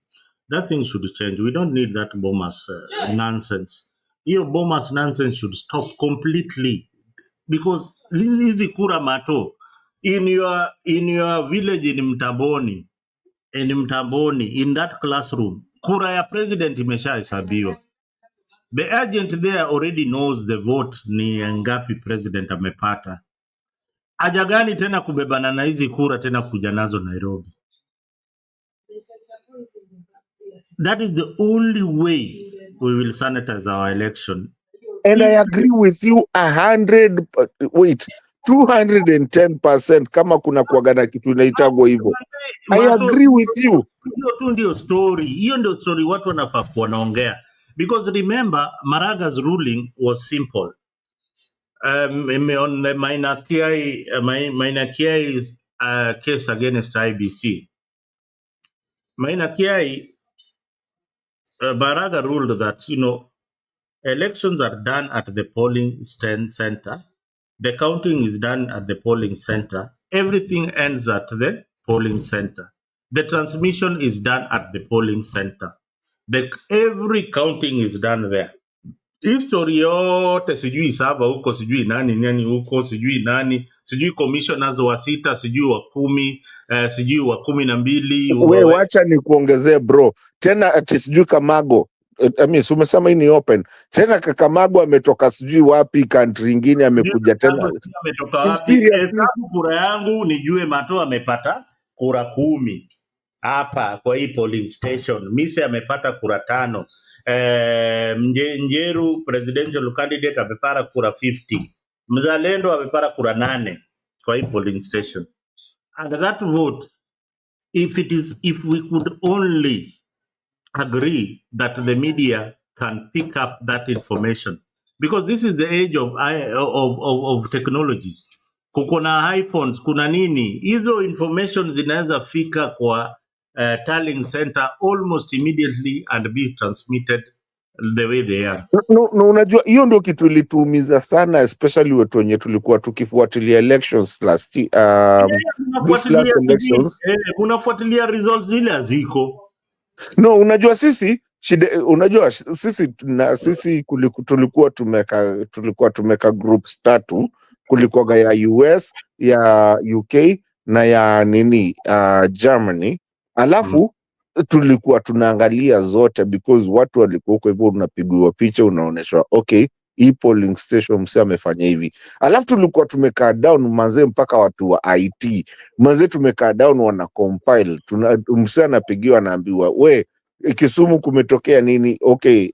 that thing should change. We don't need that Bomas nonsense. Hiyo Bomas nonsense should stop completely, because hizi kura mato in your village in Mtaboni, in that classroom, kura ya president imeshahesabiwa. The agent there already knows the vote ni ngapi president amepata. Haja gani tena kubebana na hizi kura tena kuja nazo Nairobi? That is the only way we will sanitize our election. And I agree with you 210% kama kuna kuagana kitu inaitagwa hivyo. I agree with you. Hiyo tu ndio story. Hiyo ndio story watu wanafaa wanaongea. Because remember, Maraga's ruling was simple. On the Maina Kiai's case against IBC. Maina Kiai, Maraga ruled that, elections are done at the polling center. The counting is done at the polling center. Everything ends at the polling center. The transmission is done at the polling center. Every counting is done there. history yote, sijui Saba huko, sijui nani huko, sijui nani, sijui commissioners wa 6, sijui wa 10, sijui wa 12. We wacha ni kuongezee bro tena, ati sijui Kamago umesema hii ni open tena. Kakamago ametoka sijui wapi country ingine, amekuja tena. Ametoka wapi? Hesabu kura yangu nijue Mato amepata kura 10 hapa kwa hii polling station. Mise amepata kura 5. Njeru presidential candidate amepata kura 50. Mzalendo amepata kura 8 kwa hii polling station. And that vote, if we could only agree that the media can pick up that information, because this is the age of technology. Kuna iPhones, kuna nini, hizo information zinaweza fika kwa tallying center almost immediately and be transmitted the way they are. No, unajua hiyo ndio kitu ilituumiza sana, especially wetu wenye tulikuwa tukifuatilia elections this last elections. Unafuatilia results zile haziko. No, unajua sisi tulikuwa tumeka groups 3, kulikuwa ya US, ya UK na ya Germany, alafu tulikuwa tunaangalia zote because watu walikuwa huko hivyo, unapigiwa picha, unaoneshwa okay, hii polling station mse amefanya hivi. Alafu tulikuwa tumekaa down manze, mpaka watu wa IT manze tumekaa down, wana compile, mse anapigiwa, anaambiwa we Kisumu kumetokea nini, okay,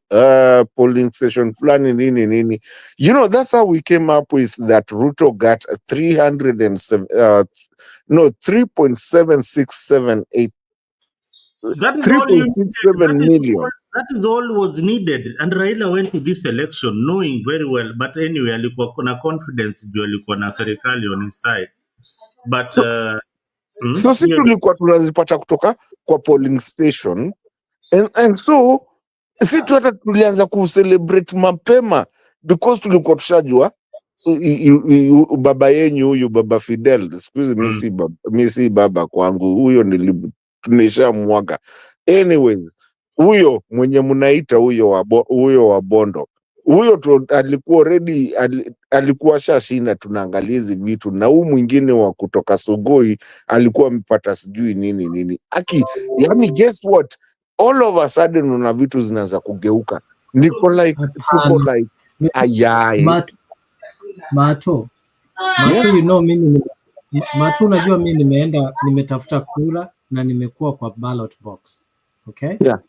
polling station fulani nini. You know, that's how we came up with that Ruto got 3.7678. That is 3.67 million. That is all was needed, and Raila went to this election knowing very well, but anyway alikuwa kuna confidence juu alikuwa na serikali on his side, but so si tulikuwa tunazipata kutoka kwa polling station, and so si hata tulianza kucelebrate mapema because tulikuwa tushajua baba yenyu huyu baba Fidel, excuse me, si baba kwangu huyo, nishamwaga. Anyways, huyo mwenye mnaita huyo wa Bondo, huyo alikuwa already alikuwa shashinda, tunaangalia hizi vitu, na huyu mwingine wa kutoka Sugoi alikuwa amepata sijui nini. Yani guess what, all of a sudden una vitu zinaanza kugeuka, tuko like ayaye Mato, you know mimi Mato, unajua mimi nimetafuta kura na nimekuwa kwa ballot box. Okay? Yeah.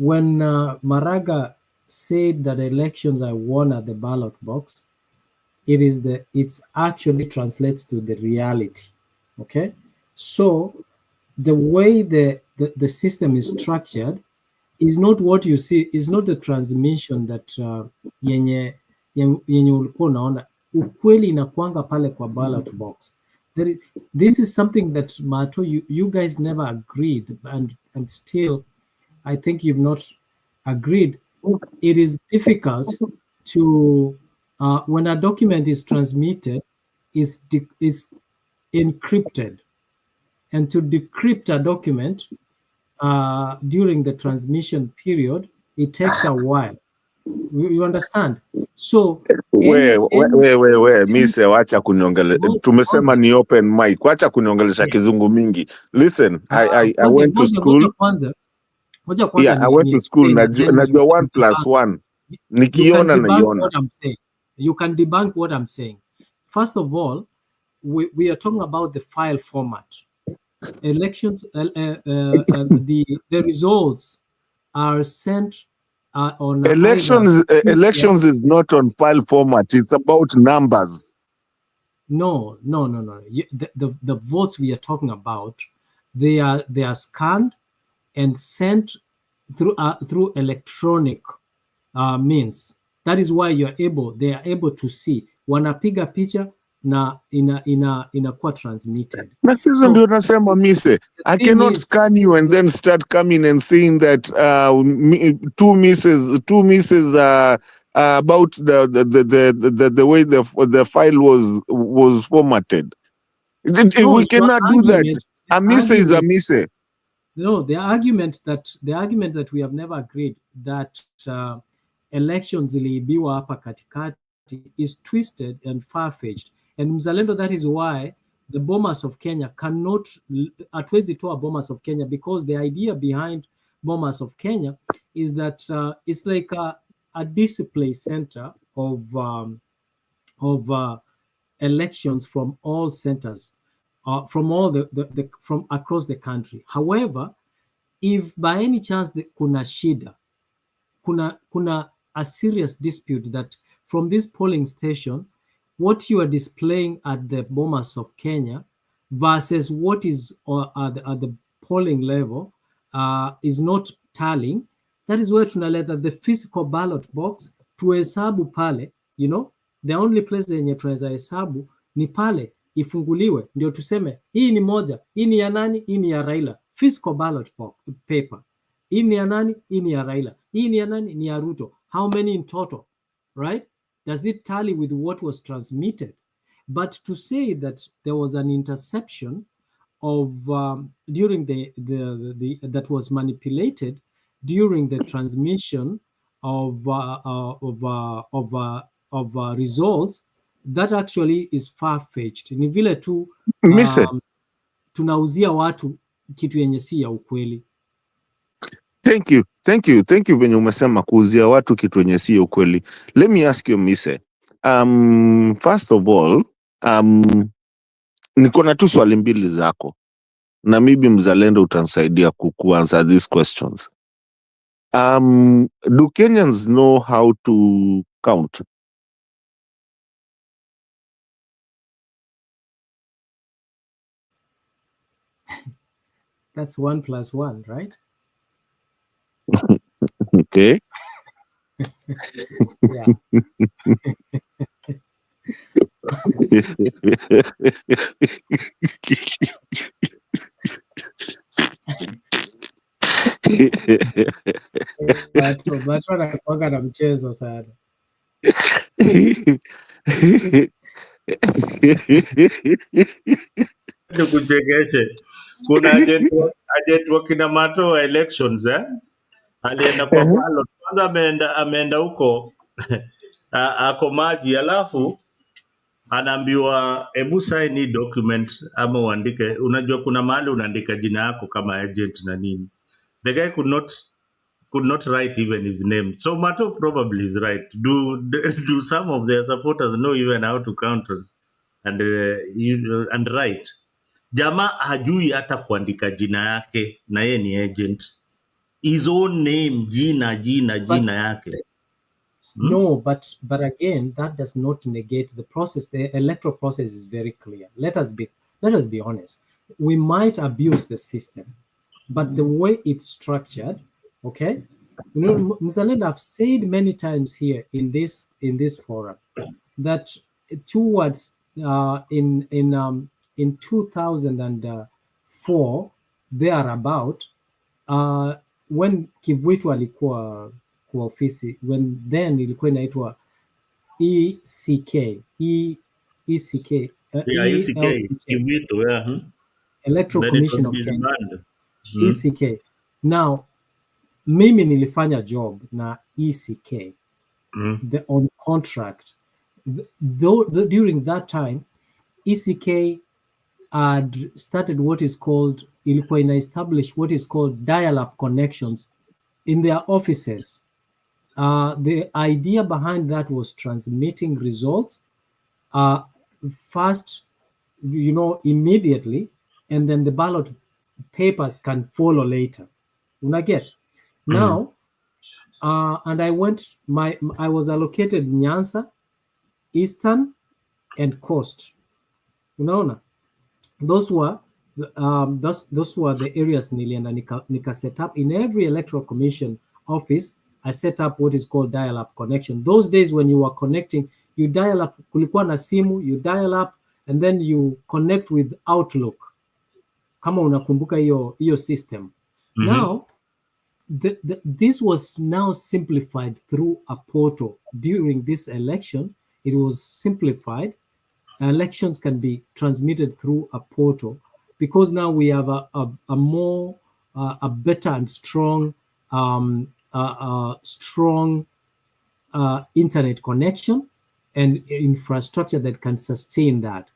When Maraga said that elections are won at the ballot box, it's actually translates to the reality. Okay? So the way the system is structured is not what you see, is not the transmission that yenye ulikuwa unaona. Ukweli inakuanga pale kwa ballot box. This is something that Mato, you guys never agreed, and still I think you've not agreed. It is difficult to when a document is transmitted, is encrypted, and to decrypt a document during the transmission period, it takes a while. You understand? So mise, wacha kuniongelea, tumesema ni open mic, wacha kuniongelesha kizungu mingi. Listen, I went to school. Yeah, I went to school. Najua 1 + 1 nikiona naiona. You can debunk what I'm saying. First of all, we are talking about the file format. Elections, the results are sent on elections is not on file format. It's about numbers. No. The votes we are talking about, they are scanned and sent through electronic means. That is why they are able to see. Wanapiga picha na inakuwa transmitted. Na sisi ndio nasema mise, I cannot scan you and then start coming and saying that two misses about the way the file was formatted. We cannot do that. A mise is a mise. No, the argument that we have never agreed that elections ziliibiwa hapa katikati is twisted and far-fetched. And Mzalendo, that is why the Bomas of Kenya cannot, hatuwezi toa Bomas of Kenya, because the idea behind Bomas of Kenya is that it's like a display center of elections from all centers, from all from across the country. However, if by any chance kuna shida, kuna a serious dispute that from this polling station, what you are displaying at the Bomas of Kenya versus what is at the polling level is not tallying, that is where tunaleta the physical ballot box tuhesabu pale, you know, the only place yenye tunaweza hesabu ni pale ifunguliwe, ndio tuseme hii ni moja, hii ni ya nani, hii ni ya Raila. Physical ballot paper, hii ni ya nani, hii ni ya Raila, hii ni ya nani, ni ya Ruto. How many in total, right? Does it tally with what was transmitted? But to say that there was an interception of during that was manipulated during the transmission of results, that actually is far-fetched. Ni vile tu tunauzia watu kitu yenye si ya ukweli. Thank you venye umesema kuuzia watu kitu yenye si ya ukweli. Let me ask you, Mise. First of all, niko na tu swali mbili zako, na maybe Mzalendo utanisaidia kuanswer these questions. Do Kenyans know how to count? That's 1 + 1, right? Okay. Yeah. Watu wanakuanga na mchezo sana. Kuchekeshe. Kuna agent wa kina Mato wa elections alienda kwa ballot. Kwanza ameenda huko ako maji, alafu anaambiwa hebu sign hii document ama uandike. Unajua kuna mahali unaandika jina yako kama agent na nini. The guy could not write even his name. So Mato probably is right. Do some of their supporters know even how to count and write? Jamaa hajui hata kuandika jina yake na yeye ni agent. His own name, jina yake. No, but again, that does not negate the process. The electoral process is very clear. Let us be honest. We might abuse the system, but the way it's structured, okay? You know, Mzalendo, I've said many times here in this forum that towards in 2004 thereabout, when Kivuitu alikuwa kwa ofisi, then ilikuwa inaitwa ECK, Kivuitu, Electoral Commission of Kenya, ECK. Now, mimi nilifanya job na ECK on contract. During that time, ECK had started ilikuwa ina establish what is called dial-up connections in their offices. The idea behind that was transmitting results first, you know, immediately, and then the ballot papers can follow later. Unaget? Now, and I was allocated Nyanza, Eastern, and Coast. Unaona? Those were the areas nilienda nika set up. In every electoral commission office, I set up what is called dial-up connection. Those days when you were connecting, you dial up, kulikuwa na simu, you dial up, and then you connect with Outlook. Kama unakumbuka hiyo system. Now, this was now simplified through a portal. During this election, it was simplified. Elections can be transmitted through a portal because now we have a better and strong internet connection and infrastructure that can sustain that.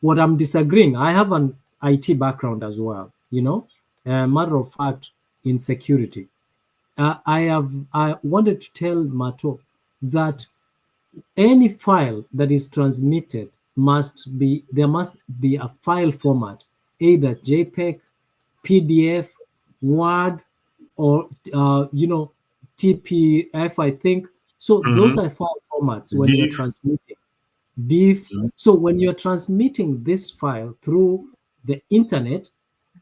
What I'm disagreeing, I have an IT background as well, matter of fact, in security. I wanted to tell Mato that any file that is transmitted there must be a file format, either JPEG, PDF, Word, or TPF, I think. So those are file formats when you're transmitting. Diff. So when you're transmitting this file through the internet,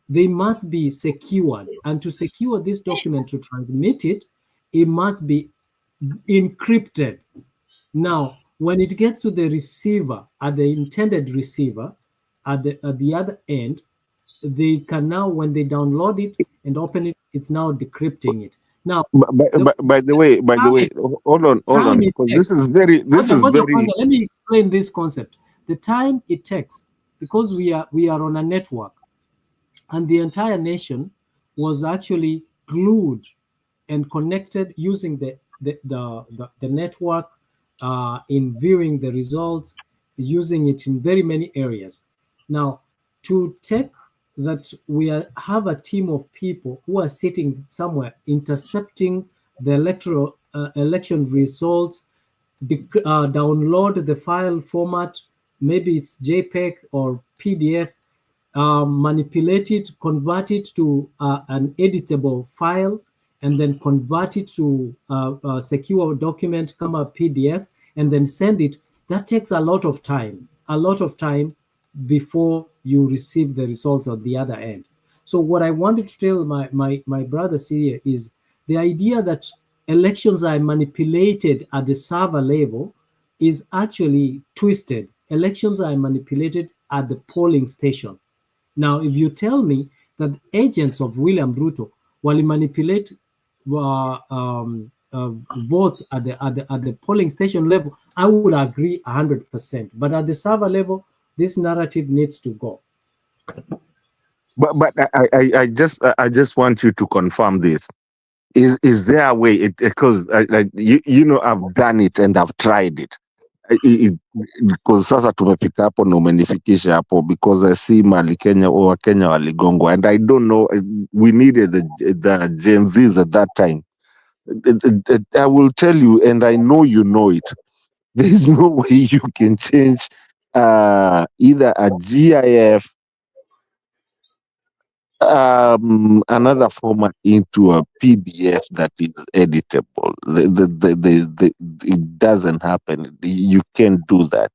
they must be secured. And to secure this document, to transmit it, it must be encrypted. Now, when it gets to the receiver, at the intended receiver, at the other end, they can now, when they download it and open it, it's now decrypting it. Now, by the way, hold on, because this is very. Let me explain this concept. The time it takes, because we are on a network, and the entire nation was actually glued and connected using the network in viewing the results, using it in very many areas. Now, to take that, we have a team of people who are sitting somewhere intercepting the election results, download the file format, maybe it's JPEG or PDF, manipulate it, convert it to an editable file, and then convert it to a secure document, come a PDF, and then send it. That takes a lot of time before you receive the results at the other end. So what I wanted to tell my brothers here is the idea that elections are manipulated at the server level is actually twisted. Elections are manipulated at the polling station. Now, if you tell me that agents of William Ruto will manipulate votes at the polling station level, I would agree 100%. But at the server level, this narrative needs to go. But I just want you to confirm this. Is there a way? Because I've done it and I've tried it. Because sasa tumefika hapo na umenifikisha hapo, because I see mali Kenya or Kenya waligongwa, and I don't know, we needed the Gen Zs at that time. I will tell you, and I know you know it, there is no way you can change either a GIF, another format into a PDF that is editable. It doesn't happen. You can't do that.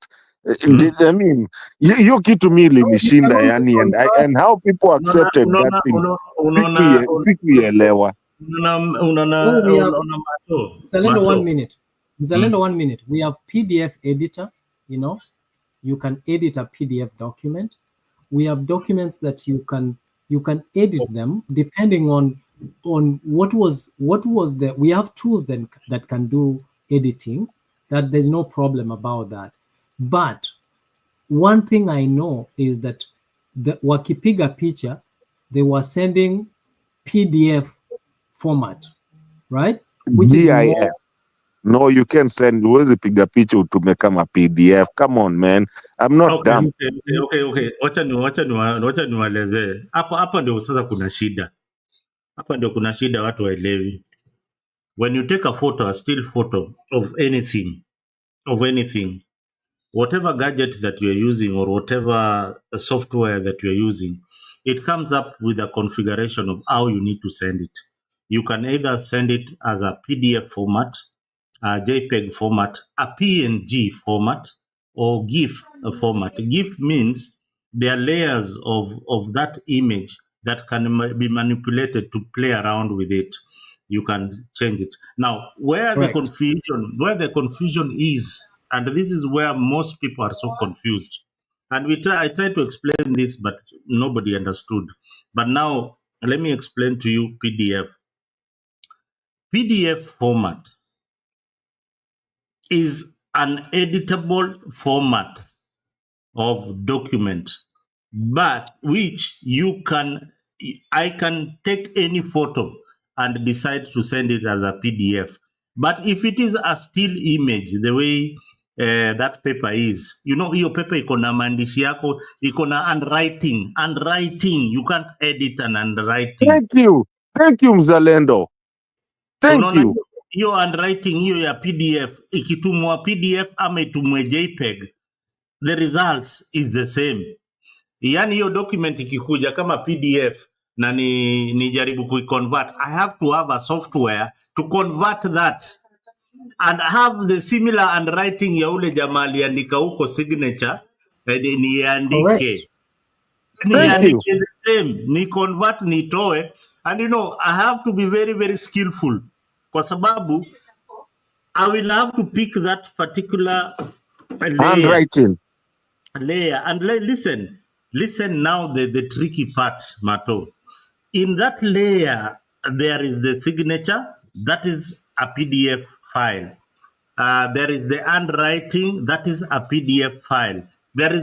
I mean, hiyo kitu mi ilinishinda yani, and how people accepted that thing sikuielewa. Mzalendo, 1 minute. Mzalendo, 1 minute. We have PDF editor. You can edit a PDF document. We have documents that you can edit them depending on what was the. We have tools that can do editing. That there's no problem about that. But one thing I know is that the wakipiga picha, they were sending PDF format, right? Which is more, no, you can send. Huwezi piga picha utume kama PDF. Come on, man. I'm not dumb. Okay. Wacha niwaelezee. Hapa ndio sasa kuna shida. Hapa ndio kuna shida, watu waelewi. When you take a photo, a still photo of anything, whatever gadget that you're using or whatever software that you're using, it comes up with a configuration of how you need to send it. You can either send it as a PDF format, a JPEG format, a PNG format, or GIF format. GIF means there are layers of that image that can be manipulated to play around with it. You can change it. Now, where the confusion is, and this is where most people are so confused. And I tried to explain this, but nobody understood. But now, let me explain to you PDF. PDF format is an editable format of document, but which I can take any photo and decide to send it as a PDF. But if it is a still image, the way that paper is, you know, hiyo paper iko na maandishi yako, iko na handwriting. You can't edit an handwriting. Thank you Mzalendo. Thank you. Hiyo handwriting hiyo ya PDF ikitumwa PDF ama itumwe JPEG, the results is the same. Yani hiyo document ikikuja kama PDF na nijaribu kuiconvert, I have to have a software to convert that and have the similar handwriting ya ule jamaa aliandika huko signature, niandike the same, ni convert nitoe. And you know, I have to be very, very skillful kwa sababu I will have to pick that particular handwriting layer. And listen now the tricky part, Mato. In that layer, there is the signature, that is a PDF file. There is the handwriting, that is a PDF file. There is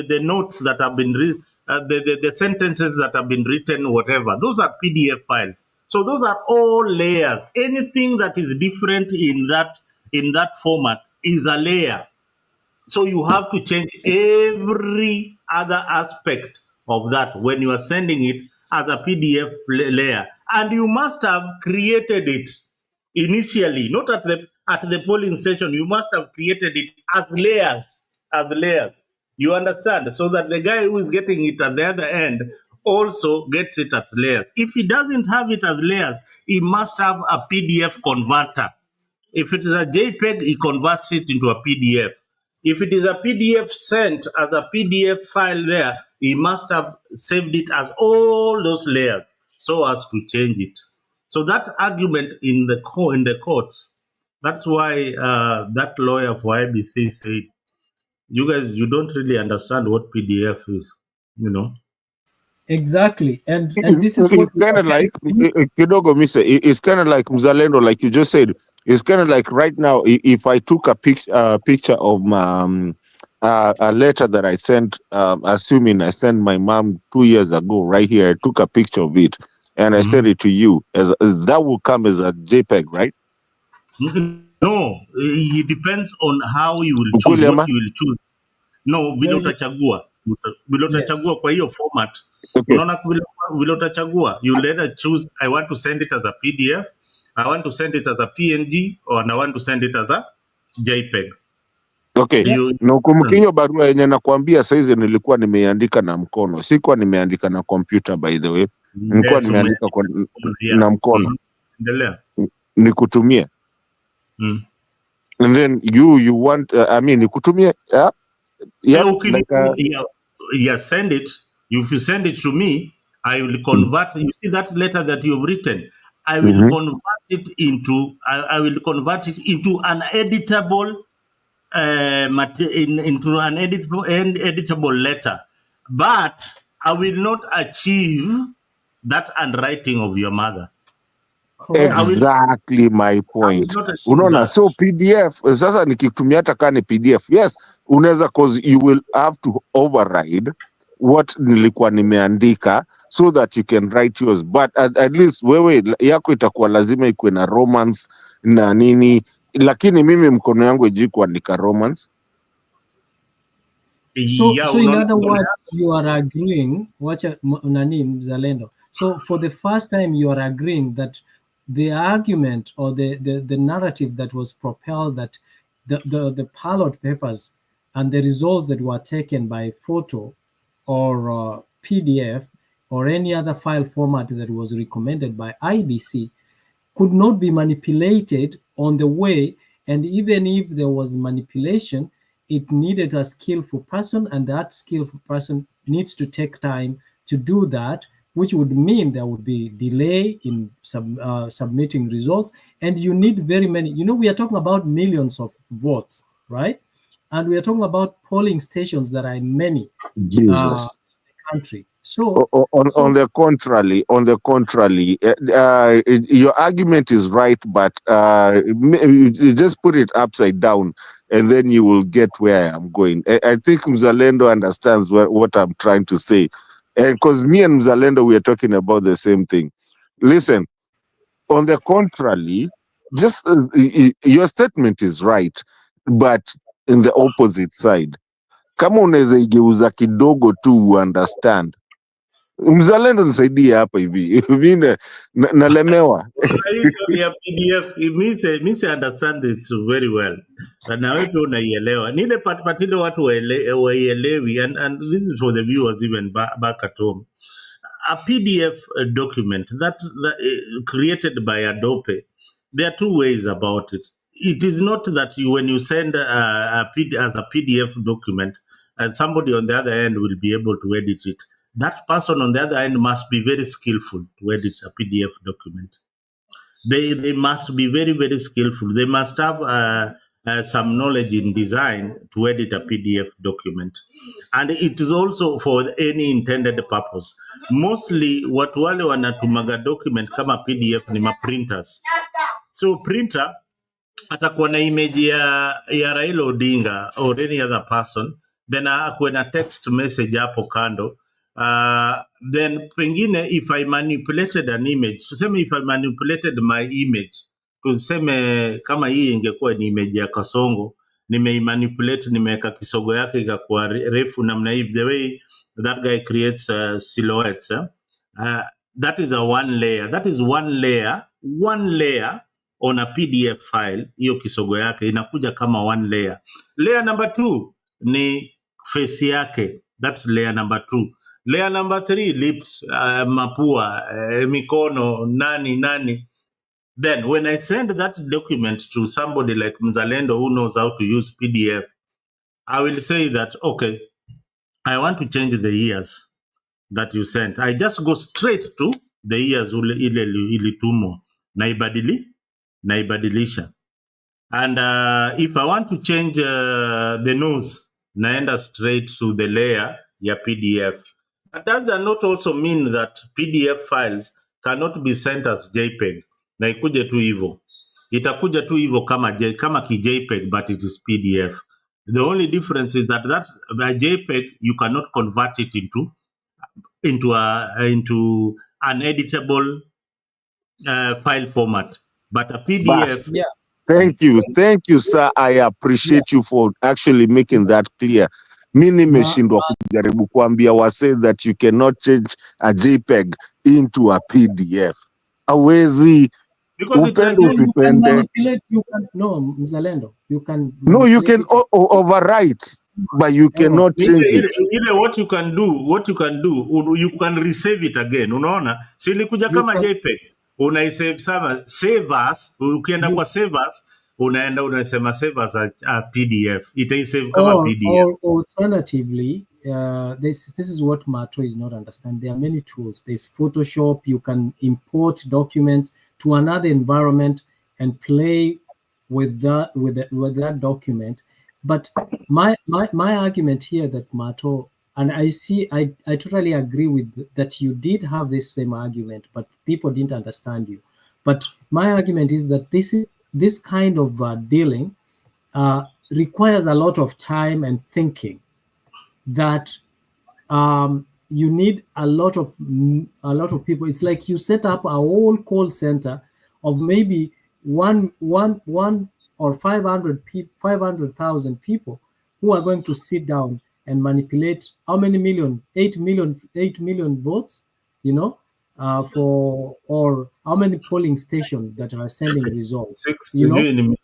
the notes that have been the sentences that have been written, whatever. Those are PDF files. So those are all layers. Anything that is different in that format is a layer. So you have to change every other aspect of that when you are sending it as a PDF layer. And you must have created it initially, not at the polling station. You must have created it as layers. You understand? So that the guy who is getting it at the other end also gets it as layers. If he doesn't have it as layers, he must have a PDF converter. If it is a JPEG, he converts it into a PDF. If it is a PDF sent as a PDF file there, he must have saved it as all those layers so as to change it. So that argument in the courts, that's why that lawyer for IBC said, you guys, you don't really understand what PDF is, you know. Exactly, and this is it's kind of like kidogo mise. It's kind of like Mzalendo, like you just said. It's kind of like right now, if I took a picture of a letter that I sent, assuming I sent my mom 2 years ago, right here, I took a picture of it and I sent it to you. As that will come as a JPEG, right? No, it depends on how you will choose, what you will choose. No, vile utachagua kwa hiyo format. Unaona vile utachagua, you later choose, I want to send it as a PDF, I want to send it as a PNG, or I want to send it as a JPEG. Okay. Na ukumbuke hiyo barua yenye nakwambia saizi nilikuwa nimeandika na mkono. Sikuwa nimeandika na computer, by the way. Nilikuwa nimeandika na mkono. Endelea. Nikutumie. And then you want I mean nikutumie send it. If you send it to me, I will convert. You see that letter that you've written, I will convert it into I will convert it into an editable into an editable letter, but I will not achieve that handwriting of your mother. Exactly my point. Unaona, so PDF sasa nikitumia hata kama ni PDF, yes, unaweza, cause you will have to override what nilikuwa nimeandika so that you can write yours, but at least wewe yako itakuwa lazima ikuwe na romance na nini, lakini mimi mkono yangu iji kuandika romance. So in other words, you are agreeing, wacha nani Mzalendo. So for the first time you are agreeing that the argument or the narrative that was propelled, that the ballot papers and the results that were taken by photo or PDF or any other file format that was recommended by IBC could not be manipulated on the way, and even if there was manipulation, it needed a skillful person, and that skillful person needs to take time to do that, which would mean there would be delay in submitting results, and you need very many. You know, we are talking about millions of votes, right? And we are talking about polling stations that are in many in the country. So on the contrary, your argument is right, but you just put it upside down, and then you will get where I am going. I think Mzalendo understands what I'm trying to say, and because me and Mzalendo, we are talking about the same thing. Listen, On the contrary, just your statement is right, but in the opposite side, kama unaweza igeuza kidogo tu understand. Mzalendo nisaidie hapa hivi. Mimi nalemewa. Ya PDF it means I understand it very well. Na wewe unaielewa. Ni ile part ile watu waielewi, and this is for the viewers even back at home. A PDF document that created by Adobe, there are two ways about it. It is not that when you send as a PDF document, and somebody on the other end will be able to edit it. That person on the other end must be very skillful to edit a PDF document. They must be very, very skillful. They must have some knowledge in design to edit a PDF document. And it is also for any intended purpose. Mostly what wale wanatumaga document kama PDF ni ma printers. So printer atakuwa na image ya Raila Odinga or any other person, then akuwe na text message hapo kando. Then pengine if I manipulated an image, tuseme if I manipulated my image, tuseme kama hii ingekuwa ni image ya Kasongo, nimeimanipulate, nimeweka kisogo yake ikakuwa refu namna hii, the way that guy creates silhouettes, that is a one layer. That is one layer on a PDF file. Hiyo kisogo yake inakuja kama one layer. Layer number 2 ni face yake. That's layer number 2. Layer number 3, lips, mapua, mikono, nani. Then when I send that document to somebody like Mzalendo who knows how to use PDF, I will say that, okay, I want to change the ears that you sent. I just go straight to the ears ile ilitumo. Naibadilisha. And if I want to change the nose, naenda straight to the layer ya PDF. But that does not also mean that PDF files cannot be sent as JPEG. Na ikuje tu hivyo. Itakuja tu hivyo kama ki JPEG, but it is PDF. The only difference is that a JPEG you cannot convert it into an editable file format. But a PDF. Bas. Yeah. Thank you, sir. I appreciate you for actually making that clear. Mimi nimeshindwa kujaribu kuambia wase that you cannot change a JPEG into a PDF. Awezi. Because it's like, you can manipulate, no, Mzalendo, you can. No, you can overwrite, but you cannot change it. What you can do, you can resave it again. Unaona, silikuja kama JPEG. Unaisave save as, ukienda kwa save as, unaenda unasema save as a PDF. Itaisave kama PDF. Or alternatively, this is what Mato is not understanding. There are many tools. There's Photoshop. You can import documents to another environment and play with that document. But my argument here that Mato, and I totally agree with that, you did have this same argument, but people didn't understand you. But my argument is that this kind of dealing requires a lot of time and thinking, that you need a lot of people. It's like you set up a whole call center of maybe one or 500,000 people who are going to sit down and manipulate how many million? 8 million votes, or how many polling stations that are sending results. 6 million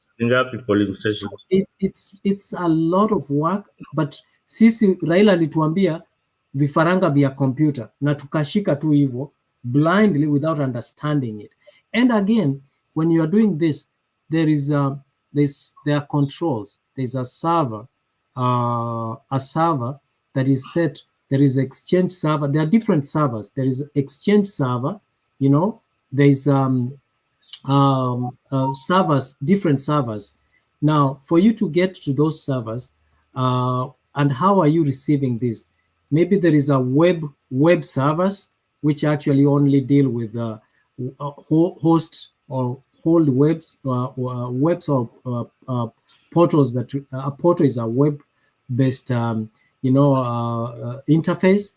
polling stations. It's a lot of work, but sisi Raila alituambia vifaranga vya computer na tukashika tu hivyo blindly without understanding it. And again, when you are doing this, there are controls. There's a server that is set. There is exchange server. There are different servers. There is exchange server. There's servers, different servers. Now, for you to get to those servers, and how are you receiving this? Maybe there is a web servers which actually only deal with host or hold webs or portals. That a portal is a web-based interface,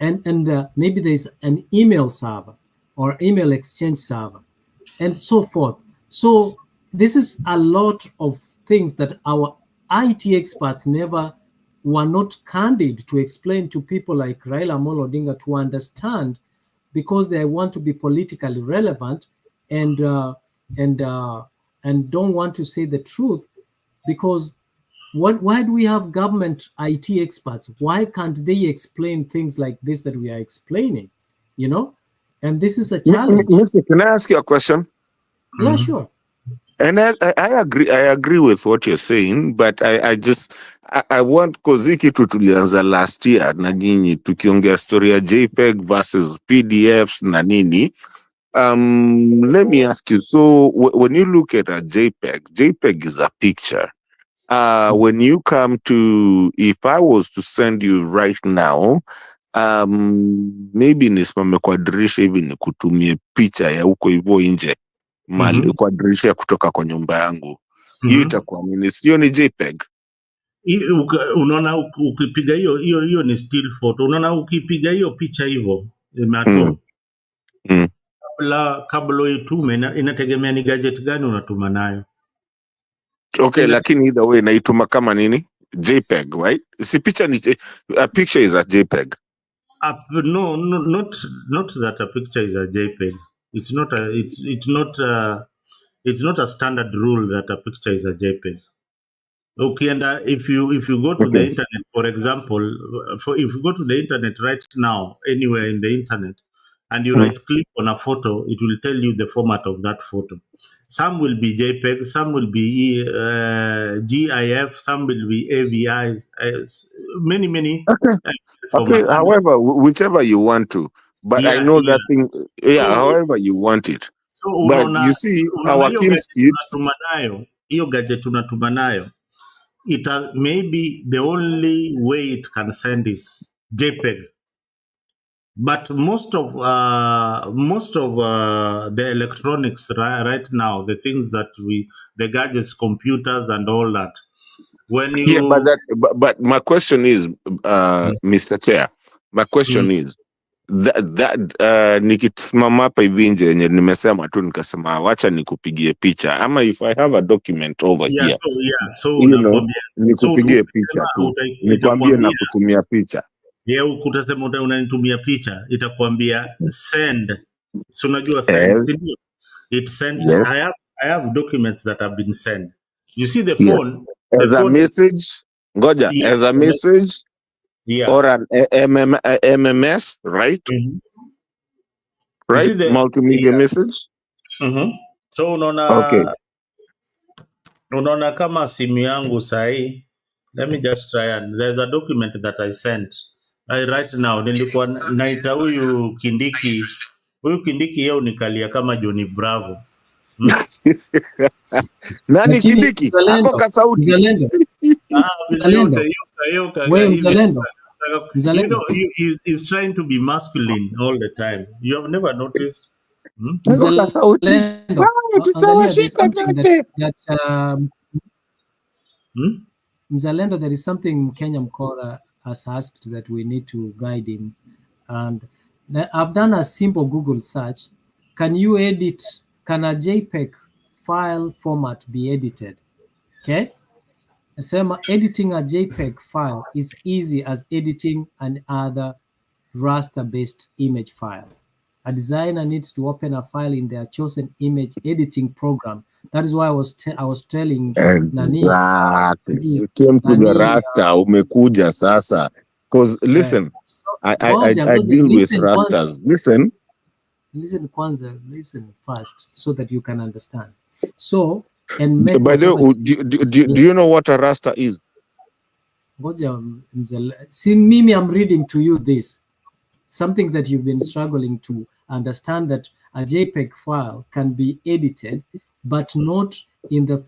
and maybe there's an email server or email exchange server. and so forth. So this is a lot of things that our IT experts were not candid to explain to people like Raila Amolo Odinga to understand, because they want to be politically relevant and don't want to say the truth. Because why do we have government IT experts? Why can't they explain things like this that we are explaining? You know, and this is a challenge. Can I ask you a question? Yeah, sure. And I agree with what you're saying, but I want, because hiki kitu tulianza last year na nyinyi tukiongea story ya JPEG versus PDFs na nini. Let me ask you, so when you look at a JPEG is a picture. When you come to, if I was to send you right now, maybe nisimame kwa dirisha hivi nikutumie picha ya huko hivyo nje mali kwa dirisha kutoka kwa nyumba yangu, hiyo itakuwa nini? Sio ni JPEG? Unaona, ukipiga hiyo ni still photo. Unaona, ukipiga hiyo picha hivyo imeatom kabla uitume, inategemea ni gadget gani unatuma nayo. Okay, lakini either way naituma kama nini? JPEG, right? Si picha ni a picture is a JPEG. No, not that a picture is a JPEG. It's not a standard rule that a picture is a JPEG. Okay, and if you go to the internet, for example, if you go to the internet right now, anywhere in the internet, and you right click on a photo, it will tell you the format of that photo. Some will be JPEG, some will be GIF, some will be AVIs, many. Okay, however, whichever you want to, but I know that thing. Yeah, so, however you want it. So but you see, our kids, hiyo gadget unatuma nayo, maybe the only way it can send is JPEG. But most of the electronics right now, the things that the gadgets, computers, and all that. When you but my question is, Mr. Chair, my question is that nikisimama hapa hivi nje yenye nimesema tu nikasema wacha nikupigie picha, ama if I have a document over here, so you know, nikupigie picha tu, nikwambie na kutumia picha. Utasema unanitumia picha, itakwambia send. So unajua send, it sent. I have documents that have been sent. You see the phone as a message, ngoja, as a message, or an MMS, right? Right, multimedia message. So unaona kama simu yangu sahi, let me just try, and there's a document that I sent right now. Nilikuwa naita huyu Kindiki yeye unikalia kama Johnny Bravo. Nani Kindiki? Hapo ka sauti. Mzalendo. You know, he's trying to be masculine all the time. You have never noticed? Mzalendo, there is something Kenya Mkora has asked that we need to guide him. And I've done a simple Google search. Can a JPEG file format be edited? Okay. Editing a JPEG file is easy as editing another raster-based image file. A designer needs to open a file in their chosen image editing program. That is why I was telling Nani. Exactly. You came to the raster, umekuja sasa. Because listen, I deal with rasters. Listen first so that you can understand. So, and by the way, do you know what a raster is? See, Mimi, I'm reading to you this. Something that you've been struggling to understand, that a JPEG file can be edited, but not in the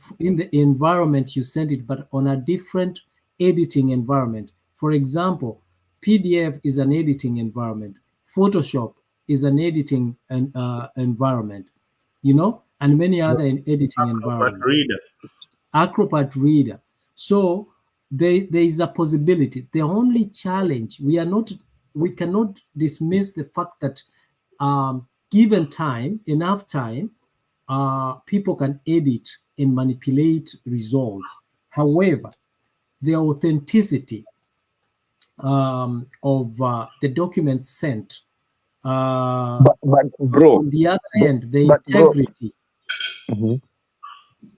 environment you send it, but on a different editing environment. For example, PDF is an editing environment. Photoshop is an editing environment, you know, and many other editing environments. Acrobat Reader. So there is a possibility. The only challenge, we cannot dismiss the fact that given time, enough time, people can edit and manipulate results. However, the authenticity of the documents sent, but bro, on the other hand, the but bro, integrity, Mhm.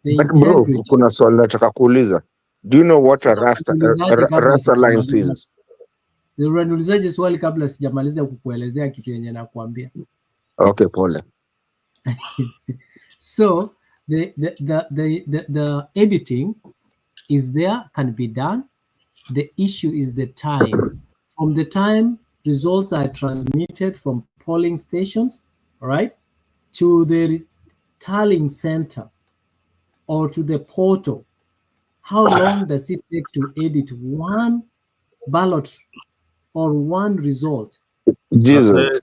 the But bro, integrity. kuna swali nataka kuuliza. Do you know what a Sasa unaniulizaje kabla rasta lines sijamaliza? is? Unaniulizaje swali kabla sijamaliza kukuelezea kitu yenye nakwambia? Okay, pole. So the editing is there, can be done. The issue is the time. From the time results are transmitted from polling stations, right, to the tallying center or to the portal, how long does it take to edit one ballot or one result? Jesus.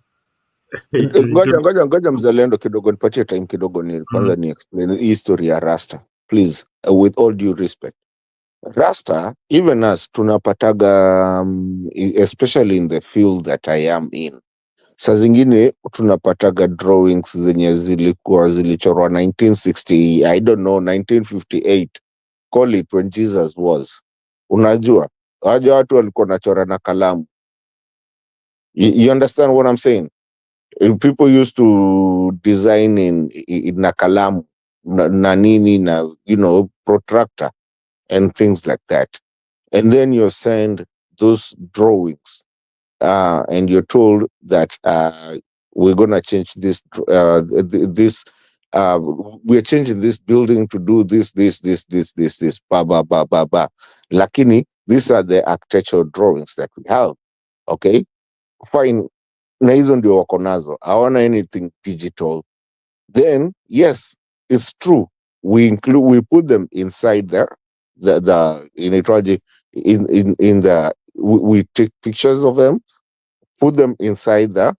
Ngoja mzalendo kidogo, nipatie time kidogo ni kwanza ni explain history ya Rasta. Please, with all due respect. Rasta, even us tunapataga especially in the field that I am in. Saa zingine tunapataga drawings zenye zilichorwa 1960, I don't know, 1958. Call it when Jesus was. Unajua, waja watu walikuwa nachora na kalamu. You understand what I'm saying? People used to design in na kalamu, na nini, na, you know, protractor and things like that. And then you send those drawings and you're told that we're going to change this, we're changing this building to do this, ba, ba, ba, ba, ba. Lakini, these are the architectural drawings that we have. Okay? Fine. Na hizo ndio wako nazo. Hawana anything digital. Then, yes, it's true. We put them inside we take pictures of them, put them inside the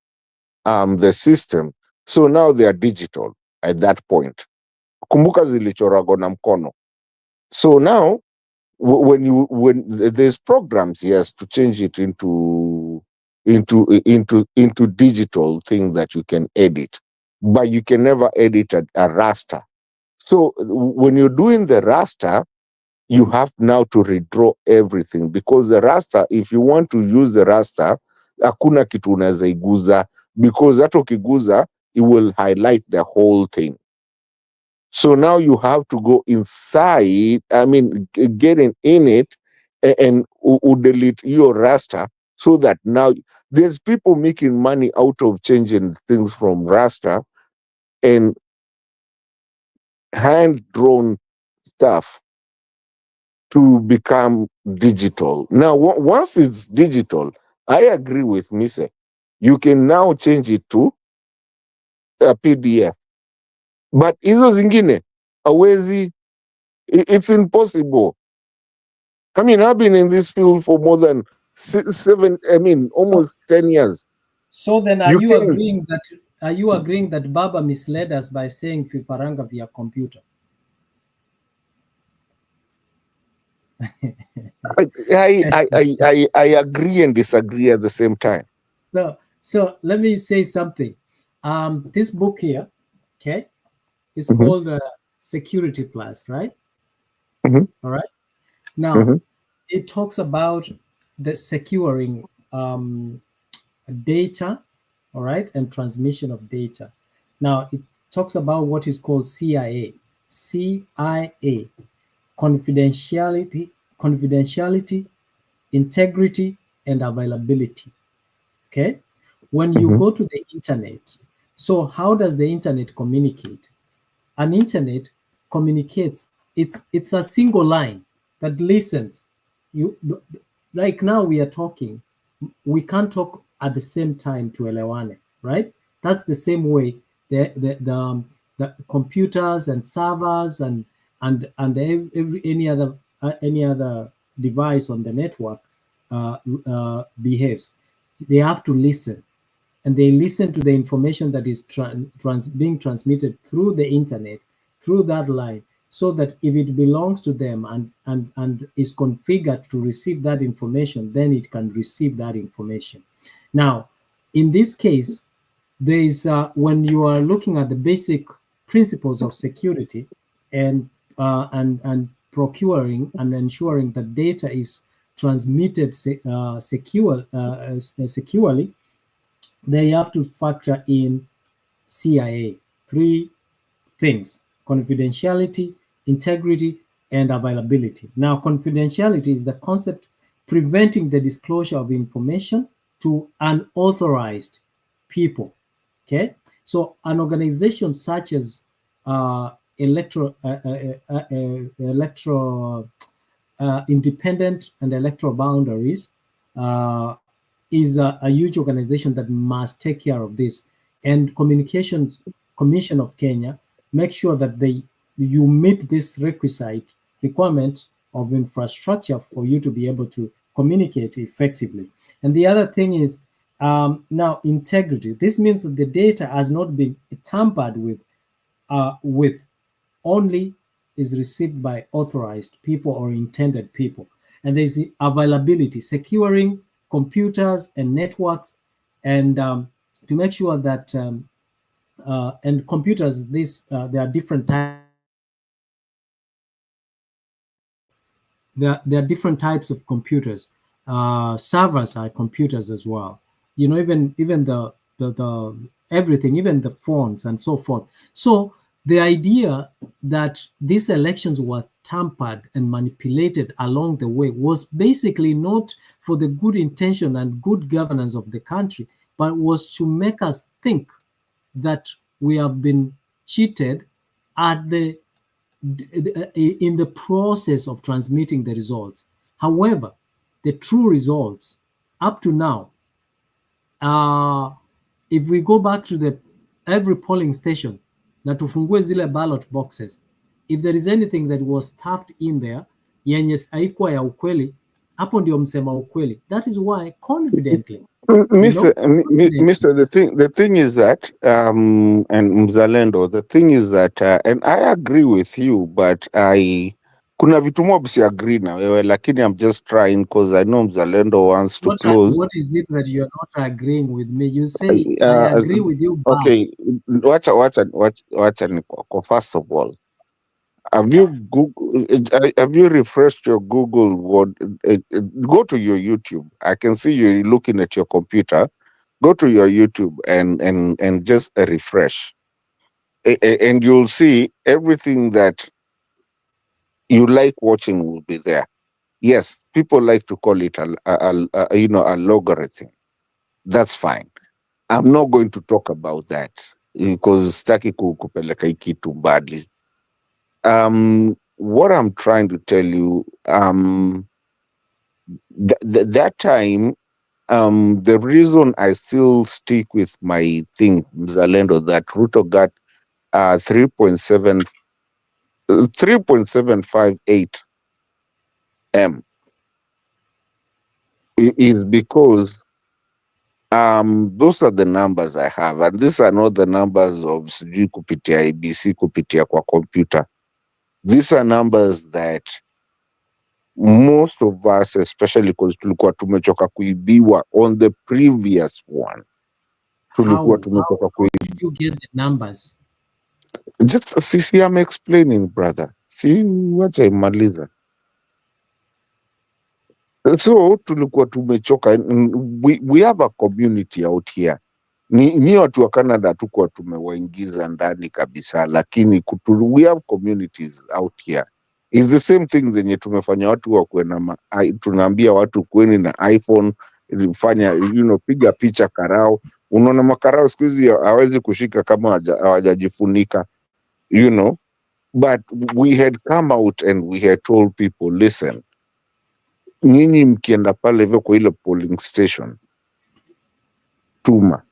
system. So now they are digital at that point. Kumbuka zilichoragwa na mkono. So now when there's programs, yes, to change it into digital thing that you can edit, but you can never edit a raster. So when you're doing the raster, you have now to redraw everything, because the raster, if you want to use the raster, hakuna kitu unaweza iguza, because hata ukiguza, it will highlight the whole thing. So now you have to go inside, getting in it and delete your raster, so that now there's people making money out of changing things from raster and hand-drawn stuff to become digital. Now, once it's digital, I agree with Mise. You can now change it to a PDF. But hizo zingine, hawezi, it's impossible. I mean, I've been in this field for more than almost 10 years. So then Are you agreeing that Baba misled us by saying Fifaranga via computer? I agree and disagree at the same time. So let me say something. This book here, okay, is called Security Plus, right? All right. Now, it talks about the securing data, all right, and transmission of data. Now, it talks about what is called CIA, confidentiality, integrity, and availability. Okay, when you go to the internet, so how does the internet communicate? An internet communicates. It's a single line that listens. Like now we are talking, we can't talk at the same time to elewane, right? That's the same way the computers and servers and any other device on the network behaves. They have to listen, and they listen to the information that is being transmitted through the internet, through that line, so that if it belongs to them and is configured to receive that information, then it can receive that information. Now, in this case, there is when you are looking at the basic principles of security and procuring and ensuring that data is transmitted securely, they have to factor in CIA. 3 things: confidentiality, integrity, and availability. Now, confidentiality is the concept preventing the disclosure of information to unauthorized people. Okay, so an organization such as independent and electoral boundaries is a huge organization that must take care of this. And Communications Commission of Kenya make sure that you meet this requirement of infrastructure for you to be able to communicate effectively. And the other thing is now integrity. This means that the data has not been tampered with only is received by authorized people or intended people. And there's the availability, securing computers and networks, and to make sure that and computers, there are different types. There are different types of computers. Servers are computers as well. You know, even the everything, even the phones and so forth. So the idea that these elections were tampered and manipulated along the way was basically not for the good intention and good governance of the country, but was to make us think that we have been cheated in the process of transmitting the results. However, the true results up to now, if we go back to every polling station, na tufungue zile ballot boxes, if there is anything that was stuffed in there yenye haikuwa ya ukweli, hapo ndio msema ukweli. That is why confidently, Mr. The thing is that and Mzalendo, the thing is that and I agree with you, but kuna vitu mob si agree na wewe, lakini I'm just trying because I know Mzalendo wants to close. What is it that you're not agreeing with me? You say I agree with you. Okay, wacha niko. First of all, have you refreshed your Google? Go to your YouTube. I can see you looking at your computer. Go to your YouTube and just refresh, and you'll see everything that you like watching will be there. Yes, people like to call it a logarithm. That's fine. I'm not going to talk about that because sitaki kupeleka hiki kitu badly. What I'm trying to tell you, that time, the reason I still stick with my thing, Mzalendo, that Ruto got 3.758 M is because those are the numbers I have, and these are not the numbers of sijui kupitia ABC kupitia kwa computer. These are numbers that most of us, especially because tulikuwa tumechoka kuibiwa on the previous one. Tulikuwa tumechoka kuibiwa. How did you get the numbers? Just see, I'm explaining, brother. See, wacha imaliza. So tulikuwa tumechoka. We have a community out here. Ni watu wa Canada tukuwa tumewaingiza ndani kabisa, lakini we have communities out here. It's the same thing zenye tumefanya watu wakuwe na tunaambia watu kweni na iPhone, fanya piga picha karao. Unaona makarao siku hizi hawezi kushika kama hawajajifunika, but we had come out and we had told people, listen, nyinyi mkienda pale hivyo kwa ile polling station, tuma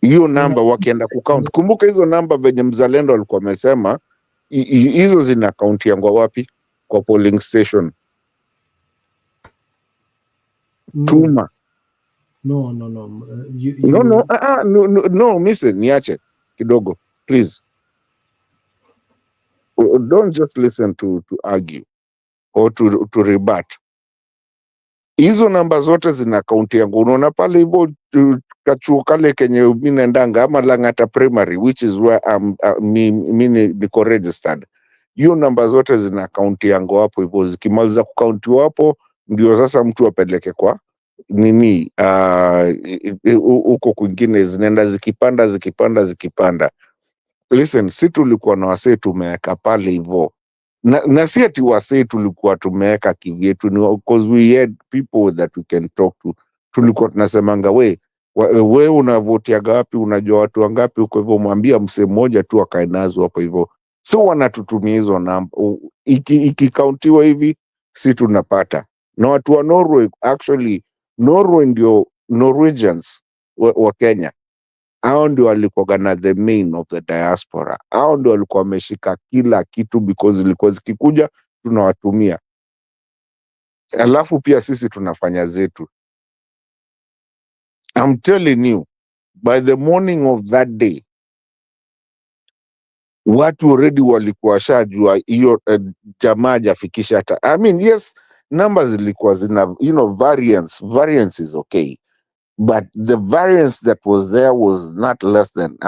hiyo namba wakienda kucount. Kumbuka hizo namba venye Mzalendo alikuwa amesema hizo zina count yangwa wapi? Kwa polling station. Tuma. No. No, niache kidogo, please. Don't just listen to argue or to rebut. hizo namba zote zina kaunti yangu. Unaona pale hivyo kachuo kale kenye mimi naendanga ama Lang'ata Primary, which is where mimi niko registered. Hiyo namba zote zina kaunti yangu hapo hivyo, zikimaliza kukauntiwa hapo ndio sasa mtu apeleke kwa nini huko kwingine, zinaenda zikipanda. Listen, si tulikuwa na wasee tumeweka pale hivyo, na si ati wasee tulikuwa tumeweka kivyetu, ni because we had people that we can talk to. Tulikuwa tunasemanga we unavotiaga wapi, unajua watu wangapi huko hivyo, mwambia msee mmoja tu akae nazo hapo hivyo. So wanatutumia hizo namba, ikikauntiwa hivi si tunapata. Na watu wa Norway, actually Norway ndio Norwegians wa Kenya, hao ndio walikuwa na the main of the diaspora. Hao ndio walikuwa wameshika kila kitu because zilikuwa zikikuja tunawatumia, alafu pia sisi tunafanya zetu. I'm telling you, by the morning of that day watu already walikuwa washajua hiyo jamaa hajafikisha hata, I mean yes, numbers zilikuwa zina variance is okay, but the variance that was there was not less than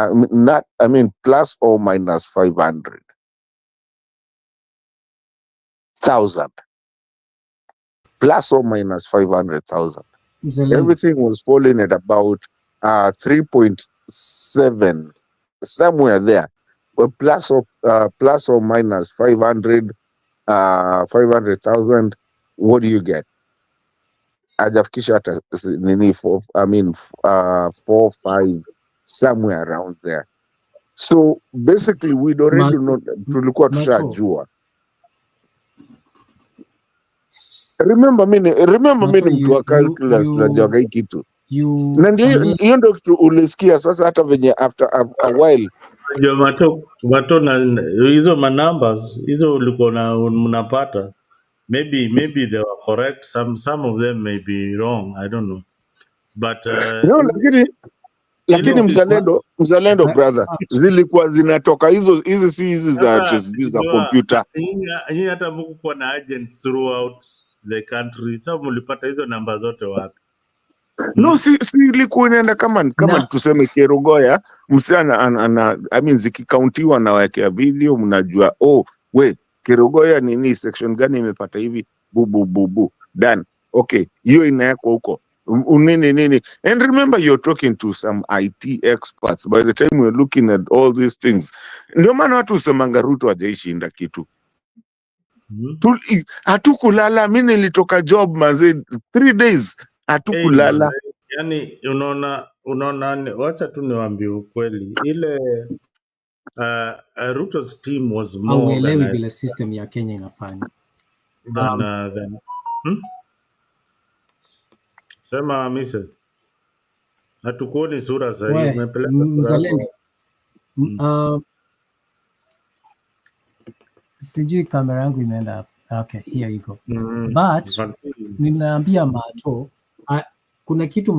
plus or minus 500,000, plus or minus 500,000. Everything was falling at about 3.7, somewhere there. But plus or minus 500,000, what do you get? Hajafikisha hata nini 4, 5, somewhere around there. So basically we'd already know, tulikuwa tushajua. Remember mimi mtu wa calculus tunajuaga hii kitu. Na ndio hiyo ndio kitu ulisikia sasa, hata venye after a while ndio mato na hizo numbers hizo ulikuwa mnapata, maybe they were correct, some of them may be wrong, I don't know, but no, lakini mzalendo brother, zilikuwa zinatoka hizi za computer. Hii hata mko na agents throughout the country, so mlipata hizo namba zote wapi? No, si ilikuwa inaenda kama tuseme Kerugoya, msichana zikikauntiwa na wawekea video, mnajua Kerugoya nini section gani imepata hivi, bu done. Okay, hiyo inawekwa huko nini. And remember, you're talking to some IT experts. By the time we're looking at all these things, ndio maana watu usemanga Ruto hajaishinda kitu. Hatukulala, mimi nilitoka job mazee 3 days, hatukulala. Yani unaona, wacha tu niwaambie ukweli, ile Ruto's team was more than vile system ya Kenya inafanya. Sema mise, hatukuoni sura sahihi, umepeleka mzalendo. Sijui kamera yangu imeenda. Okay, here you go. But ninaambia Mato, kuna kitu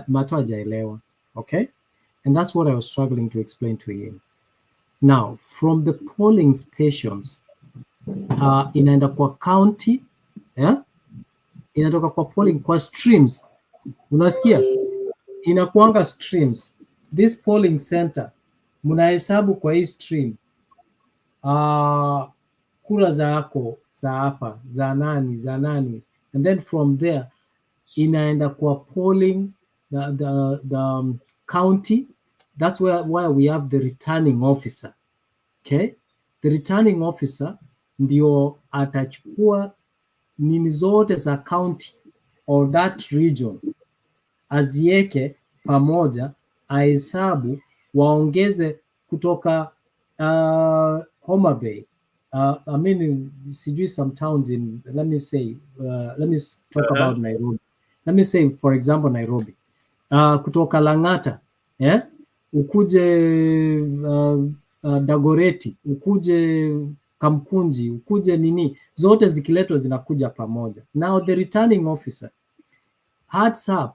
Mato hajaelewa, okay? And that's what I was struggling to explain to him. Now, from the polling stations, inaenda kwa county, inatoka kwa polling kwa streams. Unasikia? Inakuanga streams. This polling center, mnahesabu kwa hii stream. Kura zako za hapa za nani, and then from there inaenda kwa polling the county. That's why we have the returning officer. Okay, the returning officer ndio atachukua nini zote za county or that region, azieke pamoja, ahesabu, waongeze kutoka Homa Bay. Sijui some towns in, let me talk about Nairobi. Let me say, for example, Nairobi. Kutoka Lang'ata, ukuje Dagoreti, ukuje Kamkunji, ukuje nini, zote zikiletwa zinakuja pamoja. Now the returning officer adds up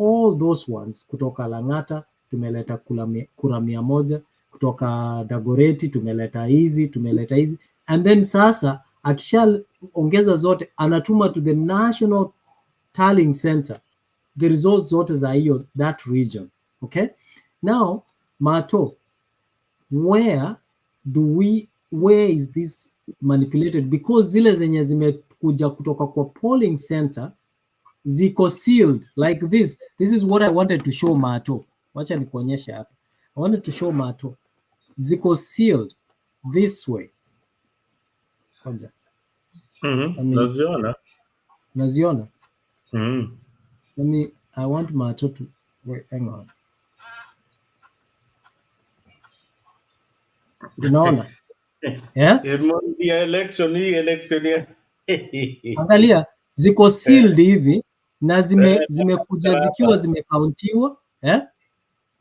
all those ones. Kutoka Lang'ata tumeleta kura 100, kutoka Dagoreti tumeleta hizi, and then sasa akishaongeza zote anatuma to the national tallying center, the results zote za hiyo that region. Okay, now Mato, where is this manipulated? Because zile zenye zimekuja kutoka kwa polling center ziko sealed like this. This is what I wanted to show Mato. Wacha nikuonyesha hapa. I wanted to show Mato. Ziko sealed this way. Kwanza. Naziona. Naziona? I want Mato to, wait, hang on. Unaona? Yeah? Election. Angalia, ziko sealed hivi na zimekuja zikiwa zimekauntiwa,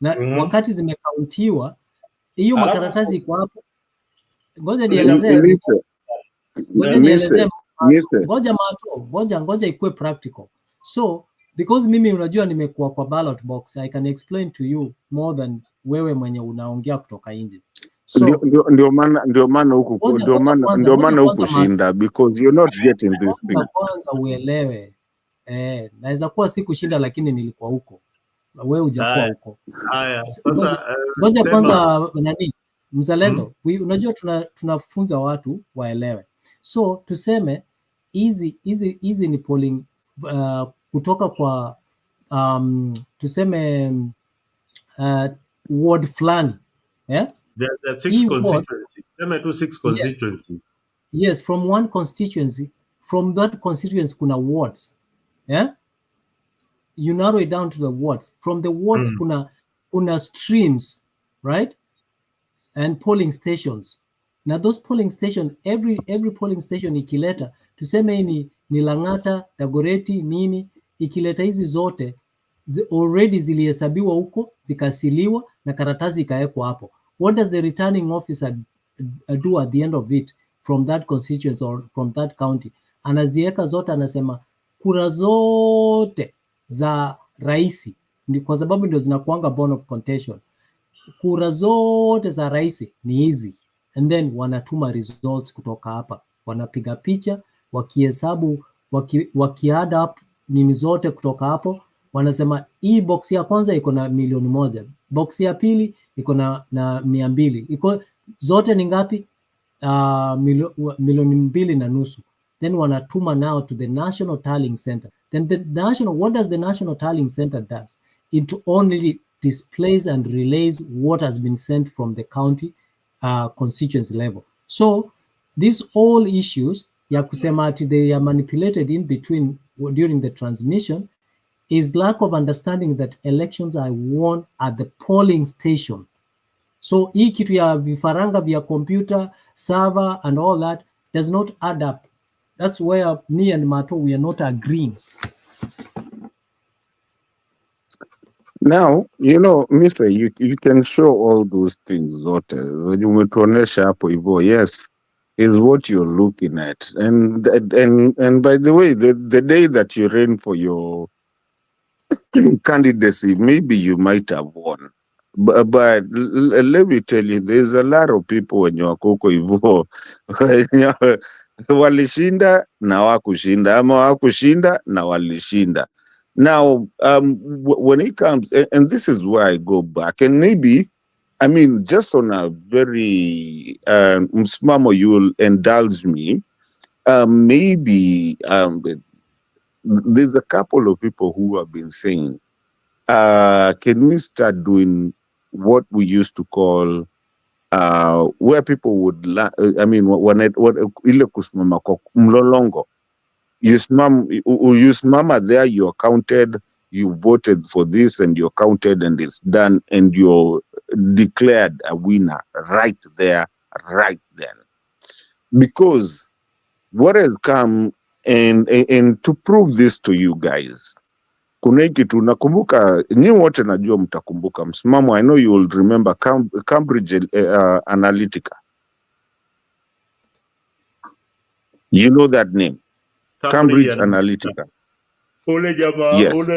na wakati zimekauntiwa hiyo makaratasi iko hapo. Ngoja nielezee. Ngoja ikuwe practical. So because mimi unajua nimekuwa kwa ballot box, I can explain to you more than wewe mwenye unaongea kutoka nje. So ndio maana huku shinda, because you're not getting this thing. Kwanza uelewe, naweza kuwa si kushinda lakini nilikuwa huko, wewe hujakuwa huko. Haya, sasa ngoja kwanza nani mzalendo, unajua tunafunza watu waelewe. So tuseme hizi ni polling kutoka kwa tuseme ward fulani, the 6 constituencies. Sema 6 constituencies. Yes, from one constituency, from that constituency kuna wards. You narrow it down to the wards. From the wards kuna streams, right? And polling stations. Now those polling stations, every polling station ikileta, tuseme ni Lang'ata, Dagoretti, nini, ikileta hizi zote already zilihesabiwa huko, zikasiliwa na karatasi ikawekwa hapo. What does the returning officer do at the end of it from that constituency or from that county? Anaziweka zote, anasema kura zote za raisi, kwa sababu ndio zinakuanga bone of contention. Kura zote za raisi ni hizi, and then wanatuma results kutoka hapa, wanapiga picha, wakihesabu, wakiadd up nini zote kutoka hapo, wanasema hii box ya kwanza iko na 1,000,000, box ya pili iko na 200,000, iko zote ni ngapi? 2.5 million. Then wanatuma now to the National Tallying Center. Then what does the National Tallying Center does? It only displays and relays what has been sent from the county constituency level. So these all issues ya kusema ati they are manipulated in between during the transmission is lack of understanding that elections are won at the polling station. So hii kitu ya vifaranga vya computer server and all that does not add up. That's where me and Mato, we are not agreeing. Now, Mr. You can show all those things zote. When you umetuonesha hapo hivyo, yes, is what you're looking at. And by the way, the day that you ran for your candidacy, maybe you might have won. But let me tell you, there's a lot of people when you are koko hivyo walishinda na wakushinda, ama wakushinda na walishinda. Now, when it comes, and this is where I go back, and maybe, I mean, just on a very, msimamo, you'll indulge me, maybe there's a couple of people who have been saying, can we start doing what we used to call, where people would, I mean, what ile kusimama kwa mlolongo. You mama there, you're counted, you voted for this and you're counted and it's done and you're declared a winner right there, right then. Because what has come and to prove this to you guys, kuna kitu nakumbuka, nyi wote najua mtakumbuka msimamo. I know you will remember Cambridge Analytica. You know that name? Cambridge Analytica. Ole jama, yes.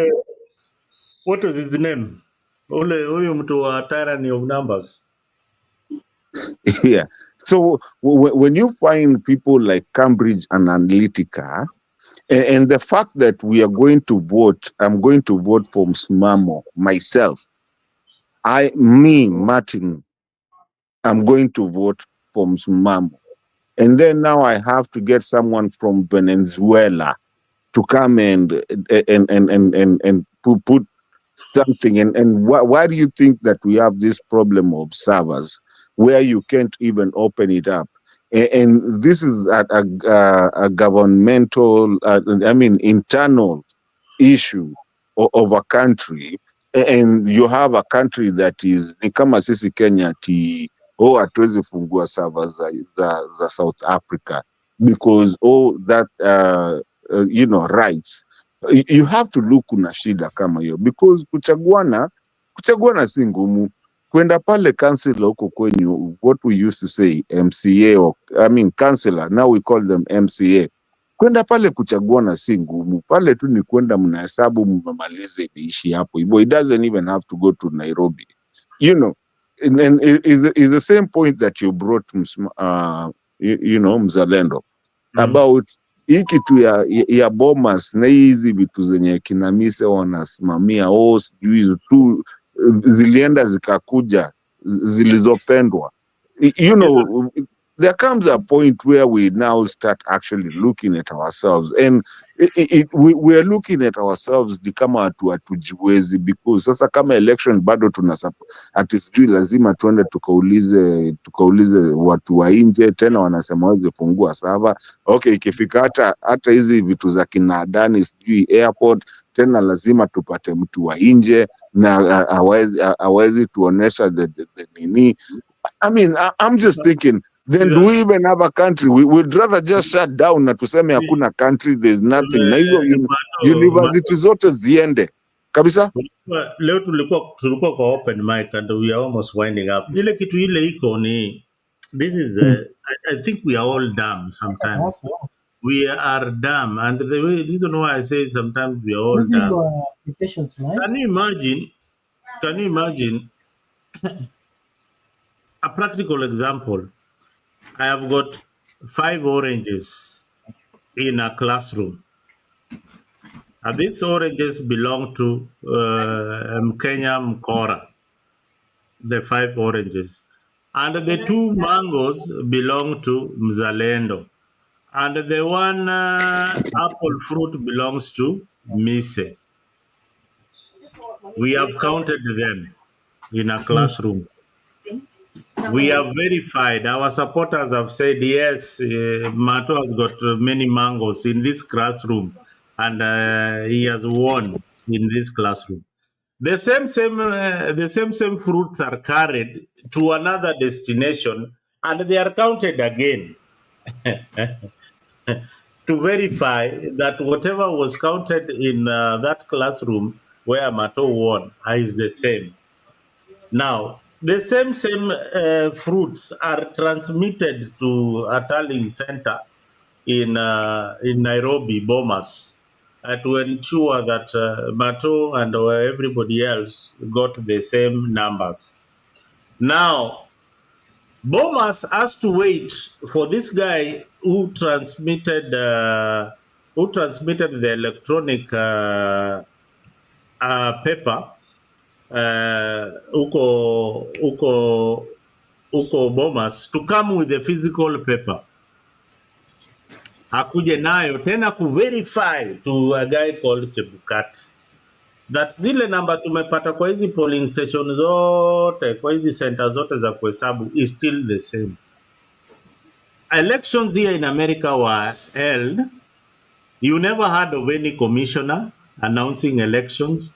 What is his name? Huyo mtu wa tyranny of numbers. Yeah. So when you find people like Cambridge Analytica, And the fact that we are going to vote, I'm going to vote for Msimamo myself. Martin, I'm going to vote for Msimamo. And then now I have to get someone from Venezuela to come and put something. And why do you think that we have this problem of servers where you can't even open it up? And this is a governmental, internal issue of a country. And you have a country that is ni kama sisi Kenya hatuwezi fungua servers za South Africa because that rights. You have to look kuna shida kama hiyo because kuchaguana si ngumu. Kwenda pale council huko kwenyu, what we used to say MCA councillor, now we call them MCA. Kwenda pale kuchaguana si ngumu, pale tu ni kwenda mnahesabu mmalize iishi hapo hivyo. It doesn't even have to go to Nairobi, and is the same point that you brought Mzalendo about hii kitu ya Bomas na hizi vitu zenye kina Mise wanasimamia sijui tu zilienda zikakuja zilizopendwa. There comes a point where we now start actually looking at ourselves, and we are looking at ourselves ni kama hatujiwezi, because sasa kama election bado sijui lazima tuende tukaulize watu wa nje tena, wanasema waweze fungua sava. Okay, ikifika hata hizi vitu za kinadani sijui airport tena lazima tupate mtu wa nje na hawezi tuonesha the nini. I'm just thinking, then do we even have a country? We'd rather just shut down na tuseme hakuna country, there's nothing. Na hizo university zote ziende kabisa. Leo tulikuwa kwa open mic and we are almost winding up. Ile kitu ile iko ni this is I think we are all dumb sometimes. We are dumb, and the reason why I say sometimes we are all dumb. Can you imagine a practical example? I have got 5 oranges in a classroom. And these oranges belong to Kenya Mkora, the 5 oranges. And the 2 mangoes belong to Mzalendo. And the 1 apple fruit belongs to Mise. We have counted them in a classroom. We have verified. Our supporters have said, yes, Mato has got many mangoes in this classroom, and he has won in this classroom. The same fruits are carried to another destination, and they are counted again to verify that whatever was counted in that classroom where Mato won is the same. Now, the same fruits are transmitted to a tallying center in Nairobi, Bomas, to ensure that Mato and everybody else got the same numbers. Now, Bomas has to wait for this guy who transmitted the electronic paper uko Bomas to come with the physical paper, akuje nayo tena verify to a guy called Chebukati that zile namba tumepata kwa hizi polling station zote, kwa hizi center zote za kuhesabu is still the same. Elections here in America were held. You never heard of any commissioner announcing elections.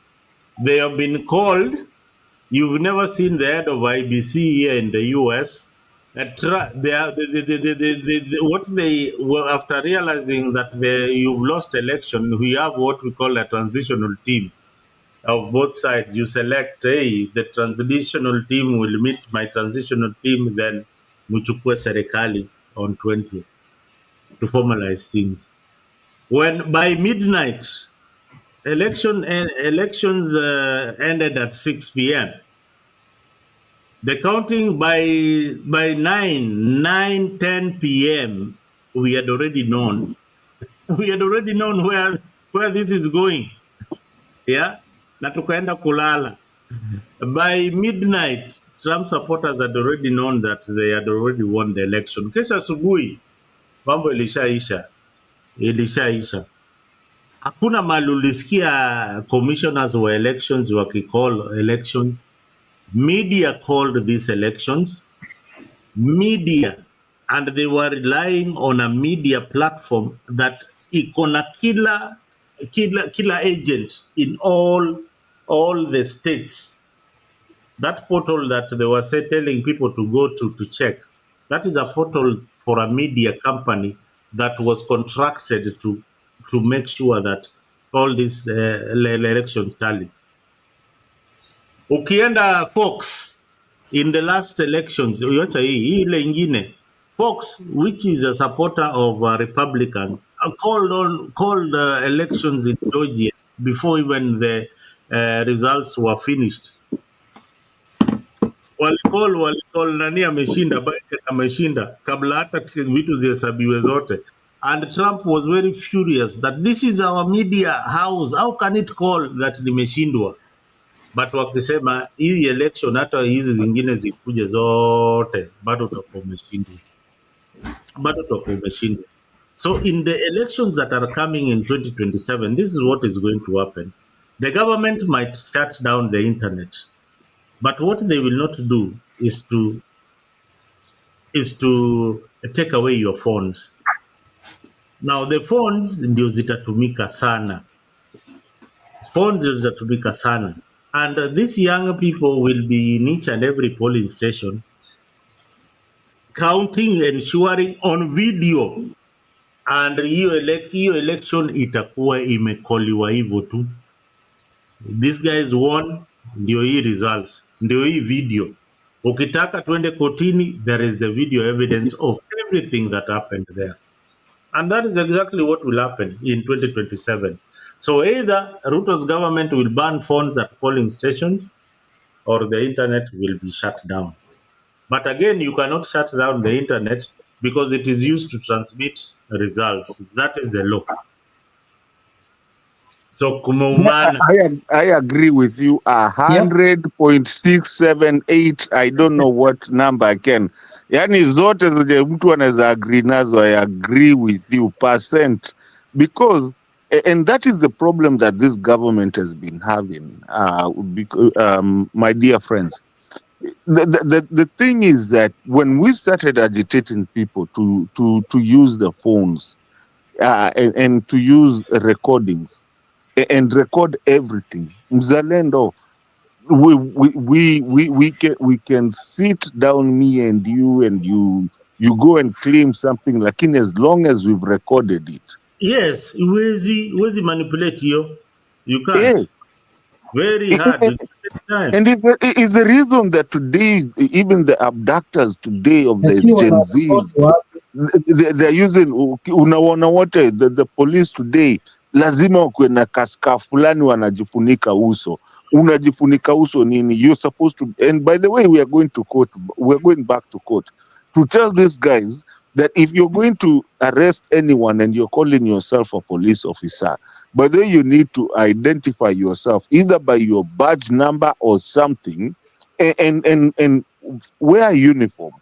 They have been called. You've never seen the head of IBC here in the US. What they were, after realizing that you've lost election, we have what we call a transitional team of both sides. You select, the transitional team will meet my transitional team, then muchukue serikali on 20th to formalize things. When by midnight, elections ended at 6 p.m. The counting by 10 p.m. we had already known We had already known where this is going. Yeah, na tukaenda kulala. By midnight, Trump supporters had already known that they had already won the election. Kesho asubuhi mambo ilishaisha. Hakuna mahali ulisikia commissioners wa elections wakicall elections. Media called these elections. Media, and they were relying on a media platform that ikona killer agent in all the states. That portal that they were telling people to go to check, that is a portal for a media company that was contracted to make sure that all these elections tally. Ukienda Fox in the last elections, uacha hii ile ingine, Fox, which is a supporter of Republicans, called elections in Georgia before even the results were finished. Walicall nani ameshinda, Biden ameshinda kabla hata vitu zihesabiwe zote. And Trump was very furious that this is our media house, how can it call that limeshindwa? But wakisema hii election hata hizi zingine zikuje zote bado utakuwa umeshindwa. So in the elections that are coming in 2027, this is what is going to happen. The government might shut down the internet, but what they will not do is to take away your phones. Now the phones ndio zitatumika sana. And these young people will be in each and every polling station counting, ensuring on video, and hiyo election itakuwa imekoliwa hivyo tu. These guys won, ndio hii results, ndio hii video. Ukitaka twende kotini, there is the video evidence of everything that happened there. And that is exactly what will happen in 2027. So either Ruto's government will ban phones at polling stations, or the internet will be shut down. But again, you cannot shut down the internet because it is used to transmit results. That is the law. So kumeumana. I agree with you 100.678. I don't know what number I can. Yani zote zenye mtu anaweza agree nazo, I agree with you percent, because and that is the problem that this government has been having, my dear friends. The thing is that when we started agitating people to use the phones and to use recordings and record everything, Mzalendo, we can sit down, me and you go and claim something, like in as long as we've recorded it. Yes, huwezi manipulate you. You can't. Yeah. Very hard. And it's the reason that today, even the abductors today of the Gen Zs, they're using, unaona wote, the police today, lazima wakwe na kaska fulani wanajifunika uso. Unajifunika uso nini? You're supposed to, and by the way, we're going back to court to tell these guys that if you're going to arrest anyone and you're calling yourself a police officer, but then you need to identify yourself either by your badge number or something, and wear a uniform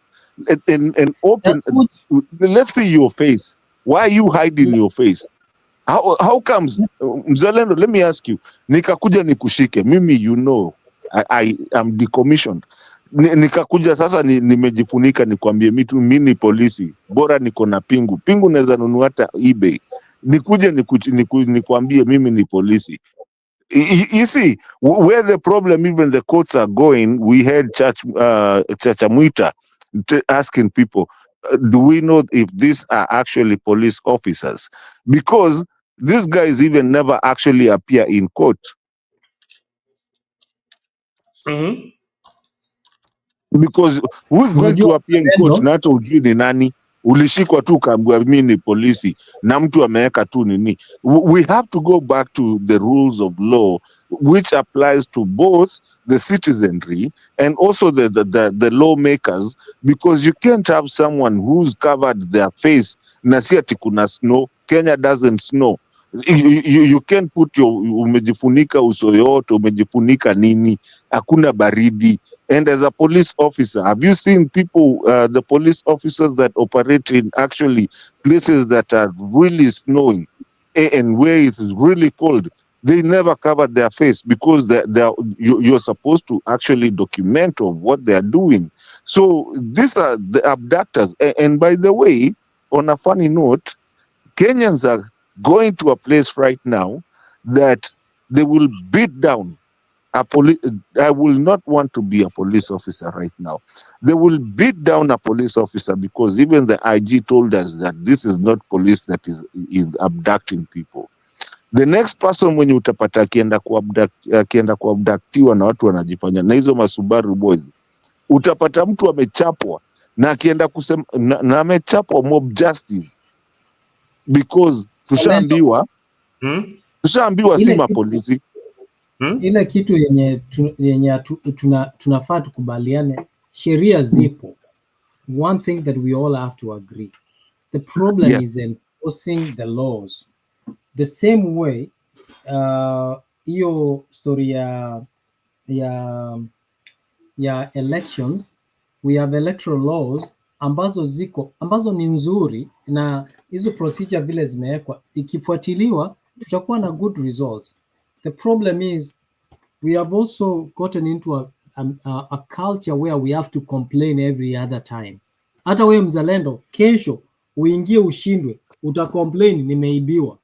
and open. Let's see your face. Why are you hiding your face? How comes, Mzalendo? Let me ask you. Nikakuja nikushike mimi, you know, I am decommissioned. Nikakuja sasa nimejifunika nikwambie mimi ni polisi, bora niko na pingu naweza nunua hata eBay, nikuje nikwambie mimi ni polisi. You see where the problem, even the courts are going. We had Chachamwita asking people, do we know if these are actually police officers? Because these guys even never actually appear in court. Because who's going to appear in court? Not ujui ni nani. ulishikwa tu ukaambiwa mimi ni polisi na mtu ameweka tu nini. We have to go back to the rules of law which applies to both the citizenry and also the lawmakers, because you can't have someone who's covered their face na si ati kuna snow. Kenya doesn't snow. You can't put umejifunika uso yote, umejifunika nini, hakuna baridi. And as a police officer, have you seen people, the police officers that operate in actually places that are really snowing and where it's really cold? They never cover their face because you're supposed to actually document of what they are doing. So these are the abductors. And by the way, on a funny note, Kenyans are going to a place right now that they will beat down a police. I will not want to be a police officer right now. They will beat down a police officer because even the IG told us that this is not police that is abducting people. The next person mwenye utapata akienda kuabductiwa na watu wanajifanya na hizo masubaru boys, utapata mtu amechapwa na akienda kusema na amechapwa mob justice because tushaambiwa si mapolisi. Ile kitu yenye tunafaa tukubaliane, sheria zipo. One thing that we all have to agree, the problem is enforcing the laws. The same way hiyo story ya elections, we have electoral laws ambazo ni nzuri, na hizo procedure vile zimewekwa ikifuatiliwa tutakuwa na good results. The problem is we have also gotten into a culture where we have to complain every other time. Hata wewe mzalendo, kesho uingie ushindwe, utacomplain nimeibiwa,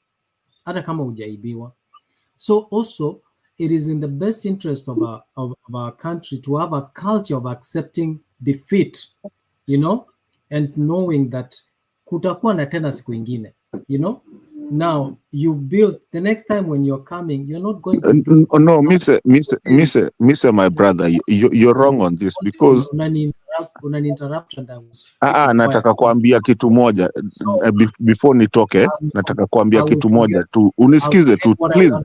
hata kama hujaibiwa. So also it is in the best interest of our country to have a culture of accepting defeat, you know, and knowing that kutakuwa na tena siku ingine, you know. Now you build the next time when you're coming, you're not going to do no, Mr. my brother, you're wrong on this because unani-interrupt and I was nataka kuambia kitu moja before nitoke. Nataka kuambia kitu moja tu, unisikize tu please.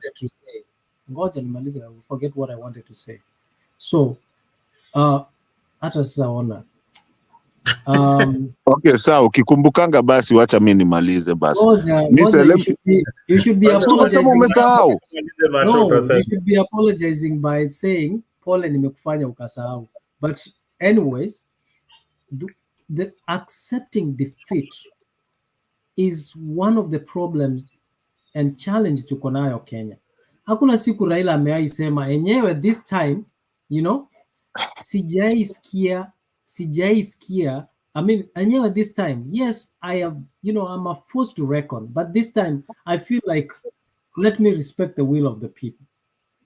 Ngoja nimalize, I will forget what I wanted to say. So hata sasa ona okay, sawa, ukikumbukanga basi wacha mimi nimalize basi. You should be apologizing. No, you should be apologizing by saying pole nimekufanya ukasahau. But anyways, the accepting defeat is one of the problems and challenge tuko nayo Kenya. Hakuna siku Raila ameaisema enyewe this time, you know, sijaisikia. I mean, enyewe this time, yes, I have, you know, I'm a force to reckon, but this time I feel like let me respect the will of the people.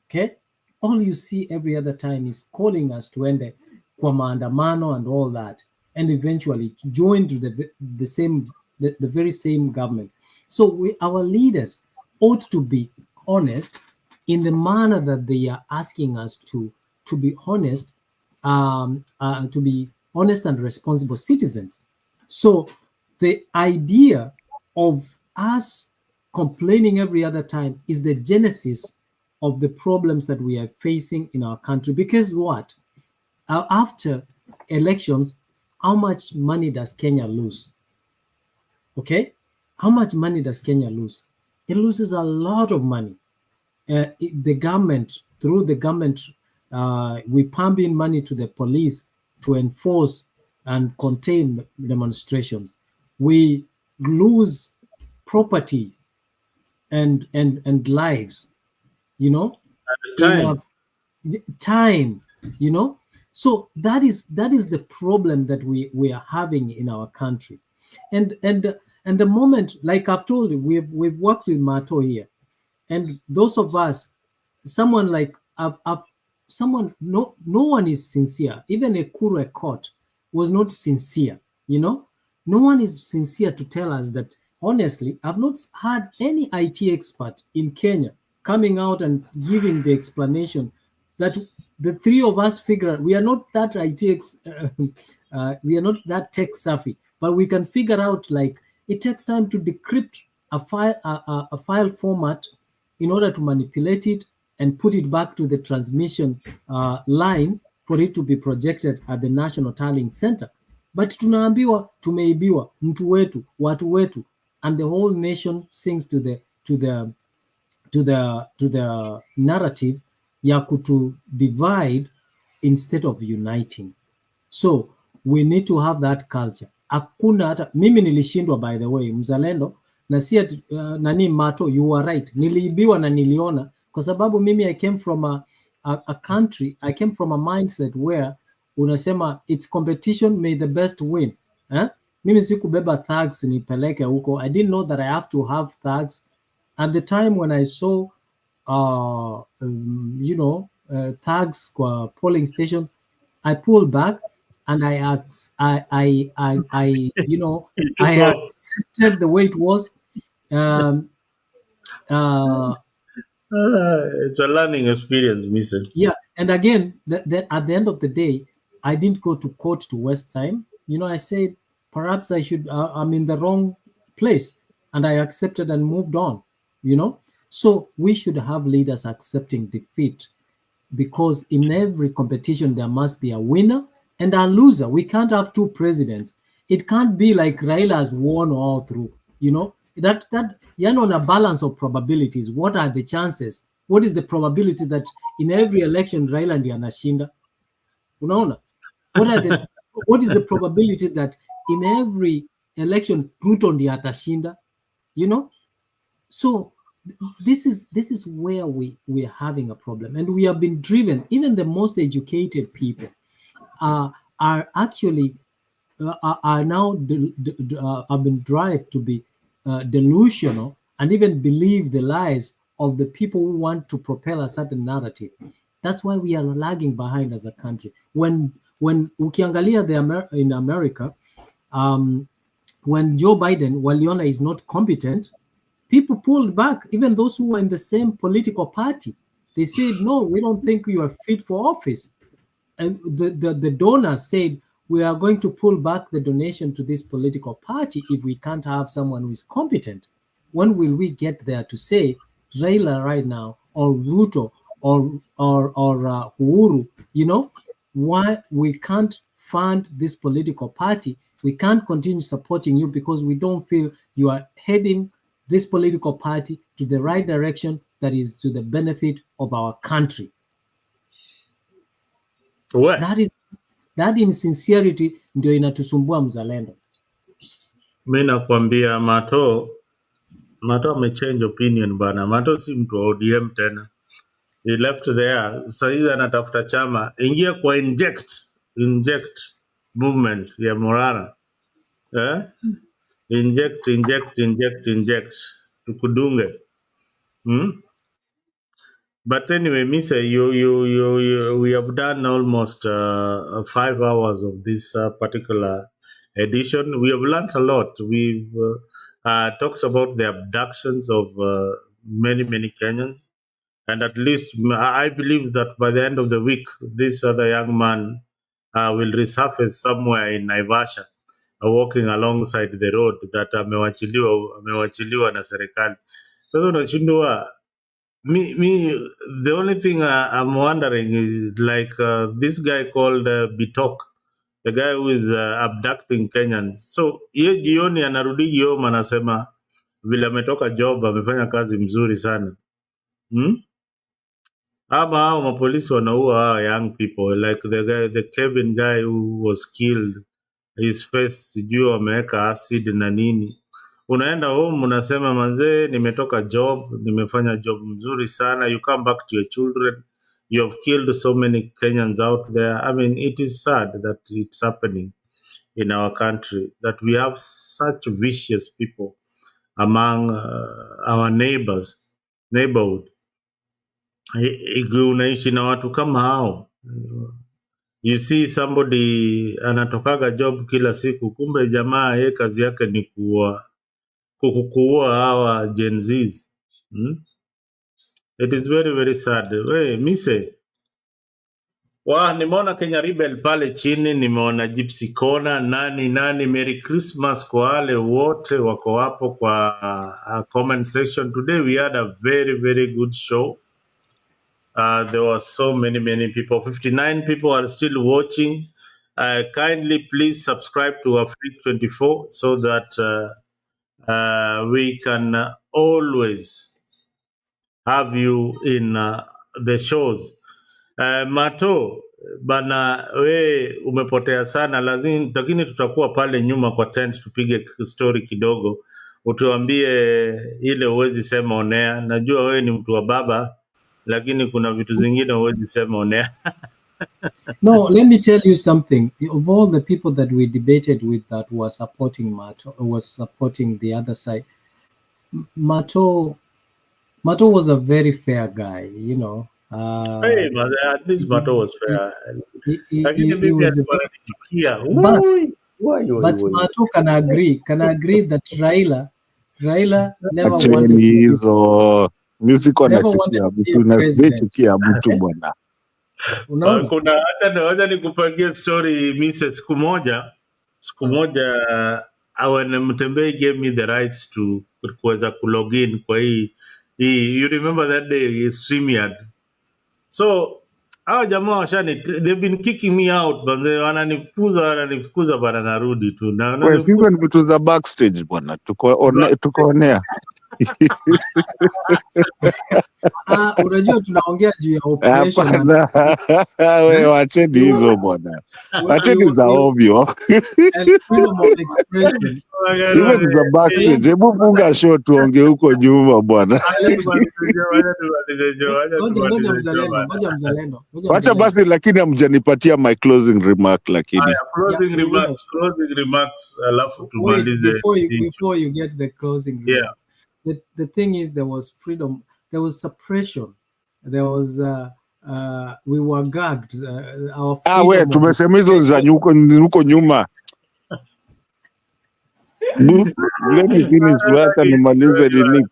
Okay? All you see every other time is calling us to end kwa maandamano and all that, and eventually join to the very same government. So our leaders ought to be honest in the manner that they are asking us to be honest, to be honest and responsible citizens. So the idea of us complaining every other time is the genesis of the problems that we are facing in our country. Because what? After elections, how much money does Kenya lose? Okay? How much money does Kenya lose? It loses a lot of money. The government, through the government, we pump in money to the police to enforce and contain demonstrations. We lose property and lives, you know, time, you know. So that is the problem that we are having in our country. And the moment, like I've told you, we've worked with Mato here, and those of us, someone like someone, no one is sincere. Even a Kuru court was not sincere, you know. No one is sincere to tell us that, honestly, I've not had any IT expert in Kenya coming out and giving the explanation that the three of us figure we are not that we are not that tech savvy, but we can figure out, like, it takes time to decrypt a file format in order to manipulate it and put it back to the transmission line for it to be projected at the National Tallying Center. But tunaambiwa tumeibiwa, mtu wetu, watu wetu, and the whole nation sings to the narrative ya kutu divide instead of uniting. So we need to have that culture. Hakuna hata mimi nilishindwa, by the way, mzalendo, na si nani Mato, you are right, niliibiwa na niliona, kwa sababu mimi I came from a country, I came from a mindset where unasema it's competition, may the best win. Mimi sikubeba thugs nipeleke huko. I didn't know that I have to have thugs. At the time when I saw thugs kwa polling stations, I pulled back and I accepted the way it was. It's a learning experience, Mr. Yeah, and again, at the end of the day, I didn't go to court to waste time. I said, perhaps I should, I'm in the wrong place, and I accepted and moved on, So we should have leaders accepting defeat, because in every competition, there must be a winner and a loser. We can't have two presidents. It can't be like Raila has won all through, that on a balance of probabilities. What are the chances? What is the probability that in every election Raila ndiye anashinda? Unaona? What is the probability that in every election Ruto ndiye atashinda? So this is where we're having a problem, and we have been driven. Even the most educated people are actually are now have been driven to be delusional and even believe the lies of the people who want to propel a certain narrative. That's why we are lagging behind as a country. When ukiangalia in America, when Joe Biden, waliona is not competent, people pulled back. Even those who were in the same political party, they said, no, we don't think you are fit for office. And the donors said, we are going to pull back the donation to this political party if we can't have someone who is competent. When will we get there to say Raila right now, or Ruto, or Uhuru, why we can't fund this political party? We can't continue supporting you because we don't feel you are heading this political party to the right direction that is to the benefit of our country. What? That insincerity ndio inatusumbua mzalendo. Mimi nakwambia Mato amechange opinion bana. Mato si mtu wa ODM tena. He left there. Sasa hivi anatafuta chama. Ingia kwa inject movement ya Morara. Inject tukudunge. But anyway, Misa, we have done almost 5 hours of this particular edition. We have learned a lot. We've talked about the abductions of many Kenyans, and at least I believe that by the end of the week, this other young man will resurface somewhere in Naivasha, walking alongside the road that amewachiliwa na serikali. Sasa unashindwa. Me, the only thing I'm wondering is like this guy called Bitok, the guy who is abducting Kenyans. So ye jioni anarudi home anasema vile ametoka job amefanya kazi mzuri sana. Ama hao mapolisi wanaua hao young people, like the Kevin guy who was killed, his face sijui wameweka acid na nini. Unaenda home unasema manzee, nimetoka job, nimefanya job mzuri sana. You come back to your children, you have killed so many Kenyans out there. I mean, it is sad that it's happening in our country, that we have such vicious people among our neighborhood. Unaishi na watu kama hao. You see somebody anatokaga job kila siku, kumbe jamaa yeye kazi yake ni kukuua hawa Gen Zs. It is very sad. Hey, Mise, Nimeona Kenya Rebel pale chini, nimeona Gypsy Kona, nani. Merry Christmas kwa wale wote wako hapo kwa comment section. Today we had a very, very good show. There were so many people. 59 people are still watching. Kindly please subscribe to Afrique 24 so that we can always have you in the shows. Mato bana, we umepotea sana, lakini tutakuwa pale nyuma kwa tent tupige story kidogo, utuambie ile uwezi sema onea. Najua wewe ni mtu wa baba, lakini kuna vitu zingine uwezi sema onea. No, let me tell you something. Of all the people that we debated with that were supporting Mato, was supporting the other side, Mato was a very fair guy, you know. Hey, at least Mato was fair. But Mato can agree that Raila never wanted to hizo musical nachukia mtu bwana. Unaona? Kuna hata nikupangia story Mrs. siku moja Mtembei gave me the rights to kuweza kulogin kwa hii you remember that day StreamYard. So hao jamaa they've been kicking me out, but they wananifukuza bana, narudi tu na sisi ni vitu za backstage bwana, tukoonea. Unajua tunaongea juu ya operation. Wewe wacheni hizo bwana, wacheni za ovyo. Hizo ni za backstage. Hebu funga show tuongee huko nyuma bwana. Wacha basi, lakini hamjanipatia my closing remark, lakini closing remarks alafu tumalize. Before you get the closing remarks, the thing is, there was freedom, there was suppression, there was we were gagged. We tumesema hizo za huko nyuma. Let me finish, wacha nimalize nini.